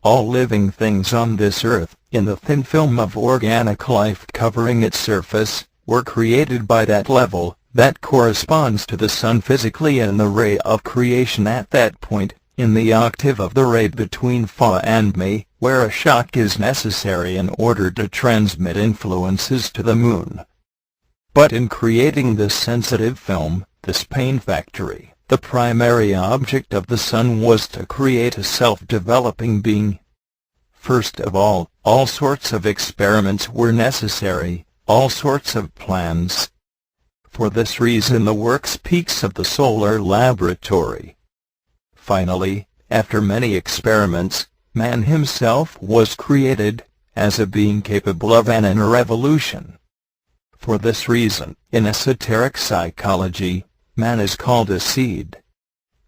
All living things on this earth, in the thin film of organic life covering its surface, were created by that level, that corresponds to the sun physically in the ray of creation at that point, in the octave of the ray between Fa and Me, where a shock is necessary in order to transmit influences to the moon. But in creating this sensitive film, this pain factory, the primary object of the sun was to create a self-developing being. First of all sorts of experiments were necessary, all sorts of plans. For this reason the work speaks of the solar laboratory. Finally, after many experiments, man himself was created, as a being capable of an inner evolution. For this reason, in esoteric psychology, man is called a seed.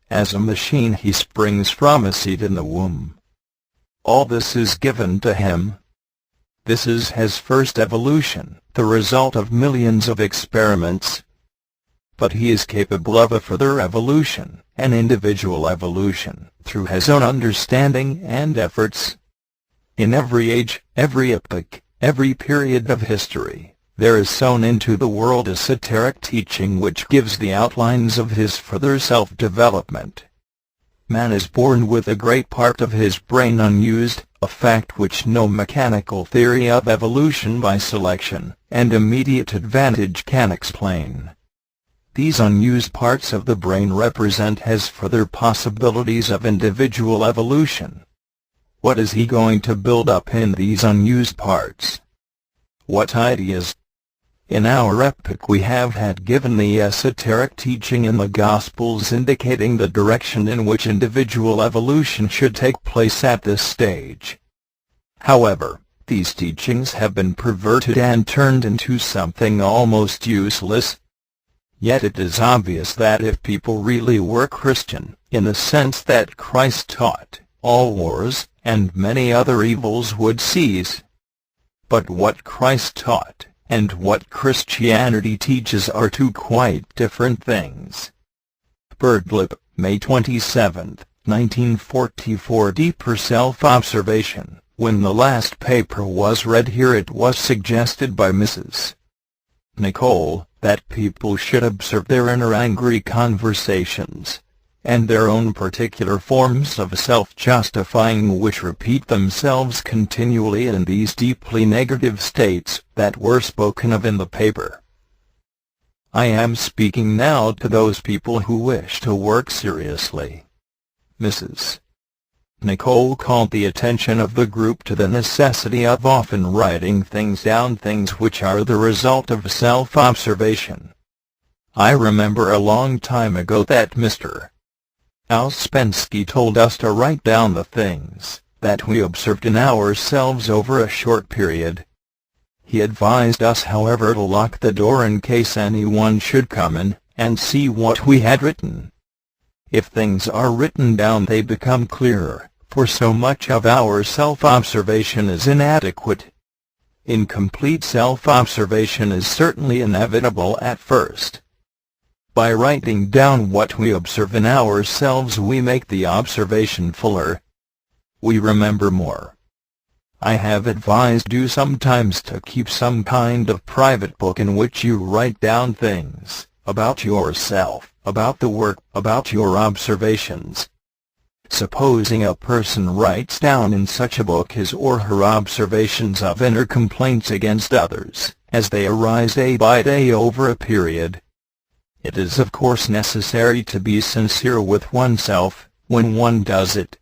As a machine he springs from a seed in the womb. All this is given to him. This is his first evolution, the result of millions of experiments. But he is capable of a further evolution, an individual evolution, through his own understanding and efforts. In every age, every epoch, every period of history, there is sown into the world esoteric teaching which gives the outlines of his further self-development. Man is born with a great part of his brain unused, a fact which no mechanical theory of evolution by selection and immediate advantage can explain. These unused parts of the brain represent his further possibilities of individual evolution. What is he going to build up in these unused parts? What ideas? In our epoch we have had given the esoteric teaching in the Gospels indicating the direction in which individual evolution should take place at this stage. However, these teachings have been perverted and turned into something almost useless. Yet it is obvious that if people really were Christian, in the sense that Christ taught, all wars and many other evils would cease. But what Christ taught, and what Christianity teaches are two quite different things. Birdlip, May 27, 1944. Deeper self-observation. When the last paper was read here it was suggested by Mrs. Nicoll that people should observe their inner angry conversations, and their own particular forms of self-justifying which repeat themselves continually in these deeply negative states that were spoken of in the paper. I am speaking now to those people who wish to work seriously. Mrs. Nicoll called the attention of the group to the necessity of often writing things down, things which are the result of self-observation. I remember a long time ago that Mr. Ouspensky told us to write down the things that we observed in ourselves over a short period. He advised us, however, to lock the door in case anyone should come in and see what we had written. If things are written down, they become clearer, for so much of our self-observation is inadequate. Incomplete self-observation is certainly inevitable at first. By writing down what we observe in ourselves, we make the observation fuller. We remember more. I have advised you sometimes to keep some kind of private book in which you write down things about yourself, about the work, about your observations. Supposing a person writes down in such a book his or her observations of inner complaints against others, as they arise day by day over a period. It is of course necessary to be sincere with oneself when one does it.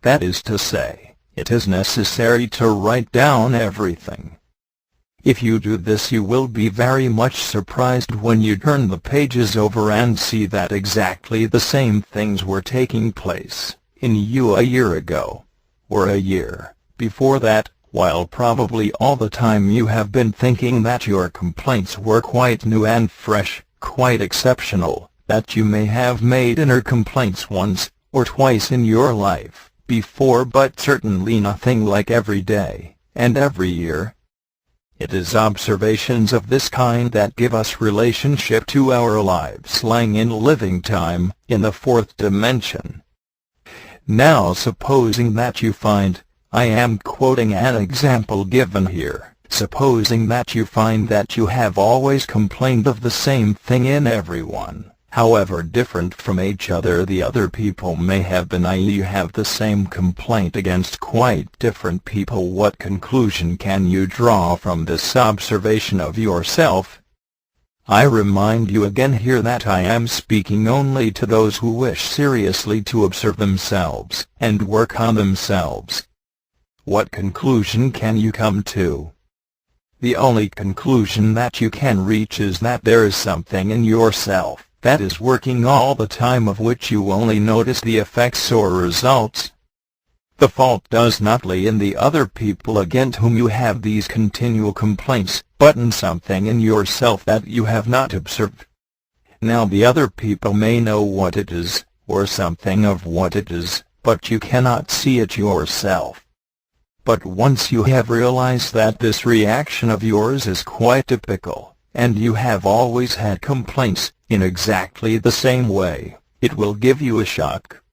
That is to say, it is necessary to write down everything. If you do this, you will be very much surprised when you turn the pages over and see that exactly the same things were taking place in you a year ago, or a year before that, while probably all the time you have been thinking that your complaints were quite new and fresh, quite exceptional, that you may have made inner complaints once or twice in your life before, but certainly nothing like every day and every year. It is observations of this kind that give us relationship to our lives lying in living time, in the fourth dimension. Now supposing that you find, I am quoting an example given here, supposing that you find that you have always complained of the same thing in everyone, however different from each other the other people may have been, i.e. you have the same complaint against quite different people, what conclusion can you draw from this observation of yourself? I remind you again here that I am speaking only to those who wish seriously to observe themselves and work on themselves. What conclusion can you come to? The only conclusion that you can reach is that there is something in yourself that is working all the time, of which you only notice the effects or results. The fault does not lay in the other people against whom you have these continual complaints, but in something in yourself that you have not observed. Now the other people may know what it is, or something of what it is, but you cannot see it yourself. But once you have realized that this reaction of yours is quite typical, and you have always had complaints in exactly the same way, it will give you a shock.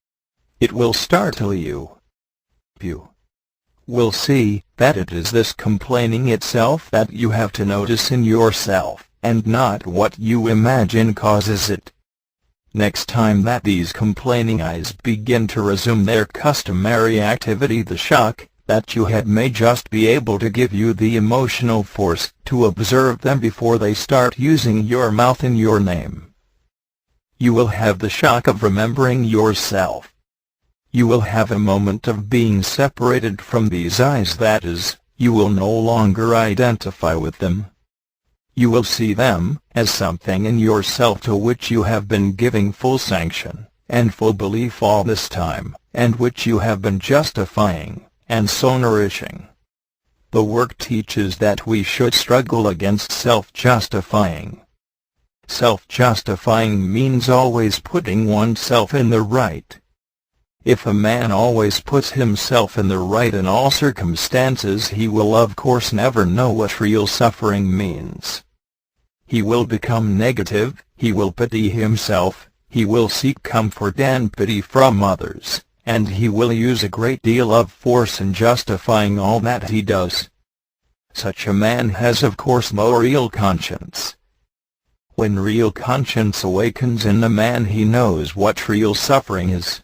It will startle you. You will see that it is this complaining itself that you have to notice in yourself, and not what you imagine causes it. Next time that these complaining eyes begin to resume their customary activity, the shock that you had may just be able to give you the emotional force to observe them before they start using your mouth in your name. You will have the shock of remembering yourself. You will have a moment of being separated from these eyes, that is, you will no longer identify with them. You will see them as something in yourself to which you have been giving full sanction and full belief all this time, and which you have been justifying and so nourishing. The work teaches that we should struggle against self-justifying. Self-justifying means always putting oneself in the right. If a man always puts himself in the right in all circumstances, he will of course never know what real suffering means. He will become negative, he will pity himself, he will seek comfort and pity from others, and he will use a great deal of force in justifying all that he does. Such a man has of course no real conscience. When real conscience awakens in a man, he knows what real suffering is.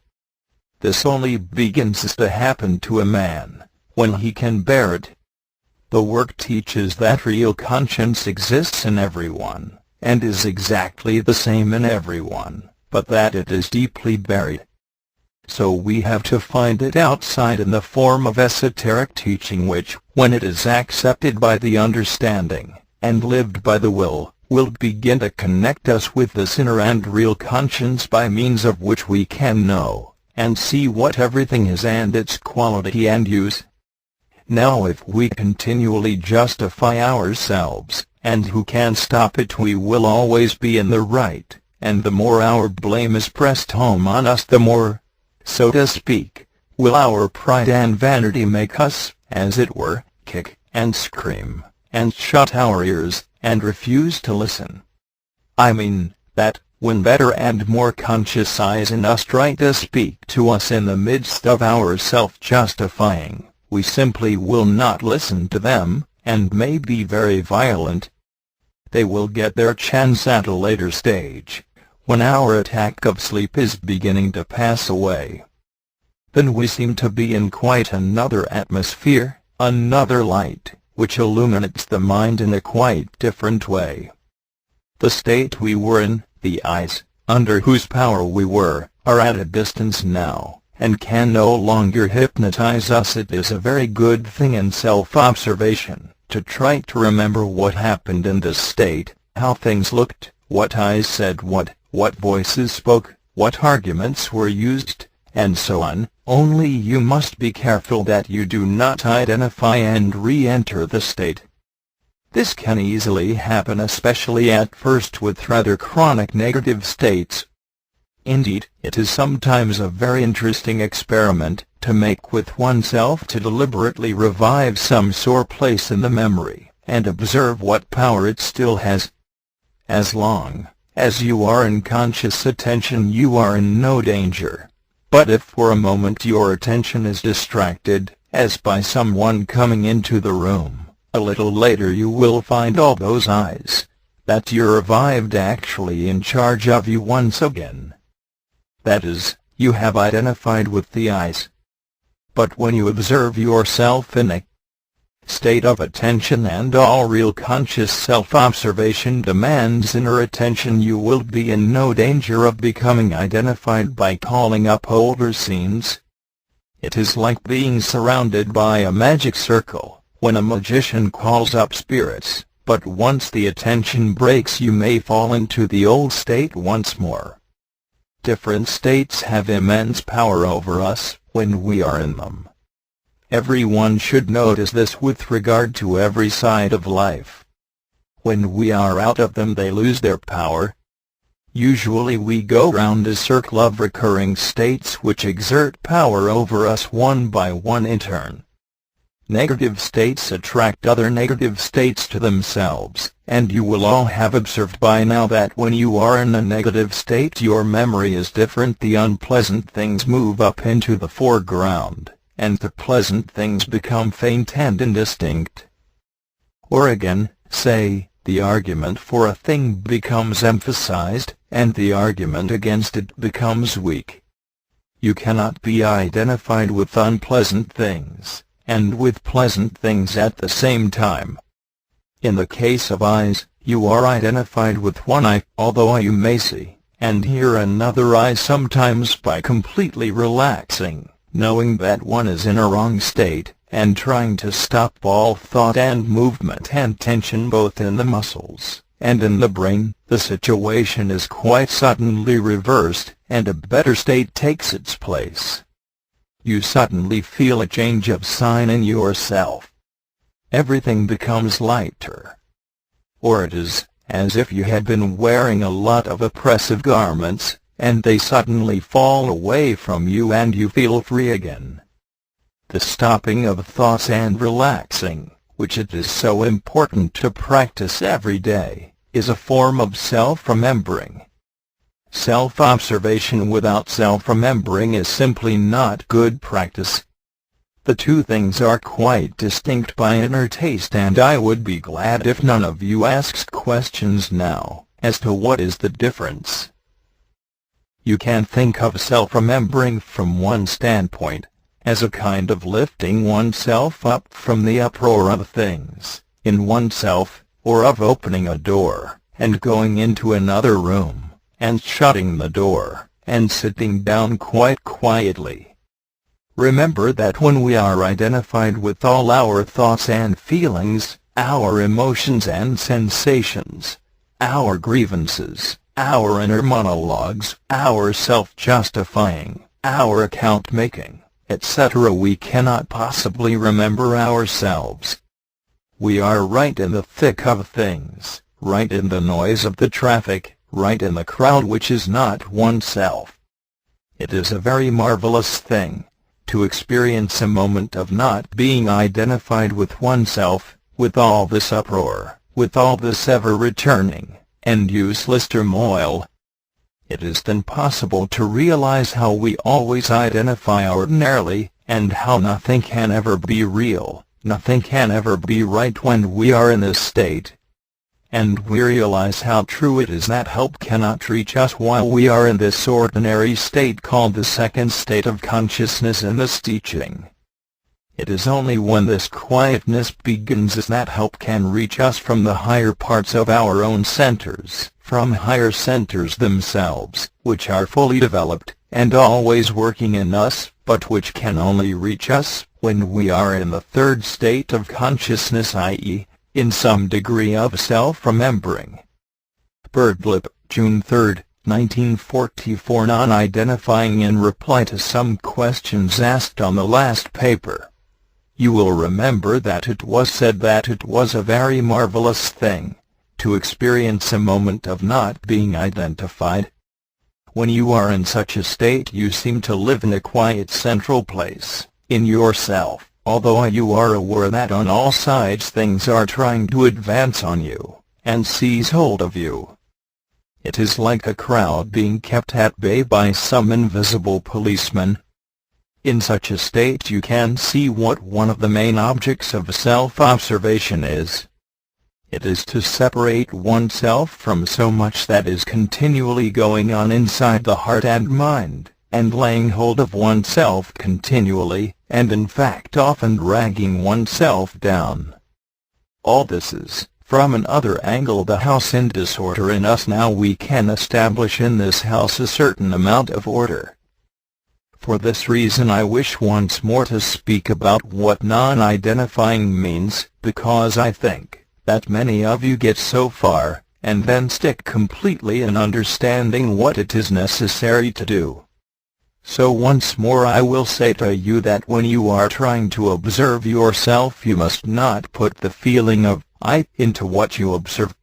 This only begins to happen to a man when he can bear it. The work teaches that real conscience exists in everyone, and is exactly the same in everyone, but that it is deeply buried. So we have to find it outside in the form of esoteric teaching which, when it is accepted by the understanding, and lived by the will will begin to connect us with this inner and real conscience by means of which we can know and see what everything is and its quality and use. Now if we continually justify ourselves, and who can stop it, we will always be in the right, and the more our blame is pressed home on us, the more, so to speak, will our pride and vanity make us, as it were, kick and scream, and shut our ears, and refuse to listen. I mean, that, when better and more conscious eyes in us try to speak to us in the midst of our self-justifying, we simply will not listen to them, and may be very violent. They will get their chance at a later stage, when our attack of sleep is beginning to pass away. Then we seem to be in quite another atmosphere, another light, which illuminates the mind in a quite different way. The state we were in, the eyes, under whose power we were, are at a distance now, and can no longer hypnotize us. It is a very good thing in self-observation to try to remember what happened in this state, how things looked, what eyes said what voices spoke, what arguments were used, and so on. Only you must be careful that you do not identify and re-enter the state. This can easily happen, especially at first with rather chronic negative states. Indeed, it is sometimes a very interesting experiment to make with oneself to deliberately revive some sore place in the memory, and observe what power it still has. As long as you are in conscious attention, you are in no danger. But if for a moment your attention is distracted, as by someone coming into the room, a little later you will find all those eyes that you revived actually in charge of you once again. That is, you have identified with the eyes. But when you observe yourself in a state of attention, and all real conscious self-observation demands inner attention, you will be in no danger of becoming identified by calling up older scenes. It is like being surrounded by a magic circle, when a magician calls up spirits, but once the attention breaks you may fall into the old state once more. Different states have immense power over us, when we are in them. Everyone should notice this with regard to every side of life. When we are out of them they lose their power. Usually we go round a circle of recurring states which exert power over us one by one in turn. Negative states attract other negative states to themselves, and you will all have observed by now that when you are in a negative state your memory is different. The unpleasant things move up into the foreground, and the pleasant things become faint and indistinct. Or again, say, the argument for a thing becomes emphasized, and the argument against it becomes weak. You cannot be identified with unpleasant things and with pleasant things at the same time. In the case of eyes, you are identified with one eye, although you may see and hear another eye sometimes by completely relaxing, knowing that one is in a wrong state, and trying to stop all thought and movement and tension both in the muscles and in the brain. The situation is quite suddenly reversed, and a better state takes its place. You suddenly feel a change of sign in yourself. Everything becomes lighter. Or it is as if you had been wearing a lot of oppressive garments, and they suddenly fall away from you and you feel free again. The stopping of thoughts and relaxing, which it is so important to practice every day, is a form of self-remembering. Self-observation without self-remembering is simply not good practice. The two things are quite distinct by inner taste, and I would be glad if none of you asks questions now as to what is the difference. You can think of self-remembering from one standpoint, as a kind of lifting oneself up from the uproar of things in oneself, or of opening a door and going into another room, and shutting the door, and sitting down quite quietly. Remember that when we are identified with all our thoughts and feelings, our emotions and sensations, our grievances, our inner monologues, our self-justifying, our account-making, etc. We cannot possibly remember ourselves. We are right in the thick of things, right in the noise of the traffic, right in the crowd which is not oneself. It is a very marvelous thing to experience a moment of not being identified with oneself, with all this uproar, with all this ever-returning and useless turmoil. It is then possible to realize how we always identify ordinarily, and how nothing can ever be real, nothing can ever be right when we are in this state. And we realize how true it is that help cannot reach us while we are in this ordinary state called the second state of consciousness in this teaching. It is only when this quietness begins that help can reach us from the higher parts of our own centers, from higher centers themselves, which are fully developed, and always working in us, but which can only reach us when we are in the third state of consciousness, i.e., in some degree of self-remembering. Birdlip, June 3, 1944. Non-identifying. In reply to some questions asked on the last paper, you will remember that it was said that it was a very marvelous thing to experience a moment of not being identified. When you are in such a state, you seem to live in a quiet central place in yourself, although you are aware that on all sides things are trying to advance on you and seize hold of you. It is like a crowd being kept at bay by some invisible policeman. In such a state you can see what one of the main objects of self-observation is. It is to separate oneself from so much that is continually going on inside the heart and mind, and laying hold of oneself continually, and in fact often dragging oneself down. All this is, from another angle, the house in disorder in us. Now we can establish in this house a certain amount of order. For this reason I wish once more to speak about what non-identifying means, because I think that many of you get so far, and then stick completely in understanding what it is necessary to do. So once more I will say to you that when you are trying to observe yourself, you must not put the feeling of I into what you observe.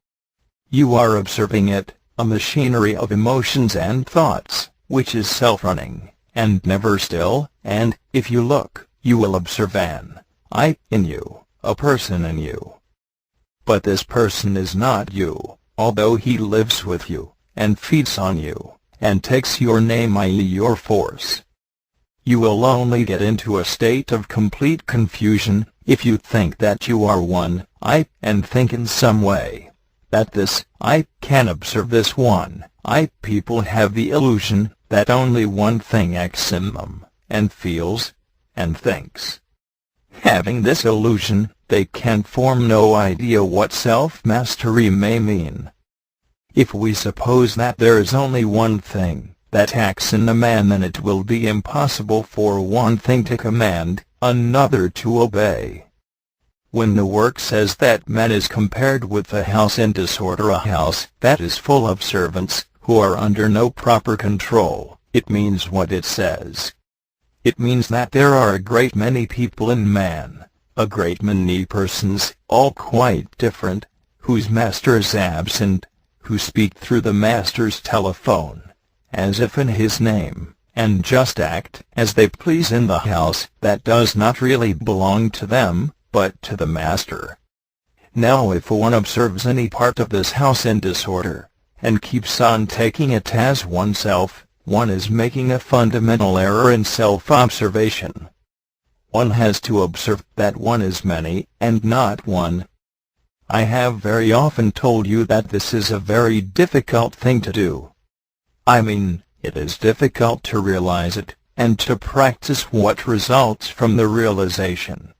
You are observing it, a machinery of emotions and thoughts, which is self-running, and never still, and, if you look, you will observe an I in you, a person in you. But this person is not you, although he lives with you, and feeds on you, and takes your name, i.e. your force. You will only get into a state of complete confusion if you think that you are one I, and think in some way that this I can observe this one I. People have the illusion that only one thing acts in them, and feels, and thinks. Having this illusion, they can form no idea what self-mastery may mean. If we suppose that there is only one thing that acts in a man, then it will be impossible for one thing to command, another to obey. When the work says that man is compared with a house in disorder, a house that is full of servants who are under no proper control, it means what it says. It means that there are a great many people in man, a great many persons, all quite different, whose master is absent, who speak through the master's telephone, as if in his name, and just act as they please in the house that does not really belong to them, but to the master. Now if one observes any part of this house in disorder, and keeps on taking it as oneself, one is making a fundamental error in self-observation. One has to observe that one is many, and not one. I have very often told you that this is a very difficult thing to do. I mean, it is difficult to realize it, and to practice what results from the realization.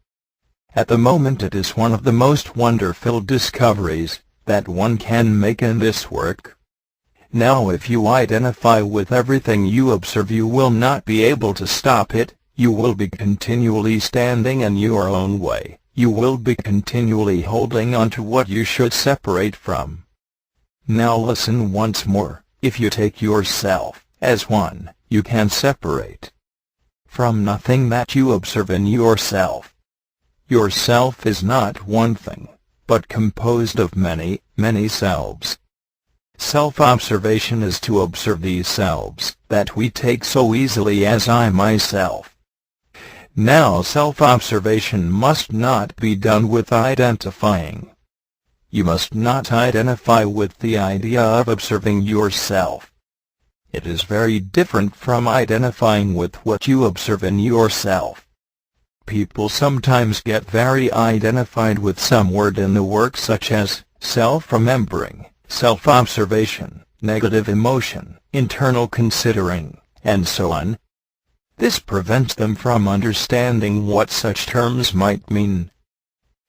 At the moment it is one of the most wonderful discoveries that one can make in this work. Now if you identify with everything you observe, you will not be able to stop it. You will be continually standing in your own way. You will be continually holding on to what you should separate from. Now listen once more. If you take yourself as one, you can separate from nothing that you observe in yourself. Yourself is not one thing, but composed of many, many selves. Self-observation is to observe these selves that we take so easily as I myself. Now self-observation must not be done with identifying. You must not identify with the idea of observing yourself. It is very different from identifying with what you observe in yourself. People sometimes get very identified with some word in the work such as self-remembering, self-observation, negative emotion, internal considering, and so on. This prevents them from understanding what such terms might mean.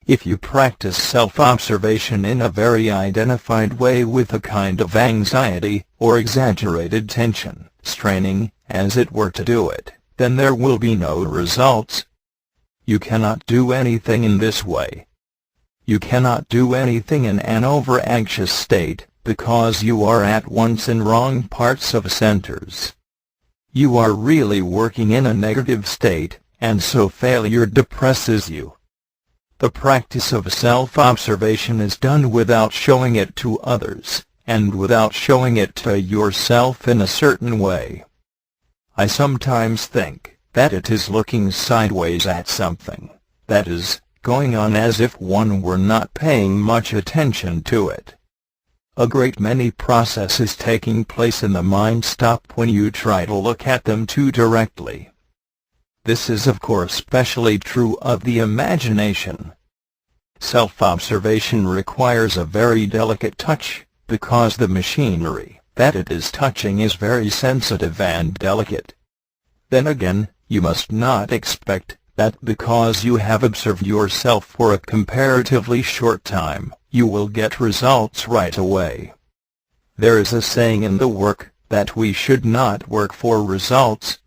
If you practice self-observation in a very identified way with a kind of anxiety, or exaggerated tension, straining, as it were to do it, then there will be no results. You cannot do anything in this way. You cannot do anything in an over-anxious state, because you are at once in wrong parts of centers. You are really working in a negative state, and so failure depresses you. The practice of self-observation is done without showing it to others, and without showing it to yourself in a certain way. I sometimes think that it is looking sideways at something, that is, going on as if one were not paying much attention to it. A great many processes taking place in the mind stop when you try to look at them too directly. This is of course especially true of the imagination. Self-observation requires a very delicate touch, because the machinery that it is touching is very sensitive and delicate. Then again, you must not expect that because you have observed yourself for a comparatively short time, you will get results right away. There is a saying in the work that we should not work for results.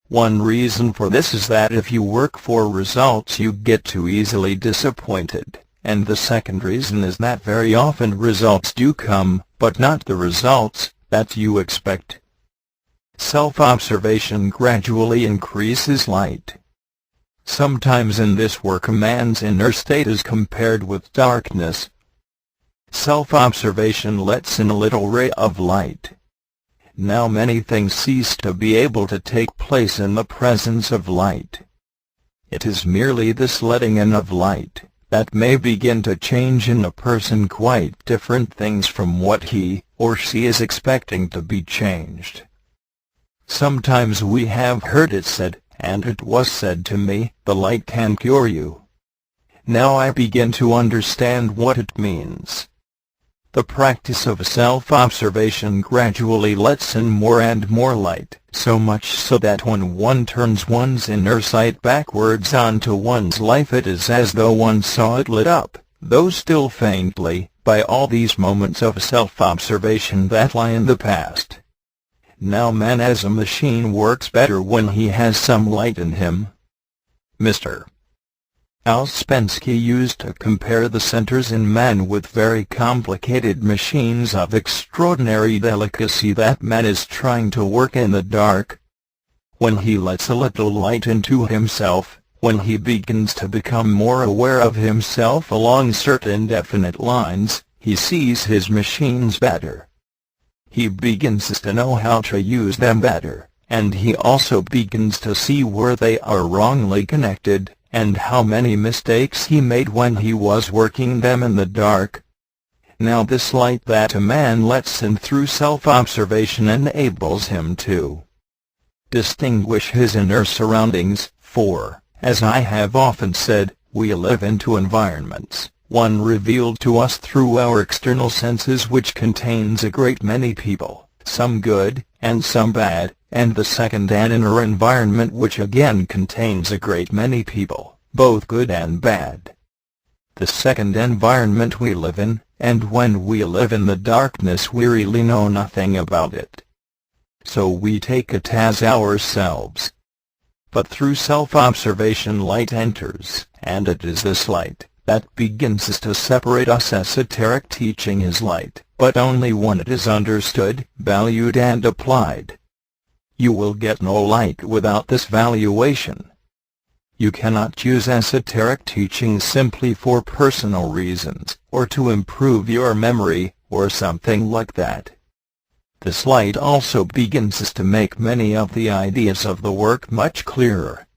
One reason for this is that if you work for results you get too easily disappointed, and the second reason is that very often results do come, but not the results that you expect. Self-observation gradually increases light. Sometimes in this work a man's inner state is compared with darkness. Self-observation lets in a little ray of light. Now many things cease to be able to take place in the presence of light. It is merely this letting in of light that may begin to change in a person quite different things from what he or she is expecting to be changed. Sometimes we have heard it said, and it was said to me, the light can cure you. Now I begin to understand what it means. The practice of self-observation gradually lets in more and more light, so much so that when one turns one's inner sight backwards onto one's life it is as though one saw it lit up, though still faintly, by all these moments of self-observation that lie in the past. Now man as a machine works better when he has some light in him. Mr. Ouspensky used to compare the centers in man with very complicated machines of extraordinary delicacy that man is trying to work in the dark. When he lets a little light into himself, when he begins to become more aware of himself along certain definite lines, he sees his machines better. He begins to know how to use them better, and he also begins to see where they are wrongly connected, and how many mistakes he made when he was working them in the dark. Now this light that a man lets in through self-observation enables him to distinguish his inner surroundings, for, as I have often said, we live in two environments, one revealed to us through our external senses which contains a great many people, some good, and some bad, and the second an inner environment which again contains a great many people, both good and bad. The second environment we live in, and when we live in the darkness we really know nothing about it. So we take it as ourselves. But through self-observation light enters, and it is this light that begins to separate us. Esoteric teaching is light, but only when it is understood, valued and applied. You will get no light without this valuation. You cannot use esoteric teaching simply for personal reasons, or to improve your memory, or something like that. This light also begins to make many of the ideas of the work much clearer.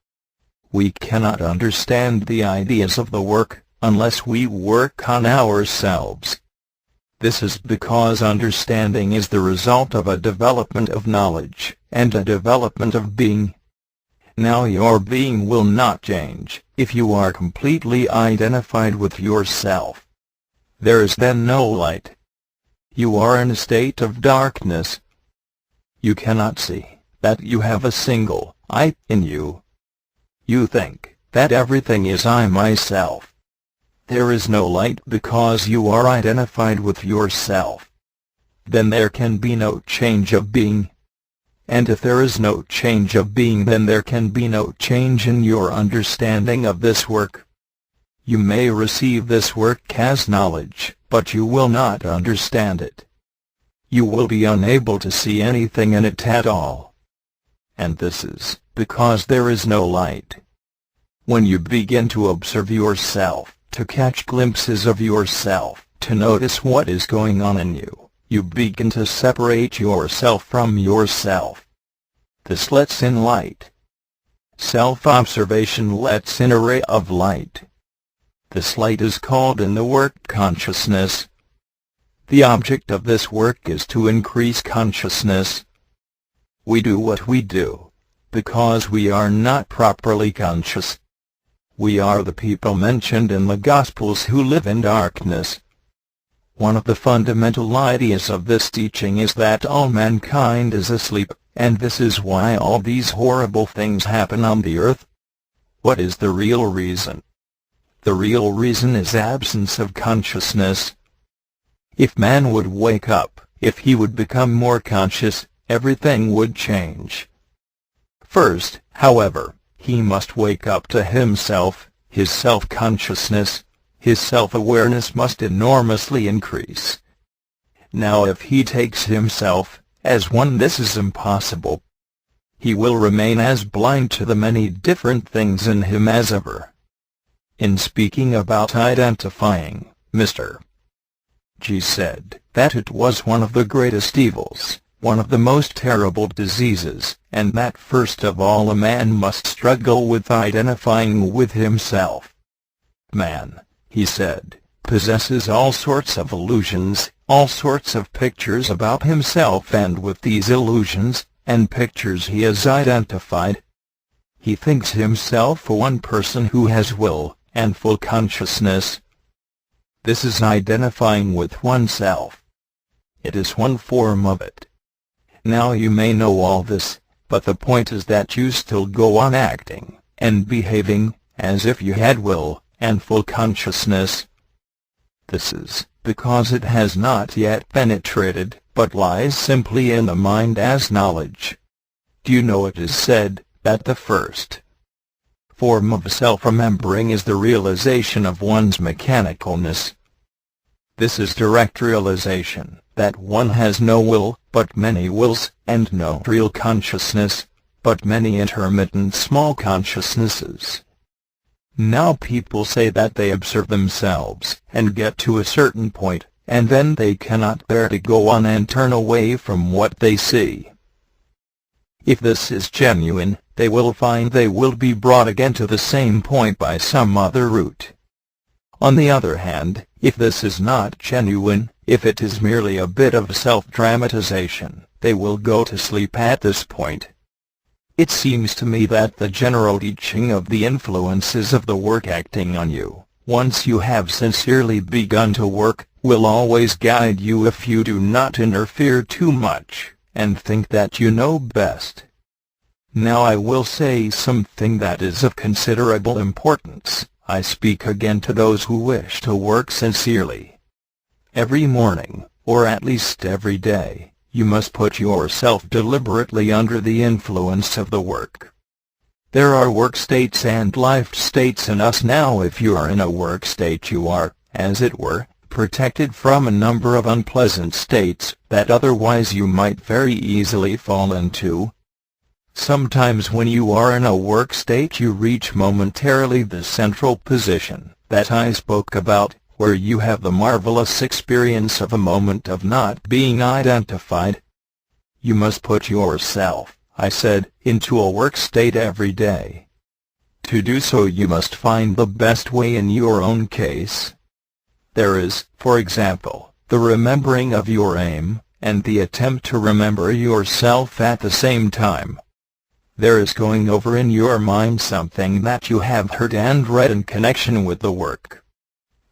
We cannot understand the ideas of the work unless we work on ourselves. This is because understanding is the result of a development of knowledge, and a development of being. Now your being will not change if you are completely identified with yourself. There is then no light. You are in a state of darkness. You cannot see that you have a single I in you. You think that everything is I myself. There is no light because you are identified with yourself. Then there can be no change of being. And if there is no change of being, then there can be no change in your understanding of this work. You may receive this work as knowledge, but you will not understand it. You will be unable to see anything in it at all. And this is because there is no light. When you begin to observe yourself, to catch glimpses of yourself, to notice what is going on in you, you begin to separate yourself from yourself. This lets in light. Self-observation lets in a ray of light. This light is called in the work consciousness. The object of this work is to increase consciousness. We do what we do because we are not properly conscious. We are the people mentioned in the Gospels who live in darkness. One of the fundamental ideas of this teaching is that all mankind is asleep, and this is why all these horrible things happen on the earth. What is the real reason? The real reason is absence of consciousness. If man would wake up, if he would become more conscious, everything would change. First, however, he must wake up to himself. His self-consciousness, his self-awareness must enormously increase. Now if he takes himself as one, this is impossible. He will remain as blind to the many different things in him as ever. In speaking about identifying, Mr. G said that it was one of the greatest evils, one of the most terrible diseases, and that first of all a man must struggle with identifying with himself. Man, he said, possesses all sorts of illusions, all sorts of pictures about himself, and with these illusions and pictures he is identified. He thinks himself one person who has will and full consciousness. This is identifying with oneself. It is one form of it. Now you may know all this, but the point is that you still go on acting and behaving as if you had will and full consciousness. This is because it has not yet penetrated, but lies simply in the mind as knowledge. Do you know it is said that the first form of self-remembering is the realization of one's mechanicalness? This is direct realization that one has no will, but many wills, and no real consciousness, but many intermittent small consciousnesses. Now people say that they observe themselves, and get to a certain point, and then they cannot bear to go on and turn away from what they see. If this is genuine, they will find they will be brought again to the same point by some other route. On the other hand, if this is not genuine, if it is merely a bit of self-dramatization, they will go to sleep at this point. It seems to me that the general teaching of the influences of the work acting on you, once you have sincerely begun to work, will always guide you if you do not interfere too much, and think that you know best. Now I will say something that is of considerable importance. I speak again to those who wish to work sincerely. Every morning, or at least every day, you must put yourself deliberately under the influence of the work. There are work states and life states in us. Now if you are in a work state, you are, as it were, protected from a number of unpleasant states that otherwise you might very easily fall into. Sometimes when you are in a work state you reach momentarily the central position that I spoke about, where you have the marvelous experience of a moment of not being identified. You must put yourself, I said, into a work state every day. To do so you must find the best way in your own case. There is, for example, the remembering of your aim, and the attempt to remember yourself at the same time. There is going over in your mind something that you have heard and read in connection with the work.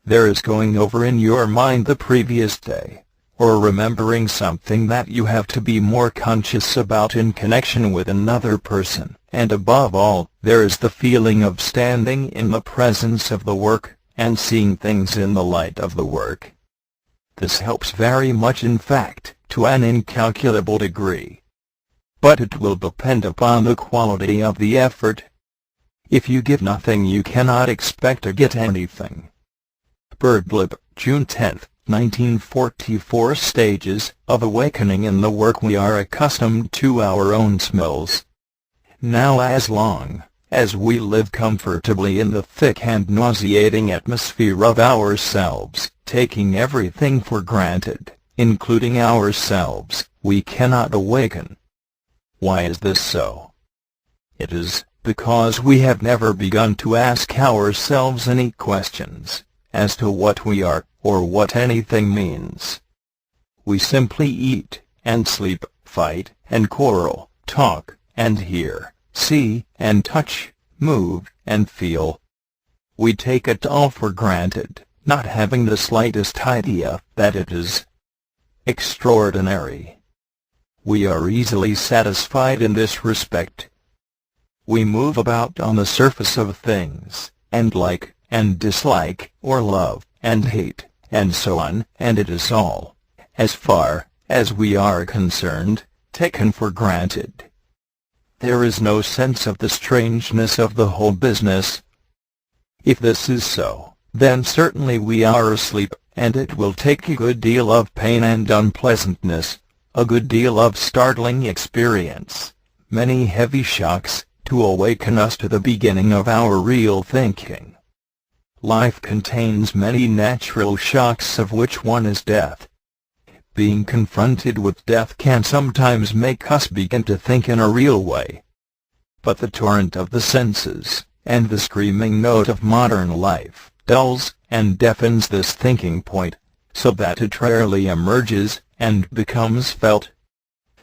There is going over in your mind the previous day, or remembering something that you have to be more conscious about in connection with another person, and above all, there is the feeling of standing in the presence of the work, and seeing things in the light of the work. This helps very much, in fact, to an incalculable degree. But it will depend upon the quality of the effort. If you give nothing you cannot expect to get anything. Birdlib, June 10, 1944. Stages of awakening in the work. We are accustomed to our own smells. Now as long as we live comfortably in the thick and nauseating atmosphere of ourselves, taking everything for granted, including ourselves, we cannot awaken. Why is this so? It is because we have never begun to ask ourselves any questions as to what we are, or what anything means. We simply eat, and sleep, fight, and quarrel, talk, and hear, see, and touch, move, and feel. We take it all for granted, not having the slightest idea that it is extraordinary. We are easily satisfied in this respect. We move about on the surface of things, and like, and dislike, or love, and hate, and so on, and it is all, as far as we are concerned, taken for granted. There is no sense of the strangeness of the whole business. If this is so, then certainly we are asleep, and it will take a good deal of pain and unpleasantness, a good deal of startling experience, many heavy shocks, to awaken us to the beginning of our real thinking. Life contains many natural shocks, of which one is death. Being confronted with death can sometimes make us begin to think in a real way. But the torrent of the senses, and the screaming note of modern life, dulls and deafens this thinking point, so that it rarely emerges, and becomes felt.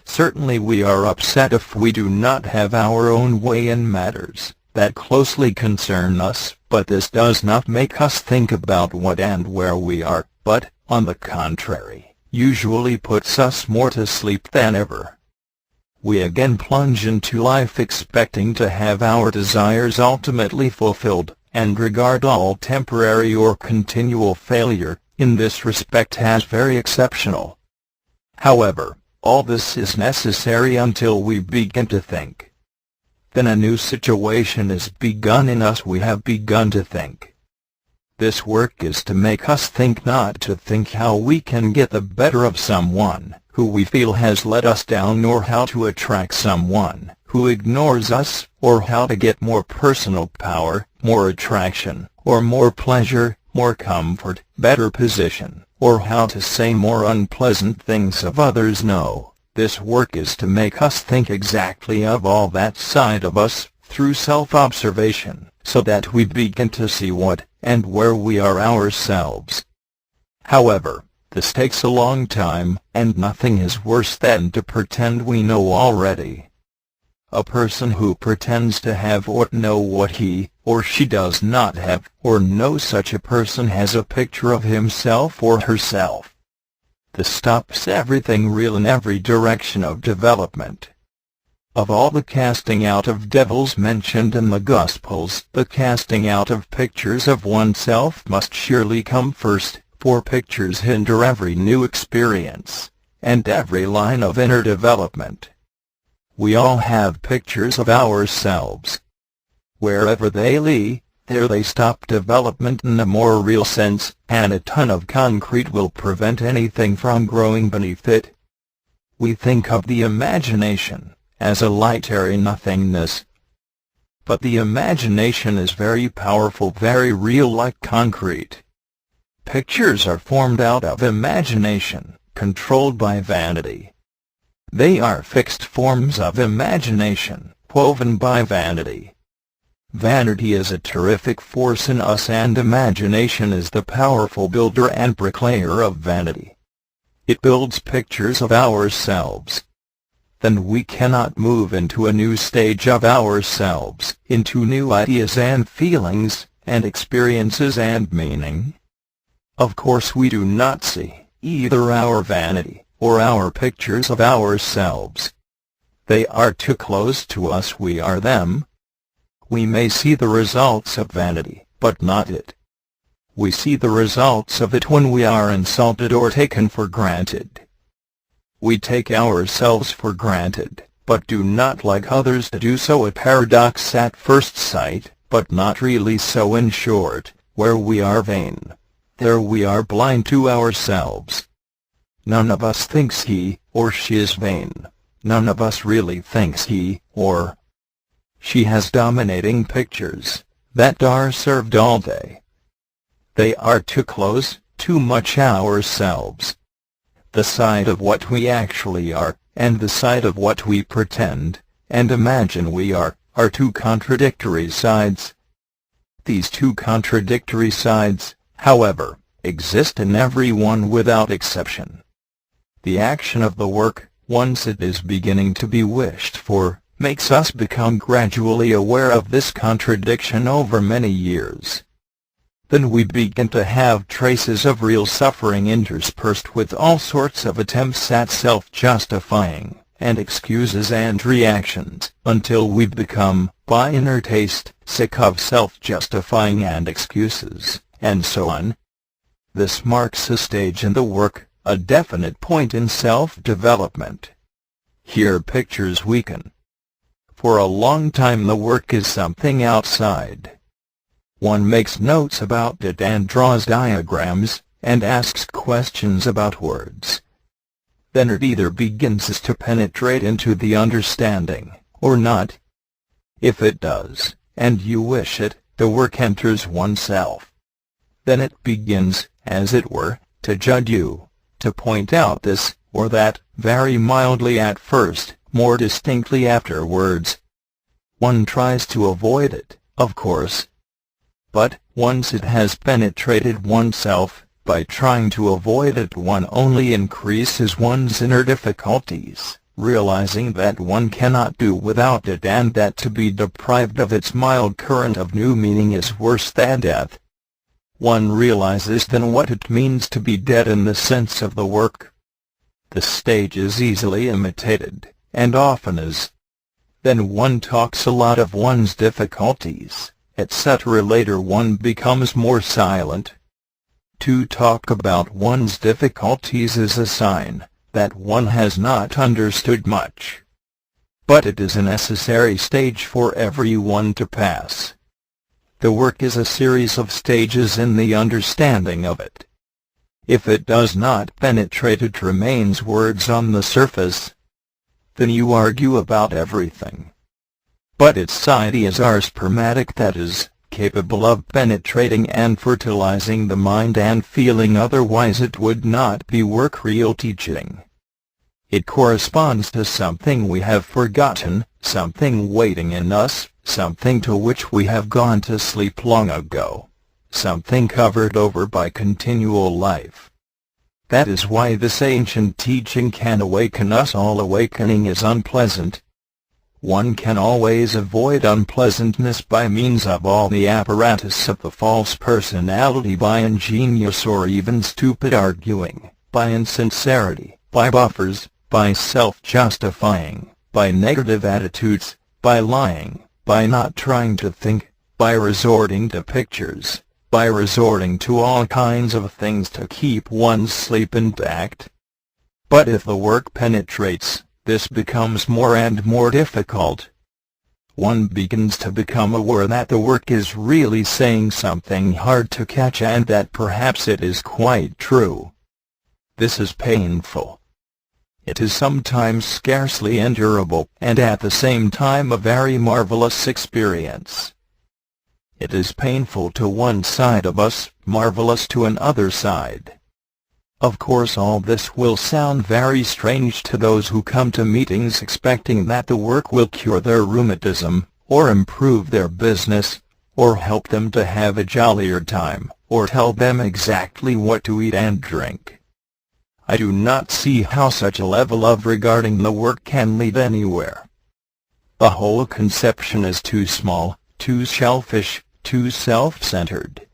Certainly we are upset if we do not have our own way in matters that closely concern us, but this does not make us think about what and where we are, but, on the contrary, usually puts us more to sleep than ever. We again plunge into life expecting to have our desires ultimately fulfilled, and regard all temporary or continual failure, in this respect, as very exceptional. However, all this is necessary until we begin to think. Then a new situation is begun in us. We have begun to think. This work is to make us think, not to think how we can get the better of someone who we feel has let us down, or how to attract someone who ignores us, or how to get more personal power, more attraction, or more pleasure, more comfort, better position, or how to say more unpleasant things of others. No. This work is to make us think exactly of all that side of us, through self-observation, so that we begin to see what, and where we are ourselves. However, this takes a long time, and nothing is worse than to pretend we know already. A person who pretends to have or know what he, or she does not have, or know, such a person has a picture of himself or herself. This stops everything real in every direction of development. Of all the casting out of devils mentioned in the Gospels, the casting out of pictures of oneself must surely come first, for pictures hinder every new experience, and every line of inner development. We all have pictures of ourselves. Wherever they lie, There they stop development in a more real sense, and a ton of concrete will prevent anything from growing beneath it. We think of the imagination as a light airy nothingness. But the imagination is very powerful, very real, like concrete. Pictures are formed out of imagination, controlled by vanity. They are fixed forms of imagination, woven by vanity. Vanity is a terrific force in us, and imagination is the powerful builder and bricklayer of vanity. It builds pictures of ourselves. Then we cannot move into a new stage of ourselves, into new ideas and feelings, and experiences and meaning. Of course we do not see either our vanity or our pictures of ourselves. They are too close to us, we are them. We may see the results of vanity, but not it. We see the results of it when we are insulted or taken for granted. We take ourselves for granted, but do not like others to do so, a paradox at first sight, but not really so. In short, where we are vain, there we are blind to ourselves. None of us thinks he or she is vain. None of us really thinks he or she has dominating pictures that are served all day. They are too close, too much ourselves. The side of what we actually are, and the side of what we pretend and imagine we are two contradictory sides. These two contradictory sides, however, exist in everyone without exception. The action of the work, once it is beginning to be wished for, makes us become gradually aware of this contradiction over many years. Then we begin to have traces of real suffering interspersed with all sorts of attempts at self-justifying, and excuses and reactions, until we become, by inner taste, sick of self-justifying and excuses, and so on. This marks a stage in the work, a definite point in self-development. Here pictures weaken. For a long time the work is something outside. One makes notes about it and draws diagrams, and asks questions about words. Then it either begins to penetrate into the understanding, or not. If it does, and you wish it, the work enters oneself. Then it begins, as it were, to judge you, to point out this or that, very mildly at first, more distinctly afterwards. One tries to avoid it, of course. But, once it has penetrated oneself, by trying to avoid it one only increases one's inner difficulties, realizing that one cannot do without it, and that to be deprived of its mild current of new meaning is worse than death. One realizes then what it means to be dead in the sense of the work. The stage is easily imitated, and often is. Then one talks a lot of one's difficulties, etc. Later one becomes more silent. To talk about one's difficulties is a sign that one has not understood much. But it is a necessary stage for everyone to pass. The work is a series of stages in the understanding of it. If it does not penetrate, it remains words on the surface. Then you argue about everything. But its ideas are spermatic, that is, capable of penetrating and fertilizing the mind and feeling, otherwise it would not be work real teaching. It corresponds to something we have forgotten, something waiting in us, something to which we have gone to sleep long ago, something covered over by continual life. That is why this ancient teaching can awaken us all. Awakening is unpleasant. One can always avoid unpleasantness by means of all the apparatus of the false personality, by ingenious or even stupid arguing, by insincerity, by buffers, by self-justifying, by negative attitudes, by lying, by not trying to think, by resorting to pictures, by resorting to all kinds of things to keep one's sleep intact. But if the work penetrates, this becomes more and more difficult. one begins to become aware that the work is really saying something hard to catch and that perhaps it is quite true. This is painful. It is sometimes scarcely endurable, and at the same time a very marvelous experience. It is painful to one side of us, marvelous to another side. Of course all this will sound very strange to those who come to meetings expecting that the work will cure their rheumatism, or improve their business, or help them to have a jollier time, or tell them exactly what to eat and drink. I do not see how such a level of regarding the work can lead anywhere. The whole conception is too small, too selfish, too self-centered.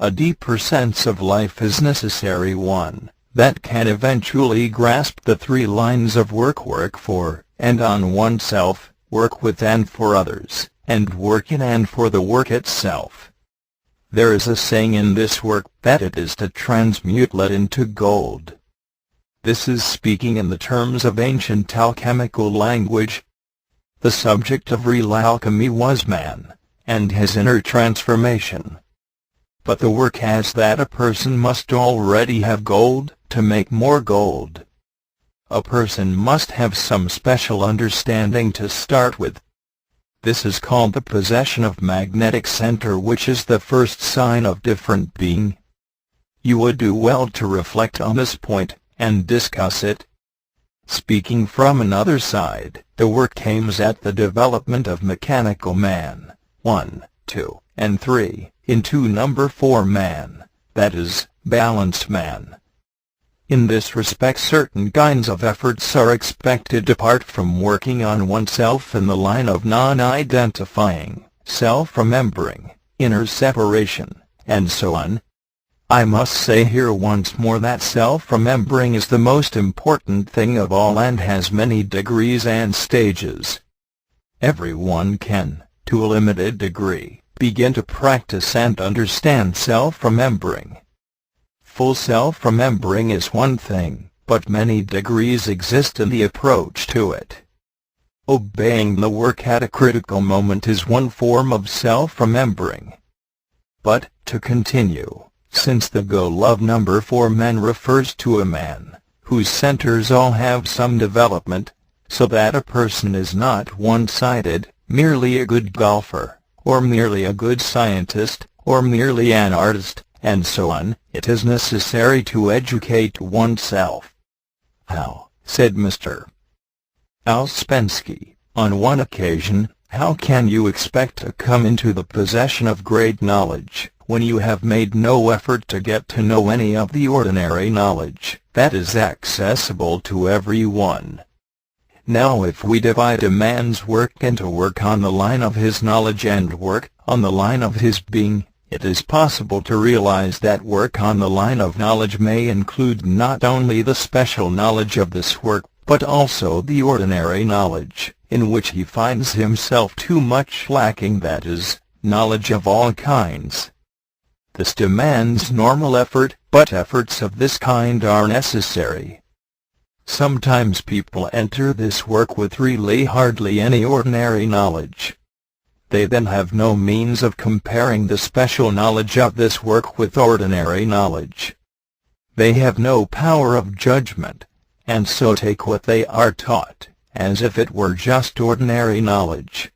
A deeper sense of life is necessary, one that can eventually grasp the three lines of work: work for and on oneself, work with and for others, and work in and for the work itself. There is a saying in this work that it is to transmute lead into gold. This is speaking in the terms of ancient alchemical language. The subject of real alchemy was man, and his inner transformation. But the work has that a person must already have gold to make more gold. A person must have some special understanding to start with. This is called the possession of magnetic center, which is the first sign of different being. You would do well to reflect on this point, and discuss it. Speaking from another side, the work aims at the development of mechanical man, 1, 2, and 3, into number 4 man, that is, balanced man. In this respect certain kinds of efforts are expected apart from working on oneself in the line of non-identifying, self-remembering, inner separation, and so on. I must say here once more that self-remembering is the most important thing of all and has many degrees and stages. Everyone can, to a limited degree, begin to practice and understand self-remembering. Full self-remembering is one thing, but many degrees exist in the approach to it. Obeying the work at a critical moment is one form of self-remembering. But, to continue, since the goal of number 4 man refers to a man, whose centers all have some development, so that a person is not one-sided, merely a good golfer, or merely a good scientist, or merely an artist, and so on, it is necessary to educate oneself. How, said Mr. Ouspensky, on one occasion, how can you expect to come into the possession of great knowledge, when you have made no effort to get to know any of the ordinary knowledge that is accessible to everyone? Now if we divide a man's work into work on the line of his knowledge and work on the line of his being, it is possible to realize that work on the line of knowledge may include not only the special knowledge of this work, but also the ordinary knowledge, in which he finds himself too much lacking, that is, knowledge of all kinds. This demands normal effort, but efforts of this kind are necessary. Sometimes people enter this work with really hardly any ordinary knowledge. They then have no means of comparing the special knowledge of this work with ordinary knowledge. They have no power of judgment, and so take what they are taught, as if it were just ordinary knowledge.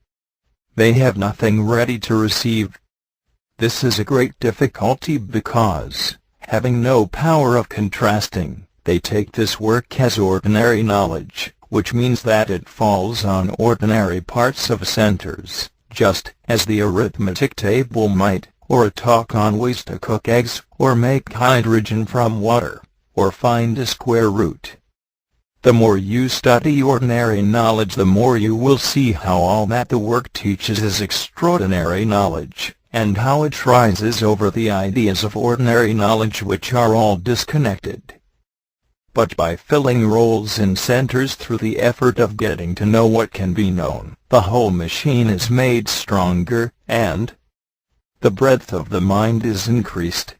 They have nothing ready to receive. This is a great difficulty because, having no power of contrasting, they take this work as ordinary knowledge, which means that it falls on ordinary parts of centers, just as the arithmetic table might, or a talk on ways to cook eggs, or make hydrogen from water, or find a square root. The more you study ordinary knowledge, the more you will see how all that the work teaches is extraordinary knowledge, and how it rises over the ideas of ordinary knowledge which are all disconnected. But by filling roles in centers through the effort of getting to know what can be known, the whole machine is made stronger, and the breadth of the mind is increased.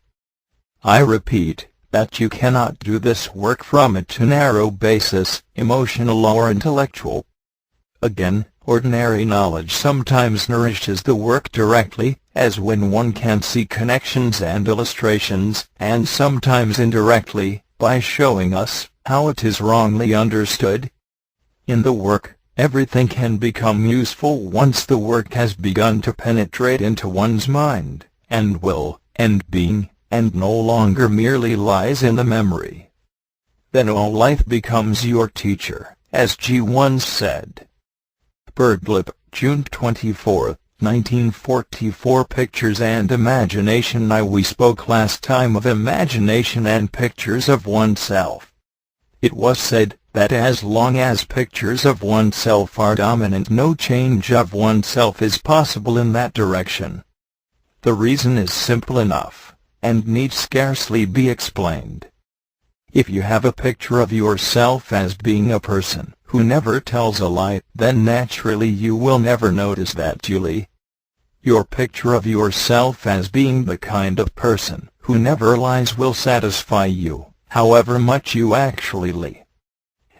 I repeat, that you cannot do this work from a too narrow basis, emotional or intellectual. Again, Ordinary knowledge sometimes nourishes the work directly, as when one can see connections and illustrations, and sometimes indirectly, by showing us how it is wrongly understood. In the work, everything can become useful once the work has begun to penetrate into one's mind, and will, and being, and no longer merely lies in the memory. Then all life becomes your teacher, as G once said. Birdlip, June 24, 1944. Pictures and imagination. We spoke last time of imagination and pictures of oneself. It was said that as long as pictures of oneself are dominant, no change of oneself is possible in that direction. The reason is simple enough, and need scarcely be explained. If you have a picture of yourself as being a person who never tells a lie, then naturally you will never notice that you lie. Your picture of yourself as being the kind of person who never lies will satisfy you, however much you actually lie.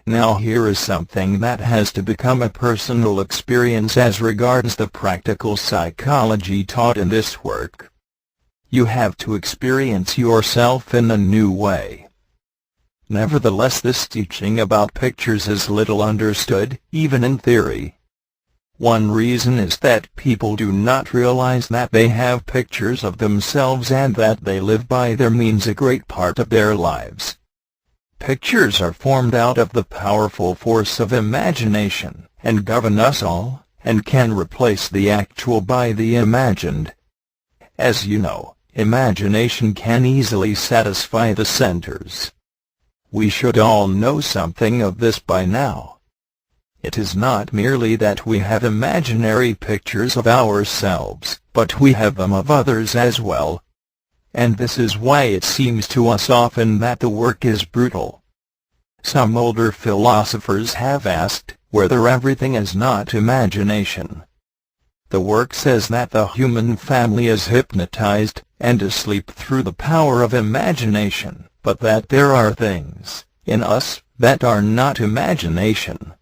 Now here is something that has to become a personal experience as regards the practical psychology taught in this work. You have to experience yourself in a new way. Nevertheless, this teaching about pictures is little understood, even in theory. One reason is that people do not realize that they have pictures of themselves and that they live by their means a great part of their lives. Pictures are formed out of the powerful force of imagination, and govern us all, and can replace the actual by the imagined. As you know, imagination can easily satisfy the centers. We should all know something of this by now. It is not merely that we have imaginary pictures of ourselves, but we have them of others as well. And this is why it seems to us often that the work is brutal. Some older philosophers have asked whether everything is not imagination. The work says that the human family is hypnotized and asleep through the power of imagination, but that there are things in us that are not imagination.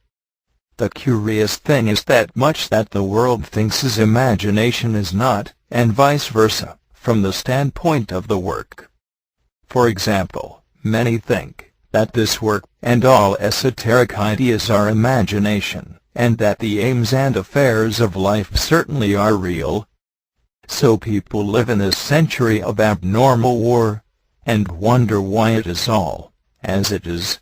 The curious thing is that much that the world thinks is imagination is not, and vice versa, from the standpoint of the work. For example, many think that this work and all esoteric ideas are imagination, and that the aims and affairs of life certainly are real. So people live in this century of abnormal war, and wonder why it is all as it is.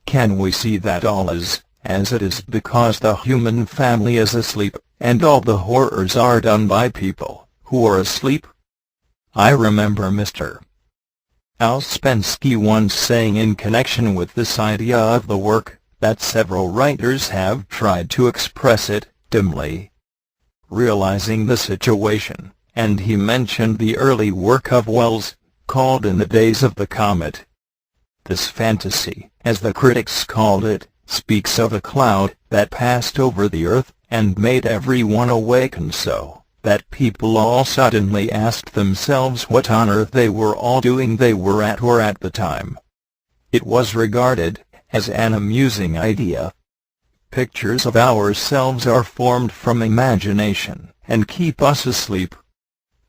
Can we see that all is as it is because the human family is asleep, and all the horrors are done by people who are asleep? I remember Mr. Ouspensky once saying in connection with this idea of the work, that several writers have tried to express it dimly, realizing the situation, and he mentioned the early work of Wells, called In the Days of the Comet. This fantasy, as the critics called it, speaks of a cloud that passed over the earth, and made everyone awaken so that people all suddenly asked themselves what on earth they were all doing they were at or at the time. It was regarded as an amusing idea. Pictures of ourselves are formed from imagination, and keep us asleep.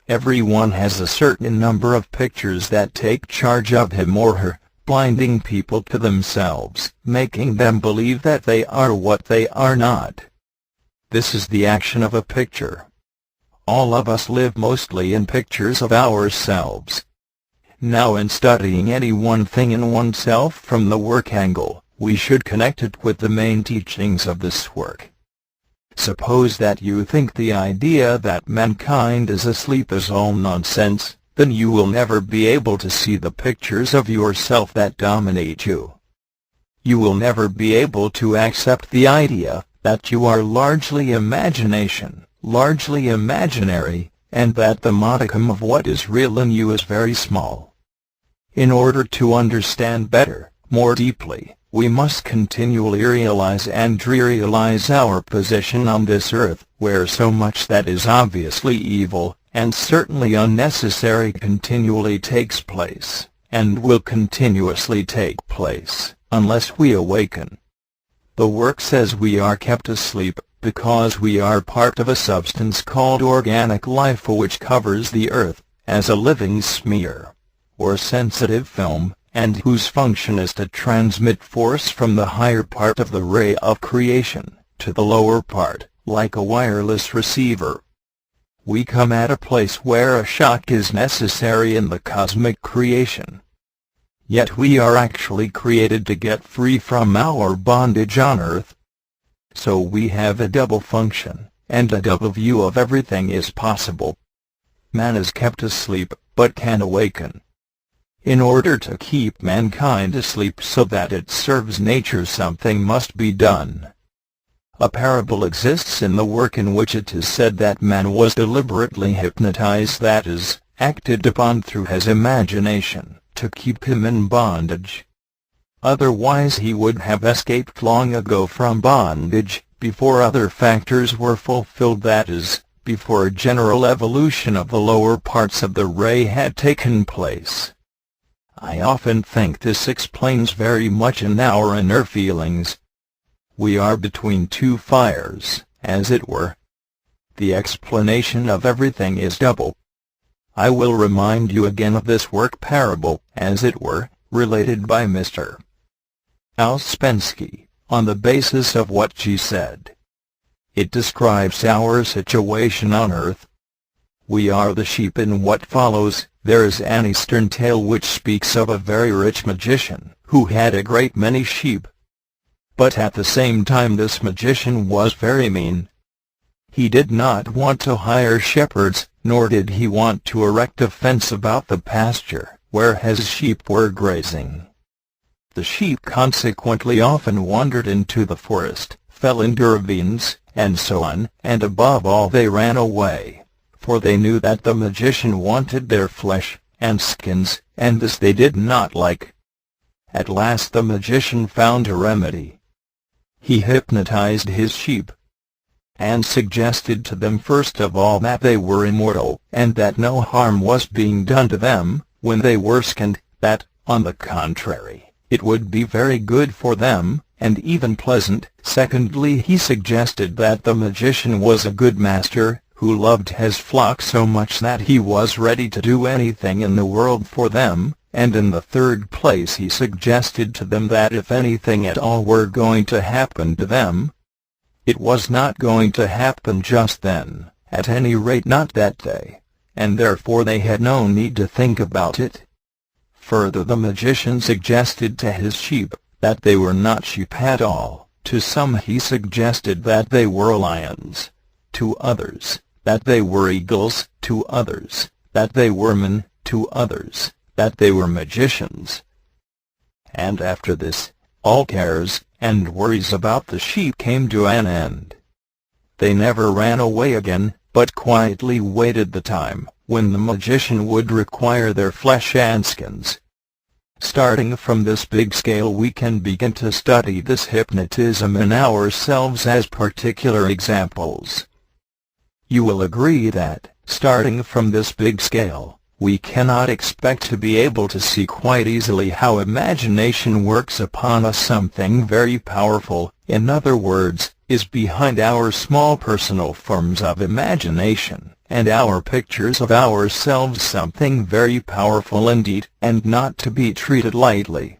Everyone has a certain number of pictures that take charge of him or her, blinding people to themselves, making them believe that they are what they are not. This is the action of a picture. All of us live mostly in pictures of ourselves. Now, in studying any one thing in oneself from the work angle, we should connect it with the main teachings of this work. Suppose that you think the idea that mankind is asleep is all nonsense, then you will never be able to see the pictures of yourself that dominate you. You will never be able to accept the idea that you are largely imagination, largely imaginary, and that the modicum of what is real in you is very small. In order to understand better, more deeply, we must continually realize and re-realize our position on this earth, where so much that is obviously evil, and certainly unnecessary continually takes place, and will continuously take place, unless we awaken. The work says we are kept asleep, because we are part of a substance called organic life which covers the earth, as a living smear, or sensitive film, and whose function is to transmit force from the higher part of the ray of creation, to the lower part, like a wireless receiver. We come at a place where a shock is necessary in the cosmic creation. Yet we are actually created to get free from our bondage on earth. So we have a double function, and a double view of everything is possible. Man is kept asleep, but can awaken. In order to keep mankind asleep so that it serves nature, something must be done. A parable exists in the work in which it is said that man was deliberately hypnotized, that is, acted upon through his imagination, to keep him in bondage. Otherwise he would have escaped long ago from bondage, before other factors were fulfilled, that is, before a general evolution of the lower parts of the ray had taken place. I often think this explains very much in our inner feelings. We are between two fires, as it were. The explanation of everything is double. I will remind you again of this work parable, as it were, related by Mr. Ouspensky, on the basis of what she said. It describes our situation on earth. We are the sheep. In what follows, there is an Eastern tale which speaks of a very rich magician, who had a great many sheep. But at the same time this magician was very mean. He did not want to hire shepherds, nor did he want to erect a fence about the pasture, where his sheep were grazing. The sheep consequently often wandered into the forest, fell into ravines, and so on, and above all they ran away, for they knew that the magician wanted their flesh and skins, and this they did not like. At last the magician found a remedy. He hypnotized his sheep, and suggested to them first of all that they were immortal, and that no harm was being done to them when they were skinned, that, on the contrary, it would be very good for them, and even pleasant. Secondly, he suggested that the magician was a good master, who loved his flock so much that he was ready to do anything in the world for them, and in the third place he suggested to them that if anything at all were going to happen to them, it was not going to happen just then, at any rate not that day, and therefore they had no need to think about it. Further, the magician suggested to his sheep that they were not sheep at all. To some he suggested that they were lions, to others that they were eagles, to others that they were men, to others that they were magicians. And after this, all cares and worries about the sheep came to an end. They never ran away again, but quietly waited the time when the magician would require their flesh and skins. Starting from this big scale, we can begin to study this hypnotism in ourselves as particular examples. You will agree that, starting from this big scale, we cannot expect to be able to see quite easily how imagination works upon us. Something very powerful, in other words, is behind our small personal forms of imagination, and our pictures of ourselves. Something very powerful indeed, and not to be treated lightly.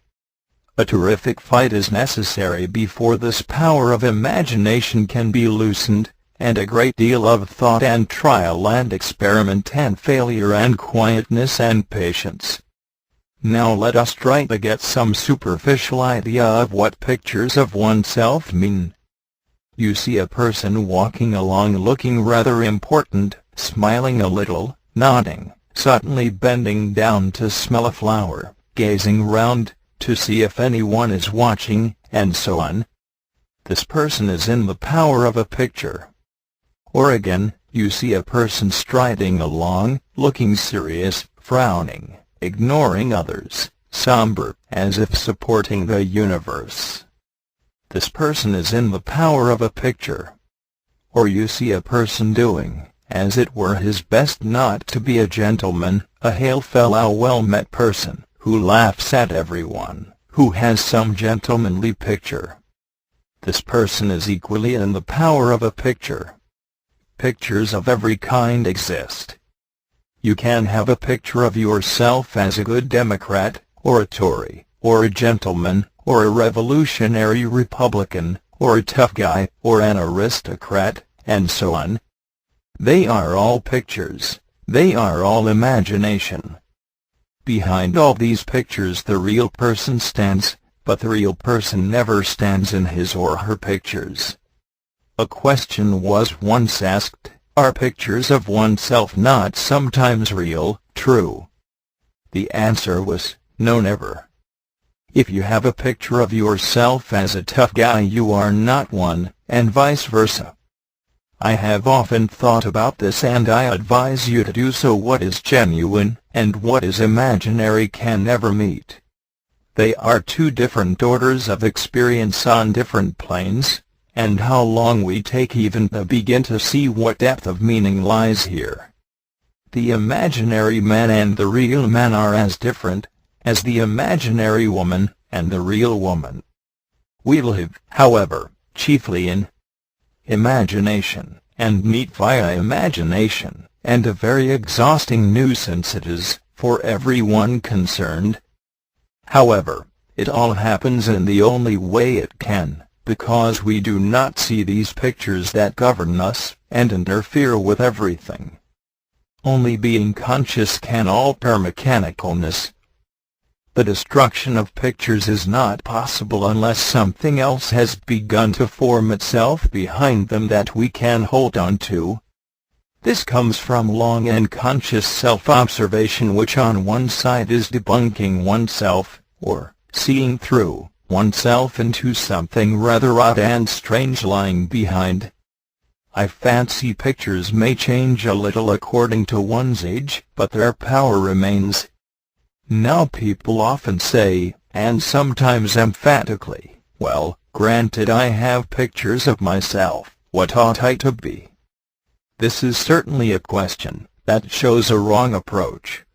A terrific fight is necessary before this power of imagination can be loosened, and a great deal of thought and trial and experiment and failure and quietness and patience. Now let us try to get some superficial idea of what pictures of oneself mean. You see a person walking along looking rather important, smiling a little, nodding, suddenly bending down to smell a flower, gazing round to see if anyone is watching, and so on. This person is in the power of a picture. Or again, you see a person striding along, looking serious, frowning, ignoring others, somber, as if supporting the universe. This person is in the power of a picture. Or you see a person doing, as it were, his best not to be a gentleman, a hail fellow, well-met person, who laughs at everyone, who has some gentlemanly picture. This person is equally in the power of a picture. Pictures of every kind exist. You can have a picture of yourself as a good Democrat, or a Tory, or a gentleman, or a revolutionary Republican, or a tough guy, or an aristocrat, and so on. They are all pictures. They are all imagination. Behind all these pictures the real person stands, but the real person never stands in his or her pictures. A question was once asked, are pictures of oneself not sometimes real, true? The answer was, no, never. If you have a picture of yourself as a tough guy you are not one, and vice versa. I have often thought about this and I advise you to do so. What is genuine, and what is imaginary can never meet. They are two different orders of experience on different planes, and how long we take even to begin to see what depth of meaning lies here. The imaginary man and the real man are as different as the imaginary woman and the real woman. We live, however, chiefly in imagination, and meet via imagination, and a very exhausting nuisance it is for everyone concerned. However, it all happens in the only way it can, because we do not see these pictures that govern us, and interfere with everything. Only being conscious can alter mechanicalness. The destruction of pictures is not possible unless something else has begun to form itself behind them that we can hold on to. This comes from long and conscious self-observation, which on one side is debunking oneself, or seeing through oneself into something rather odd and strange lying behind. I fancy pictures may change a little according to one's age, but their power remains. Now people often say, and sometimes emphatically, well, granted I have pictures of myself, what ought I to be? This is certainly a question that shows a wrong approach.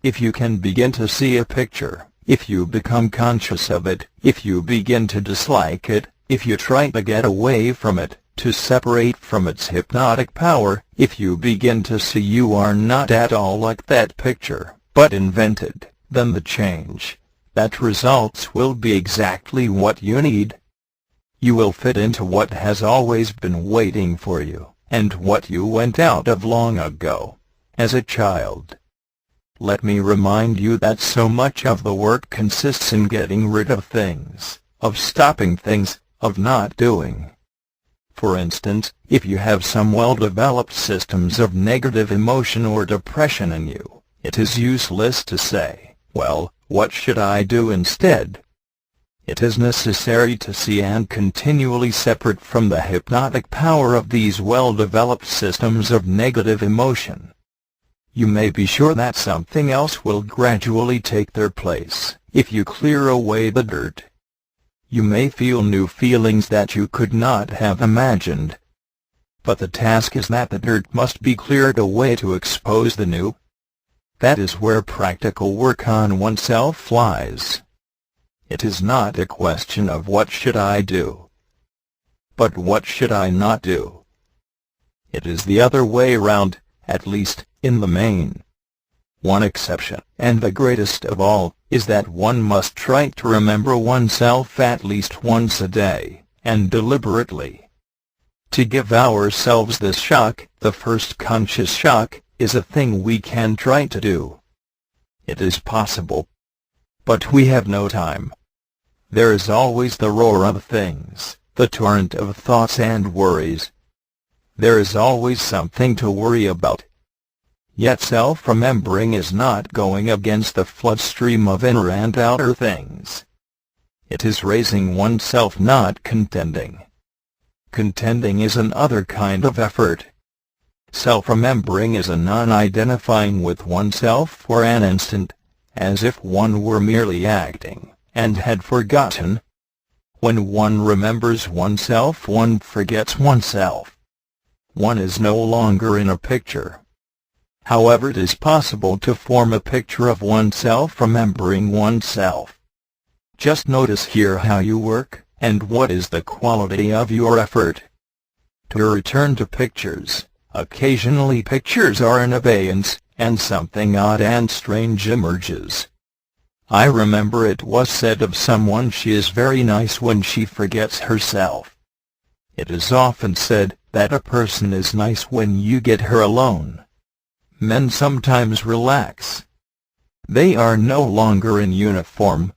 If you can begin to see a picture, if you become conscious of it, if you begin to dislike it, if you try to get away from it, to separate from its hypnotic power, if you begin to see you are not at all like that picture, but invented, then the change that results will be exactly what you need. You will fit into what has always been waiting for you, and what you went out of long ago, as a child. Let me remind you that so much of the work consists in getting rid of things, of stopping things, of not doing. For instance, if you have some well-developed systems of negative emotion or depression in you, it is useless to say, well, what should I do instead? It is necessary to see and continually separate from the hypnotic power of these well-developed systems of negative emotion. You may be sure that something else will gradually take their place, if you clear away the dirt. You may feel new feelings that you could not have imagined. But the task is that the dirt must be cleared away to expose the new. That is where practical work on oneself lies. It is not a question of what should I do, but what should I not do. It is the other way round, at least, in the main. One exception, and the greatest of all, is that one must try to remember oneself at least once a day, and deliberately. To give ourselves this shock, the first conscious shock, is a thing we can try to do. It is possible. But we have no time. There is always the roar of things, the torrent of thoughts and worries. There is always something to worry about. Yet self-remembering is not going against the flood stream of inner and outer things. It is raising oneself, not contending. Contending is another kind of effort. Self-remembering is a non-identifying with oneself for an instant, as if one were merely acting, and had forgotten. When one remembers oneself, one forgets oneself. One is no longer in a picture. However, it is possible to form a picture of oneself remembering oneself. Just notice here how you work, And what is the quality of your effort? To return to pictures, occasionally pictures are in abeyance, and something odd and strange emerges. I remember it was said of someone she is very nice when she forgets herself. It is often said that a person is nice when you get her alone. Men sometimes relax. They are no longer in uniform.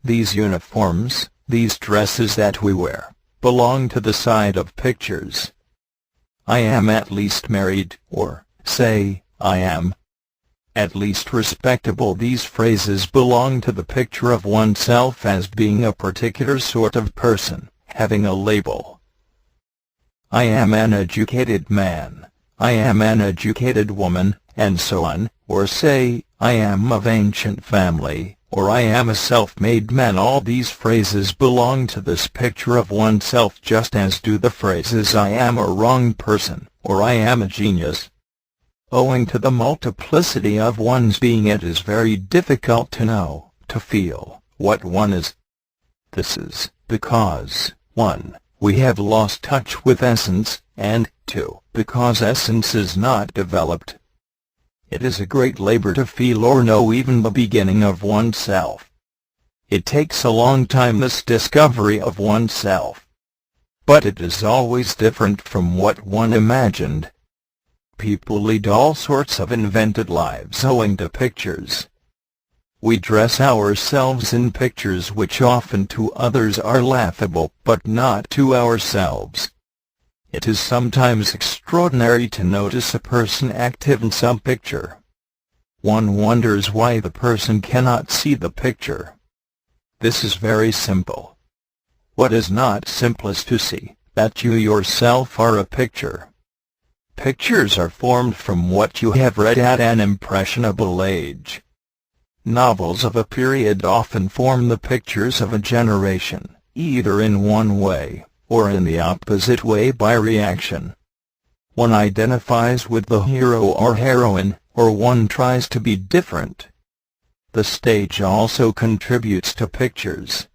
These uniforms, these dresses that we wear, belong to the side of pictures. I am at least married, or, say, I am at least respectable. These phrases belong to the picture of oneself as being a particular sort of person, having a label. I am an educated man, I am an educated woman, and so on, or say, I am of ancient family, or I am a self-made man. All these phrases belong to this picture of oneself, just as do the phrases I am a wrong person, or I am a genius. Owing to the multiplicity of one's being, it is very difficult to know, to feel, what one is. This is because, 1. We have lost touch with essence, and 2. Because essence is not developed. It is a great labor to feel or know even the beginning of oneself. It takes a long time, this discovery of oneself. But it is always different from what one imagined. People lead all sorts of invented lives owing to pictures. We dress ourselves in pictures which often to others are laughable, but not to ourselves. It is sometimes extraordinary to notice a person active in some picture. One wonders why the person cannot see the picture. This is very simple. What is not simple is to see that you yourself are a picture. Pictures are formed from what you have read at an impressionable age. Novels of a period often form the pictures of a generation, either in one way, or in the opposite way by reaction. One identifies with the hero or heroine, or one tries to be different. The stage also contributes to pictures.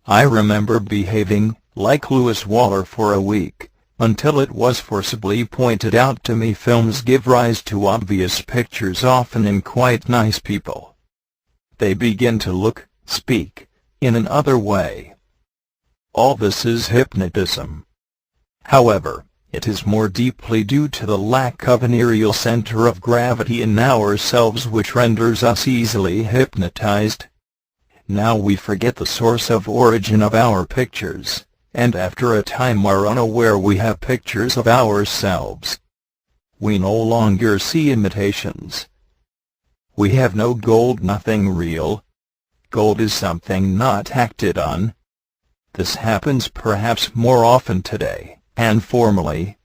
I remember behaving like Lewis Waller for a week, until it was forcibly pointed out to me films give rise to obvious pictures, often in quite nice people. They begin to look, speak, in an other way. All this is hypnotism. However, it is more deeply due to the lack of an aerial center of gravity in ourselves, which renders us easily hypnotized. Now we forget the source of origin of our pictures, and after a time are unaware we have pictures of ourselves. We no longer see imitations. We have no gold, nothing real. Gold is something not acted on. This happens perhaps more often today, and formerly.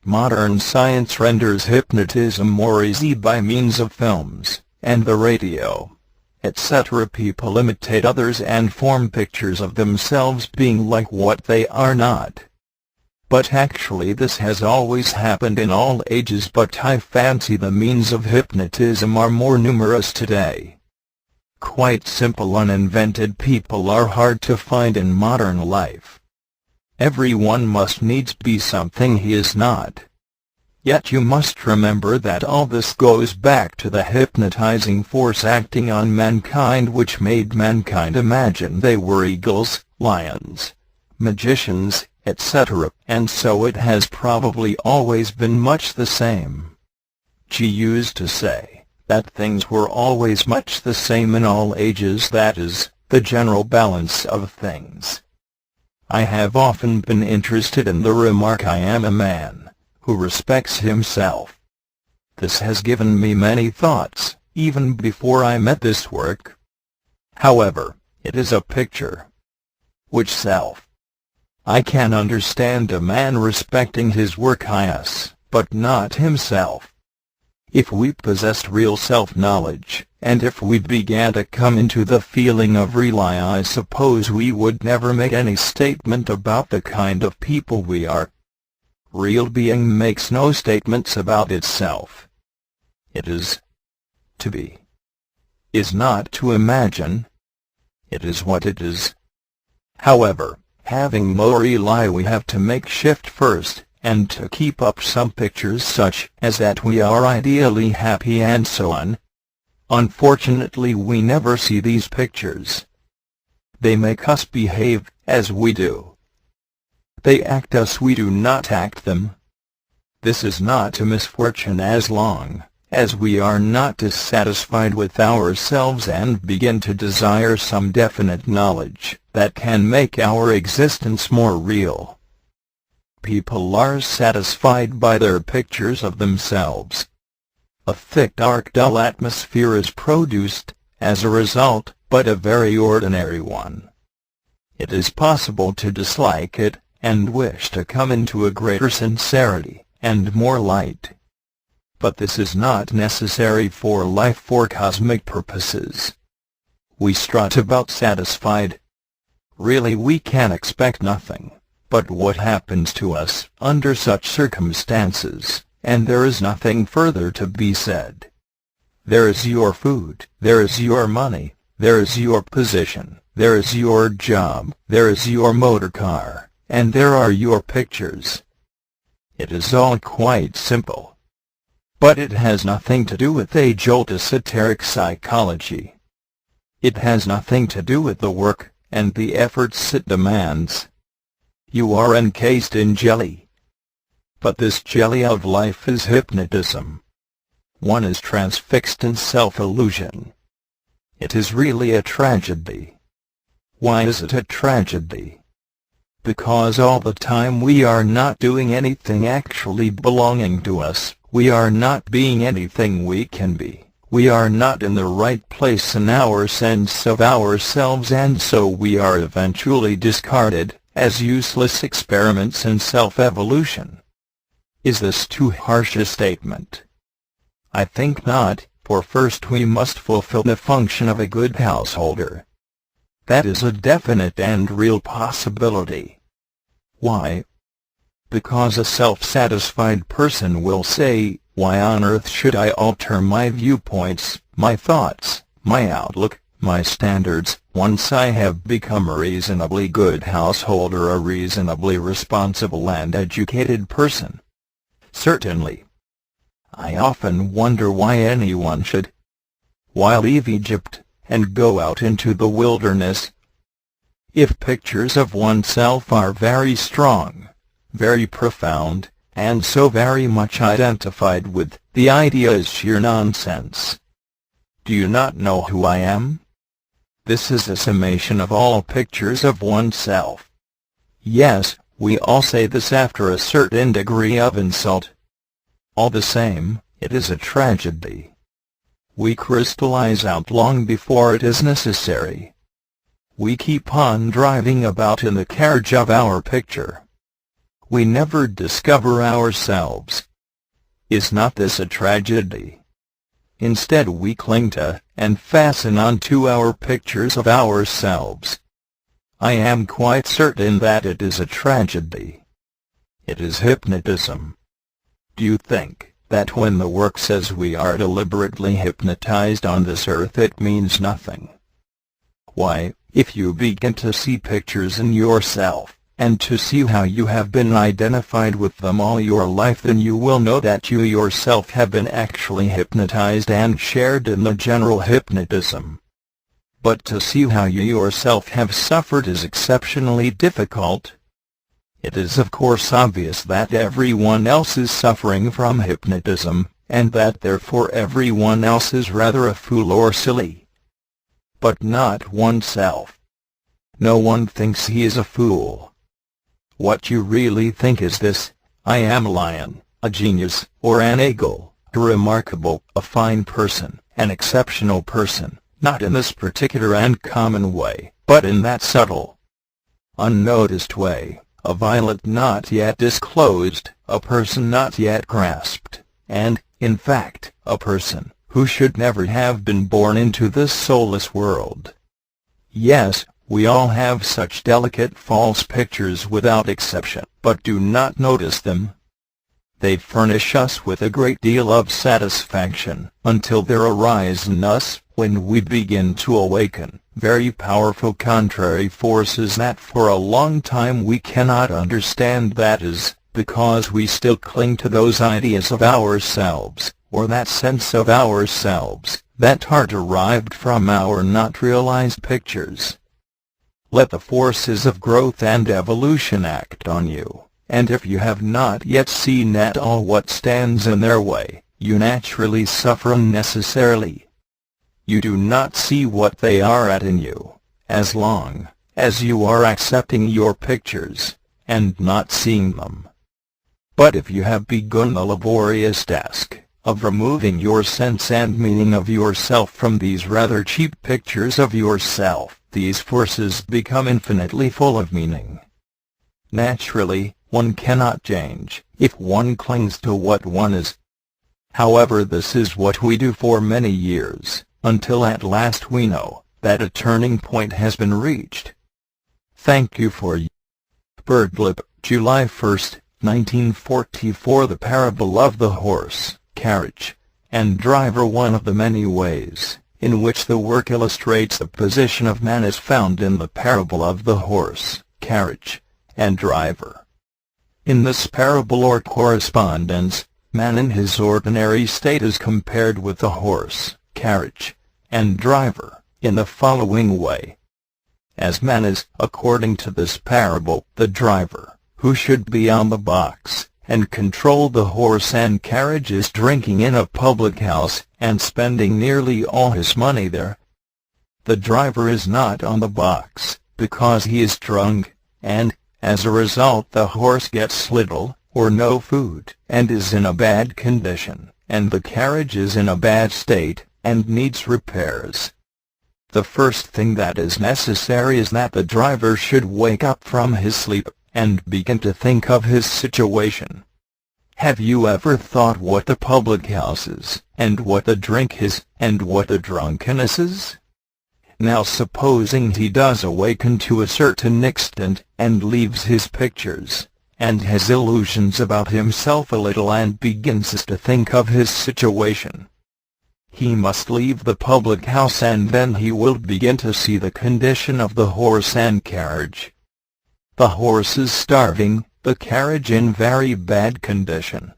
Modern science renders hypnotism more easy by means of films, and the radio, etc. People imitate others and form pictures of themselves being like what they are not. But actually this has always happened in all ages, but I fancy the means of hypnotism are more numerous today. Quite simple uninvented people are hard to find in modern life. Everyone must needs be something he is not. Yet you must remember that all this goes back to the hypnotizing force acting on mankind, which made mankind imagine they were eagles, lions, magicians, etc. And so it has probably always been much the same. She used to say that things were always much the same in all ages, that is, the general balance of things. I have often been interested in the remark, I am a man who respects himself. This has given me many thoughts, even before I met this work. However, it is a picture. Which self? I can understand a man respecting his work, yes, but not himself. If we possessed real self-knowledge, and if we began to come into the feeling of real I suppose we would never make any statement about the kind of people we are. Real being makes no statements about itself. It is to be. Is not to imagine. It is what it is. However, having more lie we have to make shift first, and to keep up some pictures such as that we are ideally happy and so on. Unfortunately we never see these pictures. They make us behave as we do. They act us we do not act them. This is not a misfortune as long as we are not dissatisfied with ourselves and begin to desire some definite knowledge that can make our existence more real. People are satisfied by their pictures of themselves. A thick dark dull atmosphere is produced as a result, but a very ordinary one. It is possible to dislike it, and wish to come into a greater sincerity, and more light. But this is not necessary for life for cosmic purposes. We strut about satisfied. Really we can expect nothing but what happens to us under such circumstances, and there is nothing further to be said. There is your food, there is your money, there is your position, there is your job, there is your motor car, and there are your pictures. It is all quite simple. But it has nothing to do with age-old esoteric psychology. It has nothing to do with the work and the efforts it demands. You are encased in jelly. But this jelly of life is hypnotism. One is transfixed in self-illusion. It is really a tragedy. Why is it a tragedy? Because all the time we are not doing anything actually belonging to us, we are not being anything we can be, we are not in the right place in our sense of ourselves, and so we are eventually discarded as useless experiments in self-evolution. Is this too harsh a statement? I think not, for first we must fulfill the function of a good householder. That is a definite and real possibility. Why? Because a self-satisfied person will say, why on earth should I alter my viewpoints, my thoughts, my outlook, my standards, once I have become a reasonably good householder, a reasonably responsible and educated person? Certainly. I often wonder why anyone should. Why leave Egypt and go out into the wilderness? If pictures of oneself are very strong, very profound, and so very much identified with, the idea is sheer nonsense. Do you not know who I am? This is a summation of all pictures of oneself. Yes, we all say this after a certain degree of insult. All the same, it is a tragedy. We crystallize out long before it is necessary. We keep on driving about in the carriage of our picture. We never discover ourselves. Is not this a tragedy? Instead we cling to, and fasten onto our pictures of ourselves. I am quite certain that it is a tragedy. It is hypnotism. Do you think that when the work says we are deliberately hypnotized on this earth it means nothing? Why, if you begin to see pictures in yourself, and to see how you have been identified with them all your life, then you will know that you yourself have been actually hypnotized and shared in the general hypnotism. But to see how you yourself have suffered is exceptionally difficult. It is of course obvious that everyone else is suffering from hypnotism, and that therefore everyone else is rather a fool or silly. But not oneself. No one thinks he is a fool. What you really think is this: I am a lion, a genius, or an eagle, a remarkable, a fine person, an exceptional person, not in this particular and common way, but in that subtle, unnoticed way, a violet not yet disclosed, a person not yet grasped, and, in fact, a person who should never have been born into this soulless world. Yes, we all have such delicate false pictures without exception, but do not notice them. They furnish us with a great deal of satisfaction, until there arise in us, when we begin to awaken, very powerful contrary forces that for a long time we cannot understand. That is, because we still cling to those ideas of ourselves, or that sense of ourselves, that are derived from our not realized pictures. Let the forces of growth and evolution act on you, and if you have not yet seen at all what stands in their way, you naturally suffer unnecessarily. You do not see what they are at in you, as long as you are accepting your pictures, and not seeing them. But if you have begun the laborious task of removing your sense and meaning of yourself from these rather cheap pictures of yourself, these forces become infinitely full of meaning. Naturally, one cannot change if one clings to what one is. However, this is what we do for many years, until at last we know that a turning point has been reached. Thank you for Birdlip, July 1st, 1944. The Parable of the Horse, Carriage, and Driver. One of the many ways in which the work illustrates the position of man is found in the parable of the horse, carriage, and driver. In this parable or correspondence, man in his ordinary state is compared with the horse, carriage, and driver, in the following way. As man is, according to this parable, the driver, who should be on the box and control the horse and carriage, is drinking in a public house and spending nearly all his money there. The driver is not on the box because he is drunk, and, as a result, the horse gets little or no food and is in a bad condition, and the carriage is in a bad state and needs repairs. The first thing that is necessary is that the driver should wake up from his sleep and begin to think of his situation. Have you ever thought what the public house is, and what the drink is, and what the drunkenness is? Now supposing he does awaken to a certain extent, and leaves his pictures and his illusions about himself a little, and begins to think of his situation. He must leave the public house, and then he will begin to see the condition of the horse and carriage. The horse is starving, the carriage in very bad condition.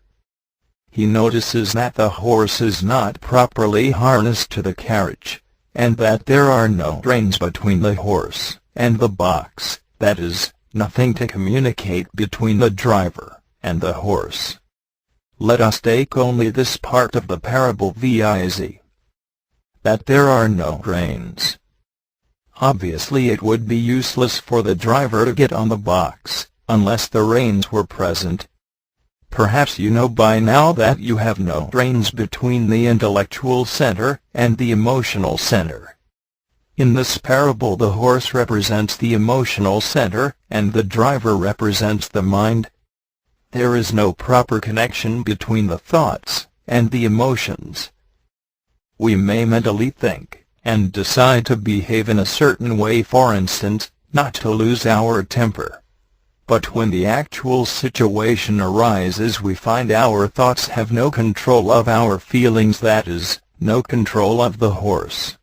He notices that the horse is not properly harnessed to the carriage, and that there are no reins between the horse and the box, that is, nothing to communicate between the driver and the horse. Let us take only this part of the parable, viz. that there are no reins. Obviously it would be useless for the driver to get on the box unless the reins were present. Perhaps you know by now that you have no reins between the intellectual center and the emotional center. In this parable the horse represents the emotional center, and the driver represents the mind. There is no proper connection between the thoughts and the emotions. We may mentally think and decide to behave in a certain way, for instance, not to lose our temper. But when the actual situation arises, we find our thoughts have no control of our feelings, that is, no control of the horse.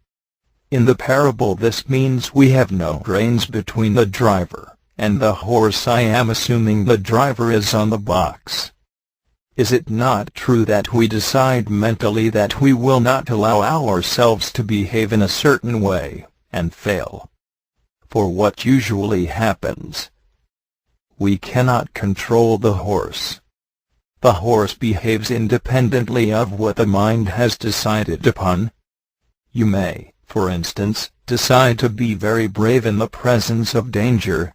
In the parable this means we have no reins between the driver and the horse. I am assuming the driver is on the box. Is it not true that we decide mentally that we will not allow ourselves to behave in a certain way, and fail? For what usually happens? We cannot control the horse. The horse behaves independently of what the mind has decided upon. You may, for instance, decide to be very brave in the presence of danger.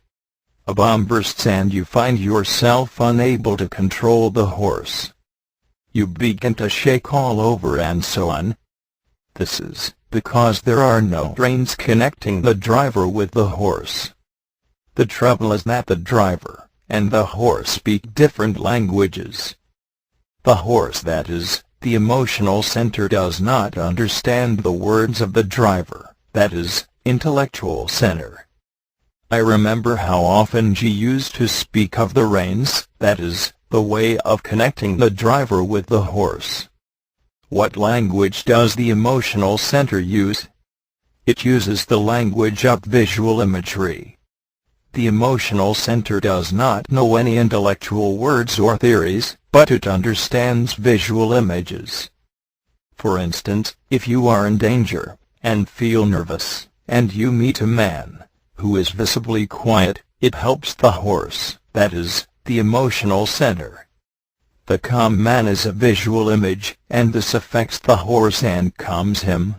A bomb bursts and you find yourself unable to control the horse. You begin to shake all over and so on. This is because there are no reins connecting the driver with the horse. The trouble is that the driver and the horse speak different languages. The horse, that is, the emotional center, does not understand the words of the driver, that is, intellectual center. I remember how often G used to speak of the reins, that is, the way of connecting the driver with the horse. What language does the emotional center use? It uses the language of visual imagery. The emotional center does not know any intellectual words or theories, but it understands visual images. For instance, if you are in danger, and feel nervous, and you meet a man who is visibly quiet, it helps the horse, that is, the emotional center. The calm man is a visual image, and this affects the horse and calms him.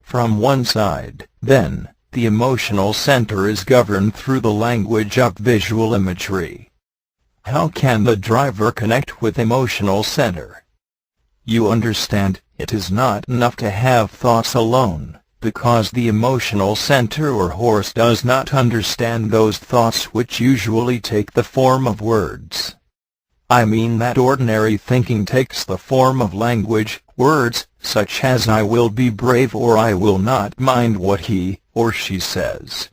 From one side, then, the emotional center is governed through the language of visual imagery. How can the driver connect with emotional center? You understand, it is not enough to have thoughts alone, because the emotional center or horse does not understand those thoughts which usually take the form of words. I mean that ordinary thinking takes the form of language, words, such as I will be brave or I will not mind what he or she says.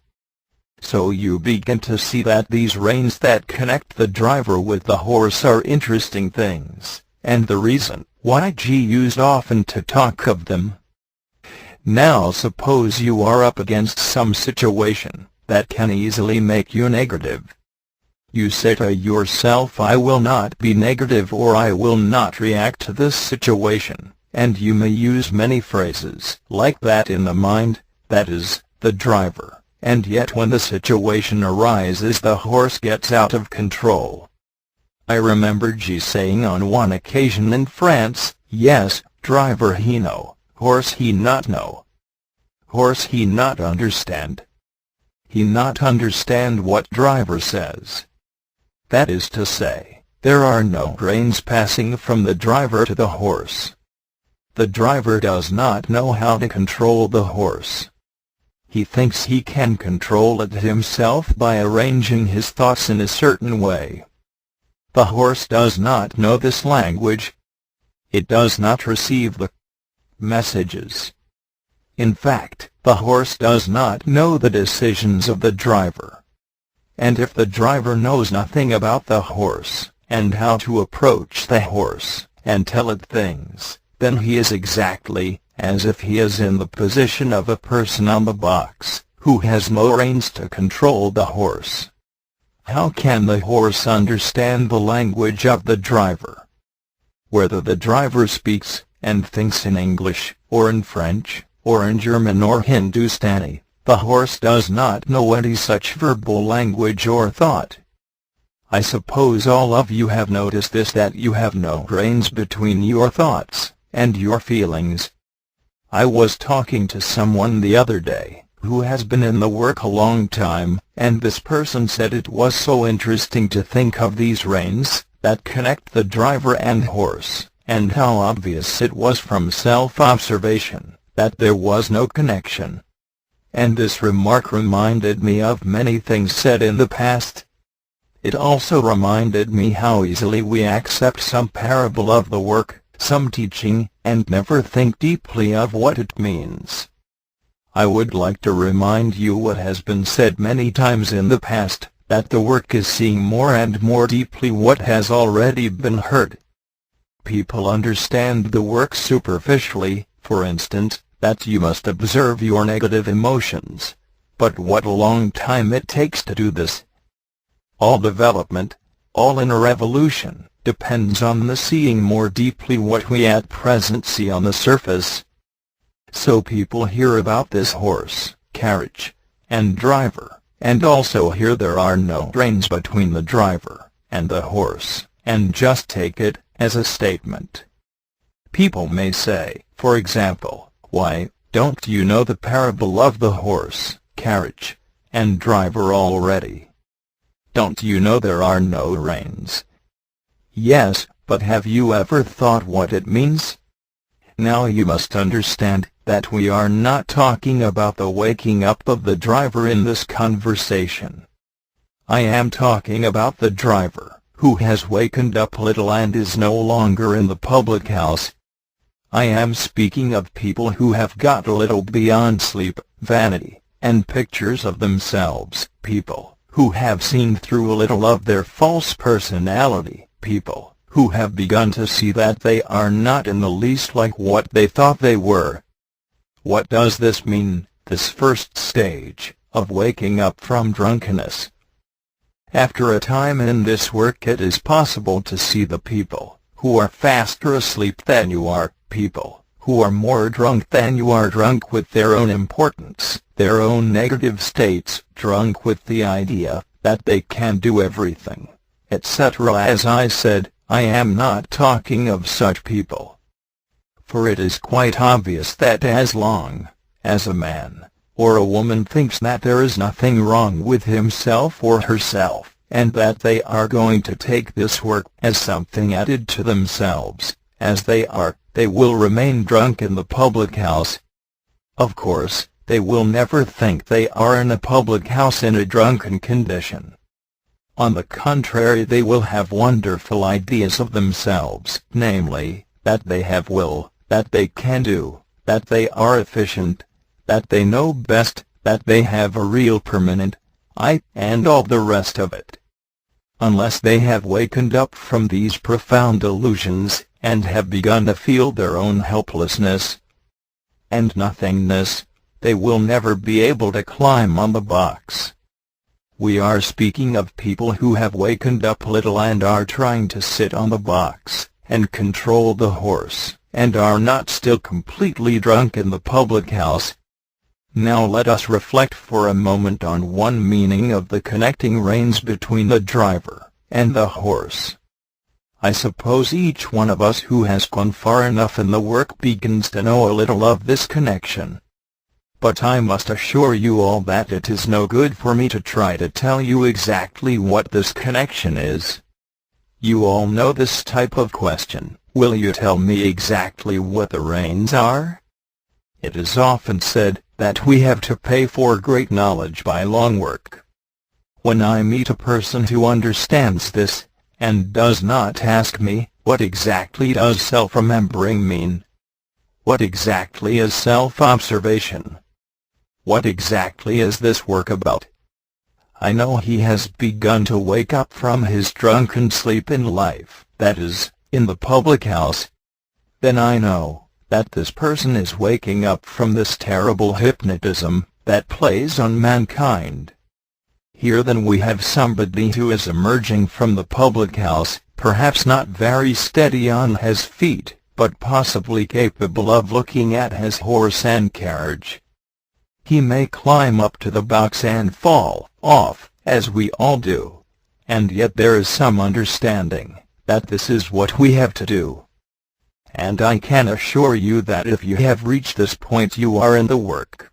So you begin to see that these reins that connect the driver with the horse are interesting things, and the reason why G used often to talk of them. Now suppose you are up against some situation that can easily make you negative. You say to yourself, I will not be negative or I will not react to this situation, and you may use many phrases like that in the mind, that is, the driver, and yet when the situation arises the horse gets out of control. I remember G saying on one occasion in France, yes, driver he know, horse he not know. Horse he not understand. He not understand what driver says. That is to say, there are no reins passing from the driver to the horse. The driver does not know how to control the horse. He thinks he can control it himself by arranging his thoughts in a certain way. The horse does not know this language. It does not receive the messages. In fact, the horse does not know the decisions of the driver. And if the driver knows nothing about the horse, and how to approach the horse, and tell it things, then he is exactly as if he is in the position of a person on the box, who has no reins to control the horse. How can the horse understand the language of the driver? Whether the driver speaks and thinks in English, or in French, or in German or Hindustani, the horse does not know any such verbal language or thought. I suppose all of you have noticed this, that you have no reins between your thoughts and your feelings. I was talking to someone the other day who has been in the work a long time, and this person said it was so interesting to think of these reins that connect the driver and horse, and how obvious it was from self-observation that there was no connection. And this remark reminded me of many things said in the past. It also reminded me how easily we accept some parable of the work, some teaching, and never think deeply of what it means. I would like to remind you what has been said many times in the past, that the work is seeing more and more deeply what has already been heard. People understand the work superficially, for instance, that you must observe your negative emotions. But what a long time it takes to do this. All development, all inner evolution, depends on the seeing more deeply what we at present see on the surface. So people hear about this horse, carriage, and driver, and also hear there are no reins between the driver and the horse, and just take it as a statement. People may say, for example, why, don't you know the parable of the horse, carriage, and driver already? Don't you know there are no reins? Yes, but have you ever thought what it means? Now you must understand that we are not talking about the waking up of the driver in this conversation. I am talking about the driver who has wakened up a little and is no longer in the public house. I am speaking of people who have got a little beyond sleep, vanity, and pictures of themselves, people who have seen through a little of their false personality, people who have begun to see that they are not in the least like what they thought they were. What does this mean, this first stage of waking up from drunkenness? After a time in this work, it is possible to see the people who are faster asleep than you are, people who are more drunk than you are, drunk with their own importance, their own negative states, drunk with the idea that they can do everything, etc. As I said, I am not talking of such people. For it is quite obvious that as long as a man or a woman thinks that there is nothing wrong with himself or herself, and that they are going to take this work as something added to themselves, as they will remain drunk in the public house. Of course, they will never think they are in a public house in a drunken condition. On the contrary, they will have wonderful ideas of themselves, namely, that they have will, that they can do, that they are efficient, that they know best, that they have a real permanent I, and all the rest of it. Unless they have wakened up from these profound illusions, and have begun to feel their own helplessness and nothingness, they will never be able to climb on the box. We are speaking of people who have wakened up a little and are trying to sit on the box and control the horse, and are not still completely drunk in the public house. Now let us reflect for a moment on one meaning of the connecting reins between the driver and the horse. I suppose each one of us who has gone far enough in the work begins to know a little of this connection. But I must assure you all that it is no good for me to try to tell you exactly what this connection is. You all know this type of question: will you tell me exactly what the reins are? It is often said that we have to pay for great knowledge by long work. When I meet a person who understands this, and does not ask me, what exactly does self-remembering mean? What exactly is self-observation? What exactly is this work about? I know he has begun to wake up from his drunken sleep in life, that is, in the public house. Then I know that this person is waking up from this terrible hypnotism that plays on mankind. Here then we have somebody who is emerging from the public house, perhaps not very steady on his feet, but possibly capable of looking at his horse and carriage. He may climb up to the box and fall off, as we all do, and yet there is some understanding that this is what we have to do. And I can assure you that if you have reached this point, you are in the work.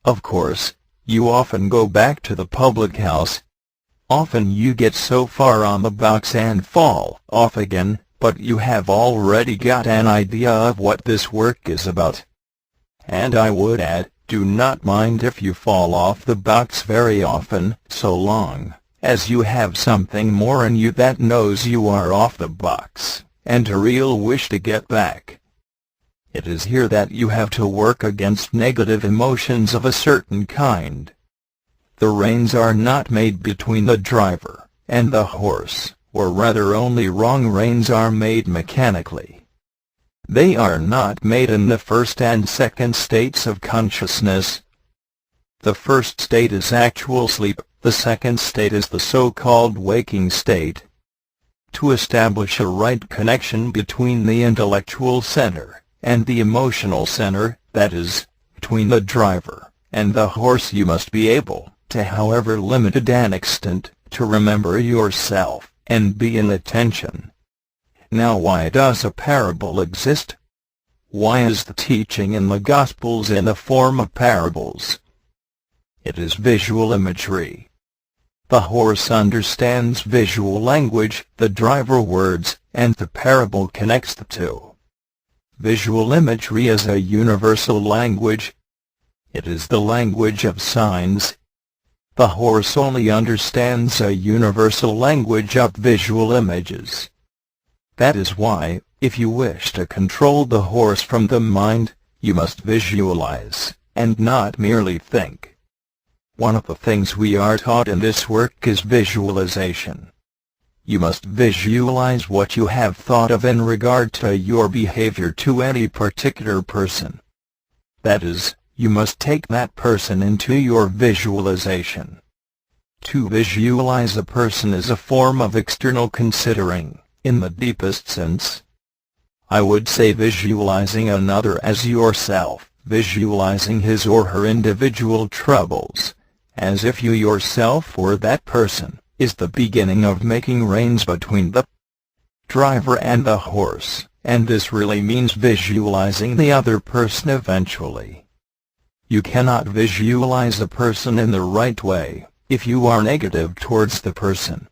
Of course, you often go back to the public house. Often you get so far on the box and fall off again, but you have already got an idea of what this work is about. And I would add, do not mind if you fall off the box very often, so long as you have something more in you that knows you are off the box, and a real wish to get back. It is here that you have to work against negative emotions of a certain kind. The reins are not made between the driver and the horse, or rather only wrong reins are made mechanically. They are not made in the first and second states of consciousness. The first state is actual sleep, the second state is the so-called waking state. To establish a right connection between the intellectual center and the emotional center, that is, between the driver and the horse, you must be able to, however limited an extent, to remember yourself and be in attention. Now why does a parable exist? Why is the teaching in the Gospels in the form of parables? It is visual imagery. The horse understands visual language, the driver words, and the parable connects the two. Visual imagery is a universal language. It is the language of signs. The horse only understands a universal language of visual images. That is why, if you wish to control the horse from the mind, you must visualize, and not merely think. One of the things we are taught in this work is visualization. you must visualize what you have thought of in regard to your behavior to any particular person. That is, you must take that person into your visualization. To visualize a person is a form of external considering, in the deepest sense. I would say visualizing another as yourself, visualizing his or her individual troubles, as if you yourself were that person, is the beginning of making reins between the driver and the horse, and this really means visualizing the other person eventually. You cannot visualize a person in the right way if you are negative towards the person.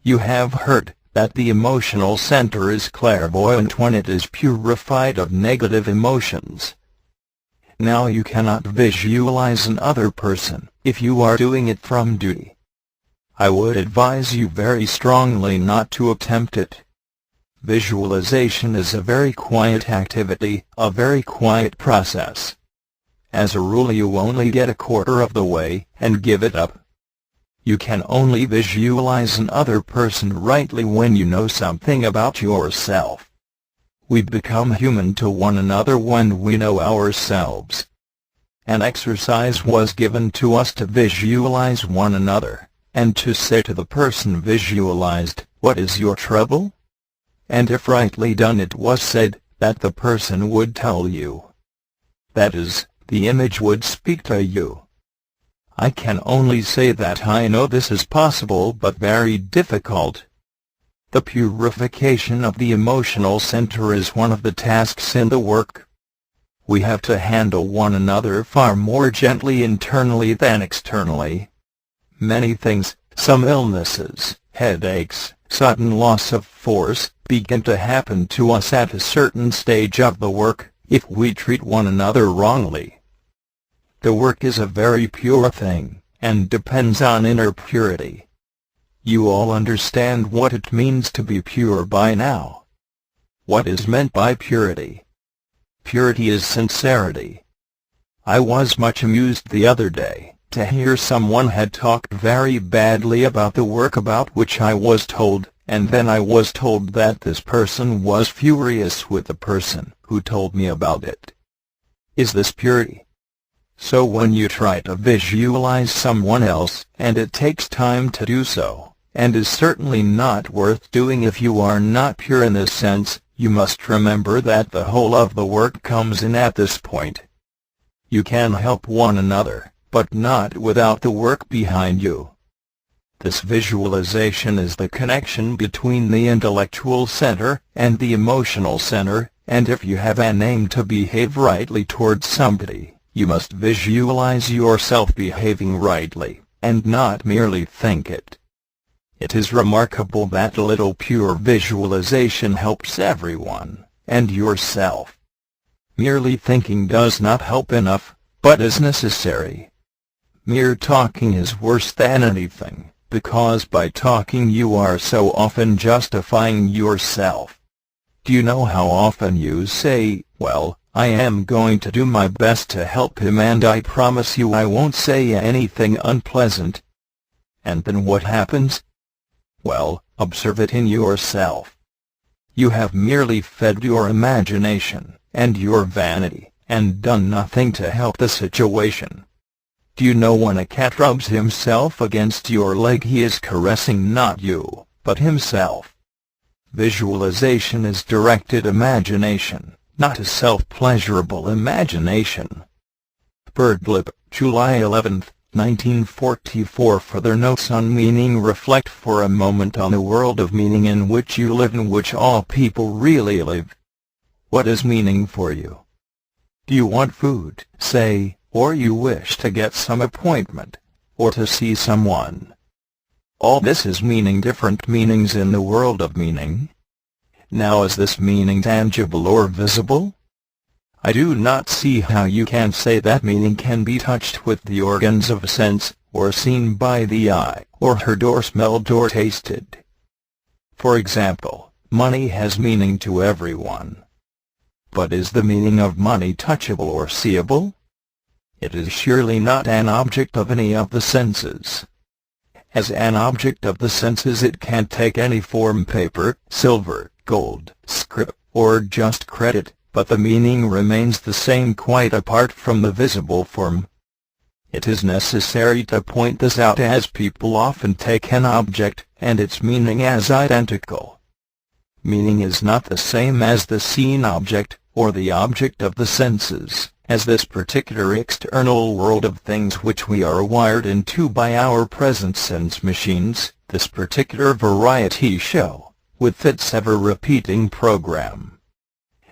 You have heard that the emotional center is clairvoyant when it is purified of negative emotions. Now you cannot visualize another person if you are doing it from duty. I would advise you very strongly not to attempt it. Visualization is a very quiet activity, a very quiet process. As a rule you only get a quarter of the way, and give it up. You can only visualize another person rightly when you know something about yourself. We become human to one another when we know ourselves. An exercise was given to us to visualize one another, and to say to the person visualized, "What is your trouble?" And if rightly done it was said, that the person would tell you. That is, the image would speak to you. I can only say that I know this is possible but very difficult. The purification of the emotional center is one of the tasks in the work. We have to handle one another far more gently internally than externally. Many things, some illnesses, headaches, sudden loss of force, begin to happen to us at a certain stage of the work, if we treat one another wrongly. The work is a very pure thing, and depends on inner purity. You all understand what it means to be pure by now. What is meant by purity? Purity is sincerity. I was much amused the other day to hear someone had talked very badly about the work about which I was told, and then I was told that this person was furious with the person who told me about it. Is this purity? So when you try to visualize someone else, and it takes time to do so, and is certainly not worth doing if you are not pure in this sense, you must remember that the whole of the work comes in at this point. You can help one another, but not without the work behind you. This visualization is the connection between the intellectual center and the emotional center, and if you have an aim to behave rightly towards somebody, you must visualize yourself behaving rightly, and not merely think it. It is remarkable that a little pure visualization helps everyone, and yourself. Merely thinking does not help enough, but is necessary. Mere talking is worse than anything, because by talking you are so often justifying yourself. Do you know how often you say, "Well, I am going to do my best to help him and I promise you I won't say anything unpleasant"? And then what happens? Well, observe it in yourself. You have merely fed your imagination and your vanity, and done nothing to help the situation. Do you know when a cat rubs himself against your leg he is caressing not you, but himself? Visualization is directed imagination, not a self-pleasurable imagination. Birdlip, July 11, 1944. Further notes on meaning. Reflect for a moment on the world of meaning in which you live, in which all people really live. What is meaning for you? Do you want food, say, or you wish to get some appointment, or to see someone? All this is meaning, different meanings in the world of meaning. Now, is this meaning tangible or visible? I do not see how you can say that meaning can be touched with the organs of sense, or seen by the eye, or heard or smelled or tasted. For example, money has meaning to everyone. But is the meaning of money touchable or seeable? It is surely not an object of any of the senses. As an object of the senses it can take any form: paper, silver, gold, script, or just credit, but the meaning remains the same quite apart from the visible form. It is necessary to point this out, as people often take an object and its meaning as identical. Meaning is not the same as the seen object, or the object of the senses, as this particular external world of things which we are wired into by our present sense machines, this particular variety show, with its ever-repeating program.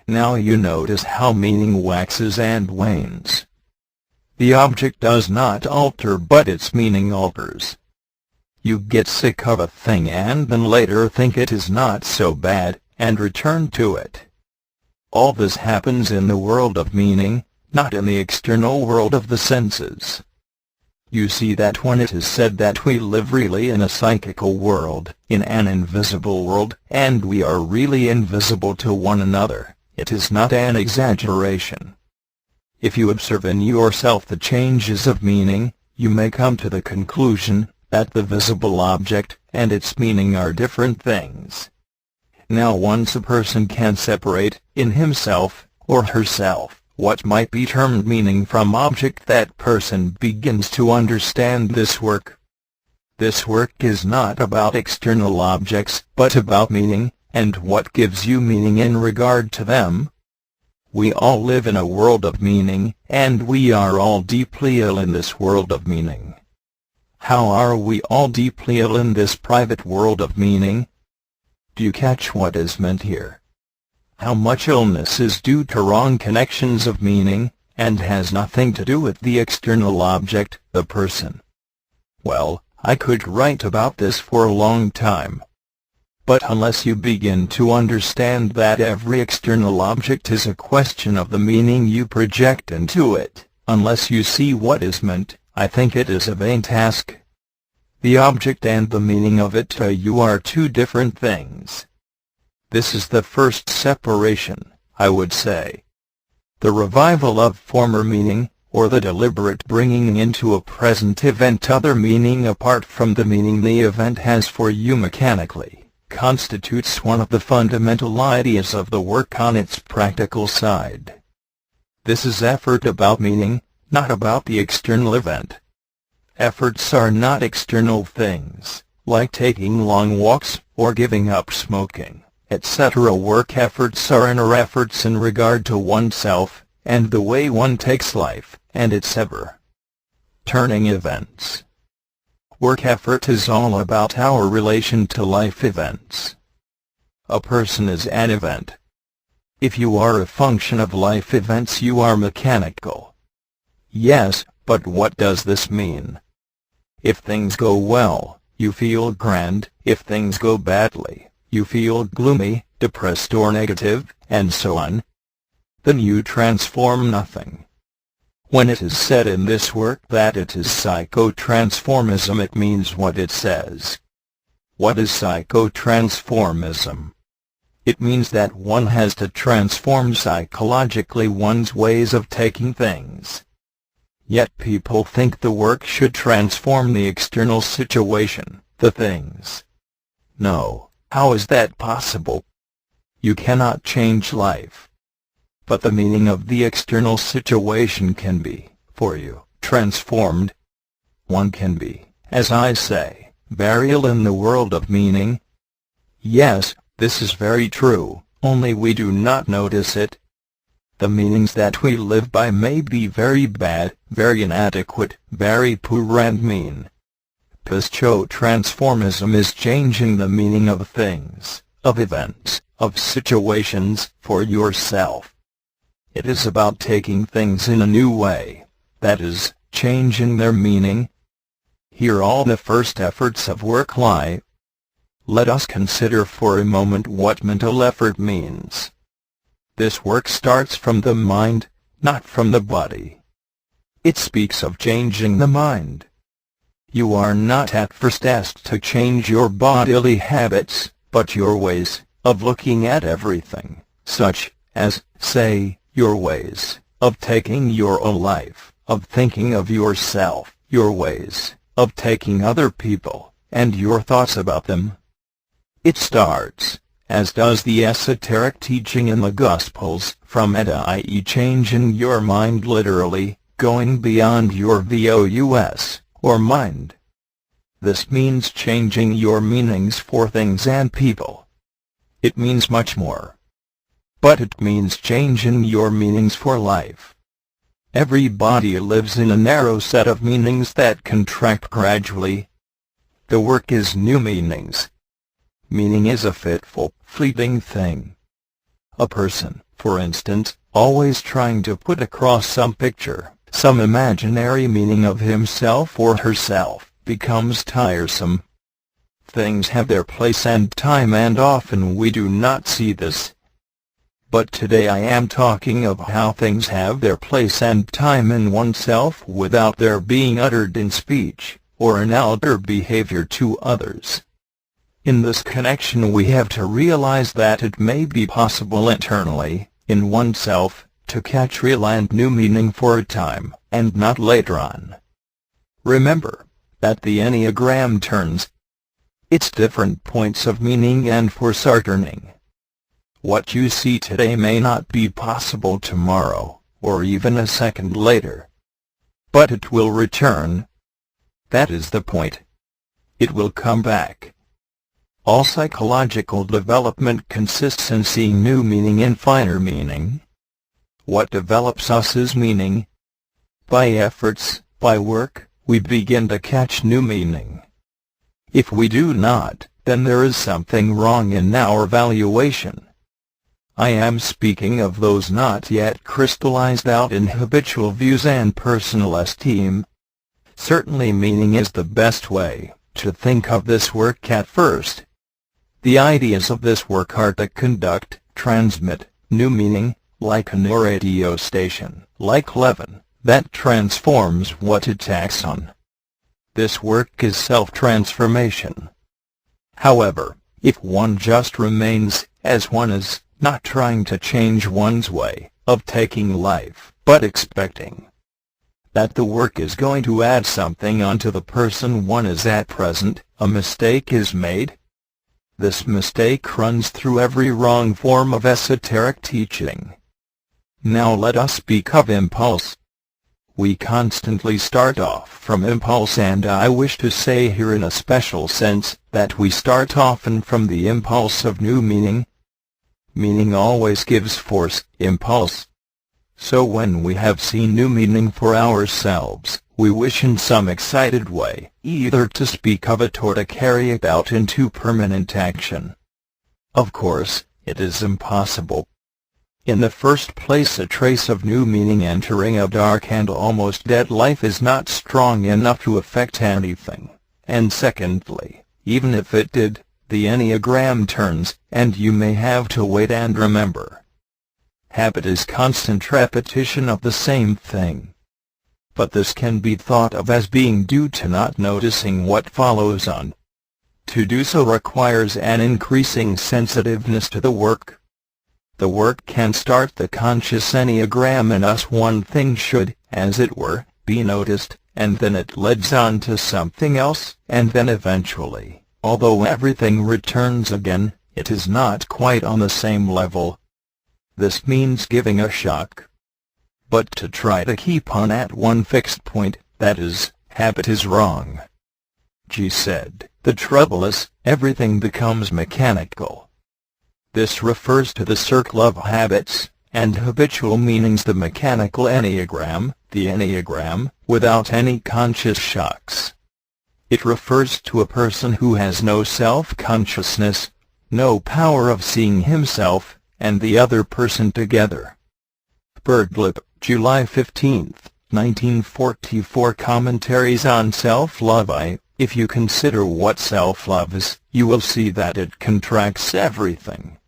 Now you notice how meaning waxes and wanes. The object does not alter, but its meaning alters. You get sick of a thing and then later think it is not so bad, and return to it. All this happens in the world of meaning, not in the external world of the senses. You see that when it is said that we live really in a psychical world, in an invisible world, and we are really invisible to one another, it is not an exaggeration. If you observe in yourself the changes of meaning, you may come to the conclusion that the visible object and its meaning are different things. Now once a person can separate, in himself, or herself, what might be termed meaning from object, that person begins to understand this work. This work is not about external objects, but about meaning, and what gives you meaning in regard to them. We all live in a world of meaning, and we are all deeply ill in this world of meaning. How are we all deeply ill in this private world of meaning? Do you catch what is meant here? How much illness is due to wrong connections of meaning, and has nothing to do with the external object, the person? Well, I could write about this for a long time. But unless you begin to understand that every external object is a question of the meaning you project into it, unless you see what is meant, I think it is a vain task. The object and the meaning of it to you are two different things. This is the first separation, I would say. The revival of former meaning, or the deliberate bringing into a present event other meaning apart from the meaning the event has for you mechanically, constitutes one of the fundamental ideas of the work on its practical side. This is effort about meaning, not about the external event. Efforts are not external things, like taking long walks, or giving up smoking, etc. Work efforts are inner efforts in regard to oneself, and the way one takes life, and its ever-turning events. Work effort is all about our relation to life events. A person is an event. If you are a function of life events, you are mechanical. Yes, but what does this mean? If things go well, you feel grand; if things go badly, you feel gloomy, depressed or negative, and so on. Then you transform nothing. When it is said in this work that it is psychotransformism, it means what it says. What is psychotransformism? It means that one has to transform psychologically one's ways of taking things. Yet people think the work should transform the external situation, the things. No, how is that possible? You cannot change life. But the meaning of the external situation can be, for you, transformed. One can be, as I say, very ill in the world of meaning. Yes, this is very true, only we do not notice it. The meanings that we live by may be very bad, very inadequate, very poor and mean. Psychotransformism is changing the meaning of things, of events, of situations, for yourself. It is about taking things in a new way, that is, changing their meaning. Here all the first efforts of work lie. Let us consider for a moment what mental effort means. This work starts from the mind, not from the body. It speaks of changing the mind. You are not at first asked to change your bodily habits, but your ways of looking at everything, such as, say, your ways of taking your own life, of thinking of yourself, your ways of taking other people, and your thoughts about them. It starts, as does the esoteric teaching in the Gospels, from it, i.e. changing your mind, literally, going beyond your vous, or mind. This means changing your meanings for things and people. It means much more. But it means changing your meanings for life. Everybody lives in a narrow set of meanings that contract gradually. The work is new meanings. Meaning is a fitful, fleeting thing. A person, for instance, always trying to put across some picture, some imaginary meaning of himself or herself, becomes tiresome. Things have their place and time, and often we do not see this. But today I am talking of how things have their place and time in oneself without their being uttered in speech, or in outer behavior to others. In this connection we have to realize that it may be possible internally, in oneself, to catch real and new meaning for a time, and not later on. Remember that the Enneagram turns its different points of meaning and for certaining. What you see today may not be possible tomorrow, or even a second later. But it will return. That is the point. It will come back. All psychological development consists in seeing new meaning in finer meaning. What develops us is meaning. By efforts, by work, we begin to catch new meaning. If we do not, then there is something wrong in our valuation. I am speaking of those not yet crystallized out in habitual views and personal esteem. Certainly meaning is the best way to think of this work at first. The ideas of this work are to conduct, transmit, new meaning, like a new radio station, like leaven, that transforms what it acts on. This work is self-transformation. However, if one just remains as one is, not trying to change one's way of taking life, but expecting that the work is going to add something onto the person one is at present, a mistake is made. This mistake runs through every wrong form of esoteric teaching. Now let us speak of impulse. We constantly start off from impulse, and I wish to say here in a special sense that we start often from the impulse of new meaning. Meaning always gives force, impulse. So when we have seen new meaning for ourselves, we wish in some excited way, either to speak of it or to carry it out into permanent action. Of course, it is impossible. In the first place, a trace of new meaning entering a dark and almost dead life is not strong enough to affect anything, and secondly, even if it did, the Enneagram turns, and you may have to wait and remember. Habit is constant repetition of the same thing. But this can be thought of as being due to not noticing what follows on. To do so requires an increasing sensitiveness to the work. The work can start the conscious Enneagram in us. One thing should, as it were, be noticed, and then it leads on to something else, and then eventually, although everything returns again, it is not quite on the same level. This means giving a shock. But to try to keep on at one fixed point, that is, habit, is wrong. G said, the trouble is, everything becomes mechanical. This refers to the circle of habits and habitual meanings, the mechanical Enneagram, without any conscious shocks. It refers to a person who has no self-consciousness, no power of seeing himself and the other person together. Birdlip, July 15, 1944. Commentaries on Self-Love. If you consider what self-love is, you will see that it contracts everything.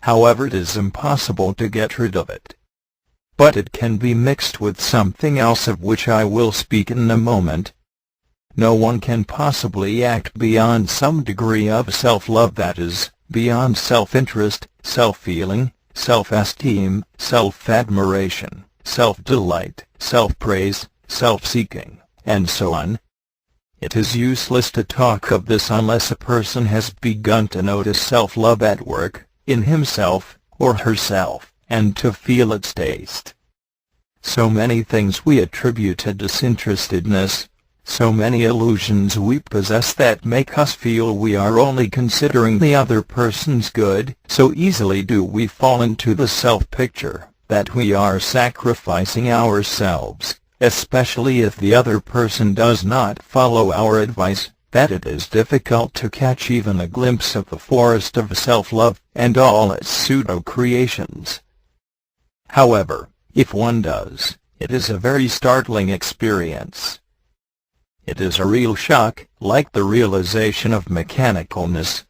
However, it is impossible to get rid of it. But it can be mixed with something else of which I will speak in a moment. No one can possibly act beyond some degree of self-love, that is, beyond self-interest, self-feeling, self-esteem, self-admiration, self-delight, self-praise, self-seeking, and so on. It is useless to talk of this unless a person has begun to notice self-love at work, in himself, or herself, and to feel its taste. So many things we attribute to disinterestedness, so many illusions we possess that make us feel we are only considering the other person's good, so easily do we fall into the self-picture, that we are sacrificing ourselves, especially if the other person does not follow our advice, that it is difficult to catch even a glimpse of the forest of self-love, and all its pseudo-creations. However, if one does, it is a very startling experience. It is a real shock, like the realization of mechanicalness.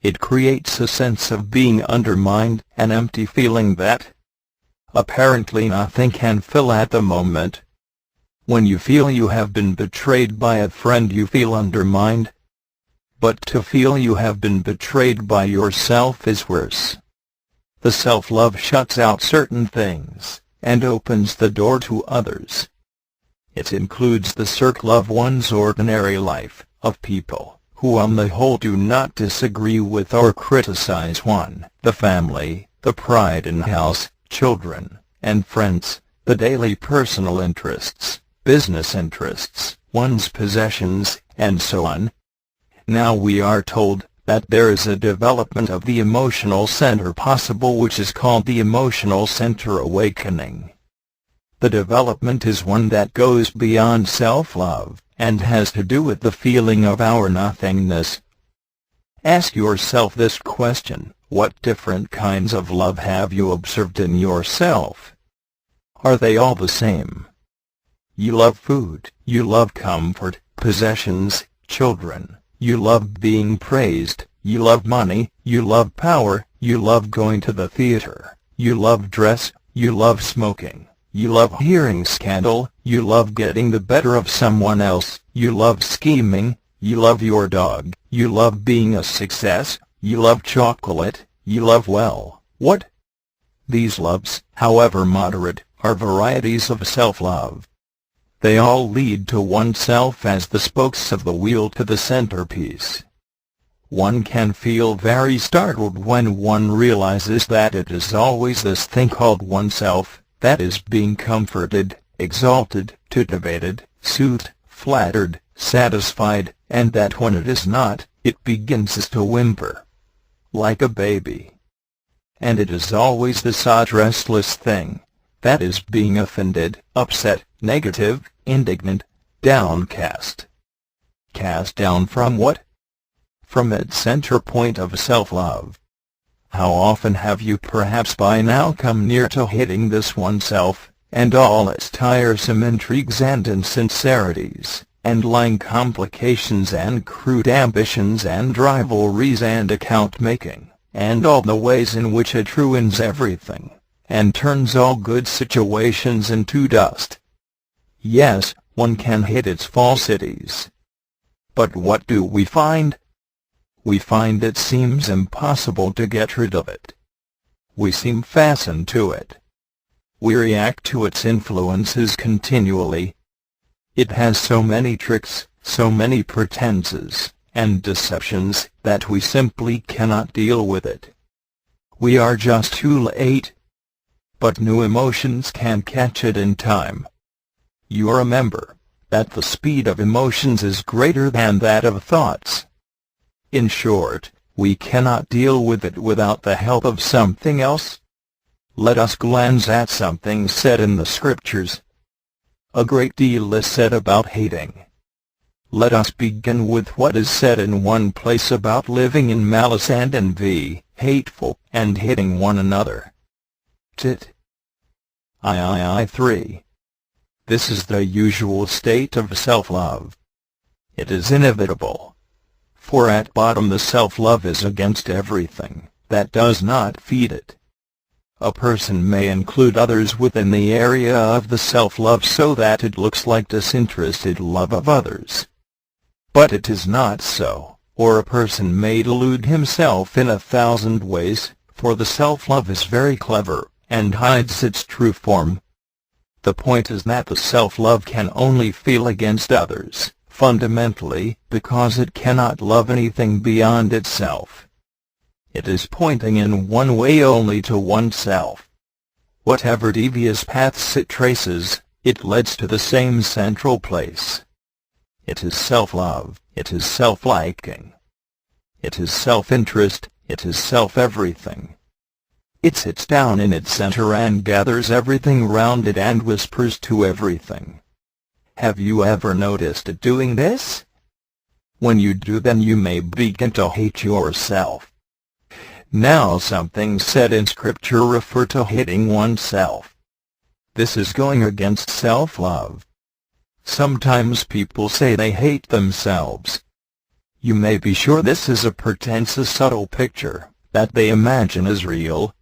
It creates a sense of being undermined, an empty feeling that apparently nothing can fill at the moment. When you feel you have been betrayed by a friend, you feel undermined. But to feel you have been betrayed by yourself is worse. The self-love shuts out certain things, and opens the door to others. It includes the circle of one's ordinary life, of people who on the whole do not disagree with or criticize one, the family, the pride in house, children, and friends, the daily personal interests, business interests, one's possessions, and so on. Now we are told that there is a development of the emotional center possible which is called the emotional center awakening. The development is one that goes beyond self-love, and has to do with the feeling of our nothingness. Ask yourself this question: what different kinds of love have you observed in yourself? Are they all the same? You love food, you love comfort, possessions, children, you love being praised, you love money, you love power, you love going to the theater, you love dress, you love smoking, you love hearing scandal, you love getting the better of someone else, you love scheming, you love your dog, you love being a success, you love chocolate, you love what? These loves, however moderate, are varieties of self-love. They all lead to oneself as the spokes of the wheel to the centerpiece. One can feel very startled when one realizes that it is always this thing called oneself that is being comforted, exalted, titivated, soothed, flattered, satisfied, and that when it is not, it begins to whimper like a baby. And it is always this odd restless thing that is being offended, upset, negative, indignant, downcast. Cast down from what? From its center point of self-love. How often have you perhaps by now come near to hitting this oneself, and all its tiresome intrigues and insincerities, and lying complications and crude ambitions and rivalries and account-making, and all the ways in which it ruins everything, and turns all good situations into dust. Yes, one can hit its falsities. But what do we find? We find it seems impossible to get rid of it. We seem fastened to it. We react to its influences continually. It has so many tricks, so many pretenses, and deceptions, that we simply cannot deal with it. We are just too late. But new emotions can catch it in time. You remember that the speed of emotions is greater than that of thoughts. In short, we cannot deal with it without the help of something else. Let us glance at something said in the scriptures. A great deal is said about hating. Let us begin with what is said in one place about living in malice and envy, hateful, and hating one another. Tit. I 3. This is the usual state of self-love. It is inevitable. For at bottom the self-love is against everything that does not feed it. A person may include others within the area of the self-love so that it looks like disinterested love of others. But it is not so, or a person may delude himself in 1,000 ways, for the self-love is very clever, and hides its true form. The point is that the self-love can only feel against others, fundamentally because it cannot love anything beyond itself. It is pointing in one way only to oneself. Whatever devious paths it traces, it leads to the same central place. It is self-love, it is self-liking. It is self-interest, it is self-everything. It sits down in its center and gathers everything round it and whispers to everything. Have you ever noticed it doing this? When you do, then you may begin to hate yourself. Now, something said in Scripture refer to hating oneself. This is going against self-love. Sometimes people say they hate themselves. You may be sure this is a pretense, a subtle picture that they imagine is real.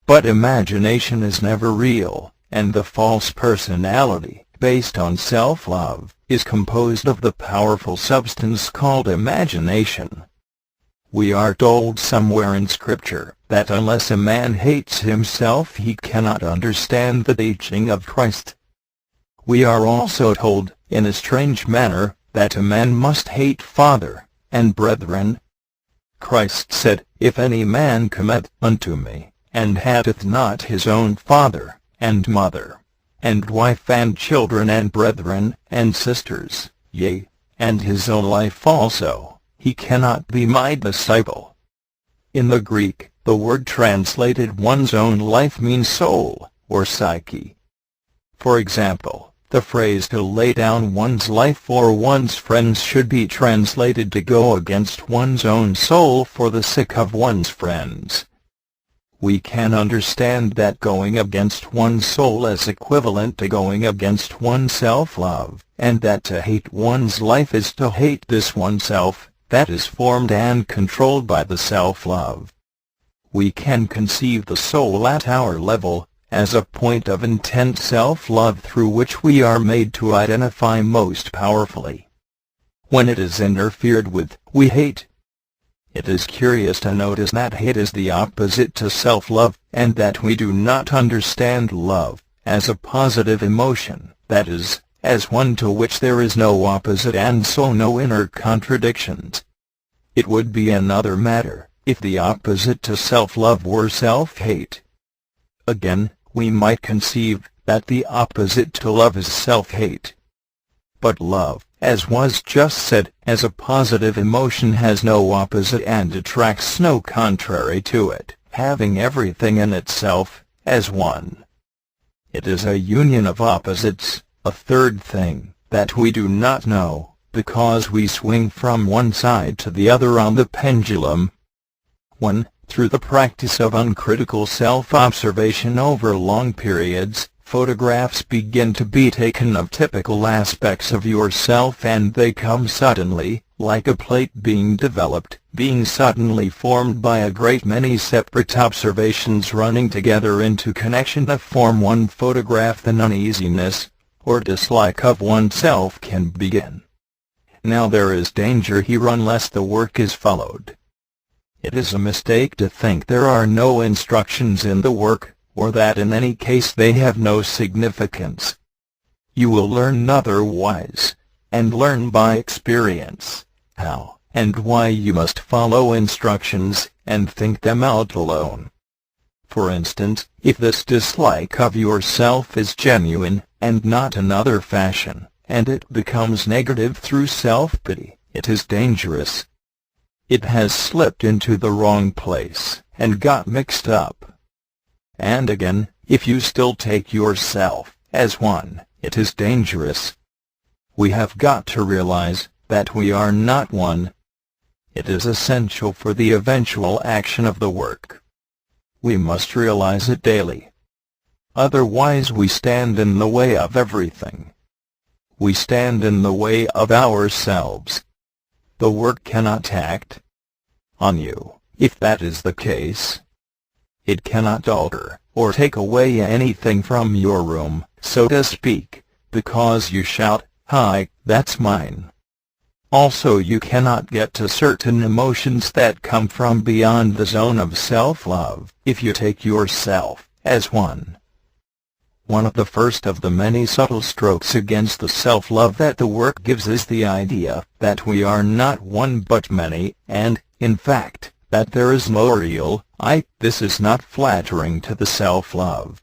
But imagination is never real, and the false personality, based on self-love, is composed of the powerful substance called imagination. We are told somewhere in Scripture that unless a man hates himself he cannot understand the teaching of Christ. We are also told, in a strange manner, that a man must hate father and brethren. Christ said, "If any man cometh unto me, and hateth not his own father, and mother, and wife, and children, and brethren, and sisters, yea, and his own life also, he cannot be my disciple." In the Greek, the word translated one's own life means soul, or psyche. For example, the phrase to lay down one's life for one's friends should be translated to go against one's own soul for the sake of one's friends. We can understand that going against one's soul is equivalent to going against one's self-love, and that to hate one's life is to hate this oneself that is formed and controlled by the self-love. We can conceive the soul at our level as a point of intense self-love through which we are made to identify most powerfully. When it is interfered with, we hate. It is curious to notice that hate is the opposite to self-love, and that we do not understand love as a positive emotion, that is, as one to which there is no opposite and so no inner contradictions. It would be another matter if the opposite to self-love were self-hate. Again, we might conceive that the opposite to love is self-hate. But love, as was just said, as a positive emotion has no opposite and attracts no contrary to it, having everything in itself, as one. It is a union of opposites, a third thing that we do not know, because we swing from one side to the other on the pendulum. When, through the practice of uncritical self-observation over long periods, photographs begin to be taken of typical aspects of yourself, and they come suddenly, like a plate being developed, being suddenly formed by a great many separate observations running together into connection to form one photograph, then uneasiness or dislike of oneself can begin. Now there is danger here unless the work is followed. It is a mistake to think there are no instructions in the work, or that in any case they have no significance. You will learn otherwise, and learn by experience, how and why you must follow instructions, and think them out alone. For instance, if this dislike of yourself is genuine, and not another fashion, and it becomes negative through self-pity, it is dangerous. It has slipped into the wrong place, and got mixed up. And again, if you still take yourself as one, it is dangerous. We have got to realize that we are not one. It is essential for the eventual action of the work. We must realize it daily. Otherwise we stand in the way of everything. We stand in the way of ourselves. The work cannot act on you, if that is the case. It cannot alter or take away anything from your room, so to speak, because you shout, "Hi, that's mine." Also, you cannot get to certain emotions that come from beyond the zone of self-love if you take yourself as one. One of the first of the many subtle strokes against the self-love that the work gives is the idea that we are not one but many, and, in fact, that there is no real I. This is not flattering to the self-love.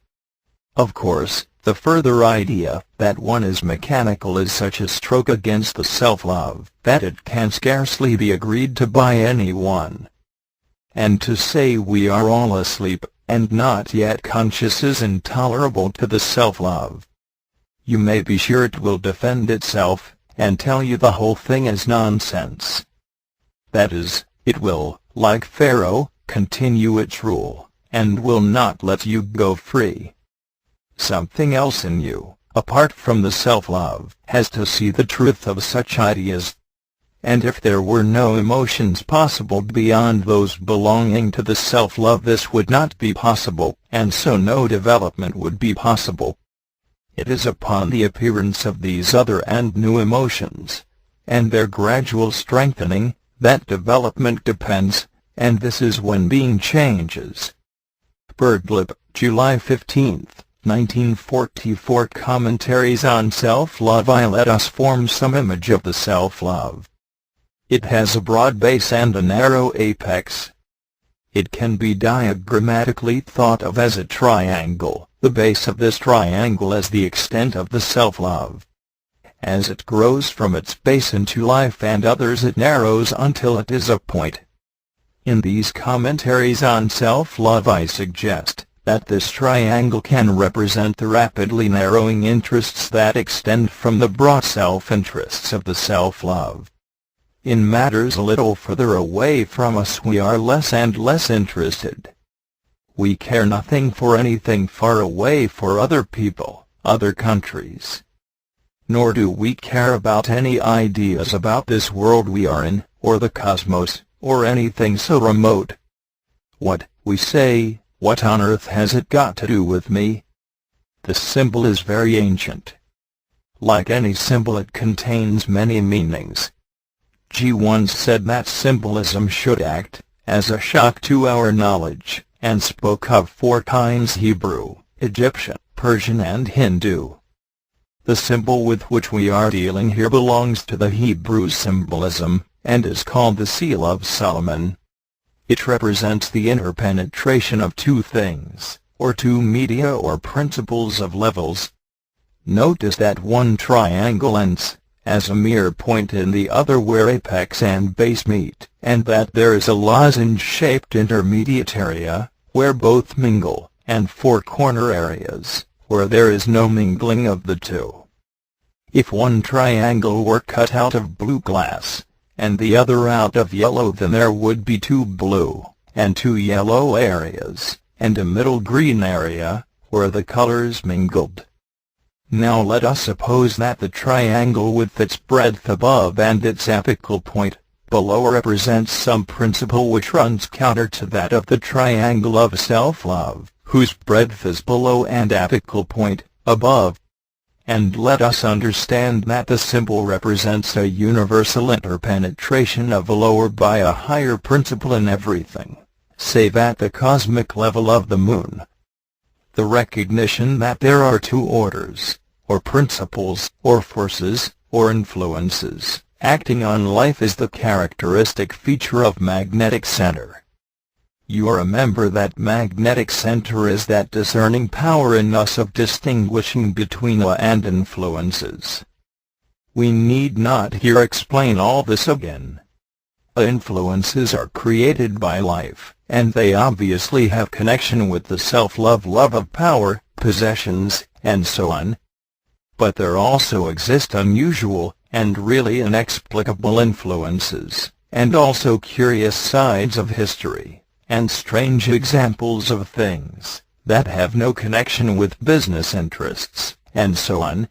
Of course, the further idea that one is mechanical is such a stroke against the self-love that it can scarcely be agreed to by anyone. And to say we are all asleep and not yet conscious is intolerable to the self-love. You may be sure it will defend itself, and tell you the whole thing is nonsense. That is, it will, like Pharaoh, continue its rule, and will not let you go free. Something else in you, apart from the self-love, has to see the truth of such ideas. And if there were no emotions possible beyond those belonging to the self-love, this would not be possible, and so no development would be possible. It is upon the appearance of these other and new emotions, and their gradual strengthening, that development depends, and this is when being changes. Birdlip, July 15, 1944. Commentaries on self-love. I let us form some image of the self-love. It has a broad base and a narrow apex. It can be diagrammatically thought of as a triangle, the base of this triangle as the extent of the self-love. As it grows from its base into life and others, it narrows until it is a point. In these commentaries on self-love, I suggest that this triangle can represent the rapidly narrowing interests that extend from the broad self-interests of the self-love. In matters a little further away from us we are less and less interested. We care nothing for anything far away, for other people, other countries. Nor do we care about any ideas about this world we are in, or the cosmos, or anything so remote. What, we say, what on earth has it got to do with me? The symbol is very ancient. Like any symbol, it contains many meanings. G once said that symbolism should act as a shock to our knowledge, and spoke of 4 kinds: Hebrew, Egyptian, Persian and Hindu. The symbol with which we are dealing here belongs to the Hebrew symbolism, and is called the Seal of Solomon. It represents the interpenetration of 2 things, or 2 media or principles of levels. Notice that one triangle ends as a mere point in the other where apex and base meet, and that there is a lozenge-shaped intermediate area, where both mingle, and 4 corner areas, where there is no mingling of the 2. If one triangle were cut out of blue glass, and the other out of yellow, then there would be 2 blue, and 2 yellow areas, and a middle green area, where the colors mingled. Now let us suppose that the triangle with its breadth above and its apical point below represents some principle which runs counter to that of the triangle of self-love, whose breadth is below and apical point above. And let us understand that the symbol represents a universal interpenetration of a lower by a higher principle in everything, save at the cosmic level of the moon. The recognition that there are 2 orders, or principles, or forces, or influences, acting on life is the characteristic feature of magnetic center. You remember that magnetic center is that discerning power in us of distinguishing between and influences. We need not here explain all this again. Influences are created by life, and they obviously have connection with the self-love, love of power, possessions, and so on. But there also exist unusual, and really inexplicable influences, and also curious sides of history, and strange examples of things that have no connection with business interests, and so on.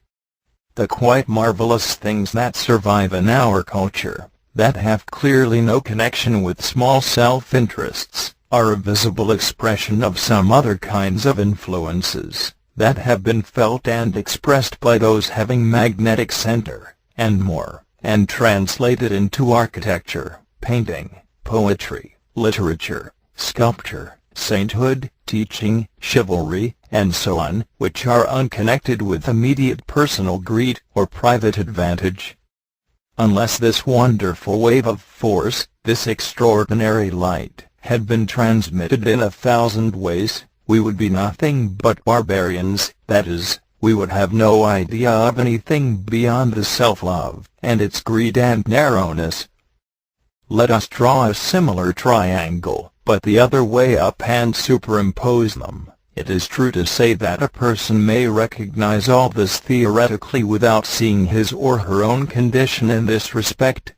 The quite marvelous things that survive in our culture, that have clearly no connection with small self-interests, are a visible expression of some other kinds of influences that have been felt and expressed by those having magnetic center, and more, and translated into architecture, painting, poetry, literature, sculpture, sainthood, teaching, chivalry, and so on, which are unconnected with immediate personal greed or private advantage. Unless this wonderful wave of force, this extraordinary light, had been transmitted in 1,000 ways, we would be nothing but barbarians, that is, we would have no idea of anything beyond the self-love, and its greed and narrowness. Let us draw a similar triangle, but the other way up and superimpose them. It is true to say that a person may recognize all this theoretically without seeing his or her own condition in this respect.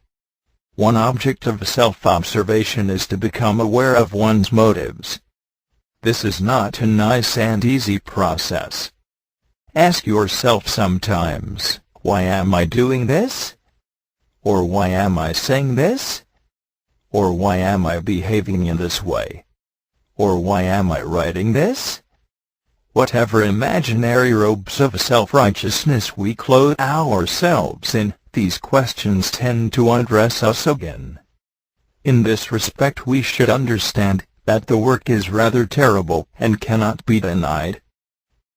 One object of self-observation is to become aware of one's motives. This is not a nice and easy process. Ask yourself sometimes, why am I doing this? Or why am I saying this? Or why am I behaving in this way? Or why am I writing this? Whatever imaginary robes of self-righteousness we clothe ourselves in, these questions tend to undress us again. In this respect we should understand that the work is rather terrible and cannot be denied.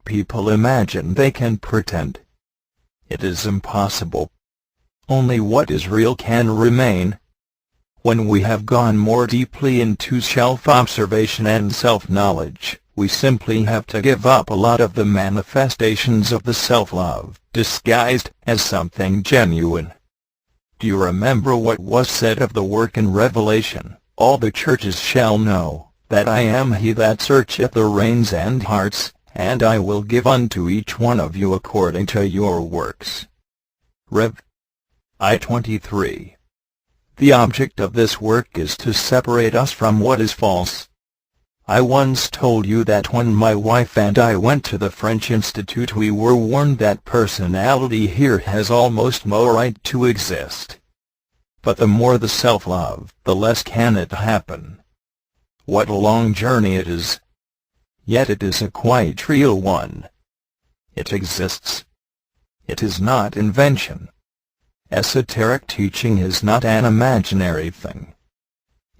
People imagine they can pretend. It is impossible. Only what is real can remain. When we have gone more deeply into self-observation and self-knowledge, we simply have to give up a lot of the manifestations of the self-love, disguised as something genuine. Do you remember what was said of the work in Revelation? All the churches shall know that I am he that searcheth the reins and hearts, and I will give unto each one of you according to your works. Rev. I 23. The object of this work is to separate us from what is false. I once told you that when my wife and I went to the French Institute we were warned that personality here has almost no right to exist. But the more the self-love, the less can it happen. What a long journey it is! Yet it is a quite real one. It exists. It is not invention. Esoteric teaching is not an imaginary thing.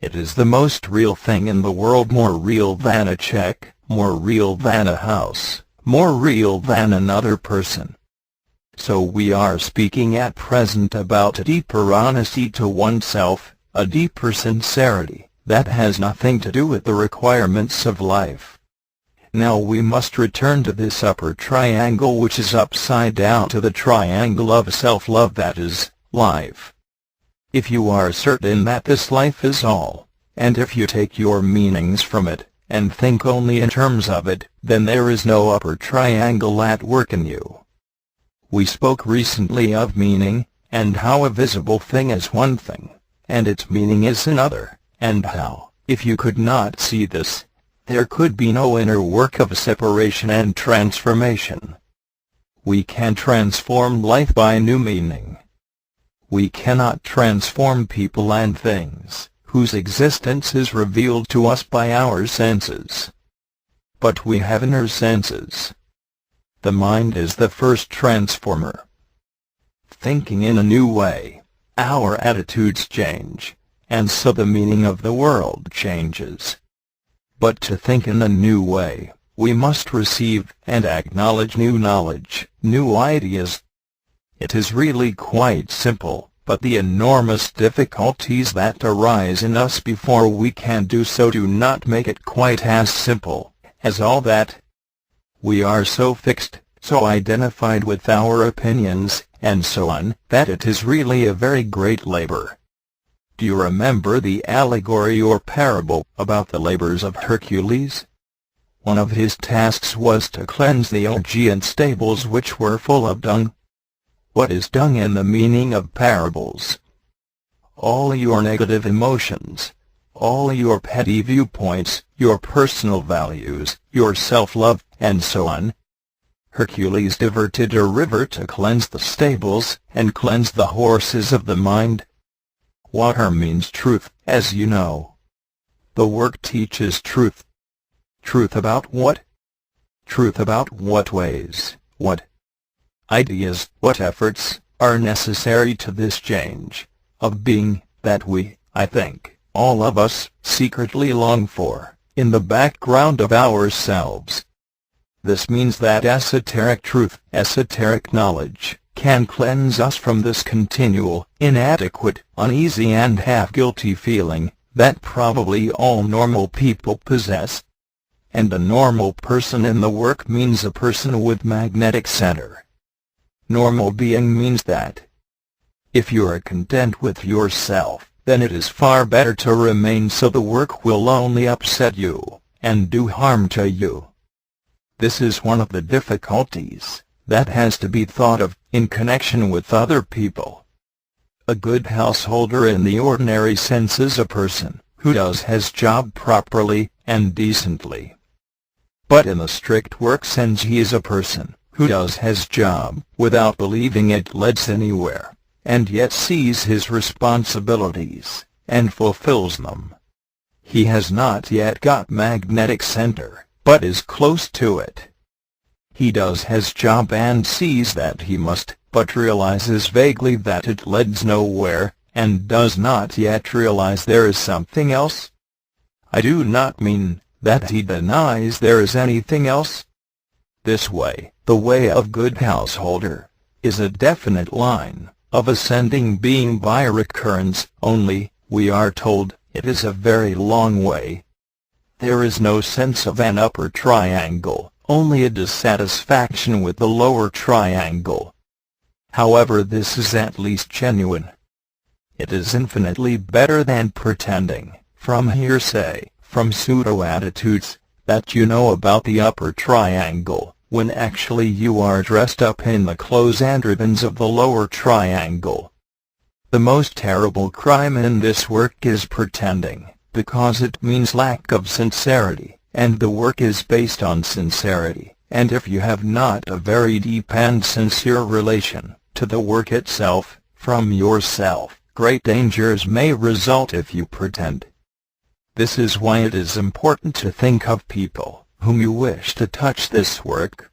It is the most real thing in the world, more real than a check, more real than a house, more real than another person. So we are speaking at present about a deeper honesty to oneself, a deeper sincerity, that has nothing to do with the requirements of life. Now we must return to this upper triangle which is upside down to the triangle of self-love, that is, life. If you are certain that this life is all, and if you take your meanings from it, and think only in terms of it, then there is no upper triangle at work in you. We spoke recently of meaning, and how a visible thing is one thing, and its meaning is another, and how, if you could not see this, there could be no inner work of separation and transformation. We can transform life by new meaning. We cannot transform people and things, whose existence is revealed to us by our senses. But we have inner senses. The mind is the first transformer. Thinking in a new way, our attitudes change, and so the meaning of the world changes. But to think in a new way, we must receive and acknowledge new knowledge, new ideas. It is really quite simple, but the enormous difficulties that arise in us before we can do so do not make it quite as simple as all that. We are so fixed, so identified with our opinions, and so on, that it is really a very great labor. Do you remember the allegory or parable about the labors of Hercules? One of his tasks was to cleanse the Augean stables which were full of dung. What is dung in the meaning of parables? All your negative emotions, all your petty viewpoints, your personal values, your self-love, and so on. Hercules diverted a river to cleanse the stables, and cleanse the horses of the mind. Water means truth, as you know. The work teaches truth. Truth about what? Truth about what ways, what ideas, what efforts, are necessary to this change of being, that we, I think, all of us, secretly long for, in the background of ourselves. This means that esoteric truth, esoteric knowledge, can cleanse us from this continual, inadequate, uneasy and half-guilty feeling that probably all normal people possess. And a normal person in the work means a person with magnetic center. Normal being means that if you are content with yourself, then it is far better to remain, so the work will only upset you and do harm to you. This is one of the difficulties that has to be thought of in connection with other people. A good householder in the ordinary sense is a person who does his job properly and decently. But in the strict work sense, he is a person who does his job without believing it leads anywhere, and yet sees his responsibilities and fulfills them. He has not yet got magnetic center, but is close to it. He does his job and sees that he must, but realizes vaguely that it leads nowhere, and does not yet realize there is something else. I do not mean that he denies there is anything else. This way, the way of good householder, is a definite line of ascending being by recurrence, only, we are told, it is a very long way. There is no sense of an upper triangle, only a dissatisfaction with the lower triangle. However, this is at least genuine. It is infinitely better than pretending, from hearsay, from pseudo-attitudes, that you know about the upper triangle, when actually you are dressed up in the clothes and ribbons of the lower triangle. The most terrible crime in this work is pretending, because it means lack of sincerity, and the work is based on sincerity, and if you have not a very deep and sincere relation to the work itself, from yourself, great dangers may result if you pretend. This is why it is important to think of people whom you wish to touch this work.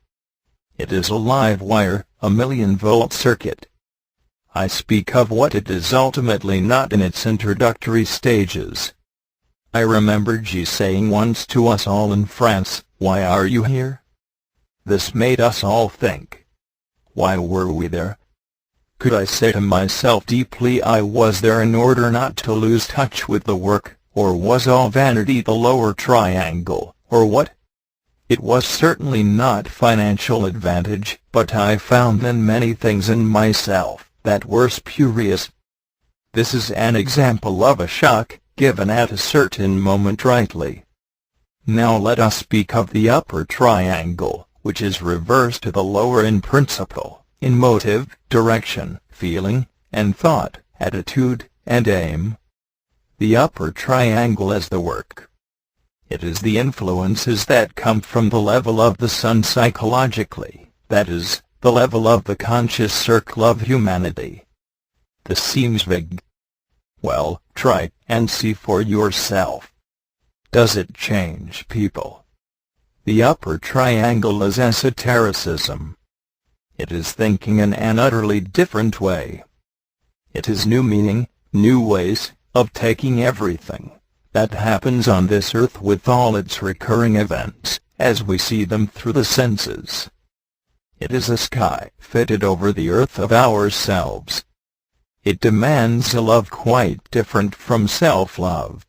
It is a live wire, a 1,000,000-volt circuit. I speak of what it is ultimately not in its introductory stages. I remember G saying once to us all in France, "Why are you here?" This made us all think. Why were we there? Could I say to myself deeply, I was there in order not to lose touch with the work, or was all vanity the lower triangle, or what? It was certainly not financial advantage, but I found then many things in myself that were spurious. This is an example of a shock, given at a certain moment rightly. Now let us speak of the upper triangle, which is reverse to the lower in principle, in motive, direction, feeling, and thought, attitude, and aim. The upper triangle is the work. It is the influences that come from the level of the sun psychologically, that is, the level of the conscious circle of humanity. This seems vague. Well, try and see for yourself. Does it change people? The upper triangle is esotericism. It is thinking in an utterly different way. It is new meaning, new ways of taking everything that happens on this earth with all its recurring events, as we see them through the senses. It is a sky fitted over the earth of ourselves. It demands a love quite different from self-love.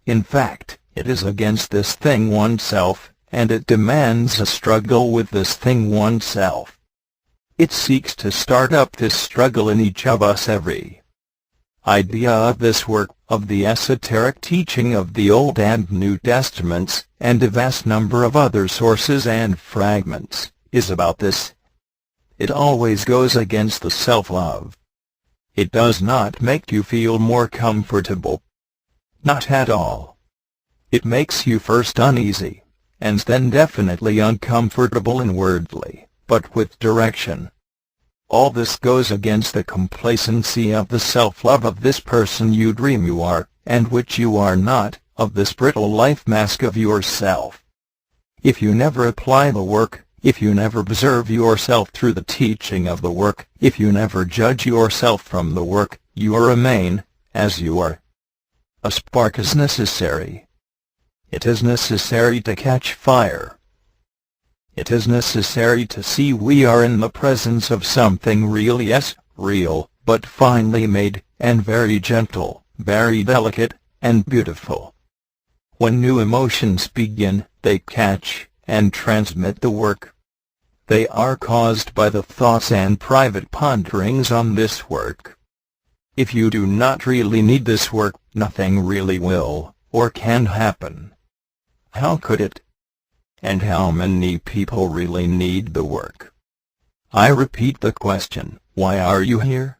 In fact, it is against this thing oneself, and it demands a struggle with this thing oneself. It seeks to start up this struggle in each of us. Every idea of this work, of the esoteric teaching of the Old and New Testaments, and a vast number of other sources and fragments, is about this. It always goes against the self-love. It does not make you feel more comfortable. Not at all. It makes you first uneasy, and then definitely uncomfortable inwardly, but with direction. All this goes against the complacency of the self-love of this person you dream you are, and which you are not, of this brittle life mask of yourself. If you never apply the work, if you never observe yourself through the teaching of the work, if you never judge yourself from the work, you remain, as you are. A spark is necessary. It is necessary to catch fire. It is necessary to see we are in the presence of something real, yes, real, but finely made, and very gentle, very delicate, and beautiful. When new emotions begin, they catch and transmit the work. They are caused by the thoughts and private ponderings on this work. If you do not really need this work, nothing really will, or can happen. How could it? And how many people really need the work? I repeat the question, why are you here?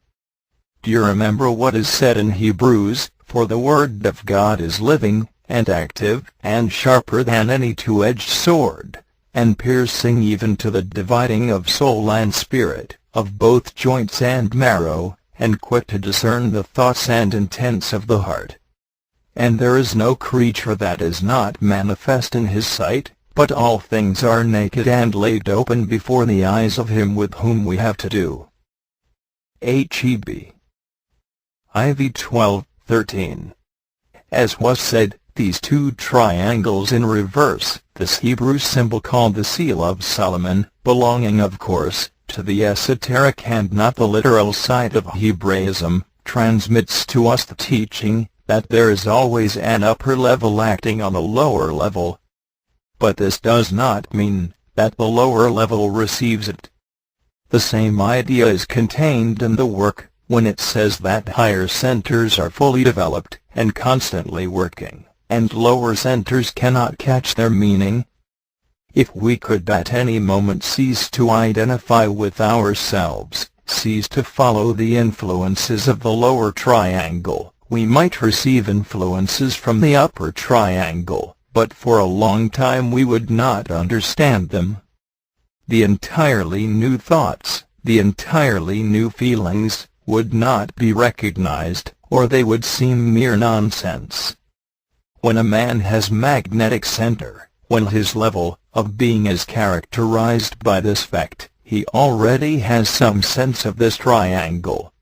Do you remember what is said in Hebrews, for the word of God is living, and active, and sharper than any two-edged sword, and piercing even to the dividing of soul and spirit, of both joints and marrow, and quick to discern the thoughts and intents of the heart. And there is no creature that is not manifest in his sight, but all things are naked and laid open before the eyes of him with whom we have to do. Heb. IV 12:13. As was said, these two triangles in reverse, this Hebrew symbol called the seal of Solomon, belonging of course to the esoteric and not the literal side of Hebraism, transmits to us the teaching that there is always an upper level acting on a lower level. But this does not mean that the lower level receives it. The same idea is contained in the work, when it says that higher centers are fully developed and constantly working, and lower centers cannot catch their meaning. If we could at any moment cease to identify with ourselves, cease to follow the influences of the lower triangle, we might receive influences from the upper triangle, but for a long time we would not understand them. The entirely new thoughts, the entirely new feelings, would not be recognized, or they would seem mere nonsense. When a man has magnetic center, when his level of being is characterized by this fact, he already has some sense of this triangle.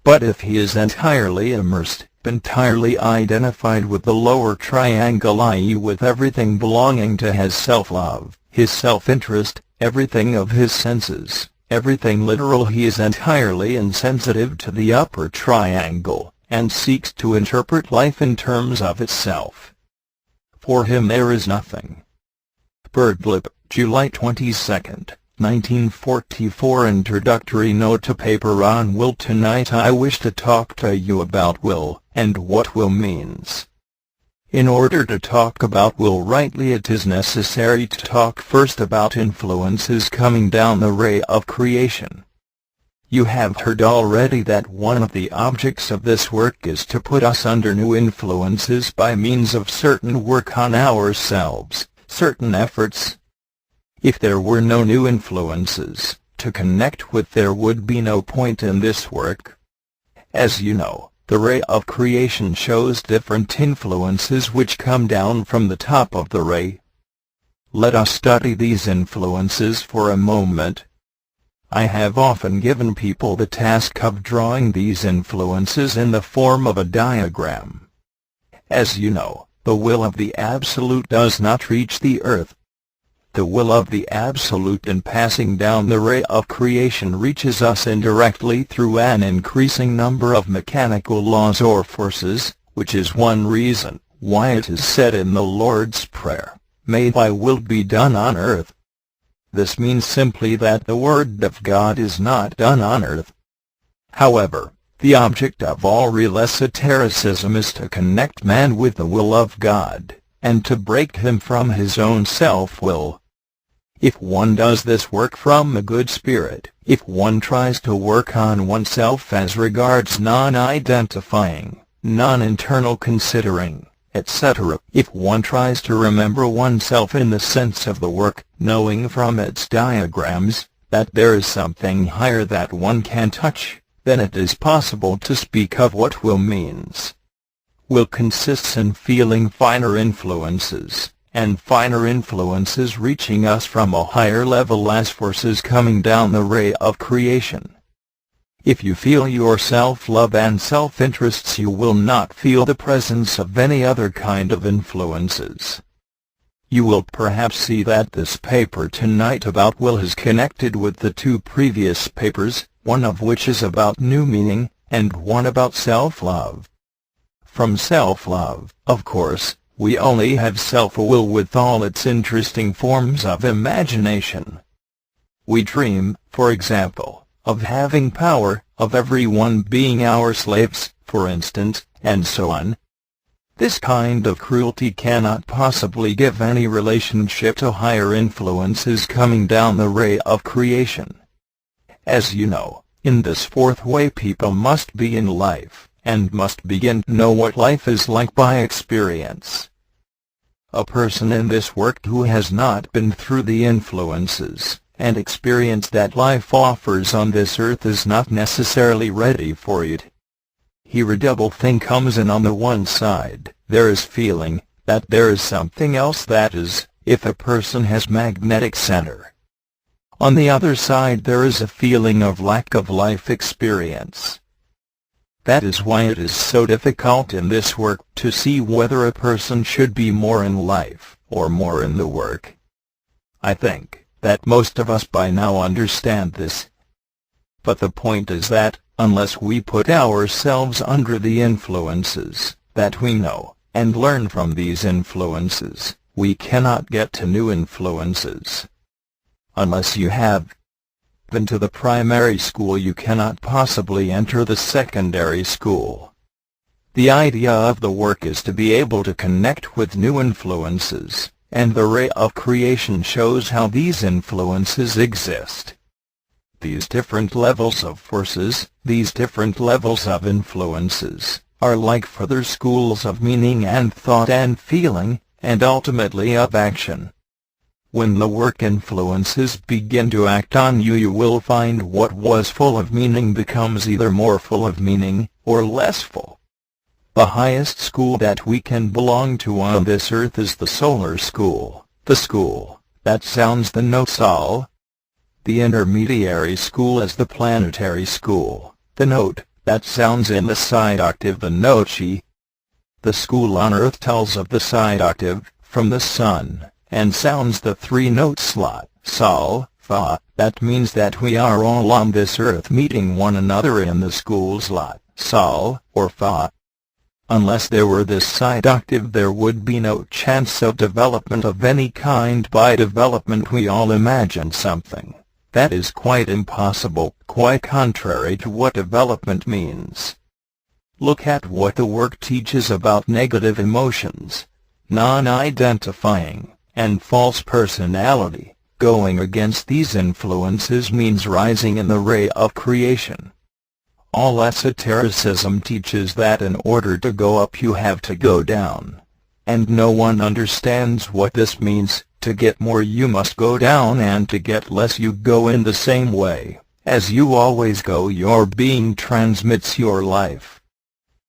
But if he is entirely immersed, entirely identified with the lower triangle, i.e. with everything belonging to his self-love, his self-interest, everything of his senses, everything literal, he is entirely insensitive to the upper triangle, and seeks to interpret life in terms of itself. For him there is nothing. Birdlip, July 22, 1944. Introductory note to paper on will. Tonight I wish to talk to you about will, and what will means. In order to talk about will rightly, it is necessary to talk first about influences coming down the ray of creation. You have heard already that one of the objects of this work is to put us under new influences by means of certain work on ourselves, certain efforts. If there were no new influences to connect with, there would be no point in this work. As you know, the ray of creation shows different influences which come down from the top of the ray. Let us study these influences for a moment. I have often given people the task of drawing these influences in the form of a diagram. As you know, the will of the Absolute does not reach the earth. The will of the Absolute in passing down the ray of creation reaches us indirectly through an increasing number of mechanical laws or forces, which is one reason why it is said in the Lord's Prayer, "May thy will be done on earth." This means simply that the Word of God is not done on earth. However, the object of all real esotericism is to connect man with the will of God, and to break him from his own self-will. If one does this work from a good spirit, if one tries to work on oneself as regards non-identifying, non-internal considering, etc., if one tries to remember oneself in the sense of the work, knowing from its diagrams that there is something higher that one can touch, then it is possible to speak of what will means. Will consists in feeling finer influences, and finer influences reaching us from a higher level as forces coming down the ray of creation. If you feel your self-love and self-interests, you will not feel the presence of any other kind of influences. You will perhaps see that this paper tonight about will is connected with the two previous papers, one of which is about new meaning, and one about self-love. From self-love, of course, we only have self-will with all its interesting forms of imagination. We dream, for example, of having power, of everyone being our slaves, for instance, and so on. This kind of cruelty cannot possibly give any relationship to higher influences coming down the ray of creation. As you know, in this fourth way people must be in life, and must begin to know what life is like by experience. A person in this work who has not been through the influences and experience that life offers on this earth is not necessarily ready for it. Here a double thing comes in. On the one side, there is feeling that there is something else, that is, if a person has magnetic center. On the other side there is a feeling of lack of life experience. That is why it is so difficult in this work to see whether a person should be more in life or more in the work. I think that most of us by now understand this. But the point is that, unless we put ourselves under the influences that we know, and learn from these influences, we cannot get to new influences. Unless you have been to the primary school, you cannot possibly enter the secondary school. The idea of the work is to be able to connect with new influences, and the ray of creation shows how these influences exist. These different levels of forces, these different levels of influences, are like further schools of meaning and thought and feeling, and ultimately of action. When the work influences begin to act on you, you will find what was full of meaning becomes either more full of meaning, or less full. The highest school that we can belong to on this earth is the solar school, the school that sounds the note sol. The intermediary school is the planetary school, the note that sounds in the side octave, the note chi. The school on earth tells of the side octave, from the sun, and sounds the three-note slot, sol, fa. That means that we are all on this earth meeting one another in the school slot, sol, or fa. Unless there were this side octave, there would be no chance of development of any kind. By development we all imagine something that is quite impossible, quite contrary to what development means. Look at what the work teaches about negative emotions, non-identifying, and false personality. Going against these influences means rising in the ray of creation. All esotericism teaches that in order to go up you have to go down. And no one understands what this means. To get more you must go down, and to get less you go in the same way. As you always go, your being transmits your life.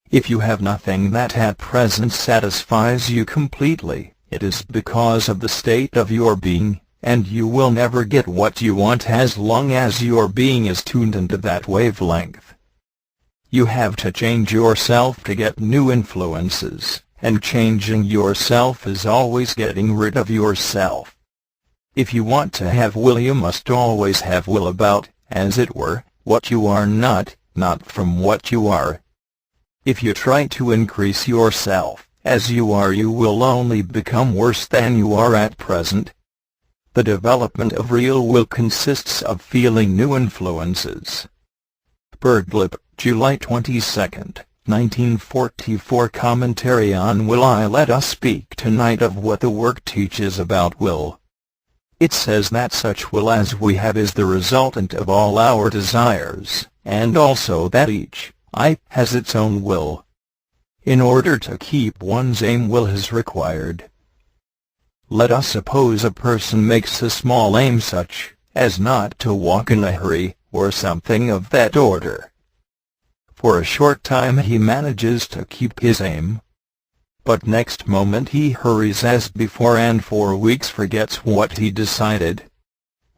If you have nothing that at present satisfies you completely, it is because of the state of your being, and you will never get what you want as long as your being is tuned into that wavelength. You have to change yourself to get new influences. And changing yourself is always getting rid of yourself. If you want to have will, you must always have will about, as it were, what you are not from what you are. If you try to increase yourself, as you are, you will only become worse than you are at present. The development of real will consists of feeling new influences. Berglip, July 22, 1944. Commentary on Will. Let us speak tonight of what the work teaches about will. It says that such will as we have is the resultant of all our desires, and also that each I has its own will. In order to keep one's aim, will is required. Let us suppose a person makes a small aim, such as not to walk in a hurry, or something of that order. For a short time he manages to keep his aim. But next moment he hurries as before and for weeks forgets what he decided.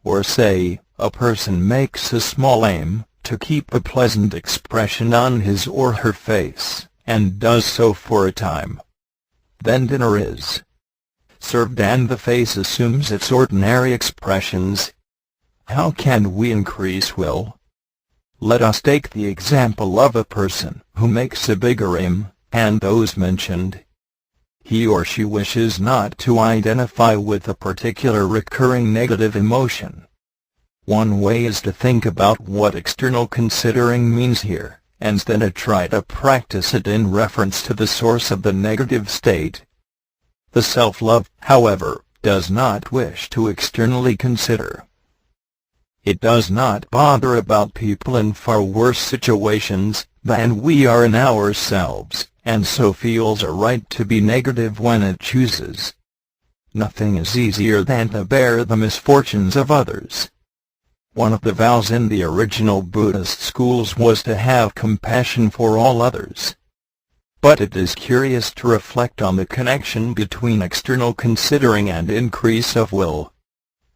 Or say, a person makes a small aim, to keep a pleasant expression on his or her face, and does so for a time. Then dinner is served and the face assumes its ordinary expressions. How can we increase will? Let us take the example of a person who makes a bigger aim, and those mentioned. He or she wishes not to identify with a particular recurring negative emotion. One way is to think about what external considering means here, and then to try to practice it in reference to the source of the negative state. The self-love, however, does not wish to externally consider. It does not bother about people in far worse situations than we are in ourselves, and so feels a right to be negative when it chooses. Nothing is easier than to bear the misfortunes of others. One of the vows in the original Buddhist schools was to have compassion for all others. But it is curious to reflect on the connection between external considering and increase of will.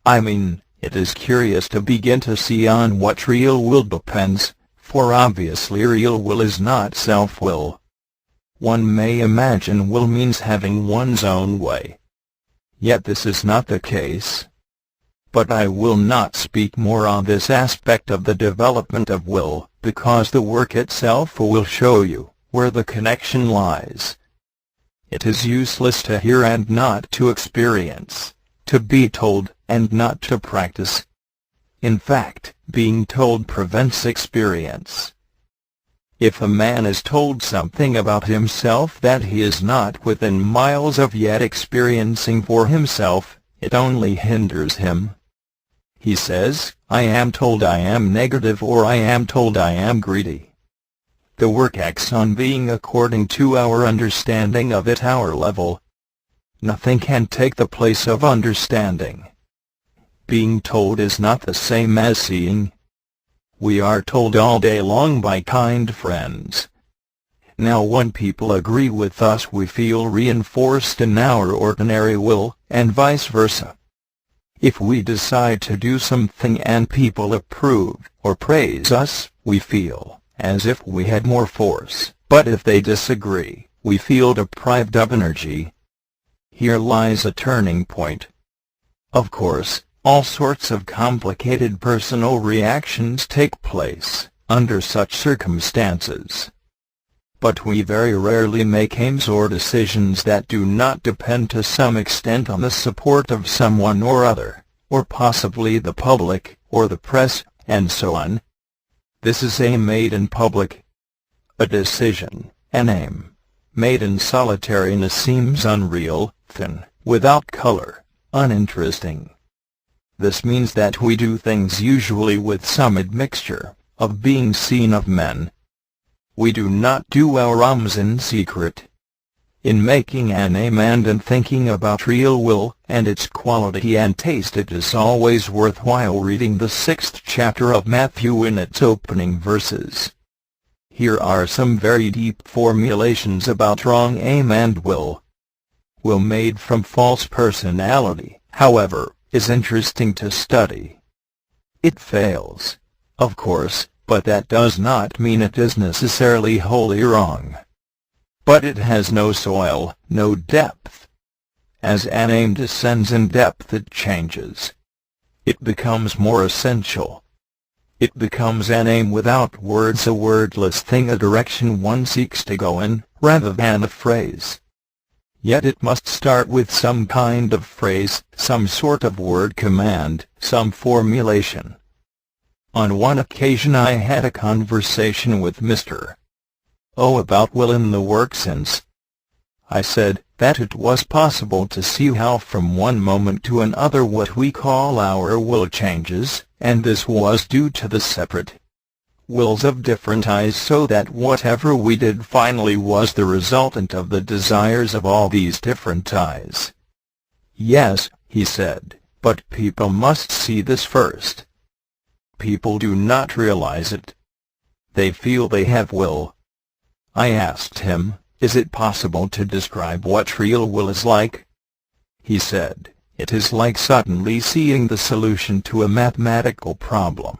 I mean, it is curious to begin to see on what real will depends, for obviously real will is not self-will. One may imagine will means having one's own way. Yet this is not the case. But I will not speak more on this aspect of the development of will, because the work itself will show you where the connection lies. It is useless to hear and not to experience, to be told and not to practice. In fact, being told prevents experience. If a man is told something about himself that he is not within miles of yet experiencing for himself, it only hinders him. He says, I am told I am negative, or I am told I am greedy. The work acts on being according to our understanding of it, our level. Nothing can take the place of understanding. Being told is not the same as seeing. We are told all day long by kind friends. Now when people agree with us, we feel reinforced in our ordinary will, and vice versa. If we decide to do something and people approve or praise us, we feel as if we had more force, but if they disagree, we feel deprived of energy. Here lies a turning point. Of course, all sorts of complicated personal reactions take place under such circumstances. But we very rarely make aims or decisions that do not depend to some extent on the support of someone or other, or possibly the public, or the press, and so on. This is aim made in public. A decision, an aim, made in solitariness seems unreal, thin, without color, uninteresting. This means that we do things usually with some admixture of being seen of men. We do not do our in secret. In making an aim and in thinking about real will and its quality and taste, it is always worthwhile reading the 6th chapter of Matthew in its opening verses. Here are some very deep formulations about wrong aim and will. Will made from false personality, however, is interesting to study. It fails, of course, but that does not mean it is necessarily wholly wrong. But it has no soil, no depth. As an aim descends in depth, it changes. It becomes more essential. It becomes an aim without words, a wordless thing, a direction one seeks to go in, rather than a phrase. Yet it must start with some kind of phrase, some sort of word command, some formulation. On one occasion I had a conversation with Mr. O about will in the work sense. I said that it was possible to see how from one moment to another what we call our will changes, and this was due to the separate wills of different eyes, so that whatever we did finally was the resultant of the desires of all these different eyes. Yes, he said, but people must see this first. People do not realize it. They feel they have will. I asked him, is it possible to describe what real will is like? He said, it is like suddenly seeing the solution to a mathematical problem.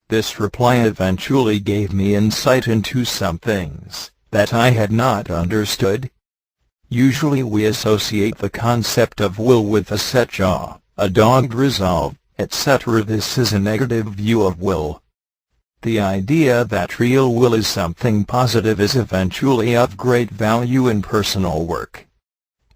This reply eventually gave me insight into some things that I had not understood. Usually we associate the concept of will with a set jaw, a dogged resolve, etc. This is a negative view of will. The idea that real will is something positive is eventually of great value in personal work.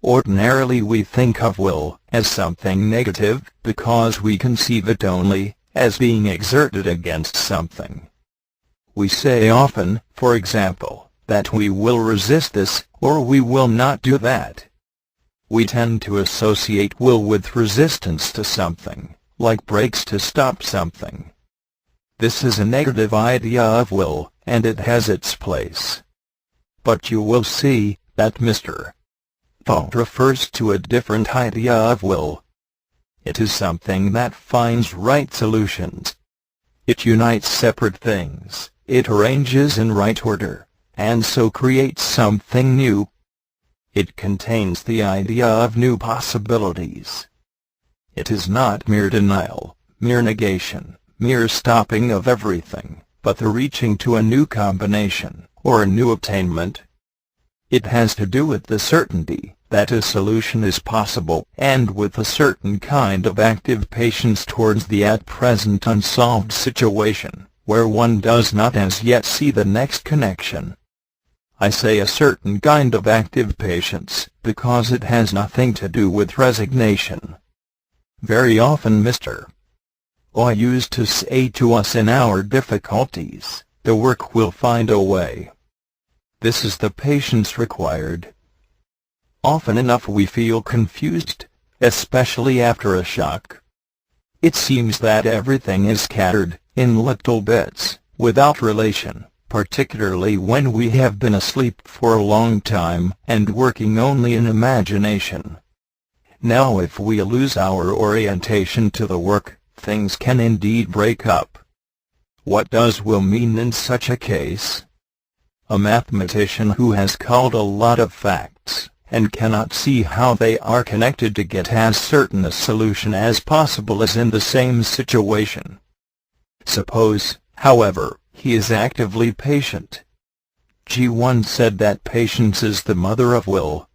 Ordinarily we think of will as something negative because we conceive it only as being exerted against something. We say often, for example, that we will resist this, or we will not do that. We tend to associate will with resistance to something, like brakes to stop something. This is a negative idea of will, and it has its place. But you will see that Mr. Thought refers to a different idea of will. It is something that finds right solutions. It unites separate things, it arranges in right order, and so creates something new. It contains the idea of new possibilities. It is not mere denial, mere negation, mere stopping of everything, but the reaching to a new combination, or a new attainment. It has to do with the certainty that a solution is possible, and with a certain kind of active patience towards the at present unsolved situation, where one does not as yet see the next connection. I say a certain kind of active patience, because it has nothing to do with resignation. Very often Mr. I used to say to us in our difficulties, the work will find a way. This is the patience required. Often enough we feel confused, especially after a shock. It seems that everything is scattered, in little bits, without relation, particularly when we have been asleep for a long time, and working only in imagination. Now if we lose our orientation to the work, things can indeed break up. What does will mean in such a case? A mathematician who has called a lot of facts, and cannot see how they are connected to get as certain a solution as possible is in the same situation. Suppose, however, he is actively patient. G1 said that patience is the mother of will.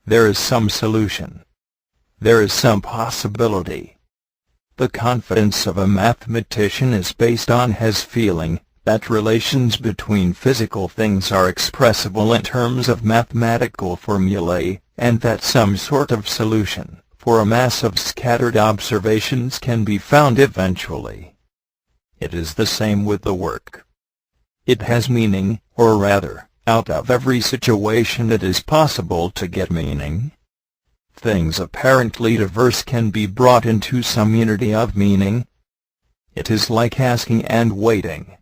There is some solution. There is some possibility. The confidence of a mathematician is based on his feeling that relations between physical things are expressible in terms of mathematical formulae, and that some sort of solution for a mass of scattered observations can be found eventually. It is the same with the work. It has meaning, or rather, out of every situation it is possible to get meaning. Things apparently diverse can be brought into some unity of meaning. It is like asking and waiting.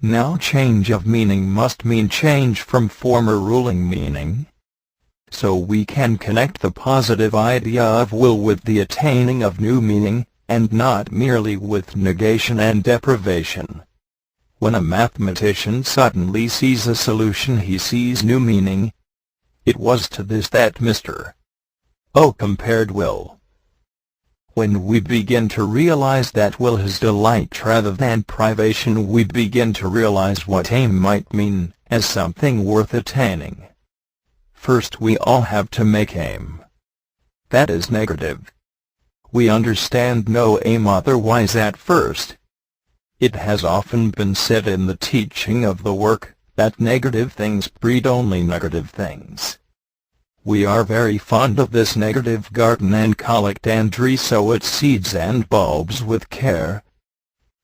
Now change of meaning must mean change from former ruling meaning. So we can connect the positive idea of will with the attaining of new meaning, and not merely with negation and deprivation. When a mathematician suddenly sees a solution, he sees new meaning. It was to this that Mr. O compared will. When we begin to realize that will is delight rather than privation, we begin to realize what aim might mean, as something worth attaining. First we all have to make aim. That is negative. We understand no aim otherwise at first. It has often been said in the teaching of the work, that negative things breed only negative things. We are very fond of this negative garden and collect and resow its seeds and bulbs with care.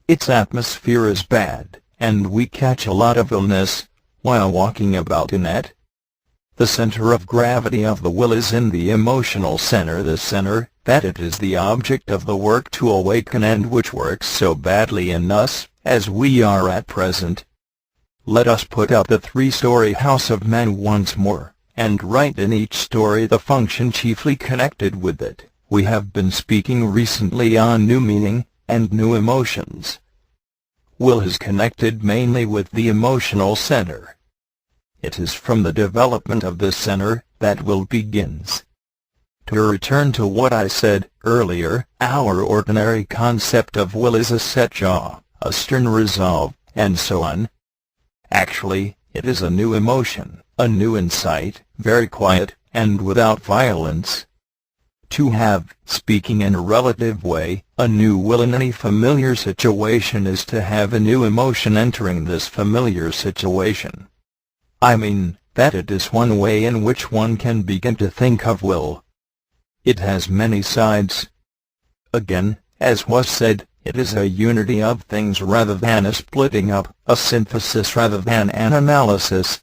Its atmosphere is bad, and we catch a lot of illness while walking about in it. The center of gravity of the will is in the emotional center, the center that it is the object of the work to awaken, and which works so badly in us, as we are at present. Let us put up the three-story house of man once more, and write in each story the function chiefly connected with it. We have been speaking recently on new meaning, and new emotions. Will is connected mainly with the emotional center. It is from the development of this center that will begins. To return to what I said earlier, our ordinary concept of will is a set jaw, a stern resolve, and so on. Actually, it is a new emotion, a new insight, very quiet, and without violence. To have, speaking in a relative way, a new will in any familiar situation is to have a new emotion entering this familiar situation. I mean, that it is one way in which one can begin to think of will. It has many sides. Again, as was said, it is a unity of things rather than a splitting up, a synthesis rather than an analysis.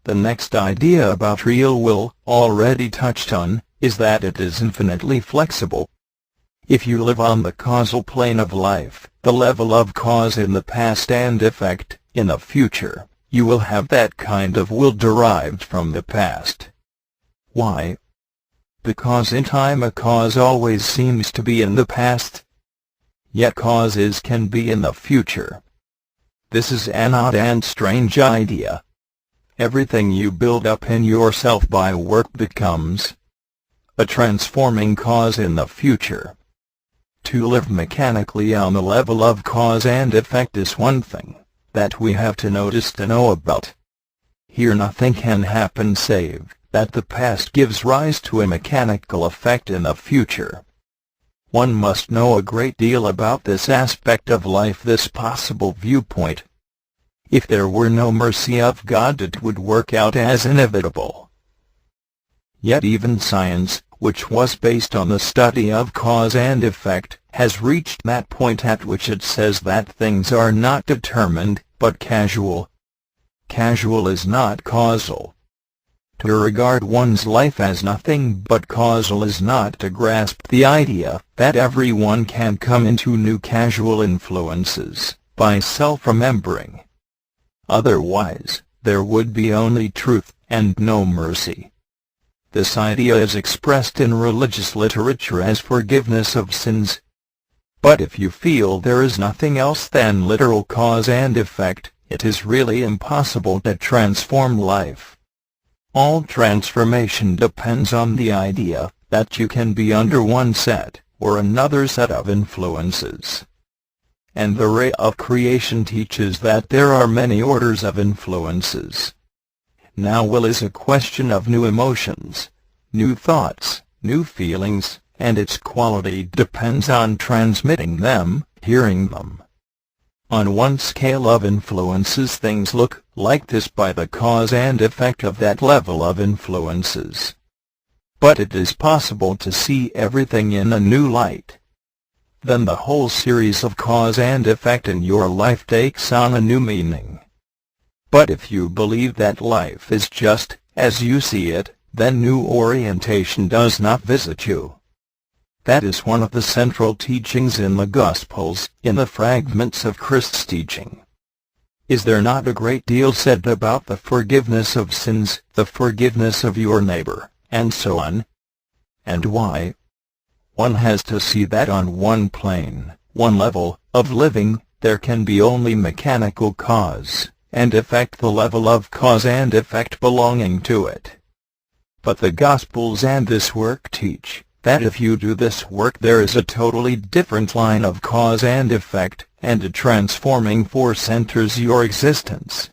The next idea about real will, already touched on, is that it is infinitely flexible. If you live on the causal plane of life, the level of cause in the past and effect in the future, you will have that kind of will derived from the past. Why? Because in time a cause always seems to be in the past. Yet causes can be in the future. This is an odd and strange idea. Everything you build up in yourself by work becomes a transforming cause in the future. To live mechanically on the level of cause and effect is one thing that we have to notice to know about. Here nothing can happen save that the past gives rise to a mechanical effect in the future. One must know a great deal about this aspect of life, this possible viewpoint. If there were no mercy of God, it would work out as inevitable. Yet even science, which was based on the study of cause and effect, has reached that point at which it says that things are not determined, but causal. Causal is not causal. To regard one's life as nothing but causal is not to grasp the idea that everyone can come into new causal influences by self-remembering. Otherwise, there would be only truth and no mercy. This idea is expressed in religious literature as forgiveness of sins. But if you feel there is nothing else than literal cause and effect, it is really impossible to transform life. All transformation depends on the idea that you can be under one set or another set of influences. And the ray of creation teaches that there are many orders of influences. Now will is a question of new emotions, new thoughts, new feelings, and its quality depends on transmitting them, hearing them. On one scale of influences things look like this by the cause and effect of that level of influences. But it is possible to see everything in a new light. Then the whole series of cause and effect in your life takes on a new meaning. But if you believe that life is just as you see it, then new orientation does not visit you. That is one of the central teachings in the Gospels, in the fragments of Christ's teaching. Is there not a great deal said about the forgiveness of sins, the forgiveness of your neighbor, and so on? And why? One has to see that on one plane, one level, of living, there can be only mechanical cause and effect, the level of cause and effect belonging to it. But the Gospels and this work teach that if you do this work there is a totally different line of cause and effect, and a transforming force enters your existence.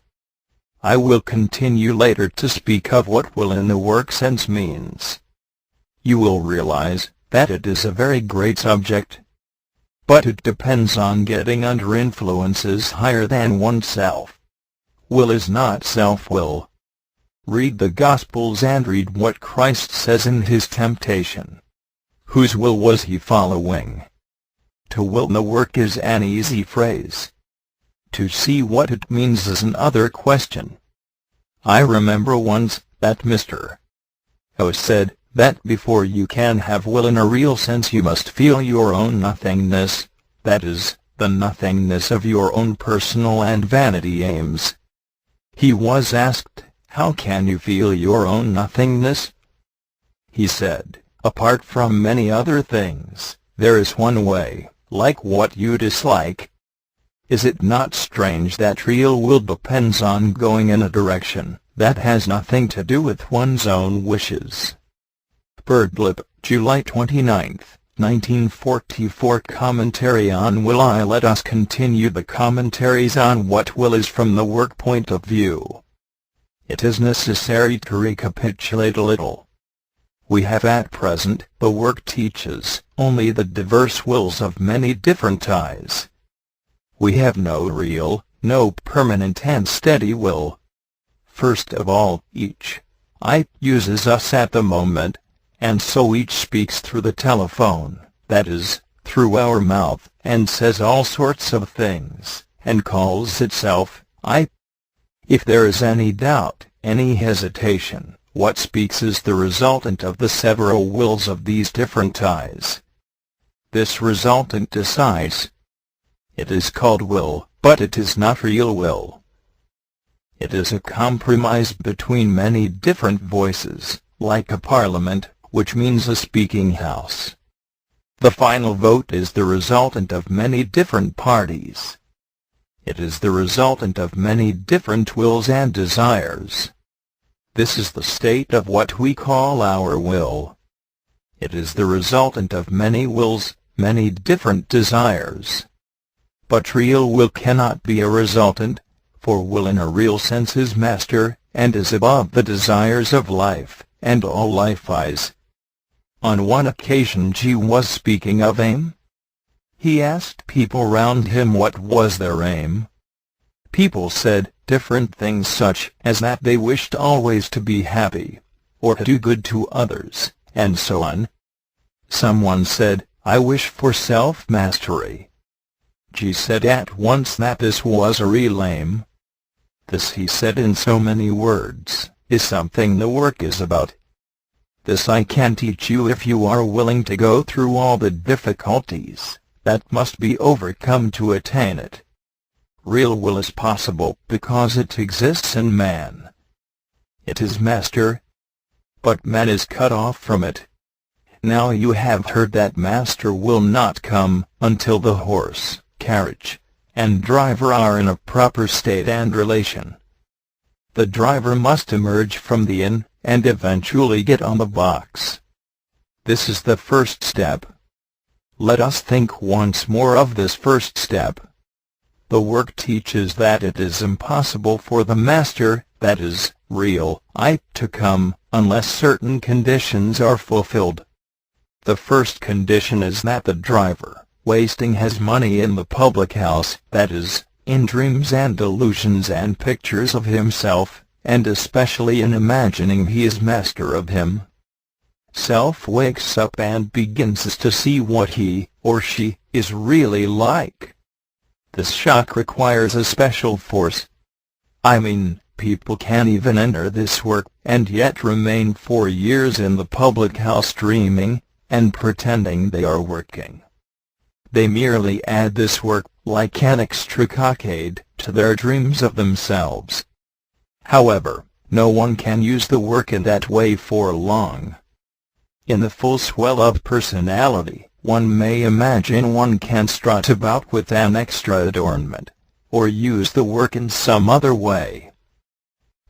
I will continue later to speak of what will in the work sense means. You will realize that it is a very great subject. But it depends on getting under influences higher than oneself. Will is not self-will. Read the Gospels and read what Christ says in his temptation. Whose will was he following? To will the work is an easy phrase. To see what it means is another question. I remember once that Mr. O said that before you can have will in a real sense you must feel your own nothingness, that is, the nothingness of your own personal and vanity aims. He was asked, how can you feel your own nothingness? He said, apart from many other things, there is one way, like what you dislike. Is it not strange that real will depends on going in a direction that has nothing to do with one's own wishes? Birdlip, July 29, 1944. Commentary on Will. Let us continue the commentaries on what will is from the work point of view. It is necessary to recapitulate a little We have at present, the work teaches, only the diverse wills of many different I's. We have no real, no permanent and steady will. First of all, each I uses us at the moment, and so each speaks through the telephone, that is, through our mouth, and says all sorts of things, and calls itself I. If there is any doubt, any hesitation, what speaks is the resultant of the several wills of these different I's. This resultant decides. It is called will, but it is not real will. It is a compromise between many different voices, like a parliament, which means a speaking house. The final vote is the resultant of many different parties. It is the resultant of many different wills and desires. This is the state of what we call our will. It is the resultant of many wills, many different desires. But real will cannot be a resultant, for will in a real sense is master, and is above the desires of life, and all life is. On one occasion G was speaking of aim. He asked people round him what was their aim. People said different things, such as that they wished always to be happy, or to do good to others, and so on. Someone said, I wish for self-mastery. G said at once that this was a real aim. This, he said in so many words, is something the work is about. This I can teach you if you are willing to go through all the difficulties that must be overcome to attain it. Real will is possible because it exists in man. It is master, but man is cut off from it. Now you have heard that master will not come until the horse, carriage, and driver are in a proper state and relation. The driver must emerge from the inn, and eventually get on the box. This is the first step. Let us think once more of this first step. The work teaches that it is impossible for the master, that is, real I, to come, unless certain conditions are fulfilled. The first condition is that the driver, wasting his money in the public house, that is, in dreams and illusions and pictures of himself, and especially in imagining he is master of him, self wakes up and begins to see what he, or she, is really like. This shock requires a special force. I mean, people can even enter this work, and yet remain for years in the public house dreaming, and pretending they are working. They merely add this work, like an extra cockade, to their dreams of themselves. However, no one can use the work in that way for long. In the full swell of personality, one may imagine one can strut about with an extra adornment, or use the work in some other way.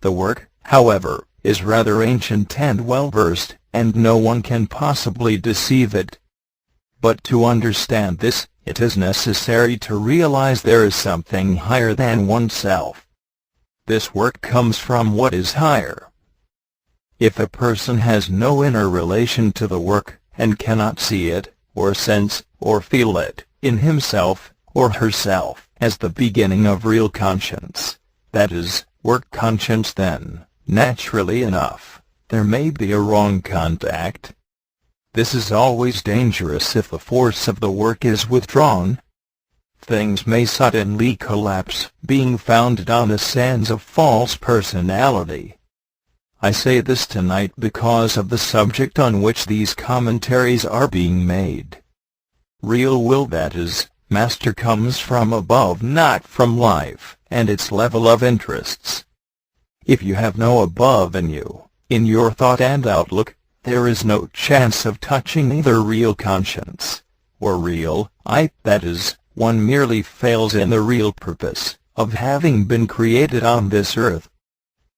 The work, however, is rather ancient and well-versed, and no one can possibly deceive it. But to understand this, it is necessary to realize there is something higher than oneself. This work comes from what is higher. If a person has no inner relation to the work, and cannot see it, or sense, or feel it, in himself, or herself, as the beginning of real conscience, that is, work conscience, then, naturally enough, there may be a wrong contact. This is always dangerous if the force of the work is withdrawn. Things may suddenly collapse, being founded on the sands of false personality. I say this tonight because of the subject on which these commentaries are being made. Real will, that is, master, comes from above, not from life, and its level of interests. If you have no above in you, in your thought and outlook, there is no chance of touching either real conscience, or real I, that is, one merely fails in the real purpose, of having been created on this earth.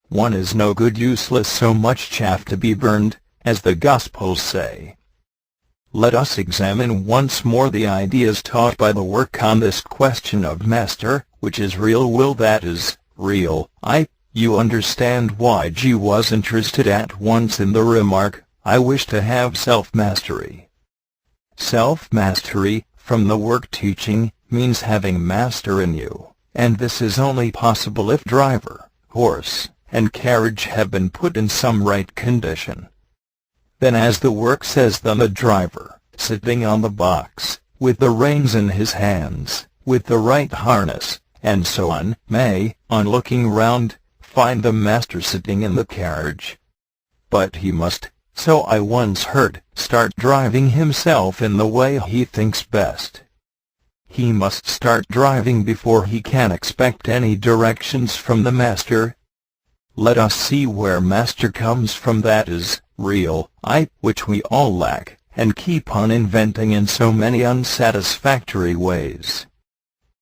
One is no good, useless, so much chaff to be burned, as the Gospels say. Let us examine once more the ideas taught by the work on this question of master, which is real will, that is, real I. You understand why G was interested at once in the remark, I wish to have self-mastery. Self-mastery, from the word teaching, means having master in you, and this is only possible if driver, horse, and carriage have been put in some right condition. Then, as the work says, then the driver, sitting on the box, with the reins in his hands, with the right harness, and so on, may, on looking round, find the master sitting in the carriage. But he must, so I once heard, start driving himself in the way he thinks best. He must start driving before he can expect any directions from the master. Let us see where master comes from, that is, real I, which we all lack, and keep on inventing in so many unsatisfactory ways.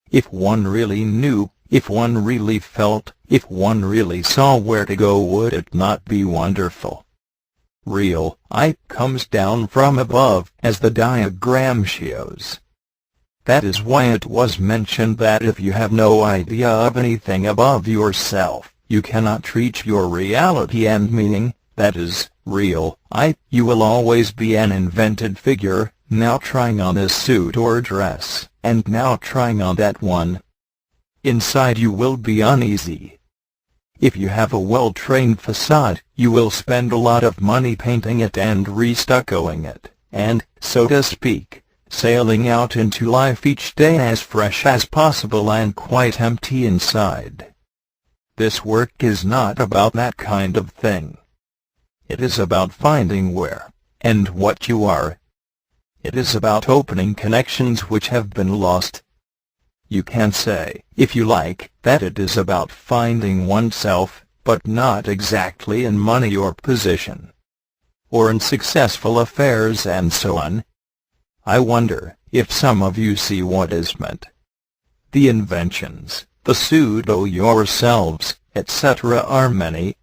If one really knew, if one really felt, if one really saw where to go, would it not be wonderful? Real I comes down from above, as the diagram shows. That is why it was mentioned that if you have no idea of anything above yourself, you cannot reach your reality and meaning, that is, real I. You will always be an invented figure, now trying on this suit or dress, and now trying on that one. Inside you will be uneasy. If you have a well-trained facade, you will spend a lot of money painting it and restuccoing it, and, so to speak, sailing out into life each day as fresh as possible and quite empty inside. This work is not about that kind of thing. It is about finding where, and what you are. It is about opening connections which have been lost. You can say, if you like, that it is about finding oneself, but not exactly in money or position, or in successful affairs and so on. I wonder if some of you see what is meant. The inventions, the pseudo-yourselves, etc. are many.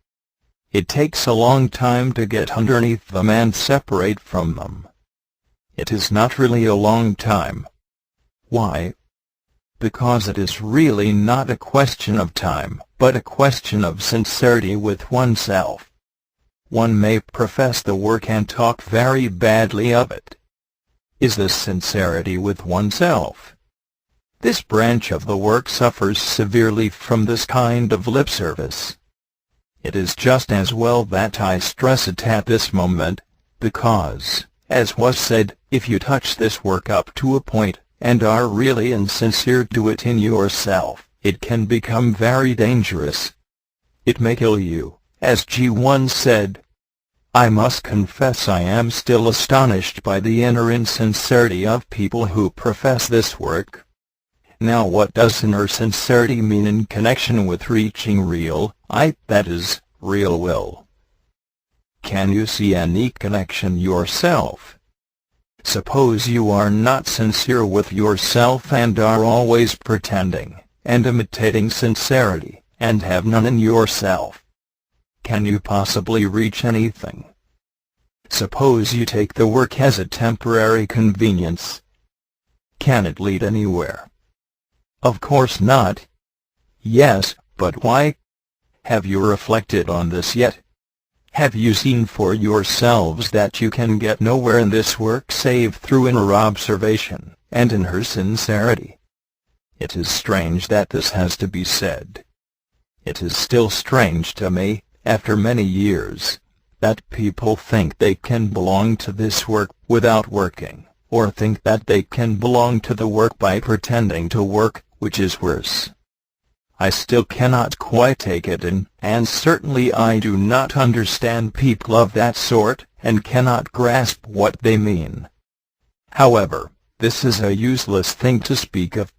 It takes a long time to get underneath them and separate from them. It is not really a long time. Why? Because it is really not a question of time, but a question of sincerity with oneself. One may profess the work and talk very badly of it. Is this sincerity with oneself? This branch of the work suffers severely from this kind of lip service. It is just as well that I stress it at this moment, because, as was said, if you touch this work up to a point, and are really insincere to it in yourself, it can become very dangerous. It may kill you, as G once said. I must confess I am still astonished by the inner insincerity of people who profess this work. Now, what does inner sincerity mean in connection with reaching real I, that is, real will? Can you see any connection yourself? Suppose you are not sincere with yourself and are always pretending, and imitating sincerity, and have none in yourself. Can you possibly reach anything? Suppose you take the work as a temporary convenience. Can it lead anywhere? Of course not. Yes, but why? Have you reflected on this yet? Have you seen for yourselves that you can get nowhere in this work save through inner observation, and in her sincerity? It is strange that this has to be said. It is still strange to me, after many years, that people think they can belong to this work without working, or think that they can belong to the work by pretending to work, which is worse. I still cannot quite take it in, and certainly I do not understand people of that sort, and cannot grasp what they mean. However, this is a useless thing to speak of.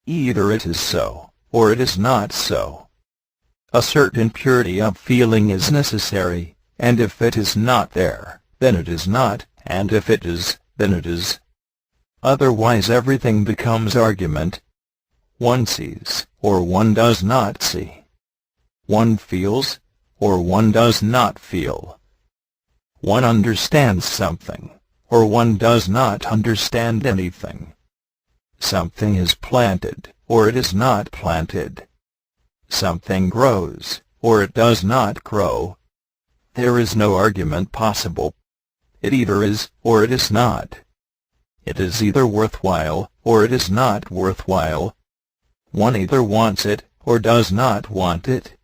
Either it is so, or it is not so. A certain purity of feeling is necessary, and if it is not there, then it is not, and if it is, then it is. Otherwise everything becomes argument. One sees, or one does not see. One feels, or one does not feel. One understands something, or one does not understand anything. Something is planted, or it is not planted. Something grows, or it does not grow. There is no argument possible. It either is, or it is not. It is either worthwhile, or it is not worthwhile. One either wants it, or does not want it.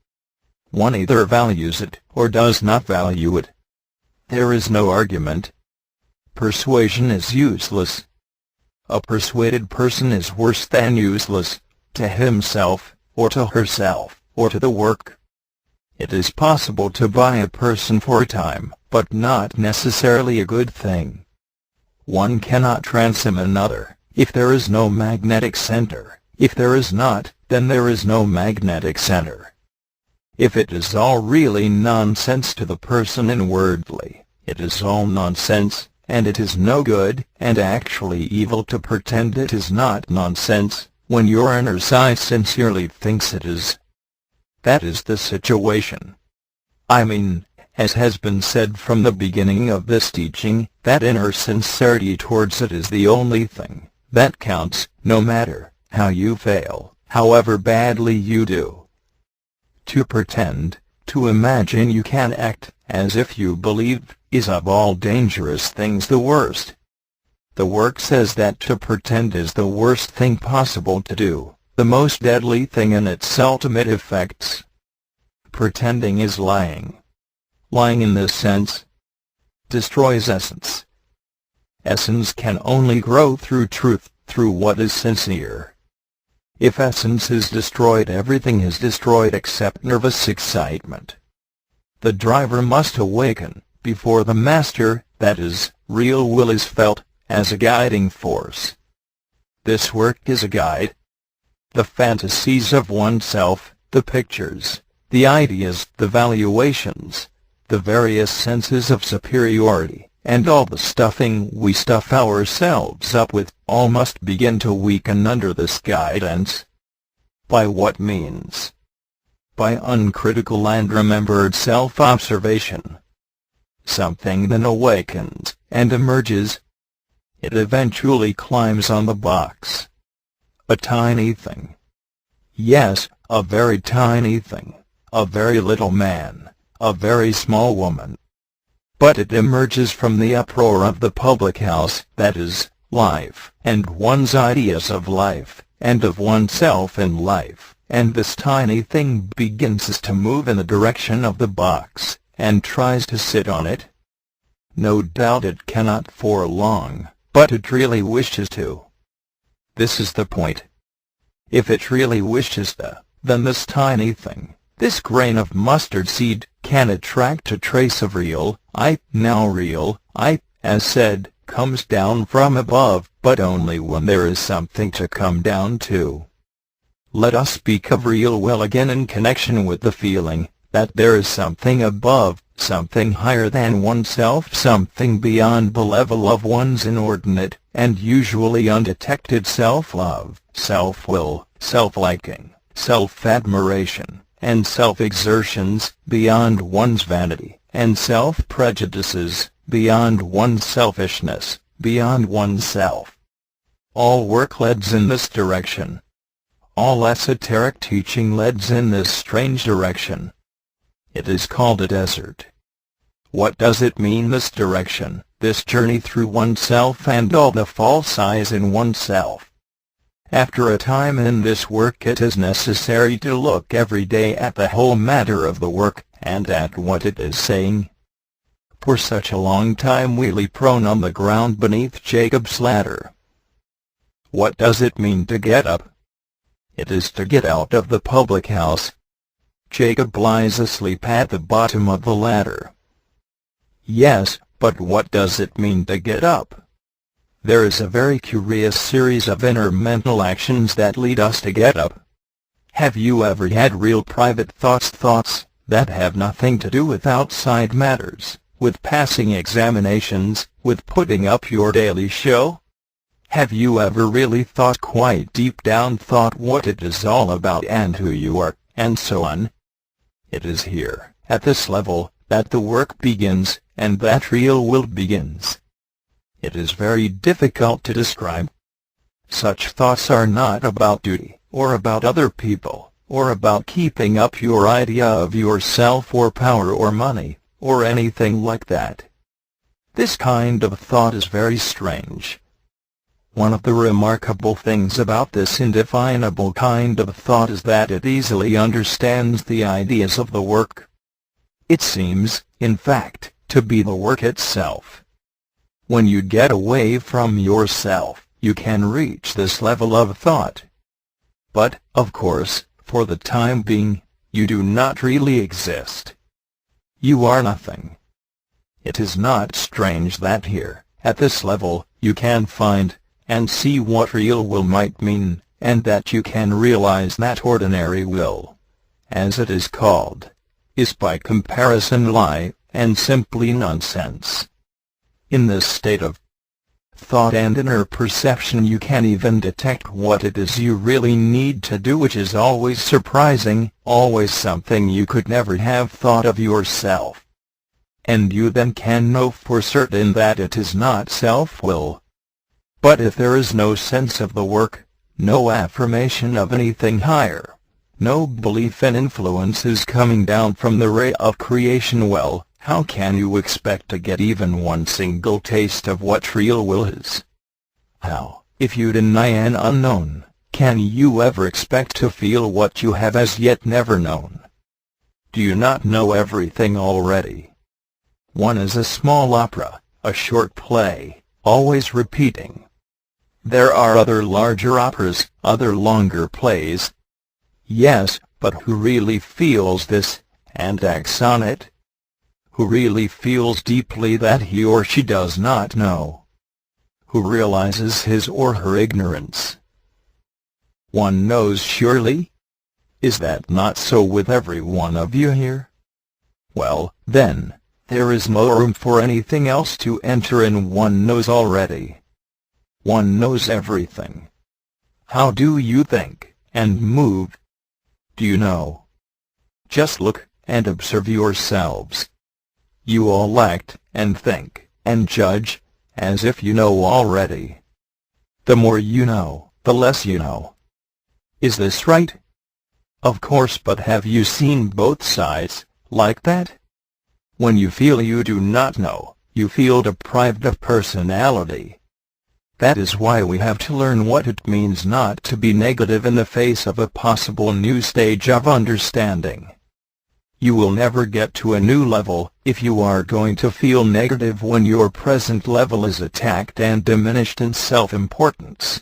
One either values it, or does not value it. There is no argument. Persuasion is useless. A persuaded person is worse than useless, to himself, or to herself, or to the work. It is possible to buy a person for a time, but not necessarily a good thing. One cannot transom another, if there is no magnetic center. If there is not, then there is no magnetic center. If it is all really nonsense to the person inwardly, it is all nonsense, and it is no good, and actually evil to pretend it is not nonsense, when your inner side sincerely thinks it is. That is the situation. I mean, as has been said from the beginning of this teaching, that inner sincerity towards it is the only thing that counts, no matter how you fail, however badly you do. To pretend, to imagine you can act as if you believe, is of all dangerous things the worst. The work says that to pretend is the worst thing possible to do, the most deadly thing in its ultimate effects. Pretending is lying. Lying in this sense destroys essence. Essence can only grow through truth, through what is sincere. If essence is destroyed, everything is destroyed except nervous excitement. The driver must awaken, before the master, that is, real will is felt, as a guiding force. This work is a guide. The fantasies of oneself, the pictures, the ideas, the valuations, the various senses of superiority, and all the stuffing we stuff ourselves up with, all must begin to weaken under this guidance. By what means? By uncritical and remembered self-observation. Something then awakens, and emerges. It eventually climbs on the box. A tiny thing. Yes, a very tiny thing. A very little man. A very small woman. But it emerges from the uproar of the public house, that is, life, and one's ideas of life, and of oneself in life, and this tiny thing begins to move in the direction of the box, and tries to sit on it. No doubt it cannot for long, but it really wishes to. This is the point. If it really wishes to, then this tiny thing, this grain of mustard seed, can attract a trace of real, now real, as said, comes down from above, but only when there is something to come down to. Let us speak of real will again in connection with the feeling that there is something above, something higher than oneself, something beyond the level of one's inordinate, and usually undetected self-love, self-will, self-liking, self-admiration, and self-exertions, beyond one's vanity, and self-prejudices, beyond one's selfishness, beyond oneself. All work leads in this direction. All esoteric teaching leads in this strange direction. It is called a desert. What does it mean, this direction, this journey through oneself and all the false eyes in oneself? After a time in this work it is necessary to look every day at the whole matter of the work, and at what it is saying. For such a long time we lay prone on the ground beneath Jacob's ladder. What does it mean to get up? It is to get out of the public house. Jacob lies asleep at the bottom of the ladder. Yes, but what does it mean to get up? There is a very curious series of inner mental actions that lead us to get up. Have you ever had real private thoughts that have nothing to do with outside matters, with passing examinations, with putting up your daily show? Have you ever really thought, quite deep down thought, what it is all about and who you are, and so on? It is here, at this level, that the work begins, and that real will begins. It is very difficult to describe. Such thoughts are not about duty, or about other people, or about keeping up your idea of yourself or power or money, or anything like that. This kind of thought is very strange. One of the remarkable things about this indefinable kind of thought is that it easily understands the ideas of the work. It seems, in fact, to be the work itself. When you get away from yourself, you can reach this level of thought. But, of course, for the time being, you do not really exist. You are nothing. It is not strange that here, at this level, you can find and see what real will might mean, and that you can realize that ordinary will, as it is called, is by comparison lie, and simply nonsense. In this state of thought and inner perception you can even detect what it is you really need to do, which is always surprising, always something you could never have thought of yourself. And you then can know for certain that it is not self-will. But if there is no sense of the work, no affirmation of anything higher, no belief in influences coming down from the ray of creation, well, how can you expect to get even one single taste of what real will is? How, if you deny an unknown, can you ever expect to feel what you have as yet never known? Do you not know everything already? One is a small opera, a short play, always repeating. There are other larger operas, other longer plays. Yes, but who really feels this, and acts on it? Who really feels deeply that he or she does not know? Who realizes his or her ignorance? One knows surely? Is that not so with every one of you here? Well, then, there is no room for anything else to enter in. One knows already. One knows everything. How do you think, and move? Do you know? Just look, and observe yourselves. You all act, and think, and judge, as if you know already. The more you know, the less you know. Is this right? Of course, but have you seen both sides, like that? When you feel you do not know, you feel deprived of personality. That is why we have to learn what it means not to be negative in the face of a possible new stage of understanding. You will never get to a new level if you are going to feel negative when your present level is attacked and diminished in self-importance.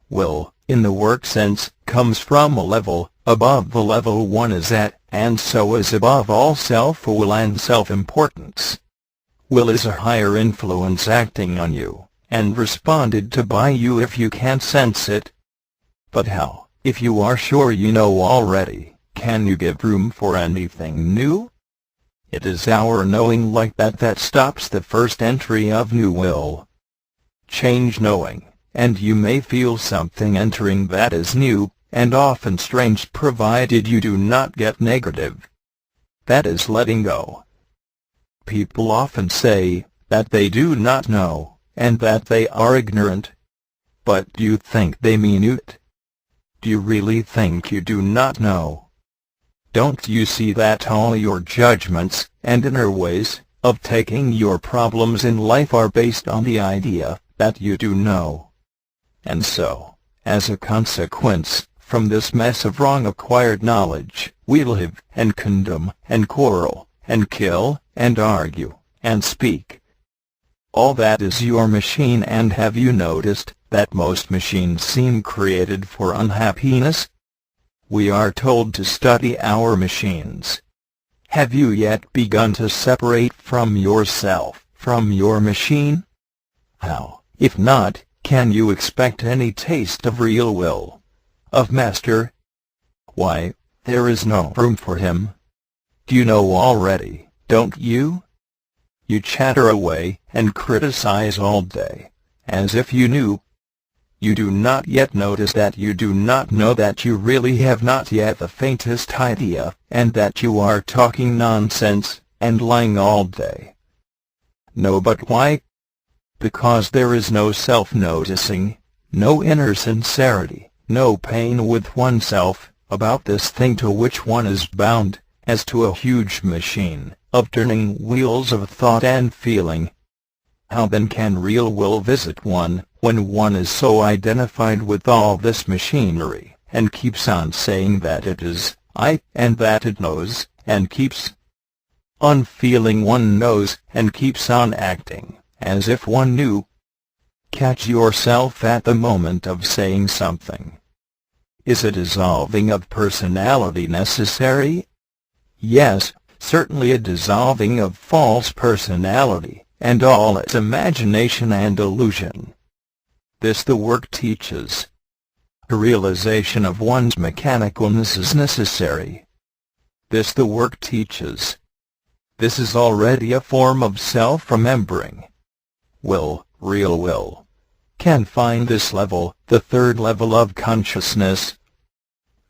Will, in the work sense, comes from a level above the level one is at, and so is above all self-will and self-importance. Will is a higher influence acting on you, and responded to by you if you can't sense it. But how, if you are sure you know already, can you give room for anything new? It is our knowing like that that stops the first entry of new will. Change knowing, and you may feel something entering that is new, and often strange provided you do not get negative. That is letting go. People often say that they do not know, and that they are ignorant. But do you think they mean it? Do you really think you do not know? Don't you see that all your judgments and inner ways of taking your problems in life are based on the idea that you do know? And so, as a consequence, from this mess of wrong acquired knowledge, we live and condemn and quarrel and kill and argue and speak. All that is your machine. And have you noticed that most machines seem created for unhappiness? We are told to study our machines. Have you yet begun to separate from yourself, from your machine? How, if not, can you expect any taste of real will, of master? Why, there is no room for him. Do you know already, don't you? You chatter away and criticize all day, as if you knew. You do not yet notice that you do not know, that you really have not yet the faintest idea, and that you are talking nonsense, and lying all day. No, but why? Because there is no self-noticing, no inner sincerity, no pain with oneself, about this thing to which one is bound, as to a huge machine, of turning wheels of thought and feeling. How then can real will visit one, when one is so identified with all this machinery, and keeps on saying that it is I, and that it knows, and keeps on feeling one knows, and keeps on acting as if one knew? Catch yourself at the moment of saying something. Is a dissolving of personality necessary? Yes, certainly a dissolving of false personality, and all its imagination and illusion. This the work teaches. A realization of one's mechanicalness is necessary. This the work teaches. This is already a form of self-remembering. Will, real will, can find this level, the third level of consciousness.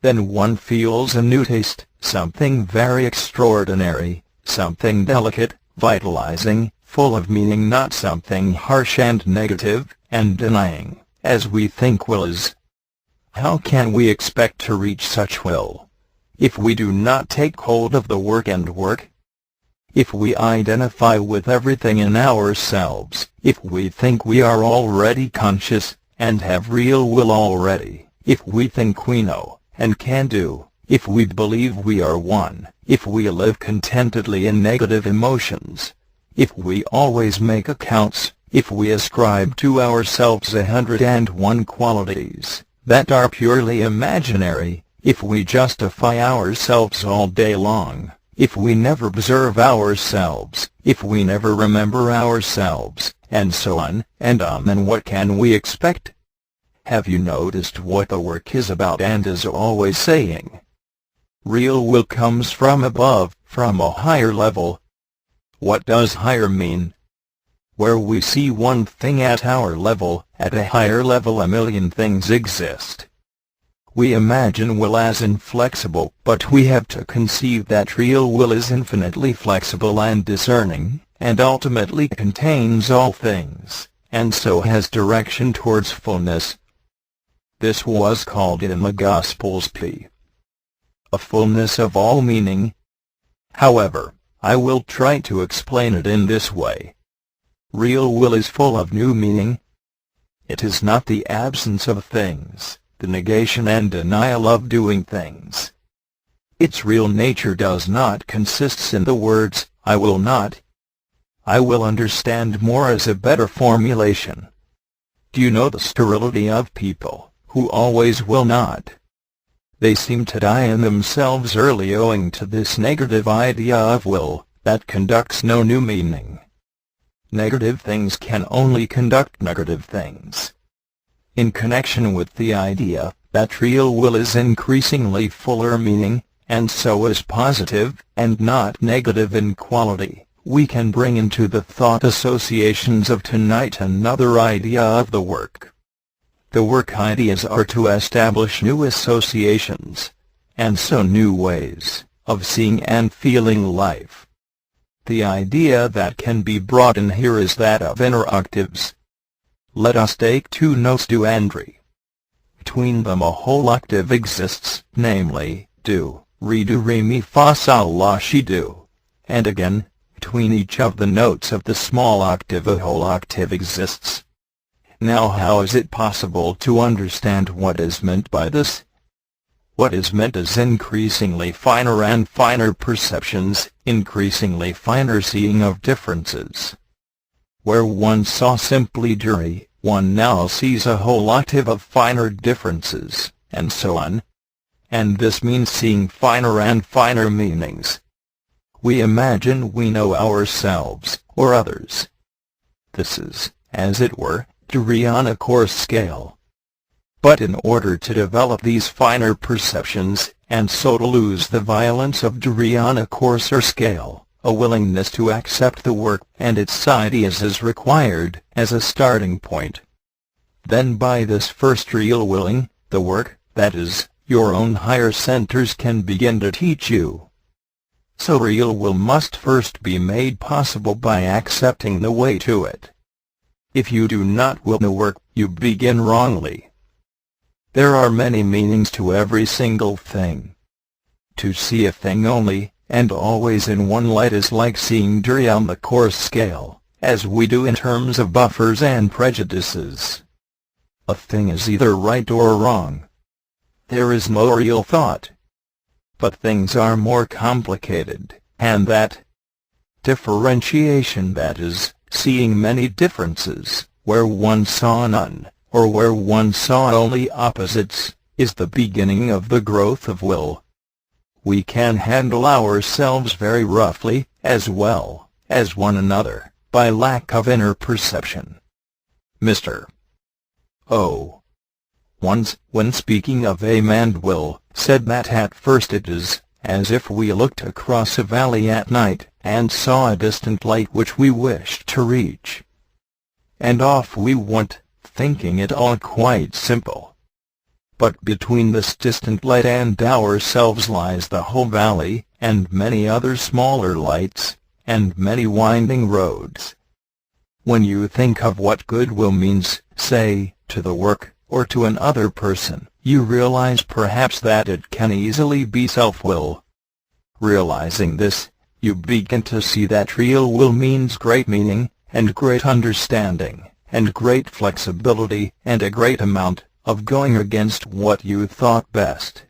Then one feels a new taste, something very extraordinary, something delicate, vitalizing, full of meaning, not something harsh and negative, and denying, as we think will is. How can we expect to reach such will, if we do not take hold of the work and work? If we identify with everything in ourselves, if we think we are already conscious, and have real will already, if we think we know, and can do, if we believe we are one, if we live contentedly in negative emotions, if we always make accounts, if we ascribe to ourselves 101 qualities that are purely imaginary, if we justify ourselves all day long, if we never observe ourselves, if we never remember ourselves, and so on, then what can we expect? Have you noticed what the work is about and is always saying? Real will comes from above, from a higher level. What does higher mean? Where we see one thing at our level, at a higher level a million things exist. We imagine will as inflexible, but we have to conceive that real will is infinitely flexible and discerning, and ultimately contains all things, and so has direction towards fullness. This was called in the Gospels a fullness of all meaning. However, I will try to explain it in this way. Real will is full of new meaning. It is not the absence of things, the negation and denial of doing things. Its real nature does not consist in the words, I will not. I will understand more as a better formulation. Do you know the sterility of people who always will not? They seem to die in themselves early owing to this negative idea of will, that conducts no new meaning. Negative things can only conduct negative things. In connection with the idea that real will is increasingly fuller meaning, and so is positive, and not negative in quality, we can bring into the thought associations of tonight another idea of the work. The work ideas are to establish new associations, and so new ways of seeing and feeling life. The idea that can be brought in here is that of inner octaves. Let us take two notes do and re. Between them a whole octave exists, namely, do, re do re mi fa sol la si do. And again, between each of the notes of the small octave a whole octave exists. Now how is it possible to understand what is meant by this? What is meant is increasingly finer and finer perceptions, increasingly finer seeing of differences. Where one saw simply do re, one now sees a whole octave of finer differences, and so on. And this means seeing finer and finer meanings. We imagine we know ourselves, or others. This is, as it were, do re on a coarse scale. But in order to develop these finer perceptions, and so to lose the violence of do re on a coarser scale, a willingness to accept the work and its ideas is required as a starting point. Then by this first real willing, the work, that is, your own higher centers can begin to teach you. So real will must first be made possible by accepting the way to it. If you do not will the work, you begin wrongly. There are many meanings to every single thing. To see a thing only, and always in one light is like seeing do re on the coarse scale, as we do in terms of buffers and prejudices. A thing is either right or wrong. There is no real thought. But things are more complicated, and that differentiation, that is, seeing many differences, where one saw none, or where one saw only opposites, is the beginning of the growth of will. We can handle ourselves very roughly, as well as one another, by lack of inner perception. Mr. O. once, when speaking of aim and will, said that at first it is as if we looked across a valley at night, and saw a distant light which we wished to reach. And off we went, thinking it all quite simple. But between this distant light and ourselves lies the whole valley, and many other smaller lights, and many winding roads. When you think of what goodwill means, say, to the work, or to another person, you realize perhaps that it can easily be self-will. Realizing this, you begin to see that real will means great meaning, and great understanding, and great flexibility, and a great amount of going against what you thought best.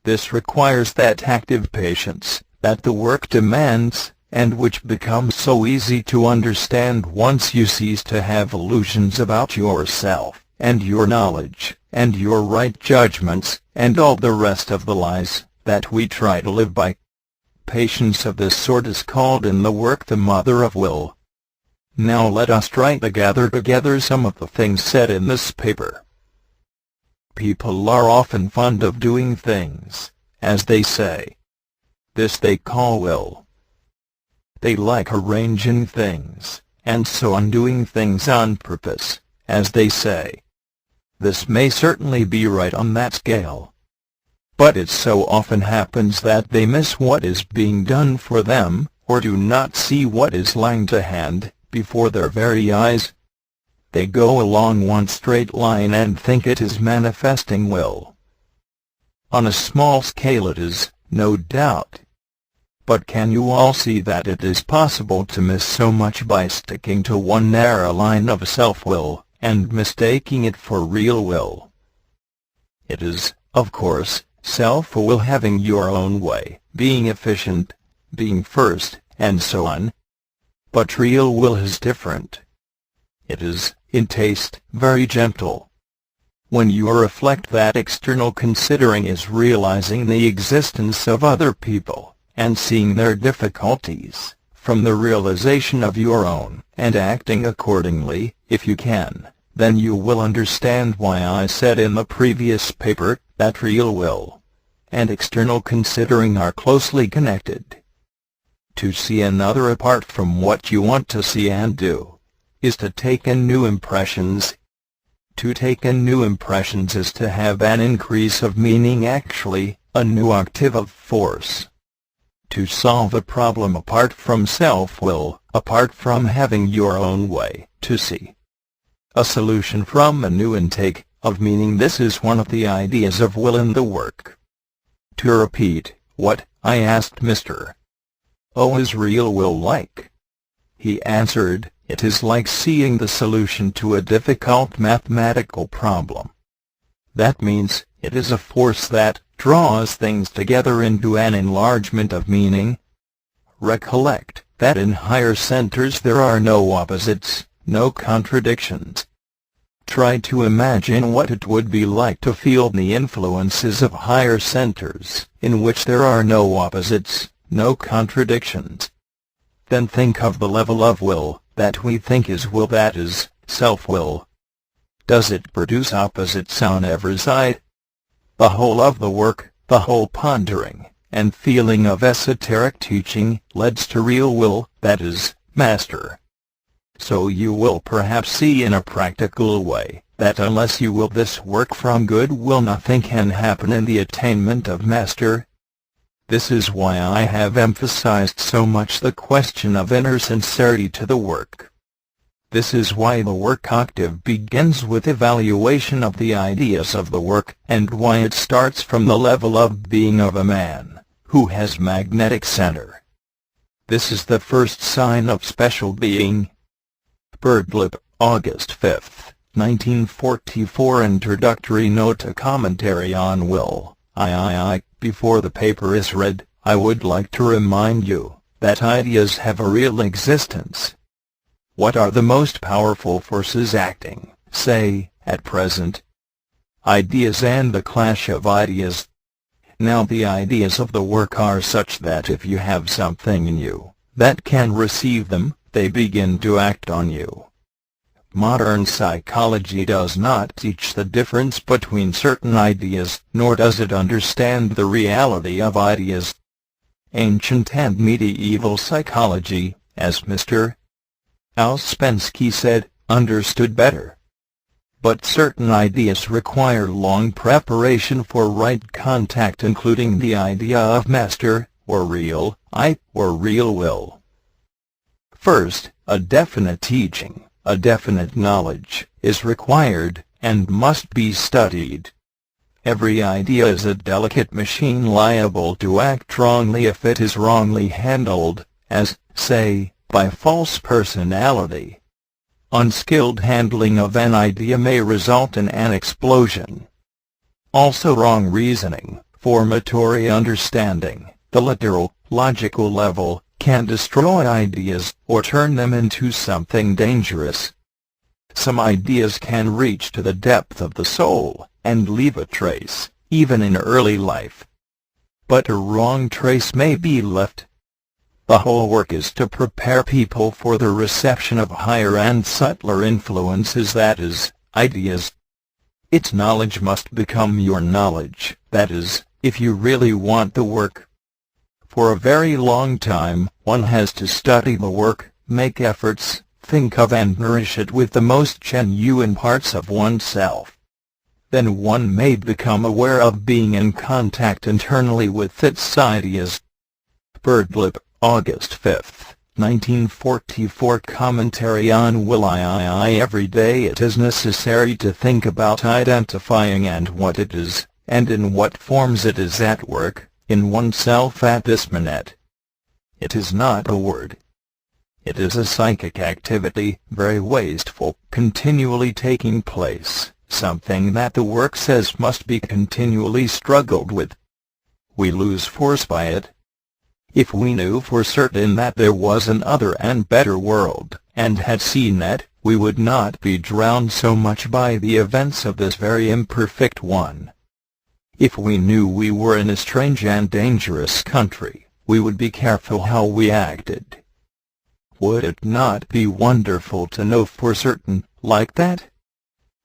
This requires that active patience that the work demands, and which becomes so easy to understand once you cease to have illusions about yourself, and your knowledge, and your right judgments, and all the rest of the lies that we try to live by. Patience of this sort is called in the work the mother of will. Now let us try to gather together some of the things said in this paper. People are often fond of doing things, as they say. This they call will. They like arranging things, and so on, doing things on purpose, as they say. This may certainly be right on that scale. But it so often happens that they miss what is being done for them, or do not see what is lying to hand, before their very eyes. They go along one straight line and think it is manifesting will. On a small scale it is, no doubt. But can you all see that it is possible to miss so much by sticking to one narrow line of self-will, and mistaking it for real will? It is, of course, self-will having your own way, being efficient, being first, and so on. But real will is different. It is, in taste, very gentle. When you reflect that external considering is realizing the existence of other people, and seeing their difficulties, from the realization of your own, and acting accordingly, if you can, then you will understand why I said in the previous paper, that real will and external considering are closely connected. To see another apart from what you want to see and do, is to take in new impressions. To take in new impressions is to have an increase of meaning, actually, a new octave of force. To solve a problem apart from self-will, apart from having your own way, to see a solution from a new intake of meaning, this is one of the ideas of will in the work. To repeat what I asked Mr. O, is real will like? He answered, it is like seeing the solution to a difficult mathematical problem. That means, it is a force that draws things together into an enlargement of meaning. Recollect that in higher centers there are no opposites, no contradictions. Try to imagine what it would be like to feel the influences of higher centers, in which there are no opposites, no contradictions. Then think of the level of will that we think is will, that is, self-will. Does it produce opposites on every side? The whole of the work, the whole pondering and feeling of esoteric teaching, leads to real will, that is, master. So you will perhaps see in a practical way, that unless you will this work from good will, nothing can happen in the attainment of master. This is why I have emphasized so much the question of inner sincerity to the work. This is why the work octave begins with evaluation of the ideas of the work, and why it starts from the level of being of a man who has magnetic center. This is the first sign of special being. Birdlip, August 5, 1944. Introductory note: a commentary on will. Before the paper is read, I would like to remind you that ideas have a real existence. What are the most powerful forces acting, say, at present? Ideas and the clash of ideas. Now the ideas of the work are such that if you have something in you that can receive them, they begin to act on you. Modern psychology does not teach the difference between certain ideas, nor does it understand the reality of ideas. Ancient and medieval psychology, as Mr. Ouspensky said, understood better. But certain ideas require long preparation for right contact, including the idea of master, or real I, or real will. First, a definite teaching, a definite knowledge, is required, and must be studied. Every idea is a delicate machine liable to act wrongly if it is wrongly handled, as, say, by false personality. Unskilled handling of an idea may result in an explosion. Also wrong reasoning, formatory understanding, the literal, logical level, can destroy ideas, or turn them into something dangerous. Some ideas can reach to the depth of the soul, and leave a trace, even in early life. But a wrong trace may be left. The whole work is to prepare people for the reception of higher and subtler influences, that is, ideas. Its knowledge must become your knowledge, that is, if you really want the work. For a very long time, one has to study the work, make efforts, think of and nourish it with the most genuine parts of oneself. Then one may become aware of being in contact internally with its ideas. Birdlip, August 5, 1944. Commentary on will. Every day it is necessary to think about identifying and what it is, and in what forms it is at work, in oneself at this minute. It is not a word. It is a psychic activity, very wasteful, continually taking place, something that the work says must be continually struggled with. We lose force by it. If we knew for certain that there was an other and better world, and had seen that, we would not be drowned so much by the events of this very imperfect one. If we knew we were in a strange and dangerous country, we would be careful how we acted. Would it not be wonderful to know for certain, like that?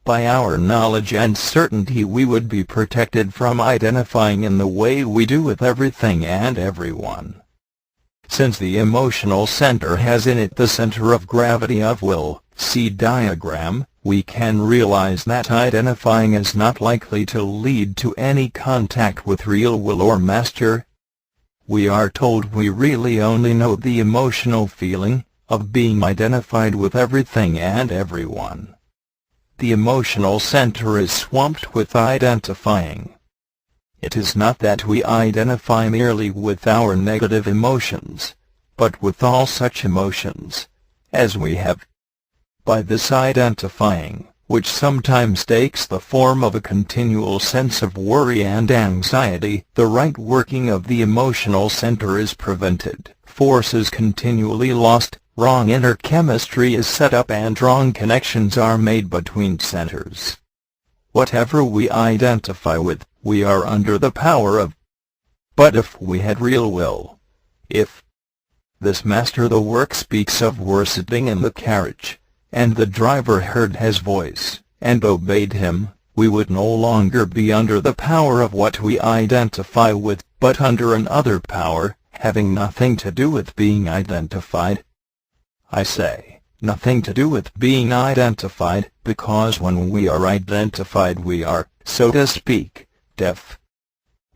By our knowledge and certainty we would be protected from identifying in the way we do with everything and everyone. Since the emotional center has in it the center of gravity of will, see diagram, we can realize that identifying is not likely to lead to any contact with real will or master. We are told we really only know the emotional feeling of being identified with everything and everyone. The emotional center is swamped with identifying. It is not that we identify merely with our negative emotions, but with all such emotions as we have. By this identifying, which sometimes takes the form of a continual sense of worry and anxiety, the right working of the emotional center is prevented, force is continually lost, wrong inner chemistry is set up and wrong connections are made between centers. Whatever we identify with, we are under the power of. But if we had real will, if this master the work speaks of were sitting in the carriage, and the driver heard his voice, and obeyed him, we would no longer be under the power of what we identify with, but under another power, having nothing to do with being identified. I say, nothing to do with being identified, because when we are identified we are, so to speak, deaf.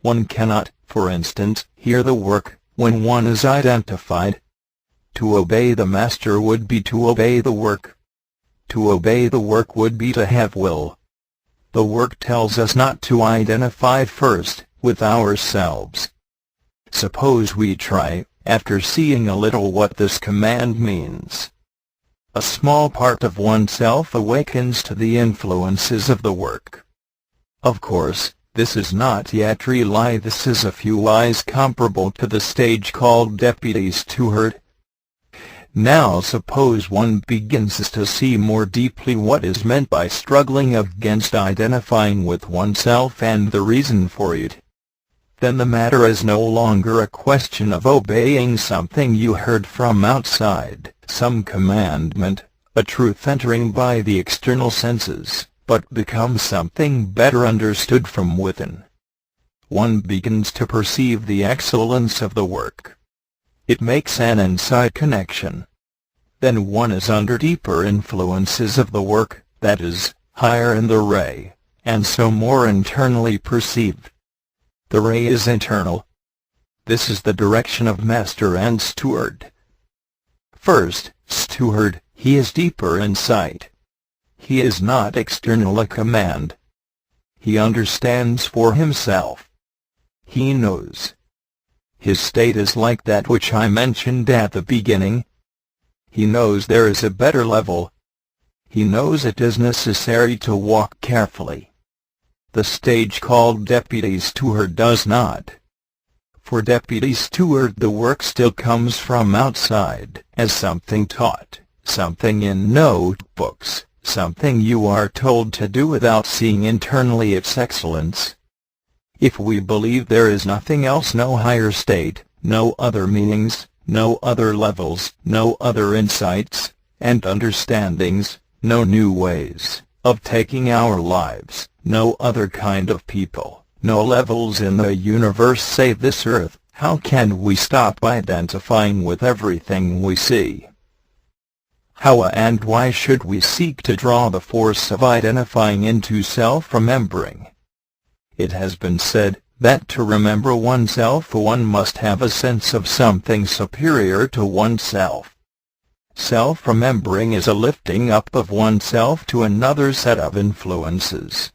One cannot, for instance, hear the work, when one is identified. To obey the master would be to obey the work. To obey the work would be to have will. The work tells us not to identify first with ourselves. Suppose we try, after seeing a little what this command means. a small part of oneself awakens to the influences of the work. Of course, this is not yet real I. This is a few eyes comparable to the stage called deputies to herd. Now suppose one begins to see more deeply what is meant by struggling against identifying with oneself and the reason for it. Then the matter is no longer a question of obeying something you heard from outside, some commandment, a truth entering by the external senses, but becomes something better understood from within. One begins to perceive the excellence of the work. It makes an inside connection. Then one is under deeper influences of the work, that is, higher in the ray, and so more internally perceived. The ray is internal. This is the direction of master and steward. First, steward, he is deeper in sight. He is not external a command. He understands for himself. He knows. His state is like that which I mentioned at the beginning. He knows there is a better level. He knows it is necessary to walk carefully. The stage called deputy steward does not. For deputy steward the work still comes from outside, as something taught, something in notebooks, something you are told to do without seeing internally its excellence. If we believe there is nothing else, no higher state, no other meanings, no other levels, no other insights and understandings, no new ways of taking our lives, no other kind of people, no levels in the universe save this earth, how can we stop identifying with everything we see? How and why should we seek to draw the force of identifying into self-remembering? It has been said that to remember oneself one must have a sense of something superior to oneself. Self-remembering is a lifting up of oneself to another set of influences.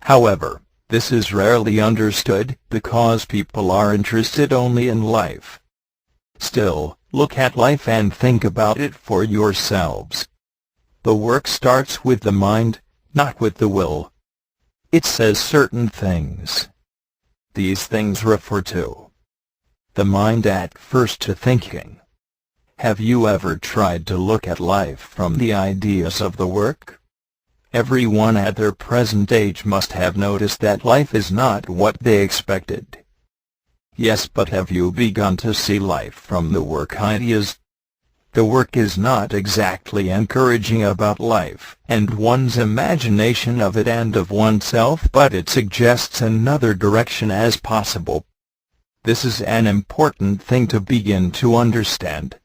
However, this is rarely understood because people are interested only in life. Still, look at life and think about it for yourselves. The work starts with the mind, not with the will. It says certain things. These things refer to the mind at first to thinking. Have you ever tried to look at life from the ideas of the work? Everyone at their present age must have noticed that life is not what they expected. Yes, but have you begun to see life from the work ideas? The work is not exactly encouraging about life and one's imagination of it and of oneself, but it suggests another direction as possible. This is an important thing to begin to understand.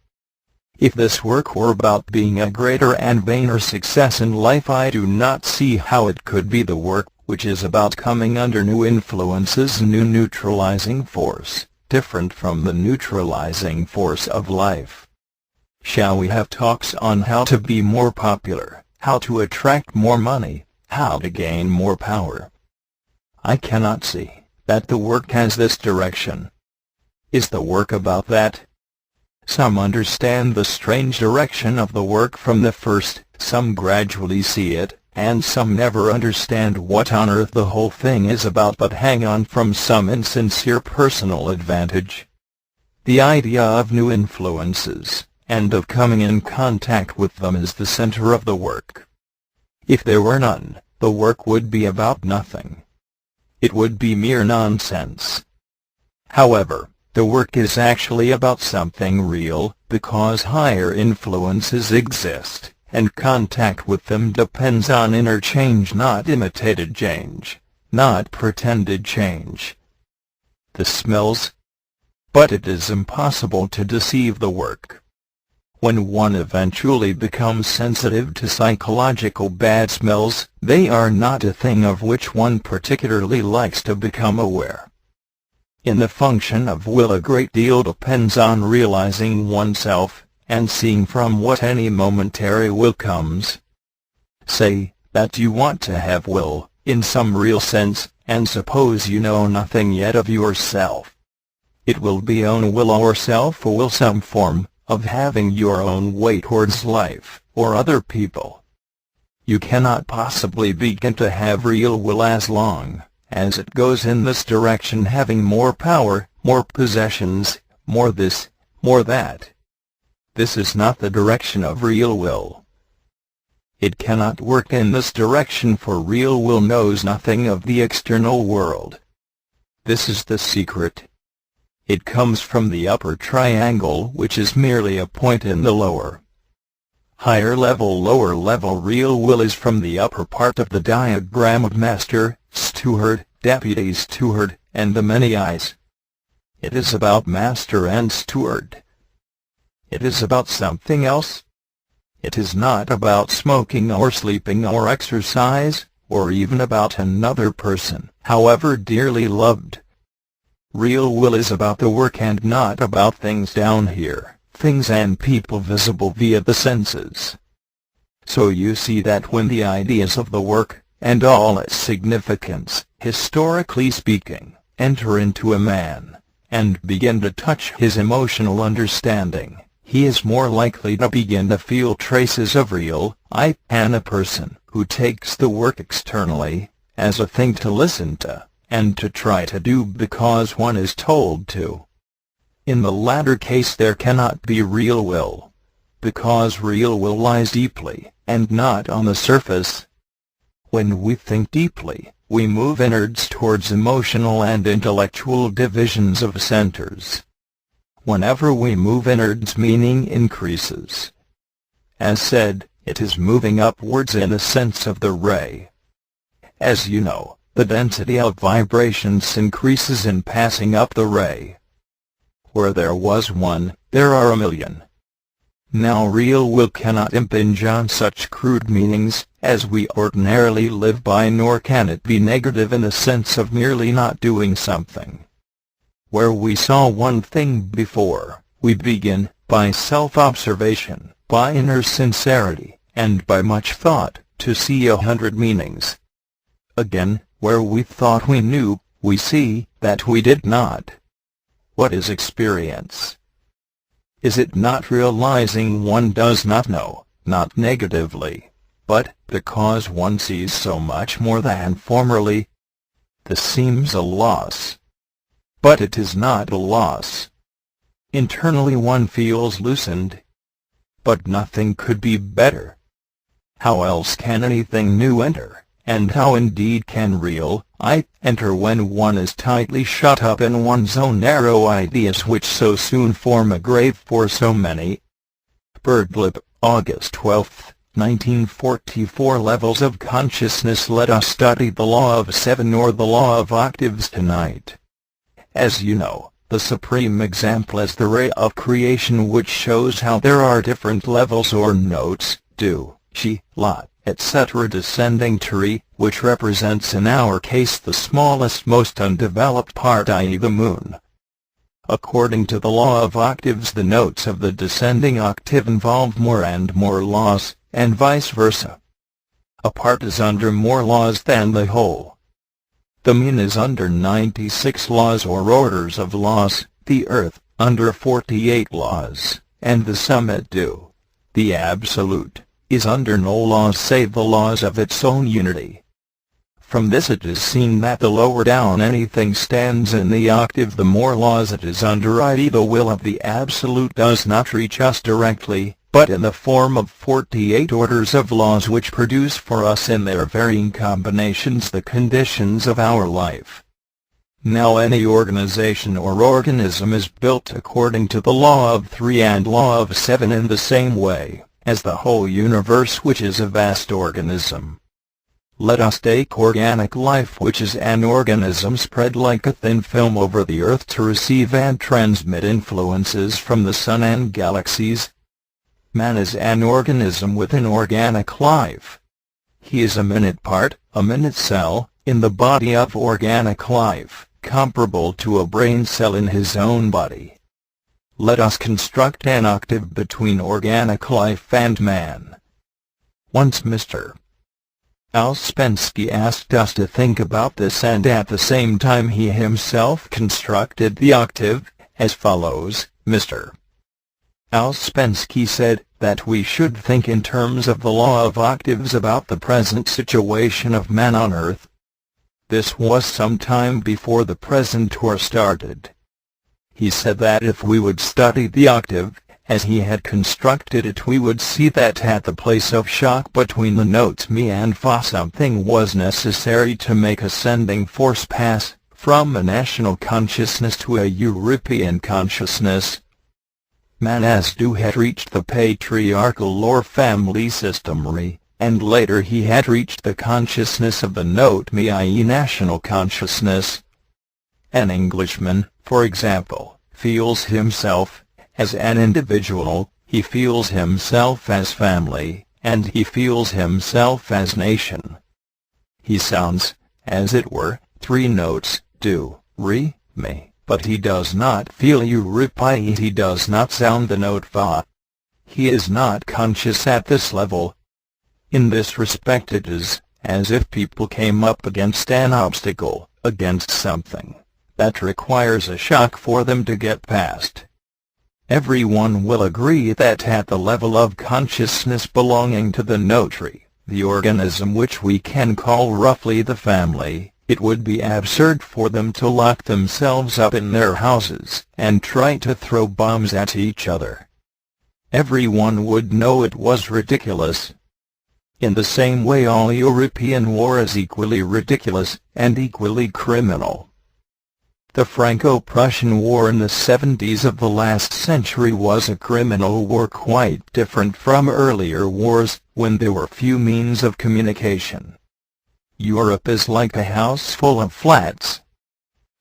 If this work were about being a greater and vainer success in life, I do not see how it could be the work which is about coming under new influences, new neutralizing force, different from the neutralizing force of life. Shall we have talks on how to be more popular, how to attract more money, how to gain more power? I cannot see that the work has this direction. Is the work about that? Some understand the strange direction of the work from the first, some gradually see it, and some never understand what on earth the whole thing is about but hang on from some insincere personal advantage. The idea of new influences, and of coming in contact with them, is the center of the work. If there were none, the work would be about nothing. It would be mere nonsense. However, the work is actually about something real, because higher influences exist, and contact with them depends on inner change, not imitated change, not pretended change. The smells? But it is impossible to deceive the work. When one eventually becomes sensitive to psychological bad smells, they are not a thing of which one particularly likes to become aware. In the function of will, a great deal depends on realizing oneself, and seeing from what any momentary will comes. Say that you want to have will, in some real sense, and suppose you know nothing yet of yourself. It will be own will or self-will, some form of having your own way towards life, or other people. You cannot possibly begin to have real will as long as it goes in this direction, having more power, more possessions, more this, more that. This is not the direction of real will. It cannot work in this direction, for real will knows nothing of the external world. This is the secret. It comes from the upper triangle, which is merely a point in the lower. Higher level, lower level real will is from the upper part of the diagram of master, steward, deputy steward, and the many eyes. It is about master and steward. It is about something else. It is not about smoking or sleeping or exercise, or even about another person, however dearly loved. Real will is about the work and not about things down here, things and people visible via the senses. So you see that when the ideas of the work, and all its significance, historically speaking, enter into a man, and begin to touch his emotional understanding, he is more likely to begin to feel traces of real I, and a person who takes the work externally, as a thing to listen to, and to try to do because one is told to. In the latter case there cannot be real will, because real will lies deeply, and not on the surface. When we think deeply, we move inwards towards emotional and intellectual divisions of centers. Whenever we move inwards, meaning increases. As said, it is moving upwards in the sense of the ray. As you know, the density of vibrations increases in passing up the ray. Where there was one, there are a million. Now real will cannot impinge on such crude meanings as we ordinarily live by, nor can it be negative in the sense of merely not doing something. Where we saw one thing before, we begin, by self-observation, by inner sincerity, and by much thought, to see 100 meanings. Again, where we thought we knew, we see that we did not. What is experience? Is it not realizing one does not know, not negatively, but because one sees so much more than formerly? This seems a loss. But it is not a loss. Internally one feels loosened. But nothing could be better. How else can anything new enter, and how indeed can real I enter when one is tightly shut up in one's own narrow ideas, which so soon form a grave for so many? Birdlip, August 12, 1944. Levels of consciousness. Let us study the law of 7 or the law of octaves tonight. As you know, the supreme example is the ray of creation, which shows how there are different levels or notes, do, she, la, etc. descending to re, which represents in our case the smallest, most undeveloped part, i.e. the moon. According to the law of octaves, the notes of the descending octave involve more and more laws, and vice versa. A part is under more laws than the whole. The moon is under 96 laws or orders of laws, the earth, under 48 laws, and the summit, do, the absolute, is under no laws save the laws of its own unity. From this it is seen that the lower down anything stands in the octave, the more laws it is under, i.e. the will of the absolute does not reach us directly, but in the form of 48 orders of laws which produce for us in their varying combinations the conditions of our life. Now any organization or organism is built according to the law of 3 and law of 7 in the same way as the whole universe, which is a vast organism. Let us take organic life, which is an organism spread like a thin film over the earth to receive and transmit influences from the sun and galaxies. Man is an organism with an organic life. He is a minute part, a minute cell, in the body of organic life, comparable to a brain cell in his own body. Let us construct an octave between organic life and man. Once Mr. Ouspensky asked us to think about this, and at the same time he himself constructed the octave, as follows: Mr. Ouspensky said that we should think in terms of the law of octaves about the present situation of man on Earth. This was some time before the present tour started. He said that if we would study the octave, as he had constructed it, we would see that at the place of shock between the notes mi and fa something was necessary to make ascending force pass from a national consciousness to a European consciousness. Manasdu had reached the patriarchal or family system re, and later he had reached the consciousness of the note mi, i.e. national consciousness. An Englishman, for example, feels himself as an individual, he feels himself as family, and he feels himself as nation. He sounds, as it were, three notes, do, re, mi, but he does not feel Europe, i.e. he does not sound the note fa. He is not conscious at this level. In this respect it is as if people came up against an obstacle, against something that requires a shock for them to get past. Everyone will agree that at the level of consciousness belonging to the notary, the organism which we can call roughly the family, it would be absurd for them to lock themselves up in their houses and try to throw bombs at each other. Everyone would know it was ridiculous. In the same way, all European war is equally ridiculous and equally criminal. The Franco-Prussian War in the 70s of the last century was a criminal war quite different from earlier wars, when there were few means of communication. Europe is like a house full of flats.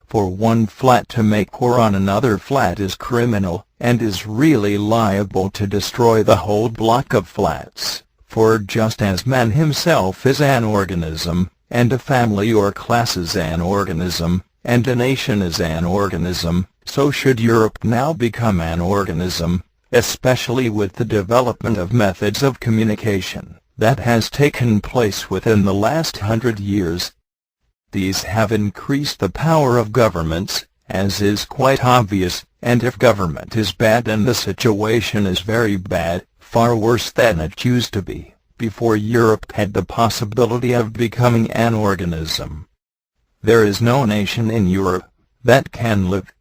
For one flat to make war on another flat is criminal, and is really liable to destroy the whole block of flats, for just as man himself is an organism, and a family or class is an organism, and a nation is an organism, so should Europe now become an organism, especially with the development of methods of communication that has taken place within the last 100 years. These have increased the power of governments, as is quite obvious, and if government is bad then the situation is very bad, far worse than it used to be, before Europe had the possibility of becoming an organism. There is no nation in Europe that can live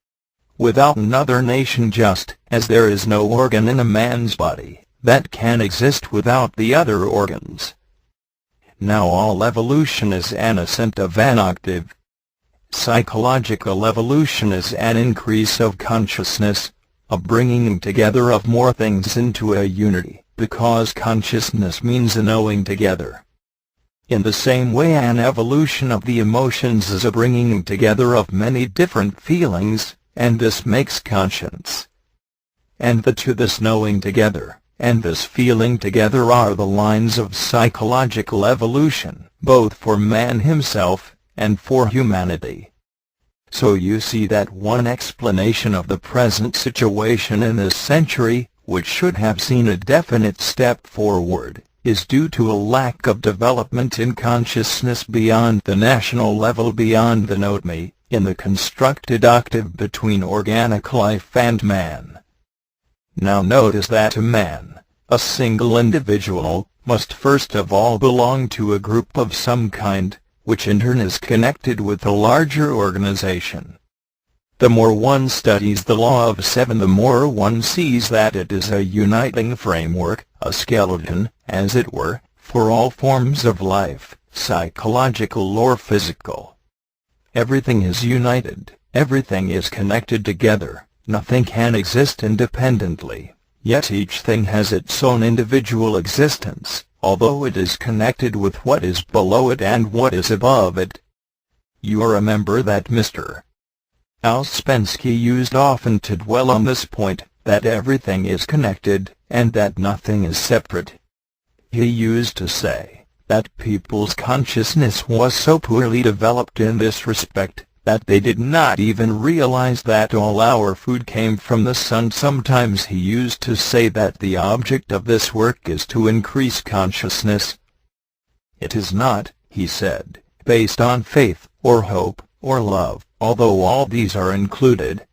without another nation, just as there is no organ in a man's body that can exist without the other organs. Now all evolution is an ascent of an octave. Psychological evolution is an increase of consciousness, a bringing together of more things into a unity, because consciousness means a knowing together. In the same way, an evolution of the emotions is a bringing together of many different feelings, and this makes conscience. And the two, this knowing together and this feeling together, are the lines of psychological evolution, both for man himself and for humanity. So you see that one explanation of the present situation in this century, which should have seen a definite step forward, is due to a lack of development in consciousness beyond the national level, beyond the note mi, in the constructed octave between organic life and man. Now notice that a man, a single individual, must first of all belong to a group of some kind, which in turn is connected with a larger organization. The more one studies the law of seven, the more one sees that it is a uniting framework, a skeleton, as it were, for all forms of life, psychological or physical. Everything is united, everything is connected together, nothing can exist independently, yet each thing has its own individual existence, although it is connected with what is below it and what is above it. You remember that Mr. Ouspensky used often to dwell on this point, that everything is connected, and that nothing is separate. He used to say that people's consciousness was so poorly developed in this respect, that they did not even realize that all our food came from the sun. Sometimes he used to say that the object of this work is to increase consciousness. It is not, he said, based on faith, or hope, or love, although all these are included.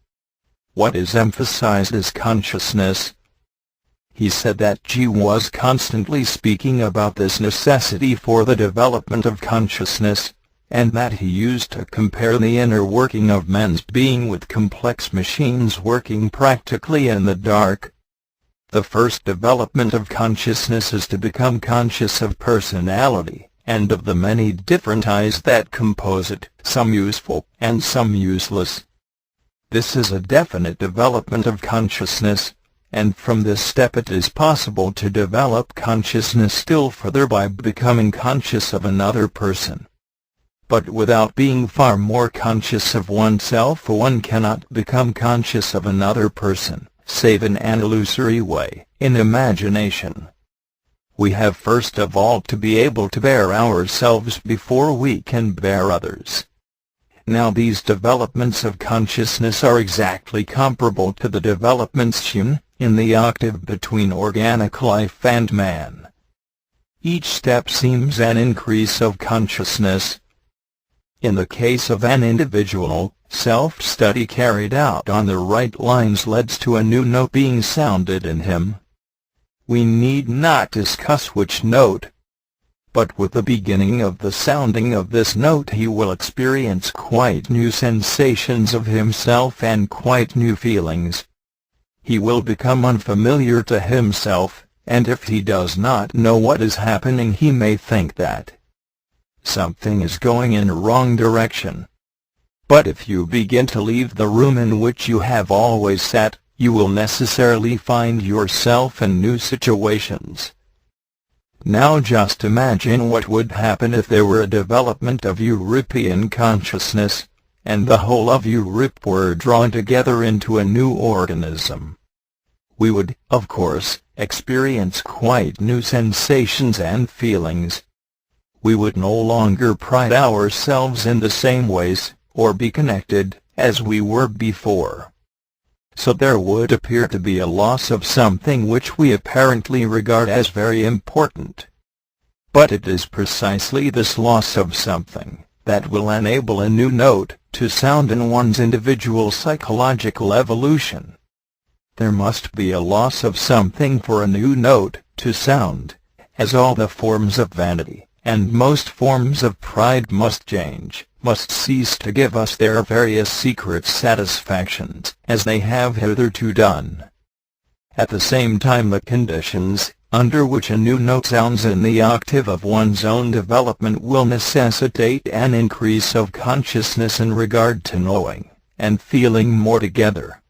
What is emphasized is consciousness. He said that G was constantly speaking about this necessity for the development of consciousness, and that he used to compare the inner working of men's being with complex machines working practically in the dark. The first development of consciousness is to become conscious of personality, and of the many different I's that compose it, some useful and some useless. This is a definite development of consciousness, and from this step it is possible to develop consciousness still further by becoming conscious of another person. But without being far more conscious of oneself, one cannot become conscious of another person, save in an illusory way, in imagination. We have first of all to be able to bear ourselves before we can bear others. Now these developments of consciousness are exactly comparable to the developments shown in the octave between organic life and man. Each step seems an increase of consciousness. In the case of an individual, self-study carried out on the right lines leads to a new note being sounded in him. We need not discuss which note, but with the beginning of the sounding of this note he will experience quite new sensations of himself and quite new feelings. He will become unfamiliar to himself, and if he does not know what is happening he may think that something is going in a wrong direction. But if you begin to leave the room in which you have always sat, you will necessarily find yourself in new situations. Now just imagine what would happen if there were a development of European consciousness, and the whole of Europe were drawn together into a new organism. We would, of course, experience quite new sensations and feelings. We would no longer pride ourselves in the same ways, or be connected, as we were before. So there would appear to be a loss of something which we apparently regard as very important. But it is precisely this loss of something that will enable a new note to sound in one's individual psychological evolution. There must be a loss of something for a new note to sound, as all the forms of vanity and most forms of pride must change, must cease to give us their various secret satisfactions, as they have hitherto done. At the same time the conditions under which a new note sounds in the octave of one's own development will necessitate an increase of consciousness in regard to knowing and feeling more together.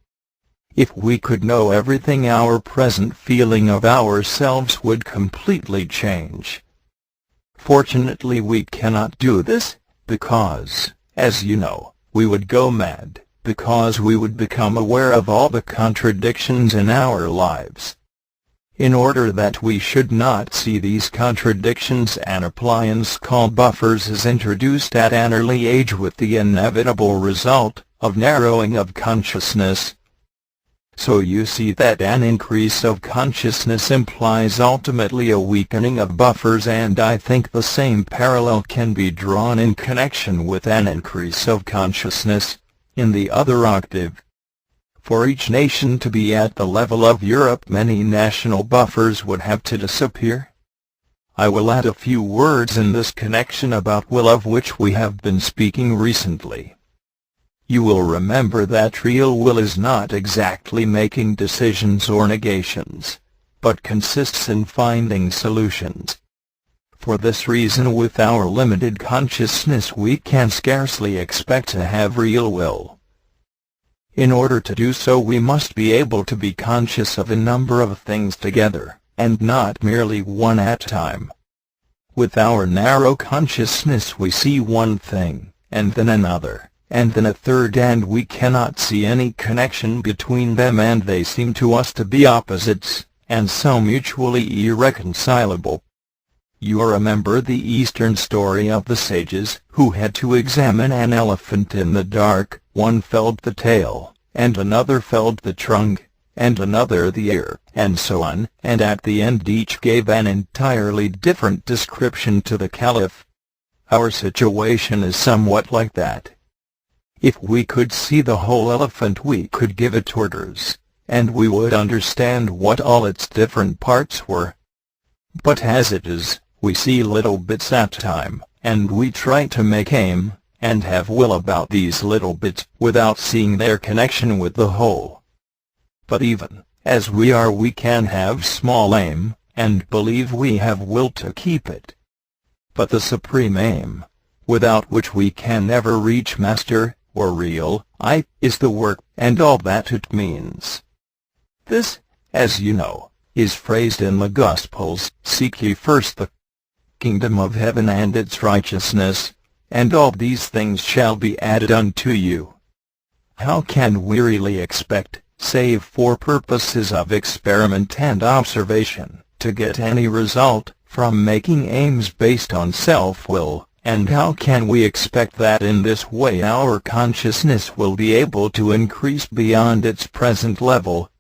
If we could know everything, our present feeling of ourselves would completely change. Fortunately we cannot do this, because, as you know, we would go mad, because we would become aware of all the contradictions in our lives. In order that we should not see these contradictions, an appliance called buffers is introduced at an early age with the inevitable result of narrowing of consciousness. So you see that an increase of consciousness implies ultimately a weakening of buffers, and I think the same parallel can be drawn in connection with an increase of consciousness in the other octave. For each nation to be at the level of Europe, many national buffers would have to disappear. I will add a few words in this connection about will, of which we have been speaking recently. You will remember that real will is not exactly making decisions or negations, but consists in finding solutions. For this reason, with our limited consciousness we can scarcely expect to have real will. In order to do so we must be able to be conscious of a number of things together, and not merely one at a time. With our narrow consciousness we see one thing, and then another, and then a third, and we cannot see any connection between them, and they seem to us to be opposites, and so mutually irreconcilable. You remember the Eastern story of the sages who had to examine an elephant in the dark. One felled the tail, and another felled the trunk, and another the ear, and so on, and at the end each gave an entirely different description to the caliph. Our situation is somewhat like that. If we could see the whole elephant we could give it orders, and we would understand what all its different parts were. But as it is, we see little bits at a time, and we try to make aim, and have will about these little bits, without seeing their connection with the whole. But even as we are, we can have small aim, and believe we have will to keep it. But the supreme aim, without which we can never reach master, or real I, is the work, and all that it means. This, as you know, is phrased in the Gospels: "Seek ye first the kingdom of heaven and its righteousness, and all these things shall be added unto you." How can we really expect, save for purposes of experiment and observation, to get any result from making aims based on self-will, and how can we expect that in this way our consciousness will be able to increase beyond its present level?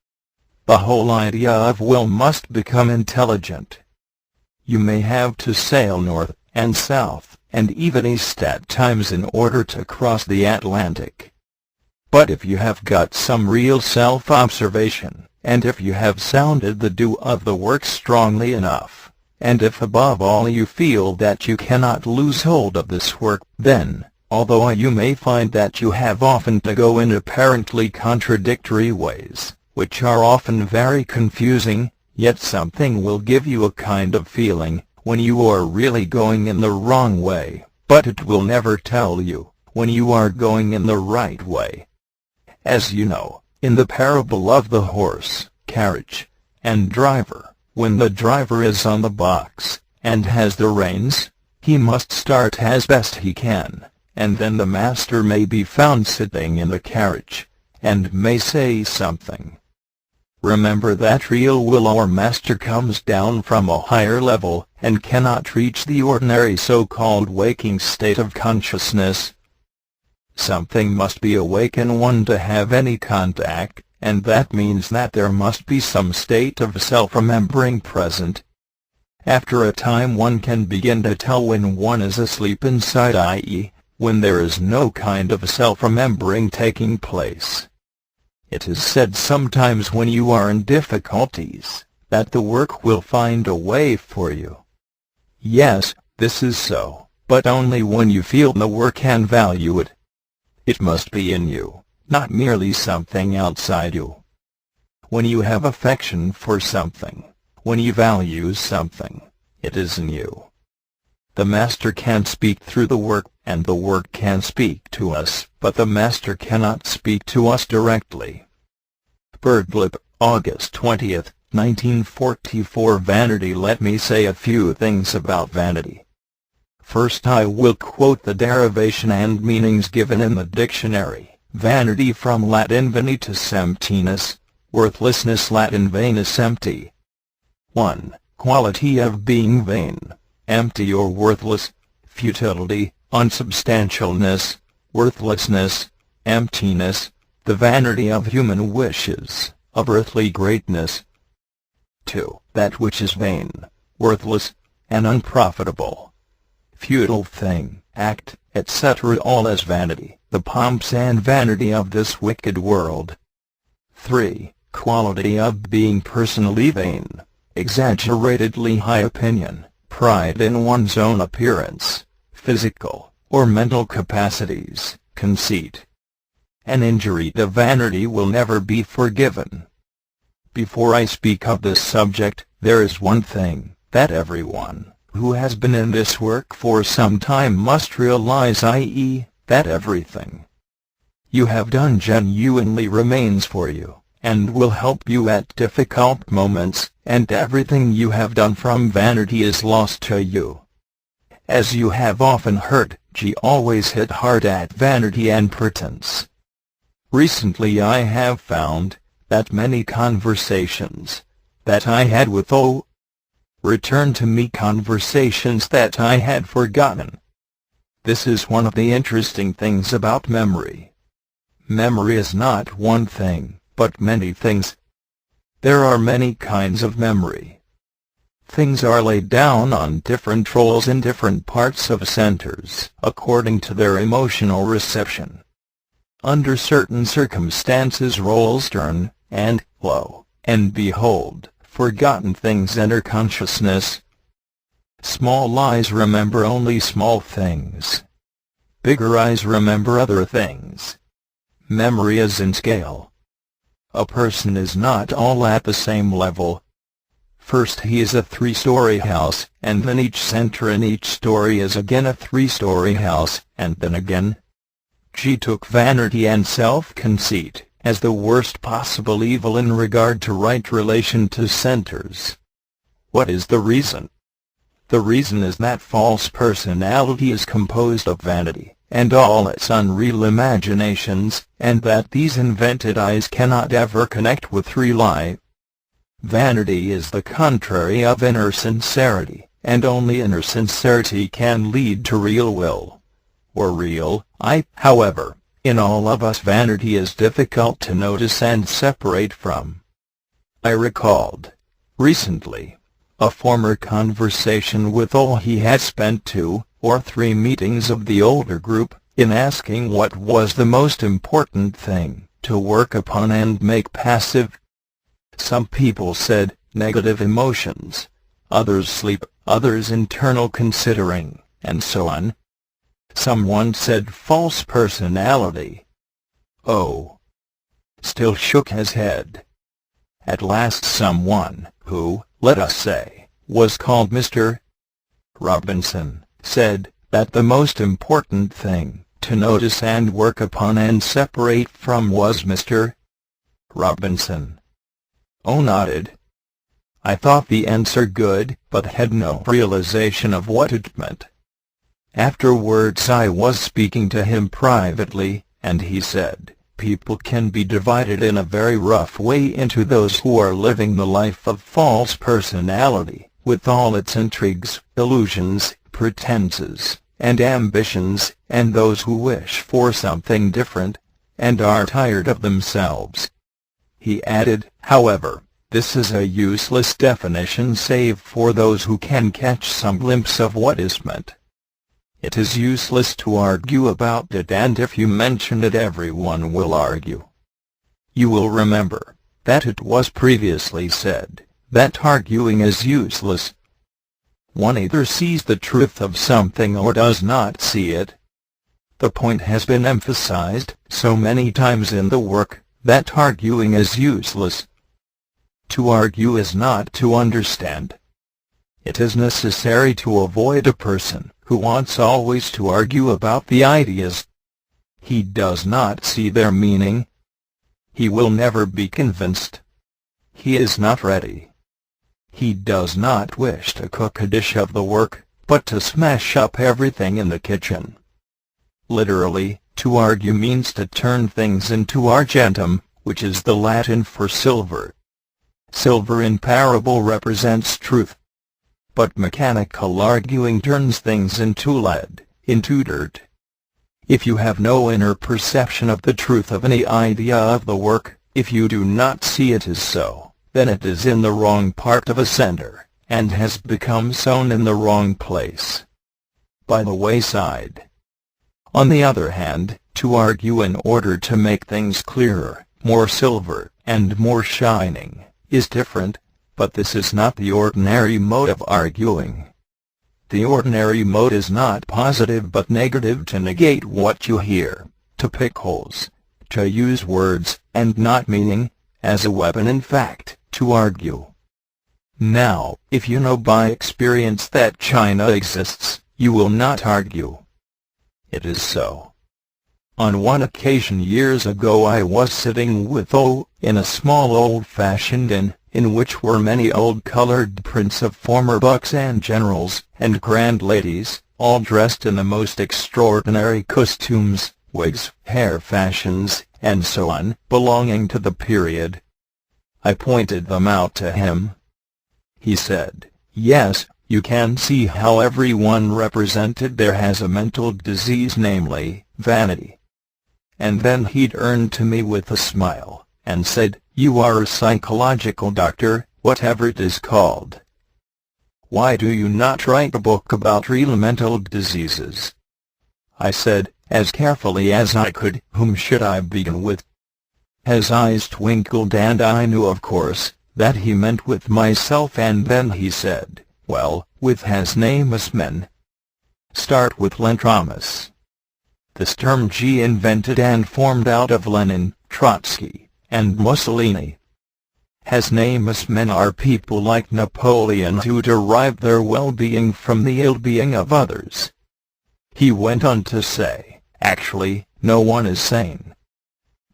The whole idea of will must become intelligent. You may have to sail north and south and even east at times in order to cross the Atlantic. But if you have got some real self-observation, and if you have sounded the do of the work strongly enough, and if above all you feel that you cannot lose hold of this work, then, although you may find that you have often to go in apparently contradictory ways, which are often very confusing, yet something will give you a kind of feeling when you are really going in the wrong way, but it will never tell you when you are going in the right way. As you know, in the parable of the horse, carriage, and driver, when the driver is on the box, and has the reins, he must start as best he can, and then the master may be found sitting in the carriage, and may say something. Remember that real will or master comes down from a higher level, and cannot reach the ordinary so-called waking state of consciousness. Something must be awake in one to have any contact, and that means that there must be some state of self-remembering present. After a time one can begin to tell when one is asleep inside, i.e., when there is no kind of self-remembering taking place. It is said sometimes when you are in difficulties, that the work will find a way for you. Yes, this is so, but only when you feel the work and value it. It must be in you, not merely something outside you. When you have affection for something, when you value something, it is in you. The master can speak through the work, and the work can speak to us, but the master cannot speak to us directly. Birdlip, August 20th, 1944. Vanity. Let me say a few things about vanity. First, I will quote the derivation and meanings given in the dictionary. Vanity, from Latin vanitas emptiness, worthlessness, Latin vanus empty. 1. Quality of being vain, empty or worthless, futility, unsubstantialness, worthlessness, emptiness, the vanity of human wishes, of earthly greatness. 2. That which is vain, worthless, and unprofitable, futile thing, act, etc. all as vanity, the pomps and vanity of this wicked world. 3. Quality of being personally vain, exaggeratedly high opinion, pride in one's own appearance, physical or mental capacities, conceit. An injury to vanity will never be forgiven. Before I speak of this subject, there is one thing that everyone who has been in this work for some time must realize, i.e., that everything you have done genuinely remains for you, and will help you at difficult moments, and everything you have done from vanity is lost to you. As you have often heard, G always hit hard at vanity and pretense. Recently I have found that many conversations that I had with returned to me, conversations that I had forgotten. This is one of the interesting things about memory. Memory is not one thing, but many things. There are many kinds of memory. Things are laid down on different roles in different parts of centers, according to their emotional reception. Under certain circumstances roles turn, and, lo, and behold, forgotten things enter consciousness. Small eyes remember only small things. Bigger eyes remember other things. Memory is in scale. A person is not all at the same level. First he is a 3-story house, and then each center in each story is again a 3-story house, and then again. She took vanity and self-conceit as the worst possible evil in regard to right relation to centers. What is the reason? The reason is that false personality is composed of vanity, and all its unreal imaginations, and that these invented eyes cannot ever connect with real eye. Vanity is the contrary of inner sincerity, and only inner sincerity can lead to real will, or real eye. However, in all of us vanity is difficult to notice and separate from. I recalled, recently, a former conversation with all he had spent 2 or 3 meetings of the older group, in asking what was the most important thing to work upon and make passive. Some people said, negative emotions, others sleep, others internal considering, and so on. Someone said false personality. Oh. Still shook his head. At last someone, who, let us say, was called Mr. Robinson, said that the most important thing to notice and work upon and separate from was Mr. Robinson. Oh, nodded. I thought the answer good, but had no realization of what it meant. Afterwards I was speaking to him privately, and he said, people can be divided in a very rough way into those who are living the life of false personality, with all its intrigues, illusions, pretenses, and ambitions, and those who wish for something different, and are tired of themselves. He added, however, this is a useless definition save for those who can catch some glimpse of what is meant. It is useless to argue about it, and if you mention it everyone will argue. You will remember that it was previously said that arguing is useless. One either sees the truth of something or does not see it. The point has been emphasized so many times in the work that arguing is useless. To argue is not to understand. It is necessary to avoid a person who wants always to argue about the ideas. He does not see their meaning. He will never be convinced. He is not ready. He does not wish to cook a dish of the work, but to smash up everything in the kitchen. Literally, to argue means to turn things into argentum, which is the Latin for silver. Silver in parable represents truth. But mechanical arguing turns things into lead, into dirt. If you have no inner perception of the truth of any idea of the work, if you do not see it as so, then it is in the wrong part of a center, and has become sown in the wrong place, by the wayside. On the other hand, to argue in order to make things clearer, more silver, and more shining, is different, but this is not the ordinary mode of arguing. The ordinary mode is not positive but negative, to negate what you hear, to pick holes, to use words, and not meaning, as a weapon in fact, to argue. Now, if you know by experience that China exists, you will not argue. It is so. On one occasion years ago I was sitting with O in a small old-fashioned inn, in which were many old colored prints of former bucks and generals, and grand ladies, all dressed in the most extraordinary costumes, wigs, hair fashions, and so on, belonging to the period. I pointed them out to him. He said, yes, you can see how everyone represented there has a mental disease, namely, vanity. And then he turned to me with a smile, and said, you are a psychological doctor, whatever it is called. Why do you not write a book about real mental diseases? I said, as carefully as I could, whom should I begin with? His eyes twinkled, and I knew, of course, that he meant with myself, and then he said, "Well, with his nameless men. Start with Lentramas." This term G invented and formed out of Lenin, Trotsky, and Mussolini. His nameless men are people like Napoleon who derive their well-being from the ill-being of others. He went on to say, actually, no one is sane.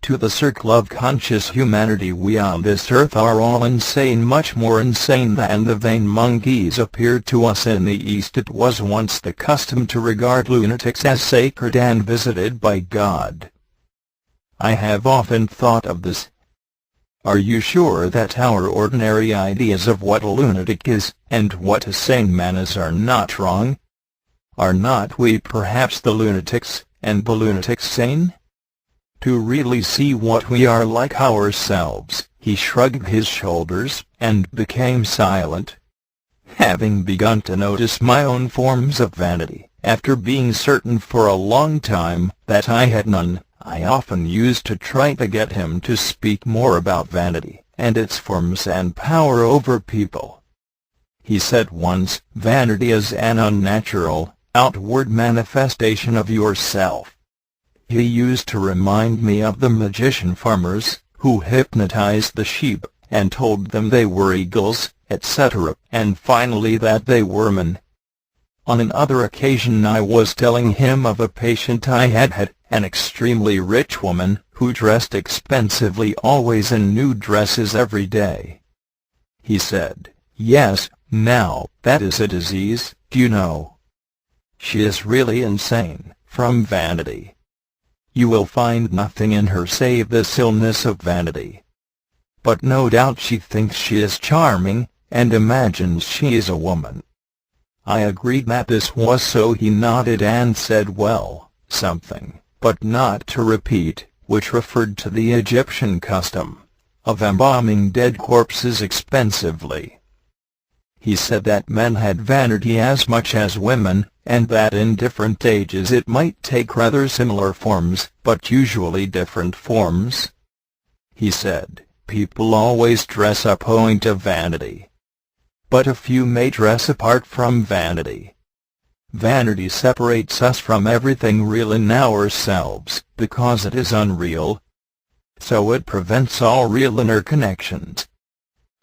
To the circle of conscious humanity, we on this earth are all insane, much more insane than the vain monkeys appear to us in the East. It was once the custom to regard lunatics as sacred and visited by God. I have often thought of this. Are you sure that our ordinary ideas of what a lunatic is, and what a sane man is, are not wrong? Are not we perhaps the lunatics, and the lunatics sane? To really see what we are like ourselves, he shrugged his shoulders, and became silent. Having begun to notice my own forms of vanity, after being certain for a long time that I had none, I often used to try to get him to speak more about vanity, and its forms and power over people. He said once, "Vanity is an unnatural, outward manifestation of yourself." He used to remind me of the magician farmers, who hypnotized the sheep, and told them they were eagles, etc., and finally that they were men. On another occasion I was telling him of a patient I had, an extremely rich woman, who dressed expensively, always in new dresses every day. He said, "Yes, now, that is a disease, you know. She is really insane, from vanity. You will find nothing in her save this illness of vanity. But no doubt she thinks she is charming, and imagines she is a woman." I agreed that this was so. He nodded and said, "Well, something, but not to repeat," which referred to the Egyptian custom of embalming dead corpses expensively. He said that men had vanity as much as women, and that in different ages it might take rather similar forms, but usually different forms. He said, "People always dress a point of vanity. But a few may dress apart from vanity. Vanity separates us from everything real in ourselves, because it is unreal. So it prevents all real interconnections.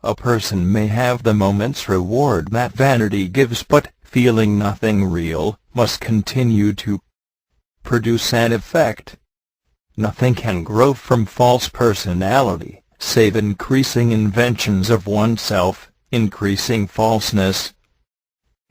A person may have the moment's reward that vanity gives, but, feeling nothing real, must continue to produce an effect. Nothing can grow from false personality, save increasing inventions of oneself, increasing falseness."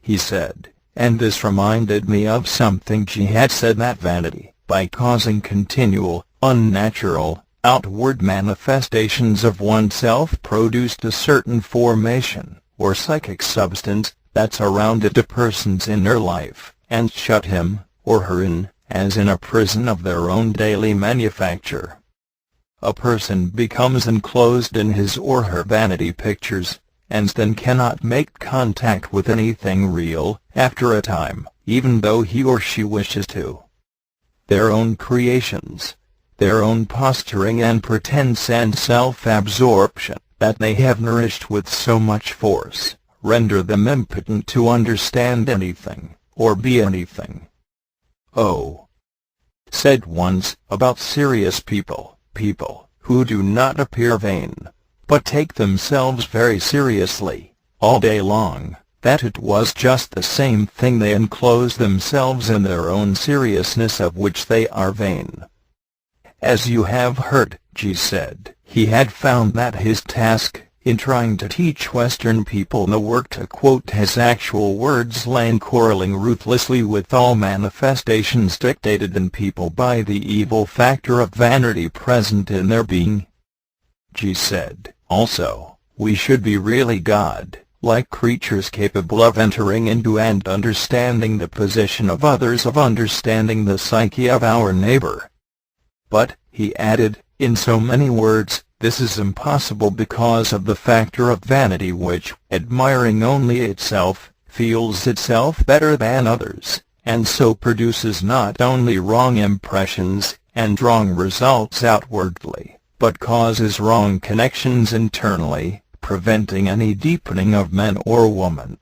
He said, and this reminded me of something G had said, that vanity, by causing continual, unnatural, outward manifestations of oneself, produced a certain formation, or psychic substance, that surrounded a person's inner life, and shut him, or her in, as in a prison of their own daily manufacture. A person becomes enclosed in his or her vanity pictures, and then cannot make contact with anything real, after a time, even though he or she wishes to. Their own creations, their own posturing and pretense and self-absorption, that they have nourished with so much force, render them impotent to understand anything, or be anything. "Oh," said once, about serious people who do not appear vain, but take themselves very seriously, all day long, that it was just the same thing, they enclose themselves in their own seriousness, of which they are vain. As you have heard, G said, he had found that his task, in trying to teach Western people the work, to quote his actual words, lay in quarreling ruthlessly with all manifestations dictated in people by the evil factor of vanity present in their being. G said, also, we should be really God-like creatures, capable of entering into and understanding the position of others, of understanding the psyche of our neighbor. But, he added, in so many words, this is impossible because of the factor of vanity which, admiring only itself, feels itself better than others, and so produces not only wrong impressions, and wrong results outwardly, but causes wrong connections internally, preventing any deepening of man or woman.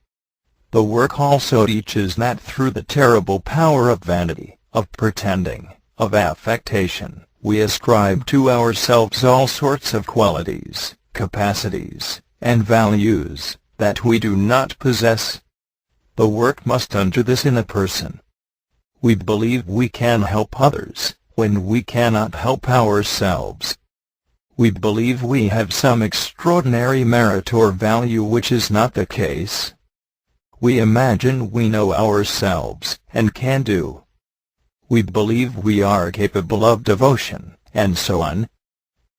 The work also teaches that through the terrible power of vanity, of pretending, of affectation, we ascribe to ourselves all sorts of qualities, capacities, and values that we do not possess. The work must undo this in a person. We believe we can help others, when we cannot help ourselves. We believe we have some extraordinary merit or value which is not the case. We imagine we know ourselves, and can do. We believe we are capable of devotion, and so on.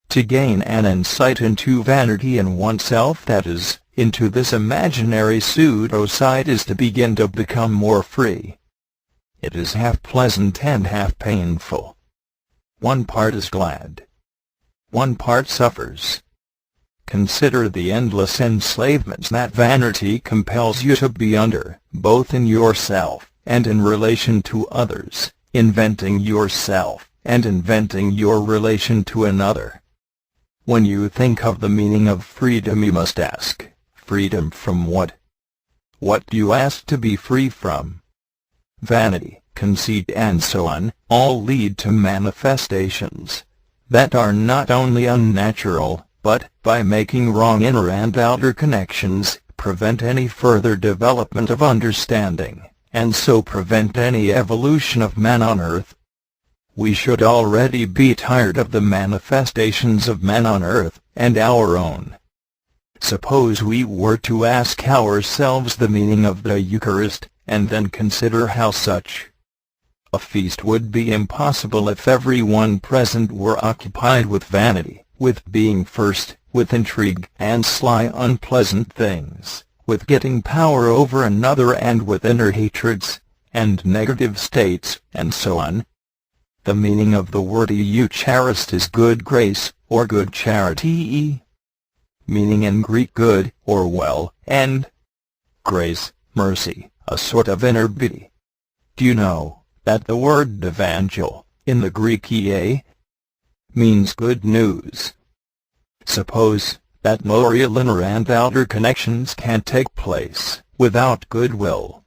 To gain an insight into vanity in oneself, that is, into this imaginary pseudo-side, is to begin to become more free. It is half pleasant and half painful. One part is glad. One part suffers. Consider the endless enslavements that vanity compels you to be under, both in yourself, and in relation to others, inventing yourself, and inventing your relation to another. When you think of the meaning of freedom, you must ask, freedom from what? What do you ask to be free from? Vanity, conceit, and so on, all lead to manifestations that are not only unnatural, but, by making wrong inner and outer connections, prevent any further development of understanding, and so prevent any evolution of man on earth. We should already be tired of the manifestations of man on earth, and our own. Suppose we were to ask ourselves the meaning of the Eucharist, and then consider how such a feast would be impossible if everyone present were occupied with vanity, with being first, with intrigue and sly unpleasant things, with getting power over another, and with inner hatreds, and negative states, and so on. The meaning of the word Eucharist is good grace, or good charity, meaning in Greek good, or well, and grace, mercy, a sort of inner beauty. Do you know that the word evangel, in the Greek means good news? Suppose that no real inner and outer connections can take place without goodwill.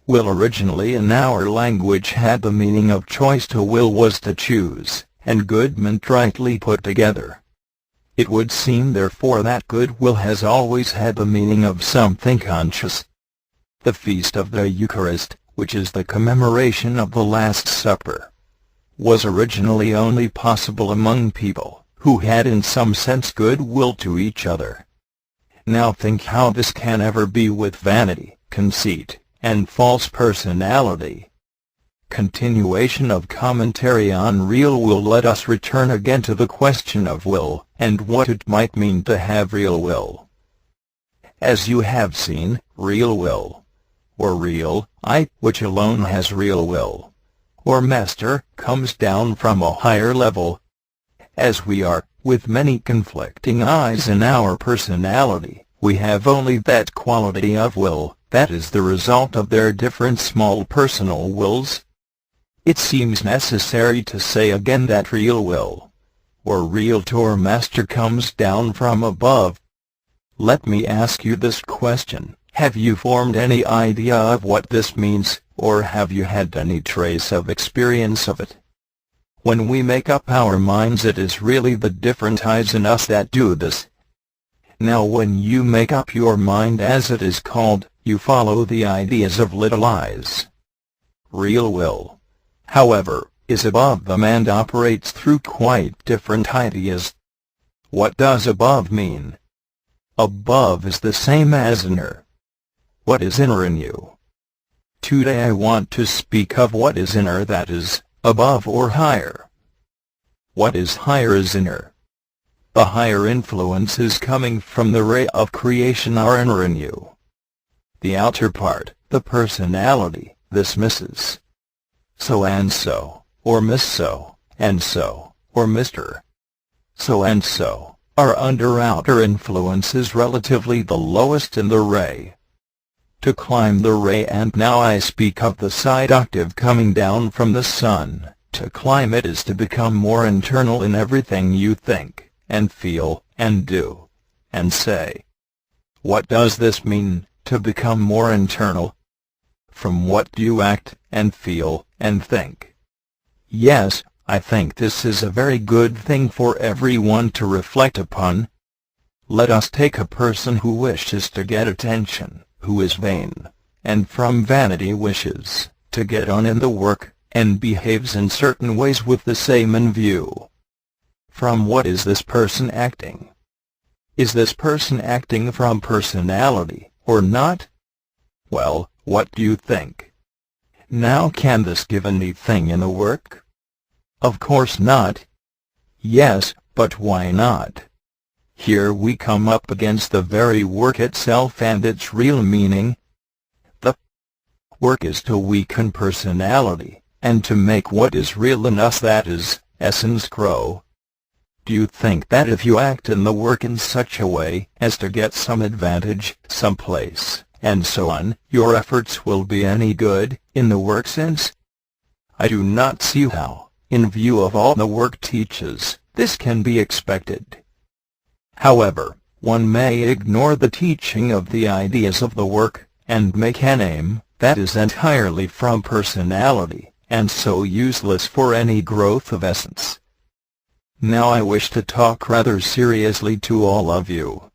Will originally in our language had the meaning of choice. To will was to choose, and good meant rightly put together. It would seem therefore that goodwill has always had the meaning of something conscious. The feast of the Eucharist, which is the commemoration of the Last Supper, was originally only possible among people who had in some sense goodwill to each other. Now think how this can ever be with vanity, conceit, and false personality. Continuation of Commentary on Real Will. Let us return again to the question of will, and what it might mean to have real will. As you have seen, real will, or real I, which alone has real will, or master, comes down from a higher level. As we are, with many conflicting I's in our personality, we have only that quality of will that is the result of their different small personal wills. It seems necessary to say again that real will, or realtor master, comes down from above. Let me ask you this question: have you formed any idea of what this means, or have you had any trace of experience of it? When we make up our minds, it is really the different I's in us that do this. Now when you make up your mind, as it is called, you follow the ideas of little I's. Real will, however, is above them and operates through quite different ideas. What does above mean? Above is the same as inner. What is inner in you? Today I want to speak of what is inner, that is, above or higher. What is higher is inner. The higher influences coming from the ray of creation are inner in you. The outer part, the personality, this Mrs. So-and-so, or Miss So-and-so, or Mr. So-and-so, are under outer influences relatively the lowest in the ray. To climb the ray, and now I speak of the side octave coming down from the sun, to climb it is to become more internal in everything you think, and feel, and do, and say. What does this mean, to become more internal? From what do you act, and feel, and think? Yes, I think this is a very good thing for everyone to reflect upon. Let us take a person who wishes to get attention, who is vain, and from vanity wishes to get on in the work, and behaves in certain ways with the same in view. From what is this person acting? Is this person acting from personality, or not? Well, what do you think? Now, can this give anything in the work? Of course not. Yes, but why not? Here we come up against the very work itself and its real meaning. The work is to weaken personality, and to make what is real in us, that is, essence, grow. Do you think that if you act in the work in such a way as to get some advantage, some place, and so on, your efforts will be any good, in the work sense? I do not see how, in view of all the work teaches, this can be expected. However, one may ignore the teaching of the ideas of the work, and make an aim that is entirely from personality, and so useless for any growth of essence. Now I wish to talk rather seriously to all of you.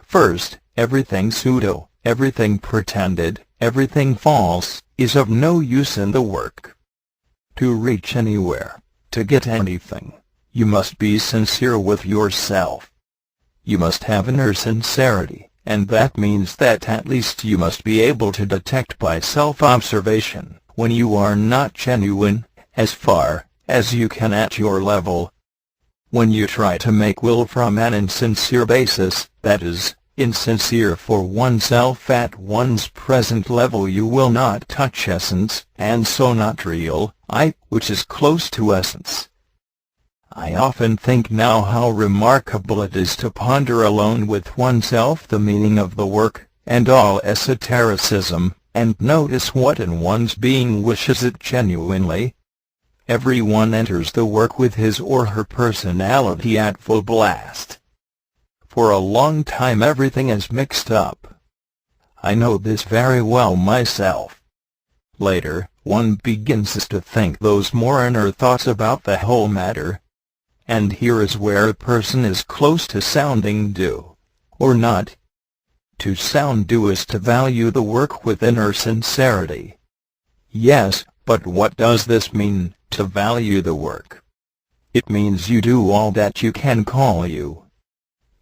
First, everything pseudo, everything pretended, everything false, is of no use in the work. To reach anywhere, to get anything, you must be sincere with yourself. You must have inner sincerity, and that means that at least you must be able to detect by self-observation when you are not genuine, as far as you can at your level. When you try to make will from an insincere basis, that is, insincere for oneself at one's present level, you will not touch essence, and so not real I, which is close to essence. I often think now how remarkable it is to ponder alone with oneself the meaning of the work, and all esotericism, and notice what in one's being wishes it genuinely. Everyone enters the work with his or her personality at full blast. For a long time everything is mixed up. I know this very well myself. Later, one begins to think those more inner thoughts about the whole matter. And here is where a person is close to sounding due, or not. To sound due is to value the work with inner sincerity. Yes, but what does this mean, to value the work? It means you do all that you can call you.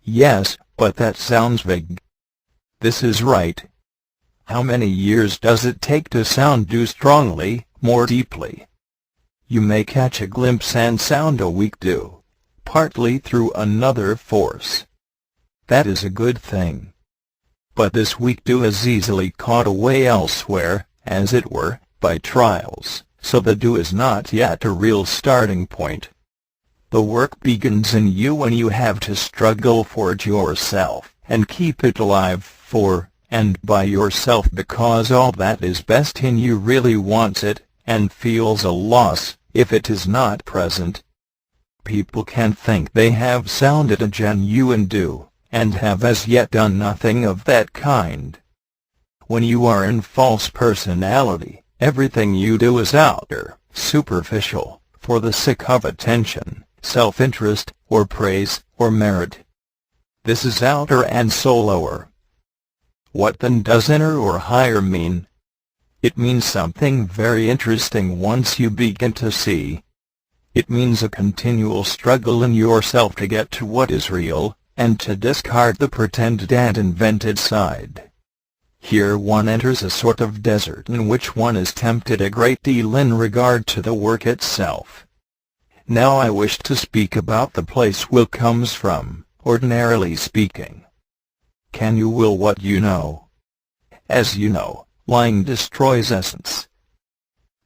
Yes, but that sounds vague. This is right. How many years does it take to sound due strongly, more deeply? You may catch a glimpse and sound a weak due, partly through another force. That is a good thing. But this weak due is easily caught away elsewhere, as it were, by trials, so the due is not yet a real starting point. The work begins in you when you have to struggle for it yourself, and keep it alive for, and by yourself, because all that is best in you really wants it, and feels a loss if it is not present. People can think they have sounded a genuine due, and have as yet done nothing of that kind. When you are in false personality, everything you do is outer, superficial, for the sake of attention, self-interest, or praise, or merit. This is outer and so lower. What then does inner or higher mean? It means something very interesting once you begin to see. It means a continual struggle in yourself to get to what is real, and to discard the pretended and invented side. Here one enters a sort of desert in which one is tempted a great deal in regard to the work itself. Now I wish to speak about the place will comes from, ordinarily speaking. Can you will what you know? As you know, lying destroys essence.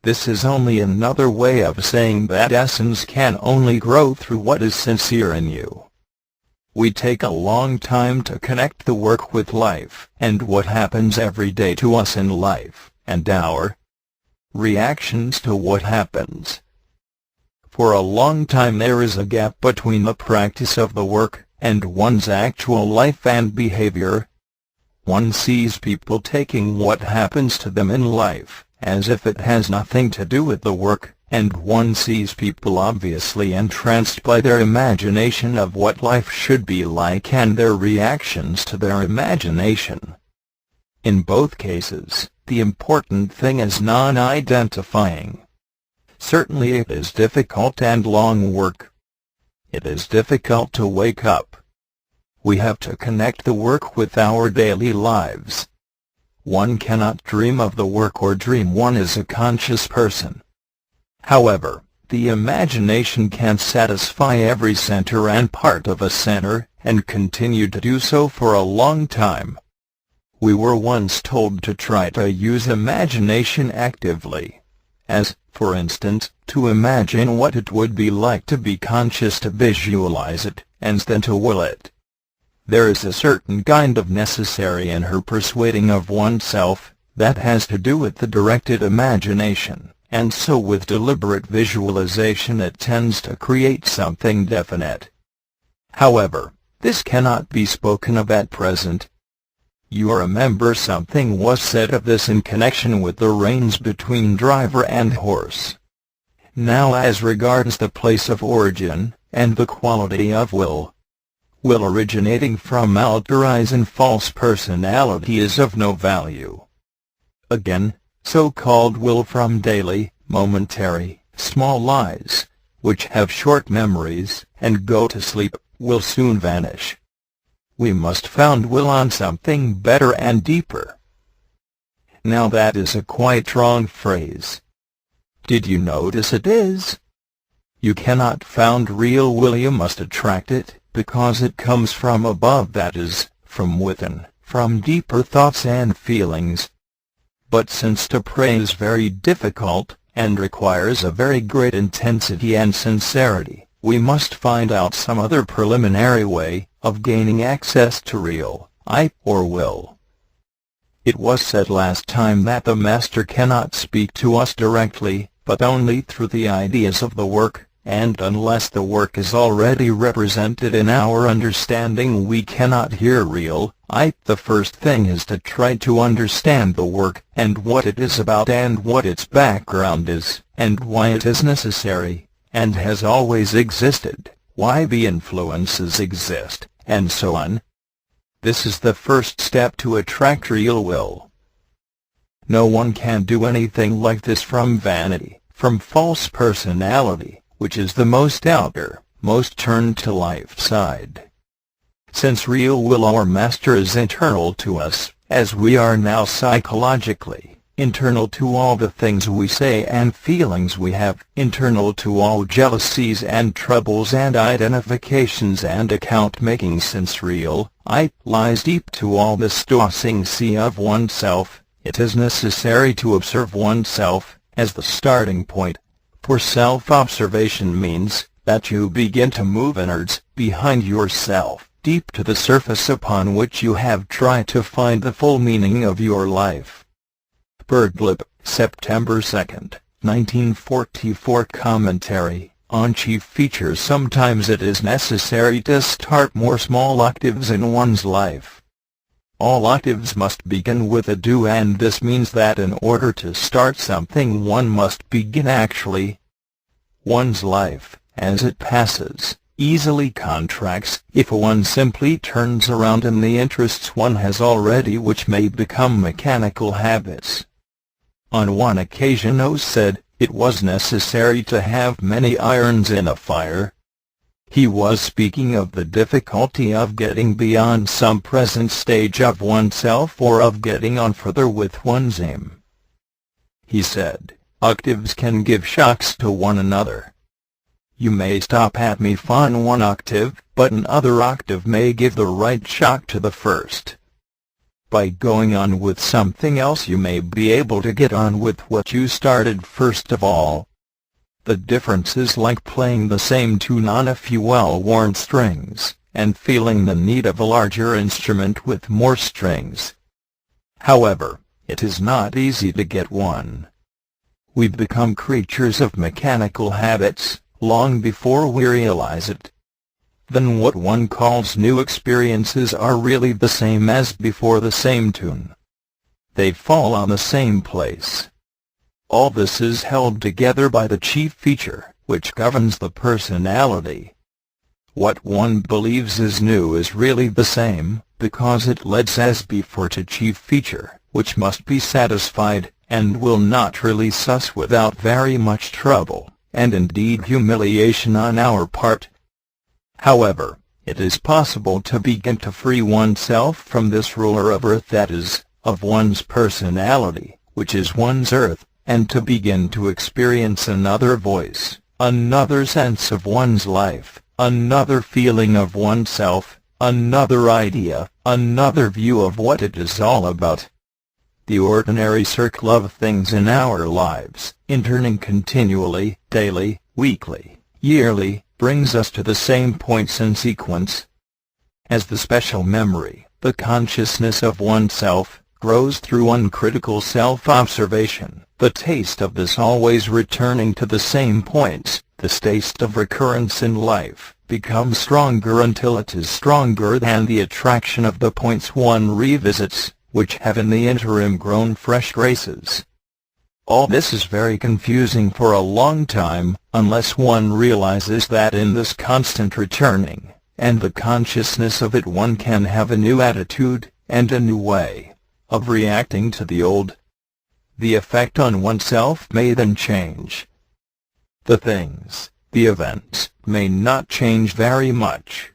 This is only another way of saying that essence can only grow through what is sincere in you. We take a long time to connect the work with life, and what happens every day to us in life, and our reactions to what happens. For a long time there is a gap between the practice of the work and one's actual life and behavior. One sees people taking what happens to them in life as if it has nothing to do with the work, and one sees people obviously entranced by their imagination of what life should be like and their reactions to their imagination. In both cases, the important thing is non-identifying. Certainly it is difficult and long work. It is difficult to wake up. We have to connect the work with our daily lives. One cannot dream of the work or dream one is a conscious person. However, the imagination can satisfy every center and part of a center, and continue to do so for a long time. We were once told to try to use imagination actively, as, for instance, to imagine what it would be like to be conscious, to visualize it, and then to will it. There is a certain kind of necessary in her persuading of oneself that has to do with the directed imagination, and so with deliberate visualization it tends to create something definite. However, this cannot be spoken of at present. You remember something was said of this in connection with the reins between driver and horse. Now as regards the place of origin, and the quality of will. Will originating from alteration and false personality is of no value. Again, so-called will from daily, momentary, small lies, which have short memories, and go to sleep, will soon vanish. We must found will on something better and deeper. Now that is a quite wrong phrase. Did you notice it is? You cannot found real will, you must attract it, because it comes from above, that is, from within, from deeper thoughts and feelings. But since to pray is very difficult, and requires a very great intensity and sincerity, we must find out some other preliminary way of gaining access to real or will. It was said last time that the Master cannot speak to us directly, but only through the ideas of the work, and unless the work is already represented in our understanding we cannot hear real. The first thing is to try to understand the work, and what it is about, and what its background is, and why it is necessary, and has always existed, why the influences exist, and so on. This is the first step to attract real will. No one can do anything like this from vanity, from false personality, which is the most outer, most turned to life side. Since real will, our Master, is internal to us, as we are now psychologically, internal to all the things we say and feelings we have, internal to all jealousies and troubles and identifications and account-making, since real lies deep to all the stossing sea of oneself, it is necessary to observe oneself as the starting point. For self-observation means that you begin to move inwards, behind yourself, deep to the surface upon which you have tried to find the full meaning of your life. Birdlip, September 2, 1944. Commentary on chief features. Sometimes it is necessary to start more small octaves in one's life. All octaves must begin with a do, and this means that in order to start something one must begin actually. One's life, as it passes, easily contracts if one simply turns around in the interests one has already, which may become mechanical habits. On one occasion O said, it was necessary to have many irons in a fire. He was speaking of the difficulty of getting beyond some present stage of oneself, or of getting on further with one's aim. He said, octaves can give shocks to one another. You may stop at me on one octave, but another octave may give the right shock to the first. By going on with something else you may be able to get on with what you started first of all. The difference is like playing the same tune on a few well-worn strings, and feeling the need of a larger instrument with more strings. However, it is not easy to get one. We become creatures of mechanical habits, long before we realize it. Then what one calls new experiences are really the same as before, the same tune. They fall on the same place. All this is held together by the chief feature, which governs the personality. What one believes is new is really the same, because it leads as before to chief feature, which must be satisfied, and will not release us without very much trouble, and indeed humiliation on our part. However, it is possible to begin to free oneself from this ruler of earth, that is, of one's personality, which is one's earth, and to begin to experience another voice, another sense of one's life, another feeling of oneself, another idea, another view of what it is all about. The ordinary circle of things in our lives, interning continually, daily, weekly, yearly, brings us to the same points in sequence. As the special memory, the consciousness of oneself, grows through uncritical self-observation, the taste of this always returning to the same points, the taste of recurrence in life, becomes stronger until it is stronger than the attraction of the points one revisits, which have in the interim grown fresh graces. All this is very confusing for a long time, unless one realizes that in this constant returning, and the consciousness of it, one can have a new attitude, and a new way of reacting to the old. The effect on oneself may then change. The things, the events, may not change very much.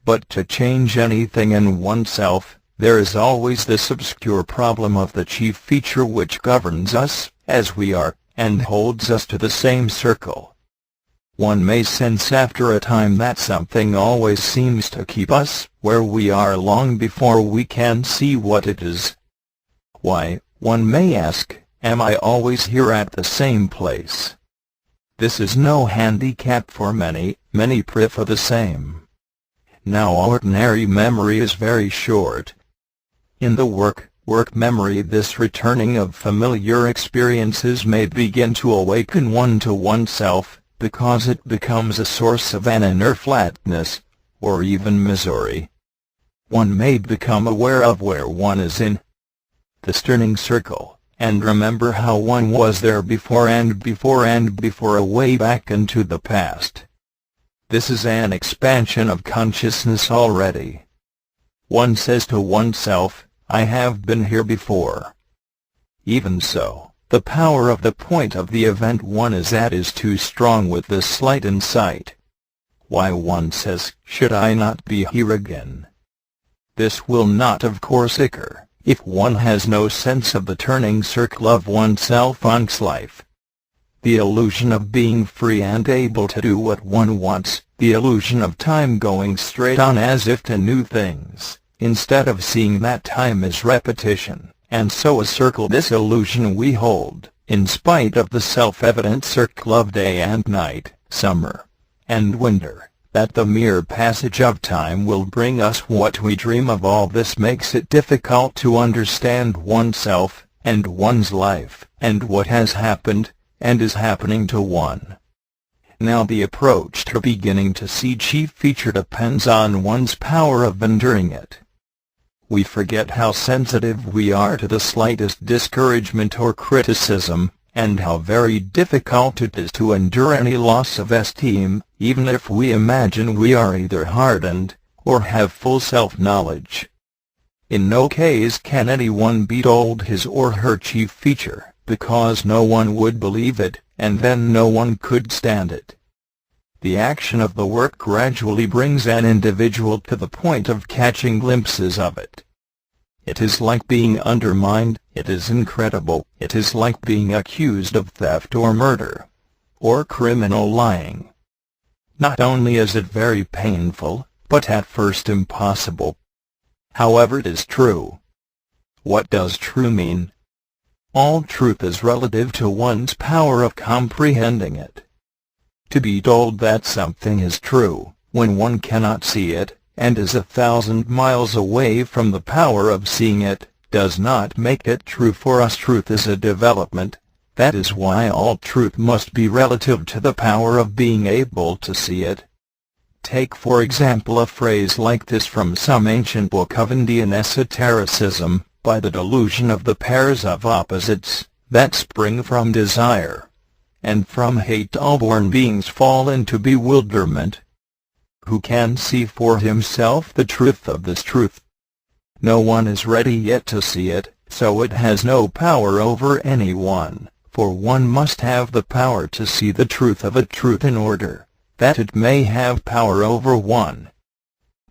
But to change anything in oneself, there is always this obscure problem of the chief feature which governs us, as we are, and holds us to the same circle. One may sense after a time that something always seems to keep us where we are long before we can see what it is. Why, one may ask, am I always here at the same place? This is no handicap for many prefer the same. Now ordinary memory is very short. In the work memory, this returning of familiar experiences may begin to awaken one to oneself, because it becomes a source of an inner flatness, or even misery. One may become aware of where one is in this turning circle, and remember how one was there before and before away back into the past. This is an expansion of consciousness already. One says to oneself, I have been here before. Even so, the power of the point of the event one is at is too strong with this slight insight. Why, one says, should I not be here again? This will not of course occur, if one has no sense of the turning circle of oneself one's life. The illusion of being free and able to do what one wants, the illusion of time going straight on as if to new things, instead of seeing that time is repetition, and so a circle. This illusion we hold, in spite of the self-evident circle of day and night, summer and winter, that the mere passage of time will bring us what we dream of. All this makes it difficult to understand oneself, and one's life, and what has happened, and is happening to one. Now the approach to beginning to see chief feature depends on one's power of enduring it. We forget how sensitive we are to the slightest discouragement or criticism, and how very difficult it is to endure any loss of esteem, even if we imagine we are either hardened, or have full self-knowledge. In no case can anyone be told his or her chief feature, because no one would believe it, and then no one could stand it. The action of the work gradually brings an individual to the point of catching glimpses of it. It is like being undermined, it is incredible, it is like being accused of theft or murder, or criminal lying. Not only is it very painful, but at first impossible. However, it is true. What does true mean? All truth is relative to one's power of comprehending it. To be told that something is true, when one cannot see it, and is 1,000 miles away from the power of seeing it, does not make it true for us. Truth is a development, That is why all truth must be relative to the power of being able to see it. Take for example a phrase like this from some ancient book of Indian esotericism: by the delusion of the pairs of opposites, that spring from desire, and from hate all born beings fall into bewilderment. Who can see for himself the truth of this truth? No one is ready yet to see it, so it has no power over anyone, for one must have the power to see the truth of a truth in order that it may have power over one.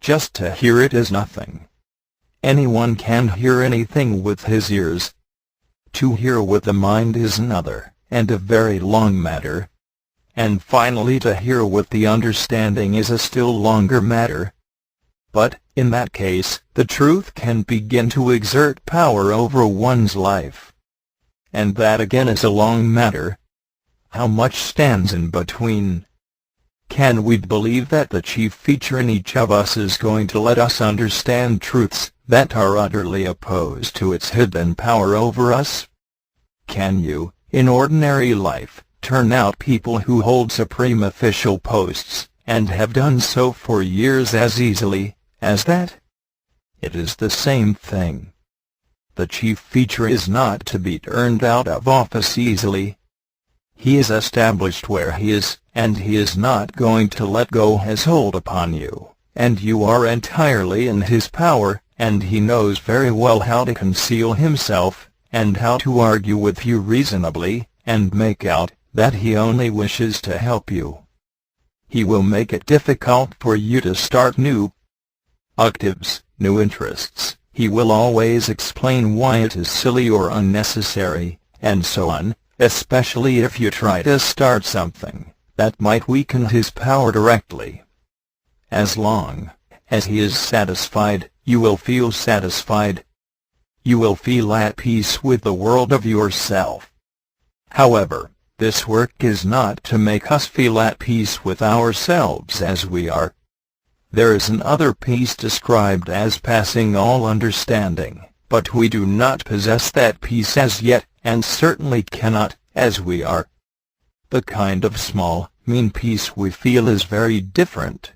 Just to hear it is nothing. Anyone can hear anything with his ears. To hear with the mind is another, and a very long matter. And finally to hear with the understanding is a still longer matter. But, in that case, the truth can begin to exert power over one's life. And that again is a long matter. How much stands in between? Can we believe that the chief feature in each of us is going to let us understand truths that are utterly opposed to its hidden power over us? Can you, in ordinary life, turn out people who hold supreme official posts, and have done so for years as easily as that? It is the same thing. The chief feature is not to be turned out of office easily. He is established where he is, and he is not going to let go his hold upon you, and you are entirely in his power, and he knows very well how to conceal himself, and how to argue with you reasonably, and make out that he only wishes to help you. He will make it difficult for you to start new octaves, new interests. He will always explain why it is silly or unnecessary, and so on, especially if you try to start something that might weaken his power directly. As long as he is satisfied, you will feel satisfied. You will feel at peace with the world of yourself. However, this work is not to make us feel at peace with ourselves as we are. There is another peace described as passing all understanding, but we do not possess that peace as yet, and certainly cannot, as we are. The kind of small, mean peace we feel is very different.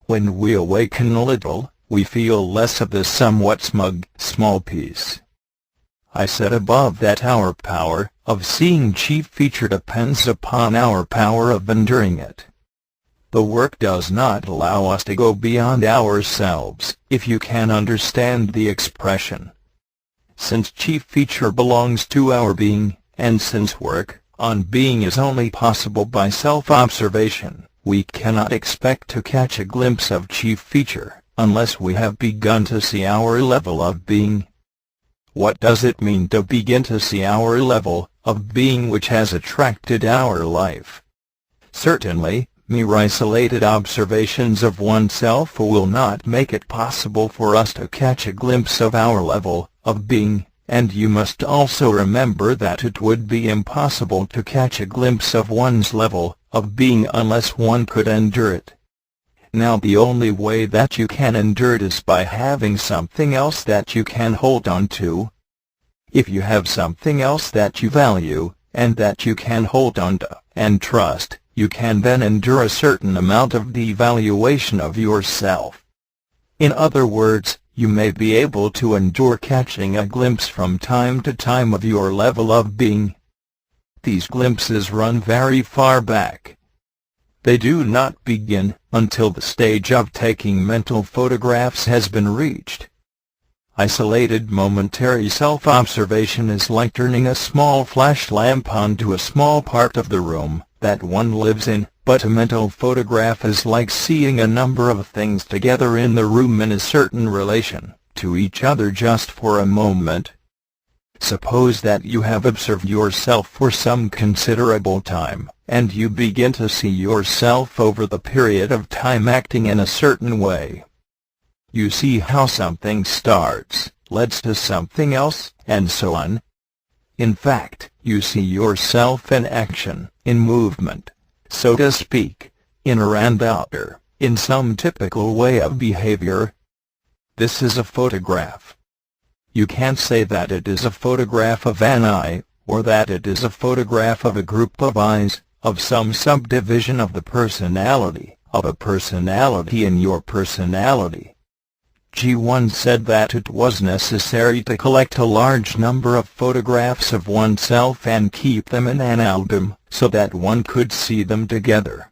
When we awaken a little, we feel less of the somewhat smug, small peace. I said above that our power of seeing chief feature depends upon our power of enduring it. The work does not allow us to go beyond ourselves, if you can understand the expression. Since chief feature belongs to our being, and since work on being is only possible by self-observation, we cannot expect to catch a glimpse of chief feature, unless we have begun to see our level of being. What does it mean to begin to see our level of being which has attracted our life? Certainly, mere isolated observations of oneself will not make it possible for us to catch a glimpse of our level of being, and you must also remember that it would be impossible to catch a glimpse of one's level of being unless one could endure it. Now the only way that you can endure it is by having something else that you can hold on to. If you have something else that you value, and that you can hold on to, and trust, you can then endure a certain amount of devaluation of yourself. In other words, you may be able to endure catching a glimpse from time to time of your level of being. These glimpses run very far back. They do not begin until the stage of taking mental photographs has been reached. Isolated momentary self-observation is like turning a small flash lamp onto a small part of the room that one lives in, but a mental photograph is like seeing a number of things together in the room in a certain relation to each other just for a moment. Suppose that you have observed yourself for some considerable time, and you begin to see yourself over the period of time acting in a certain way. You see how something starts, leads to something else, and so on. In fact, you see yourself in action, in movement, so to speak, inner and outer, in some typical way of behavior. This is a photograph. You can't say that it is a photograph of an eye, or that it is a photograph of a group of eyes, of some subdivision of the personality, of a personality in your personality. G1 said that it was necessary to collect a large number of photographs of oneself and keep them in an album, so that one could see them together.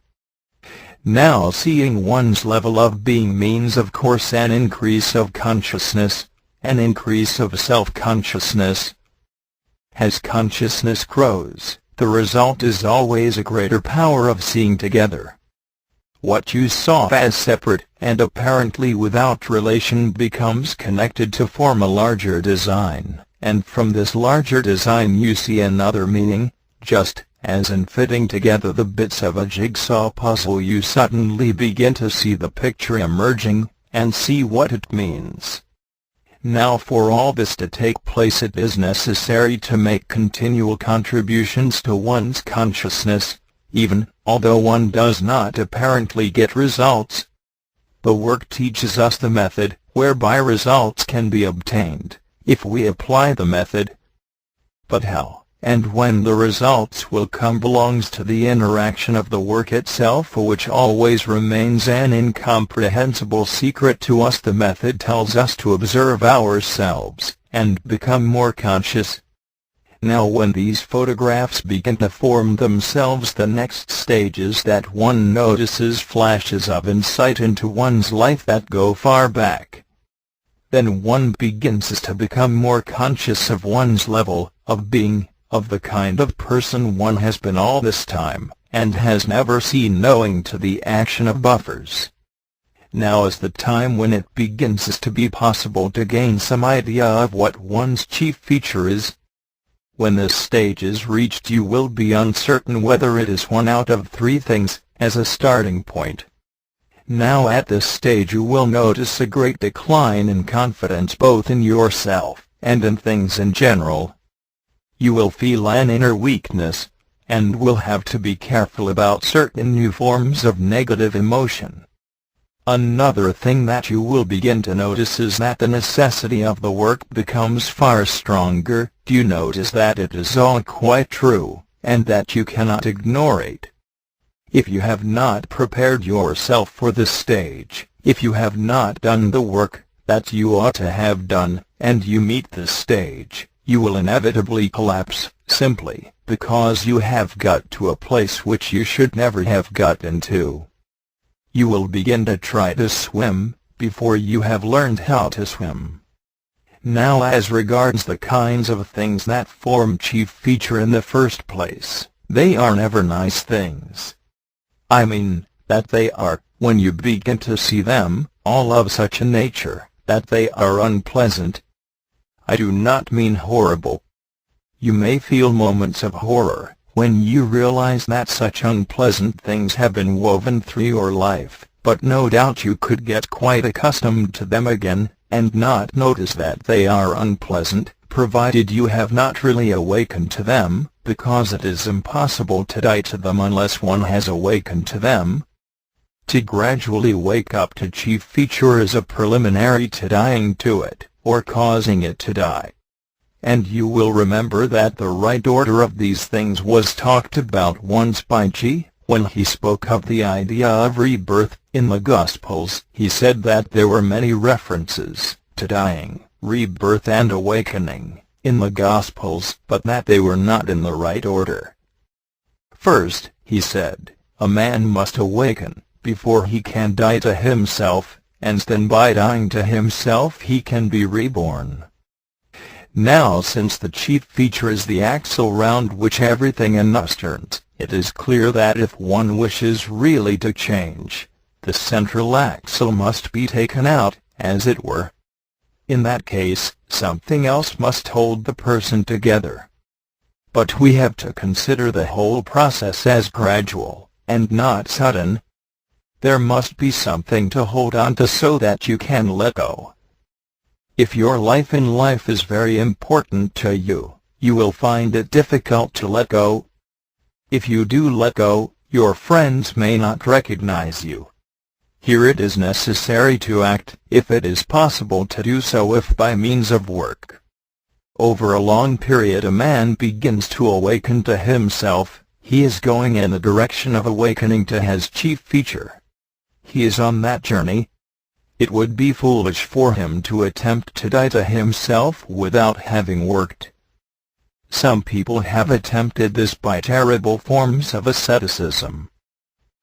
Now seeing one's level of being means of course an increase of consciousness, an increase of self-consciousness. As consciousness grows, the result is always a greater power of seeing together. What you saw as separate and apparently without relation becomes connected to form a larger design, and from this larger design you see another meaning, just as in fitting together the bits of a jigsaw puzzle you suddenly begin to see the picture emerging, and see what it means. Now for all this to take place it is necessary to make continual contributions to one's consciousness, even although one does not apparently get results. The work teaches us the method whereby results can be obtained, if we apply the method. But how, and when the results will come belongs to the interaction of the work itself, which always remains an incomprehensible secret to us. The method tells us to observe ourselves, and become more conscious. Now when these photographs begin to form themselves, the next stage is that one notices flashes of insight into one's life that go far back. Then one begins to become more conscious of one's level of being, of the kind of person one has been all this time, and has never seen, owing to the action of buffers. Now is the time when it begins to be possible to gain some idea of what one's chief feature is. When this stage is reached you will be uncertain whether it is one out of three things, as a starting point. Now at this stage you will notice a great decline in confidence both in yourself, and in things in general. You will feel an inner weakness, and will have to be careful about certain new forms of negative emotion. Another thing that you will begin to notice is that the necessity of the work becomes far stronger. Do you notice that it is all quite true, and that you cannot ignore it? If you have not prepared yourself for this stage, if you have not done the work that you ought to have done, and you meet this stage, you will inevitably collapse, simply because you have got to a place which you should never have got into. You will begin to try to swim, before you have learned how to swim. Now as regards the kinds of things that form chief feature in the first place, they are never nice things. I mean, that they are, when you begin to see them, all of such a nature, that they are unpleasant. I do not mean horrible. You may feel moments of horror, when you realize that such unpleasant things have been woven through your life, but no doubt you could get quite accustomed to them again, and not notice that they are unpleasant, provided you have not really awakened to them, because it is impossible to die to them unless one has awakened to them. To gradually wake up to chief feature is a preliminary to dying to it, or causing it to die. And you will remember that the right order of these things was talked about once by G. When he spoke of the idea of rebirth in the Gospels. He said that there were many references to dying, rebirth and awakening in the Gospels, but that they were not in the right order. First, he said, a man must awaken before he can die to himself, and then by dying to himself he can be reborn. Now since the chief feature is the axle round which everything in us turns, it is clear that if one wishes really to change, the central axle must be taken out, as it were. In that case, something else must hold the person together. But we have to consider the whole process as gradual, and not sudden. There must be something to hold on to so that you can let go. If your life in life is very important to you, you will find it difficult to let go. If you do let go, your friends may not recognize you. Here it is necessary to act, if it is possible to do so, if by means of work. Over a long period a man begins to awaken to himself. He is going in the direction of awakening to his chief feature. He is on that journey. It would be foolish for him to attempt to die to himself without having worked. Some people have attempted this by terrible forms of asceticism.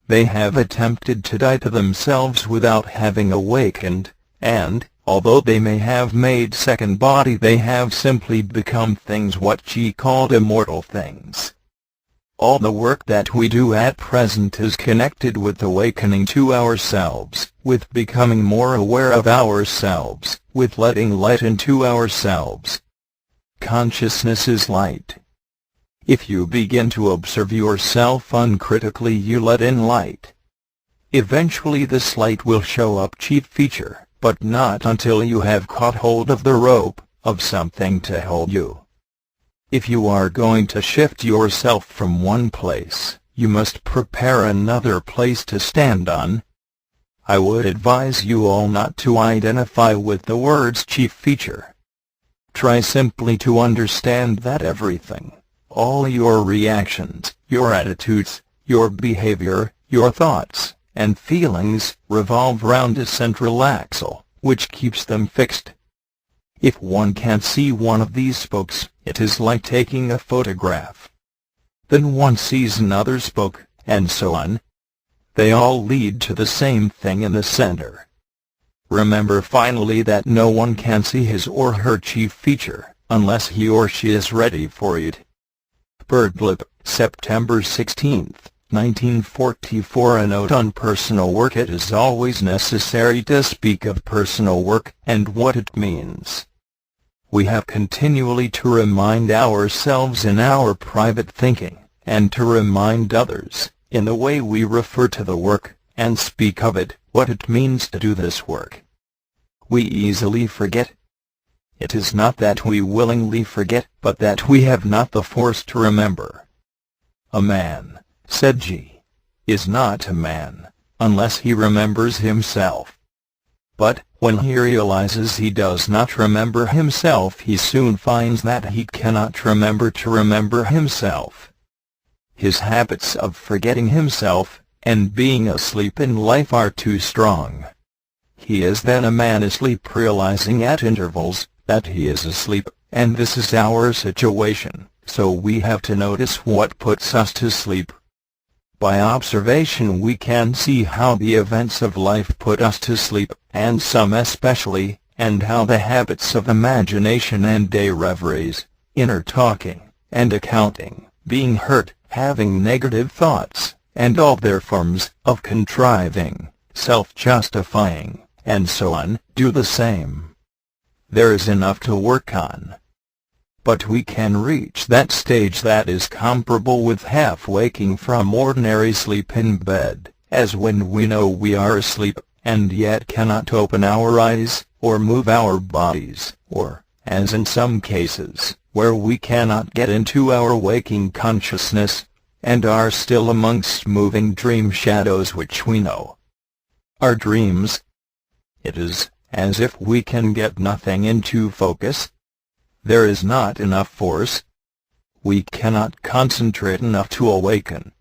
They have attempted to die to themselves without having awakened, and, although they may have made second body, they have simply become things what she called immortal things. All the work that we do at present is connected with awakening to ourselves, with becoming more aware of ourselves, with letting light into ourselves. Consciousness is light. If you begin to observe yourself uncritically, you let in light. Eventually this light will show up chief feature, but not until you have caught hold of the rope, of something to hold you. If you are going to shift yourself from one place, you must prepare another place to stand on. I would advise you all not to identify with the words chief feature. Try simply to understand that everything, all your reactions, your attitudes, your behavior, your thoughts, and feelings, revolve round a central axle, which keeps them fixed. If one can't see one of these spokes, it is like taking a photograph. Then one sees another spoke, and so on. They all lead to the same thing in the center. Remember finally that no one can see his or her chief feature, unless he or she is ready for it. Birdlip, September 16, 1944. A note on personal work. It is always necessary to speak of personal work, and what it means. We have continually to remind ourselves in our private thinking, and to remind others, in the way we refer to the work, and speak of it, what it means to do this work. We easily forget. It is not that we willingly forget, but that we have not the force to remember. A man, said G, is not a man, unless he remembers himself. But, when he realizes he does not remember himself, he soon finds that he cannot remember to remember himself. His habits of forgetting himself, and being asleep in life are too strong. He is then a man asleep, realizing at intervals that he is asleep, and this is our situation, so we have to notice what puts us to sleep. By observation we can see how the events of life put us to sleep, and some especially, and how the habits of imagination and day reveries, inner talking, and accounting, being hurt, having negative thoughts, and all their forms of contriving, self-justifying, and so on, do the same. There is enough to work on. But we can reach that stage that is comparable with half waking from ordinary sleep in bed, as when we know we are asleep, and yet cannot open our eyes, or move our bodies, or, as in some cases, where we cannot get into our waking consciousness, and are still amongst moving dream shadows which we know are dreams. It is as if we can get nothing into focus. There is not enough force. We cannot concentrate enough to awaken.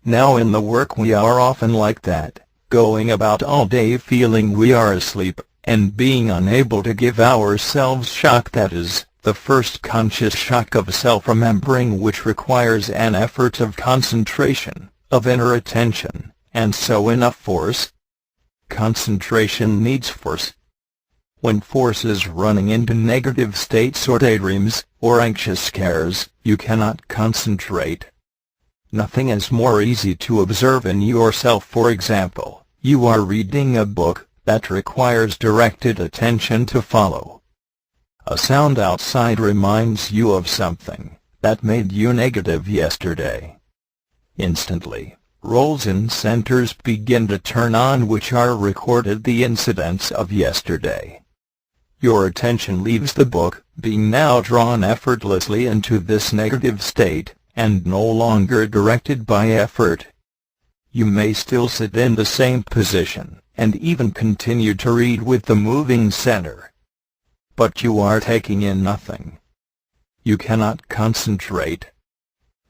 Now in the work we are often like that, going about all day feeling we are asleep, and being unable to give ourselves shock, that is, the first conscious shock of self-remembering, which requires an effort of concentration, of inner attention, and so enough force. Concentration needs force. When force is running into negative states or daydreams, or anxious scares, you cannot concentrate. Nothing is more easy to observe in yourself. For example, you are reading a book that requires directed attention to follow. A sound outside reminds you of something that made you negative yesterday. Instantly, roles and centers begin to turn on which are recorded the incidents of yesterday. Your attention leaves the book, being now drawn effortlessly into this negative state, and no longer directed by effort. You may still sit in the same position, and even continue to read with the moving center. But you are taking in nothing. you cannot concentrate.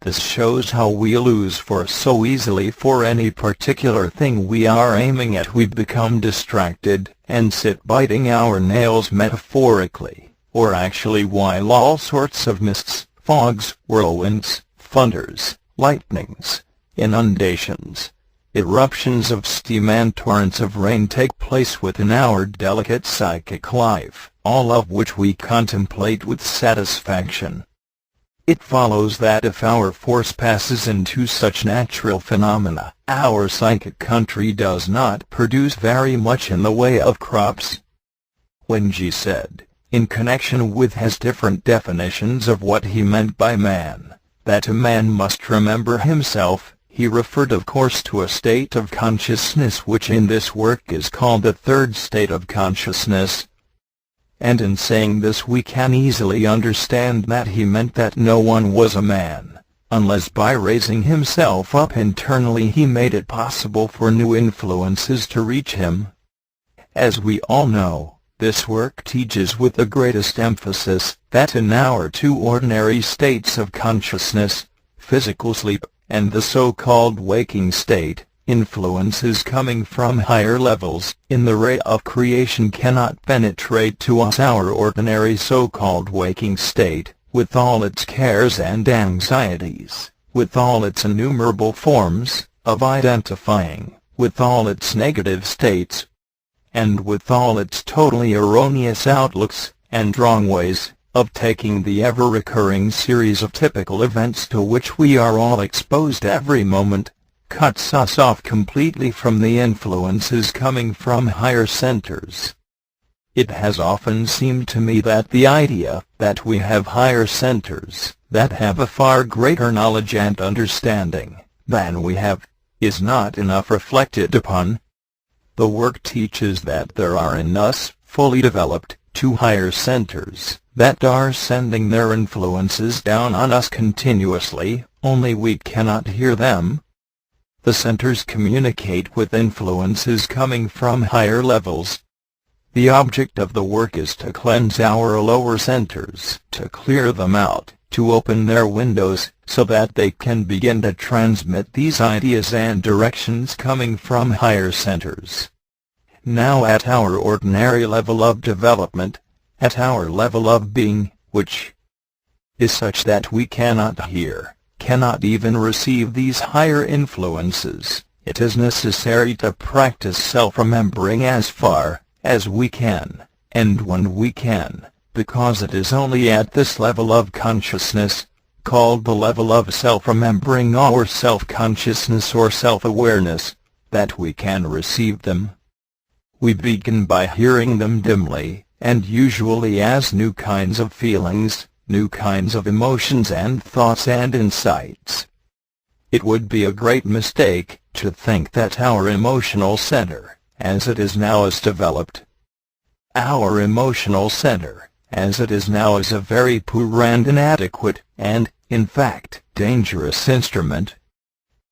This shows how we lose force so easily for any particular thing we are aiming at. We become distracted, and sit biting our nails metaphorically, or actually, while all sorts of mists, fogs, whirlwinds, thunders, lightnings, inundations, eruptions of steam and torrents of rain take place within our delicate psychic life, all of which we contemplate with satisfaction. It follows that if our force passes into such natural phenomena, our psychic country does not produce very much in the way of crops. When G said, in connection with his different definitions of what he meant by man, that a man must remember himself, he referred of course to a state of consciousness which in this work is called the third state of consciousness. And in saying this we can easily understand that he meant that no one was a man, unless by raising himself up internally he made it possible for new influences to reach him. As we all know, this work teaches with the greatest emphasis that in our two ordinary states of consciousness, physical sleep, and the so-called waking state, influences coming from higher levels in the ray of creation cannot penetrate to us our ordinary so-called waking state, with all its cares and anxieties, with all its innumerable forms of identifying, with all its negative states, and with all its totally erroneous outlooks and wrong ways of taking the ever-recurring series of typical events to which we are all exposed every moment, cuts us off completely from the influences coming from higher centers. It has often seemed to me that the idea that we have higher centers that have a far greater knowledge and understanding than we have is not enough reflected upon. The work teaches that there are in us, fully developed, two higher centers that are sending their influences down on us continuously, only we cannot hear them. The centers communicate with influences coming from higher levels. The object of the work is to cleanse our lower centers, to clear them out, to open their windows, so that they can begin to transmit these ideas and directions coming from higher centers. Now at our ordinary level of development, at our level of being, which is such that we cannot hear, cannot even receive these higher influences, it is necessary to practice self-remembering as far as we can, and when we can, because it is only at this level of consciousness, called the level of self-remembering or self-consciousness or self-awareness, that we can receive them. We begin by hearing them dimly, and usually as new kinds of feelings, new kinds of emotions and thoughts and insights. It would be a great mistake to think that our emotional center, as it is now, is developed. Our emotional center, as it is now, is a very poor and inadequate, and, in fact, dangerous instrument.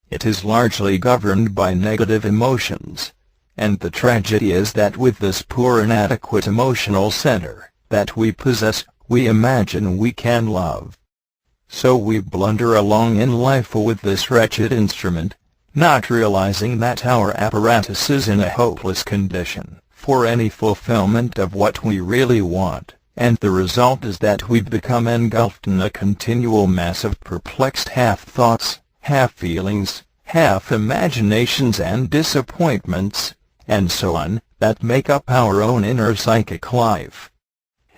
It is largely governed by negative emotions, and the tragedy is that with this poor inadequate emotional center that we possess, we imagine we can love. So we blunder along in life with this wretched instrument, not realizing that our apparatus is in a hopeless condition for any fulfillment of what we really want, and the result is that we become engulfed in a continual mass of perplexed half-thoughts, half-feelings, half-imaginations and disappointments, and so on, that make up our own inner psychic life.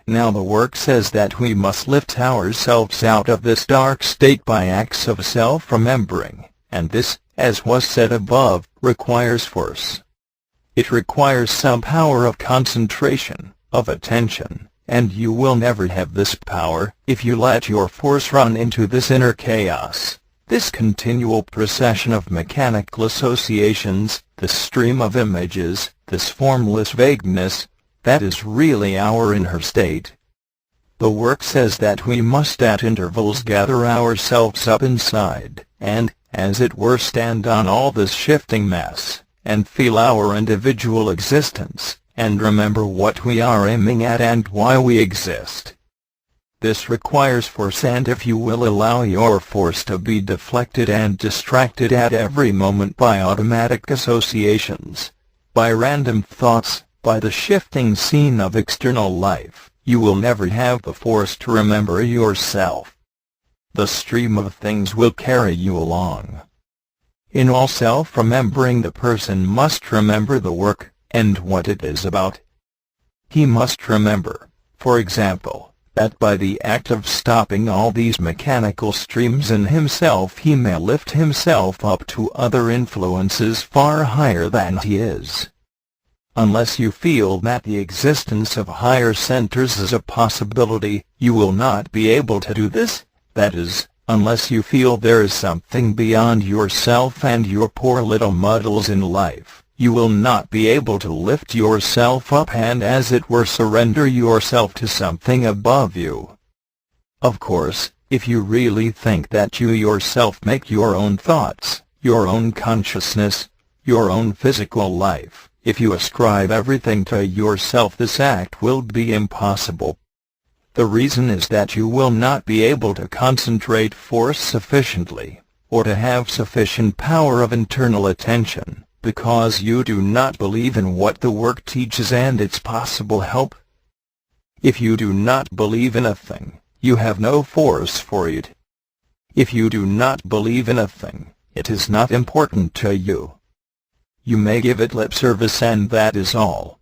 Now the work says that we must lift ourselves out of this dark state by acts of self-remembering, and this, as was said above, requires force. It requires some power of concentration, of attention, and you will never have this power if you let your force run into this inner chaos, this continual procession of mechanical associations, this stream of images, this formless vagueness, that is really our inner state. The work says that we must at intervals gather ourselves up inside, and, as it were, stand on all this shifting mass, and feel our individual existence, and remember what we are aiming at and why we exist. This requires force, and if you will allow your force to be deflected and distracted at every moment by automatic associations, by random thoughts, by the shifting scene of external life, you will never have the force to remember yourself. The stream of things will carry you along. In all self-remembering, the person must remember the work, and what it is about. He must remember, for example, that by the act of stopping all these mechanical streams in himself he may lift himself up to other influences far higher than he is. Unless you feel that the existence of higher centers is a possibility, you will not be able to do this. That is, unless you feel there is something beyond yourself and your poor little muddles in life, you will not be able to lift yourself up and, as it were, surrender yourself to something above you. Of course, if you really think that you yourself make your own thoughts, your own consciousness, your own physical life, if you ascribe everything to yourself, this act will be impossible. The reason is that you will not be able to concentrate force sufficiently, or to have sufficient power of internal attention, because you do not believe in what the work teaches and its possible help. If you do not believe in a thing, you have no force for it. If you do not believe in a thing, it is not important to you. You may give it lip service, and that is all.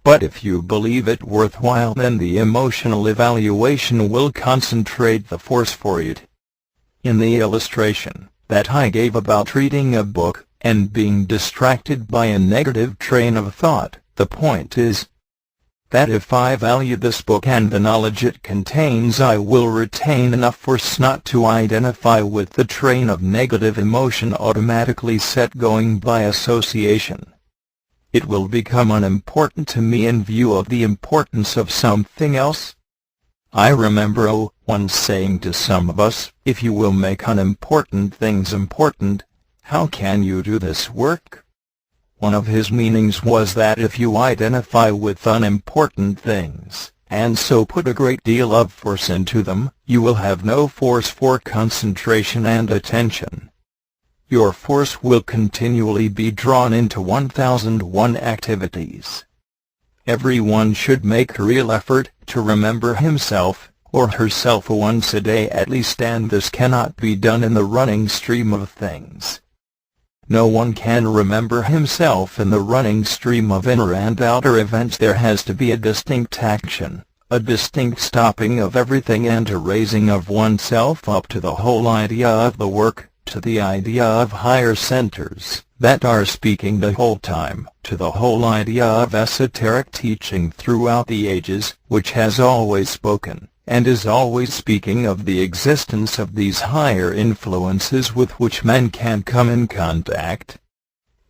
But if you believe it worthwhile, then the emotional evaluation will concentrate the force for it. In the illustration that I gave about reading a book and being distracted by a negative train of thought, the point is that if I value this book and the knowledge it contains, I will retain enough force not to identify with the train of negative emotion automatically set going by association. It will become unimportant to me in view of the importance of something else. I remember once saying to some of us, if you will make unimportant things important, how can you do this work? One of his meanings was that if you identify with unimportant things, and so put a great deal of force into them, you will have no force for concentration and attention. Your force will continually be drawn into 1001 activities. Everyone should make a real effort to remember himself, or herself, once a day at least, and this cannot be done in the running stream of things. No one can remember himself in the running stream of inner and outer events. There has to be a distinct action, a distinct stopping of everything, and a raising of oneself up to the whole idea of the work, to the idea of higher centers that are speaking the whole time, to the whole idea of esoteric teaching throughout the ages, which has always spoken, and is always speaking of the existence of these higher influences with which man can come in contact.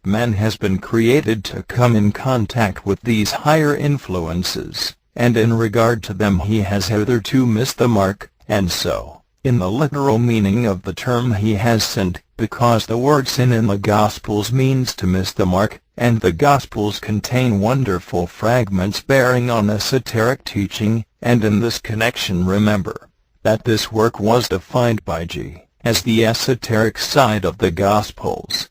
Man has been created to come in contact with these higher influences, and in regard to them he has hitherto missed the mark, and so, in the literal meaning of the term, he has sinned, because the word sin in the Gospels means to miss the mark, and the Gospels contain wonderful fragments bearing on esoteric teaching, and in this connection remember that this work was defined by G as the esoteric side of the Gospels.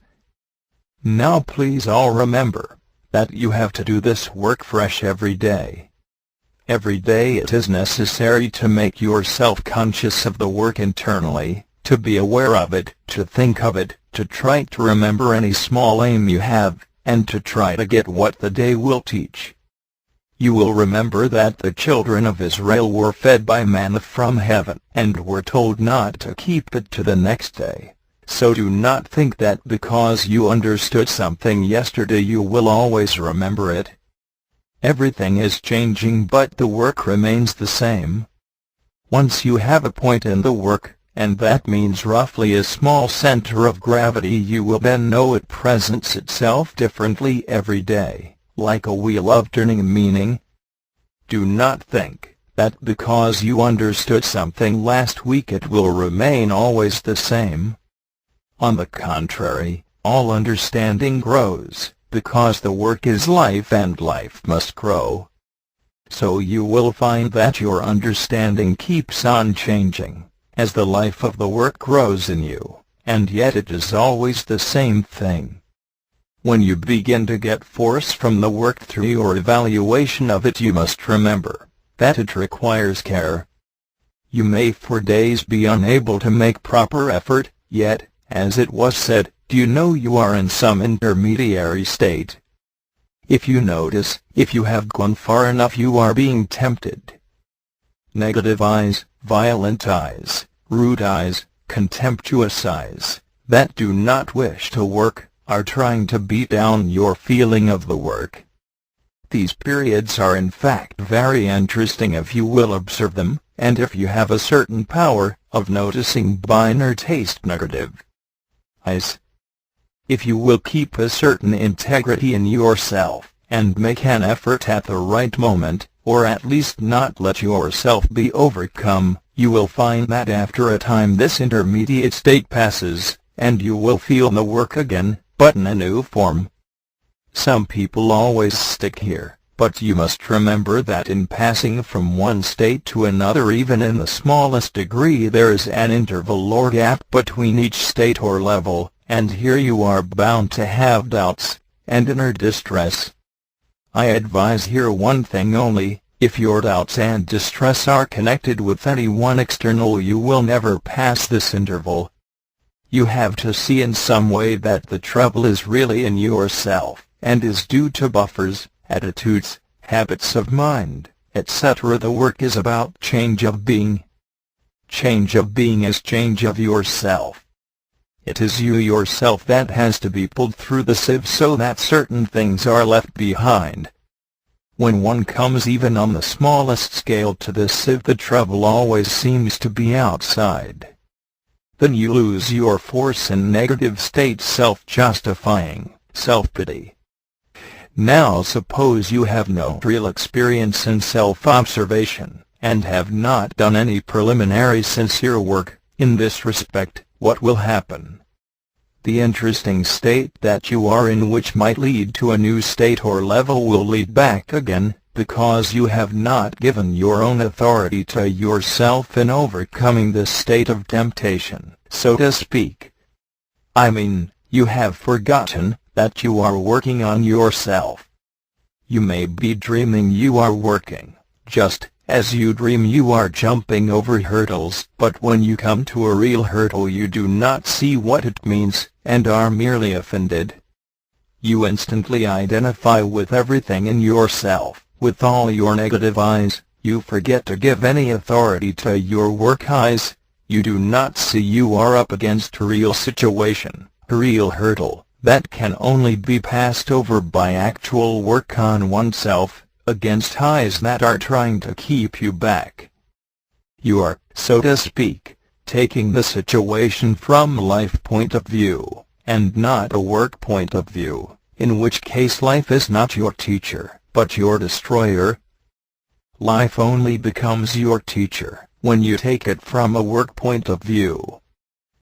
Now please all remember that you have to do this work fresh every day. Every day it is necessary to make yourself conscious of the work internally, to be aware of it, to think of it, to try to remember any small aim you have, and to try to get what the day will teach. You will remember that the children of Israel were fed by manna from heaven, and were told not to keep it to the next day. So do not think that because you understood something yesterday you will always remember it. Everything is changing, but the work remains the same. Once you have a point in the work, and that means roughly a small center of gravity, you will then know it presents itself differently every day, like a wheel of turning meaning. Do not think that because you understood something last week it will remain always the same. On the contrary, all understanding grows, because the work is life and life must grow. So you will find that your understanding keeps on changing as the life of the work grows in you, and yet it is always the same thing. When you begin to get force from the work through your evaluation of it, you must remember that it requires care. You may for days be unable to make proper effort, yet, as it was said, do you know you are in some intermediary state? If you notice, if you have gone far enough, you are being tempted. Negative eyes, violent eyes, rude eyes, contemptuous eyes, that do not wish to work, are trying to beat down your feeling of the work. These periods are in fact very interesting if you will observe them, and if you have a certain power of noticing binary taste negative eyes. If you will keep a certain integrity in yourself, and make an effort at the right moment, or at least not let yourself be overcome, you will find that after a time this intermediate state passes, and you will feel the work again, but in a new form. Some people always stick here, but you must remember that in passing from one state to another, even in the smallest degree, there is an interval or gap between each state or level, and here you are bound to have doubts and inner distress. I advise here one thing only: if your doubts and distress are connected with anyone external, you will never pass this interval. You have to see in some way that the trouble is really in yourself, and is due to buffers, attitudes, habits of mind, etc. The work is about change of being. Change of being is change of yourself. It is you yourself that has to be pulled through the sieve so that certain things are left behind. When one comes even on the smallest scale to this sieve, the trouble always seems to be outside. Then you lose your force in negative state self-justifying, self-pity. Now suppose you have no real experience in self-observation, and have not done any preliminary sincere work in this respect. What will happen? The interesting state that you are in, which might lead to a new state or level, will lead back again, because you have not given your own authority to yourself in overcoming this state of temptation, so to speak. I mean, you have forgotten that you are working on yourself. You may be dreaming you are working, just as you dream you are jumping over hurdles, but when you come to a real hurdle you do not see what it means, and are merely offended. You instantly identify with everything in yourself, with all your negative eyes. You forget to give any authority to your work eyes. You do not see you are up against a real situation, a real hurdle, that can only be passed over by actual work on oneself, against eyes that are trying to keep you back. You are, so to speak, taking the situation from a life point of view, and not a work point of view, in which case life is not your teacher, but your destroyer. Life only becomes your teacher when you take it from a work point of view.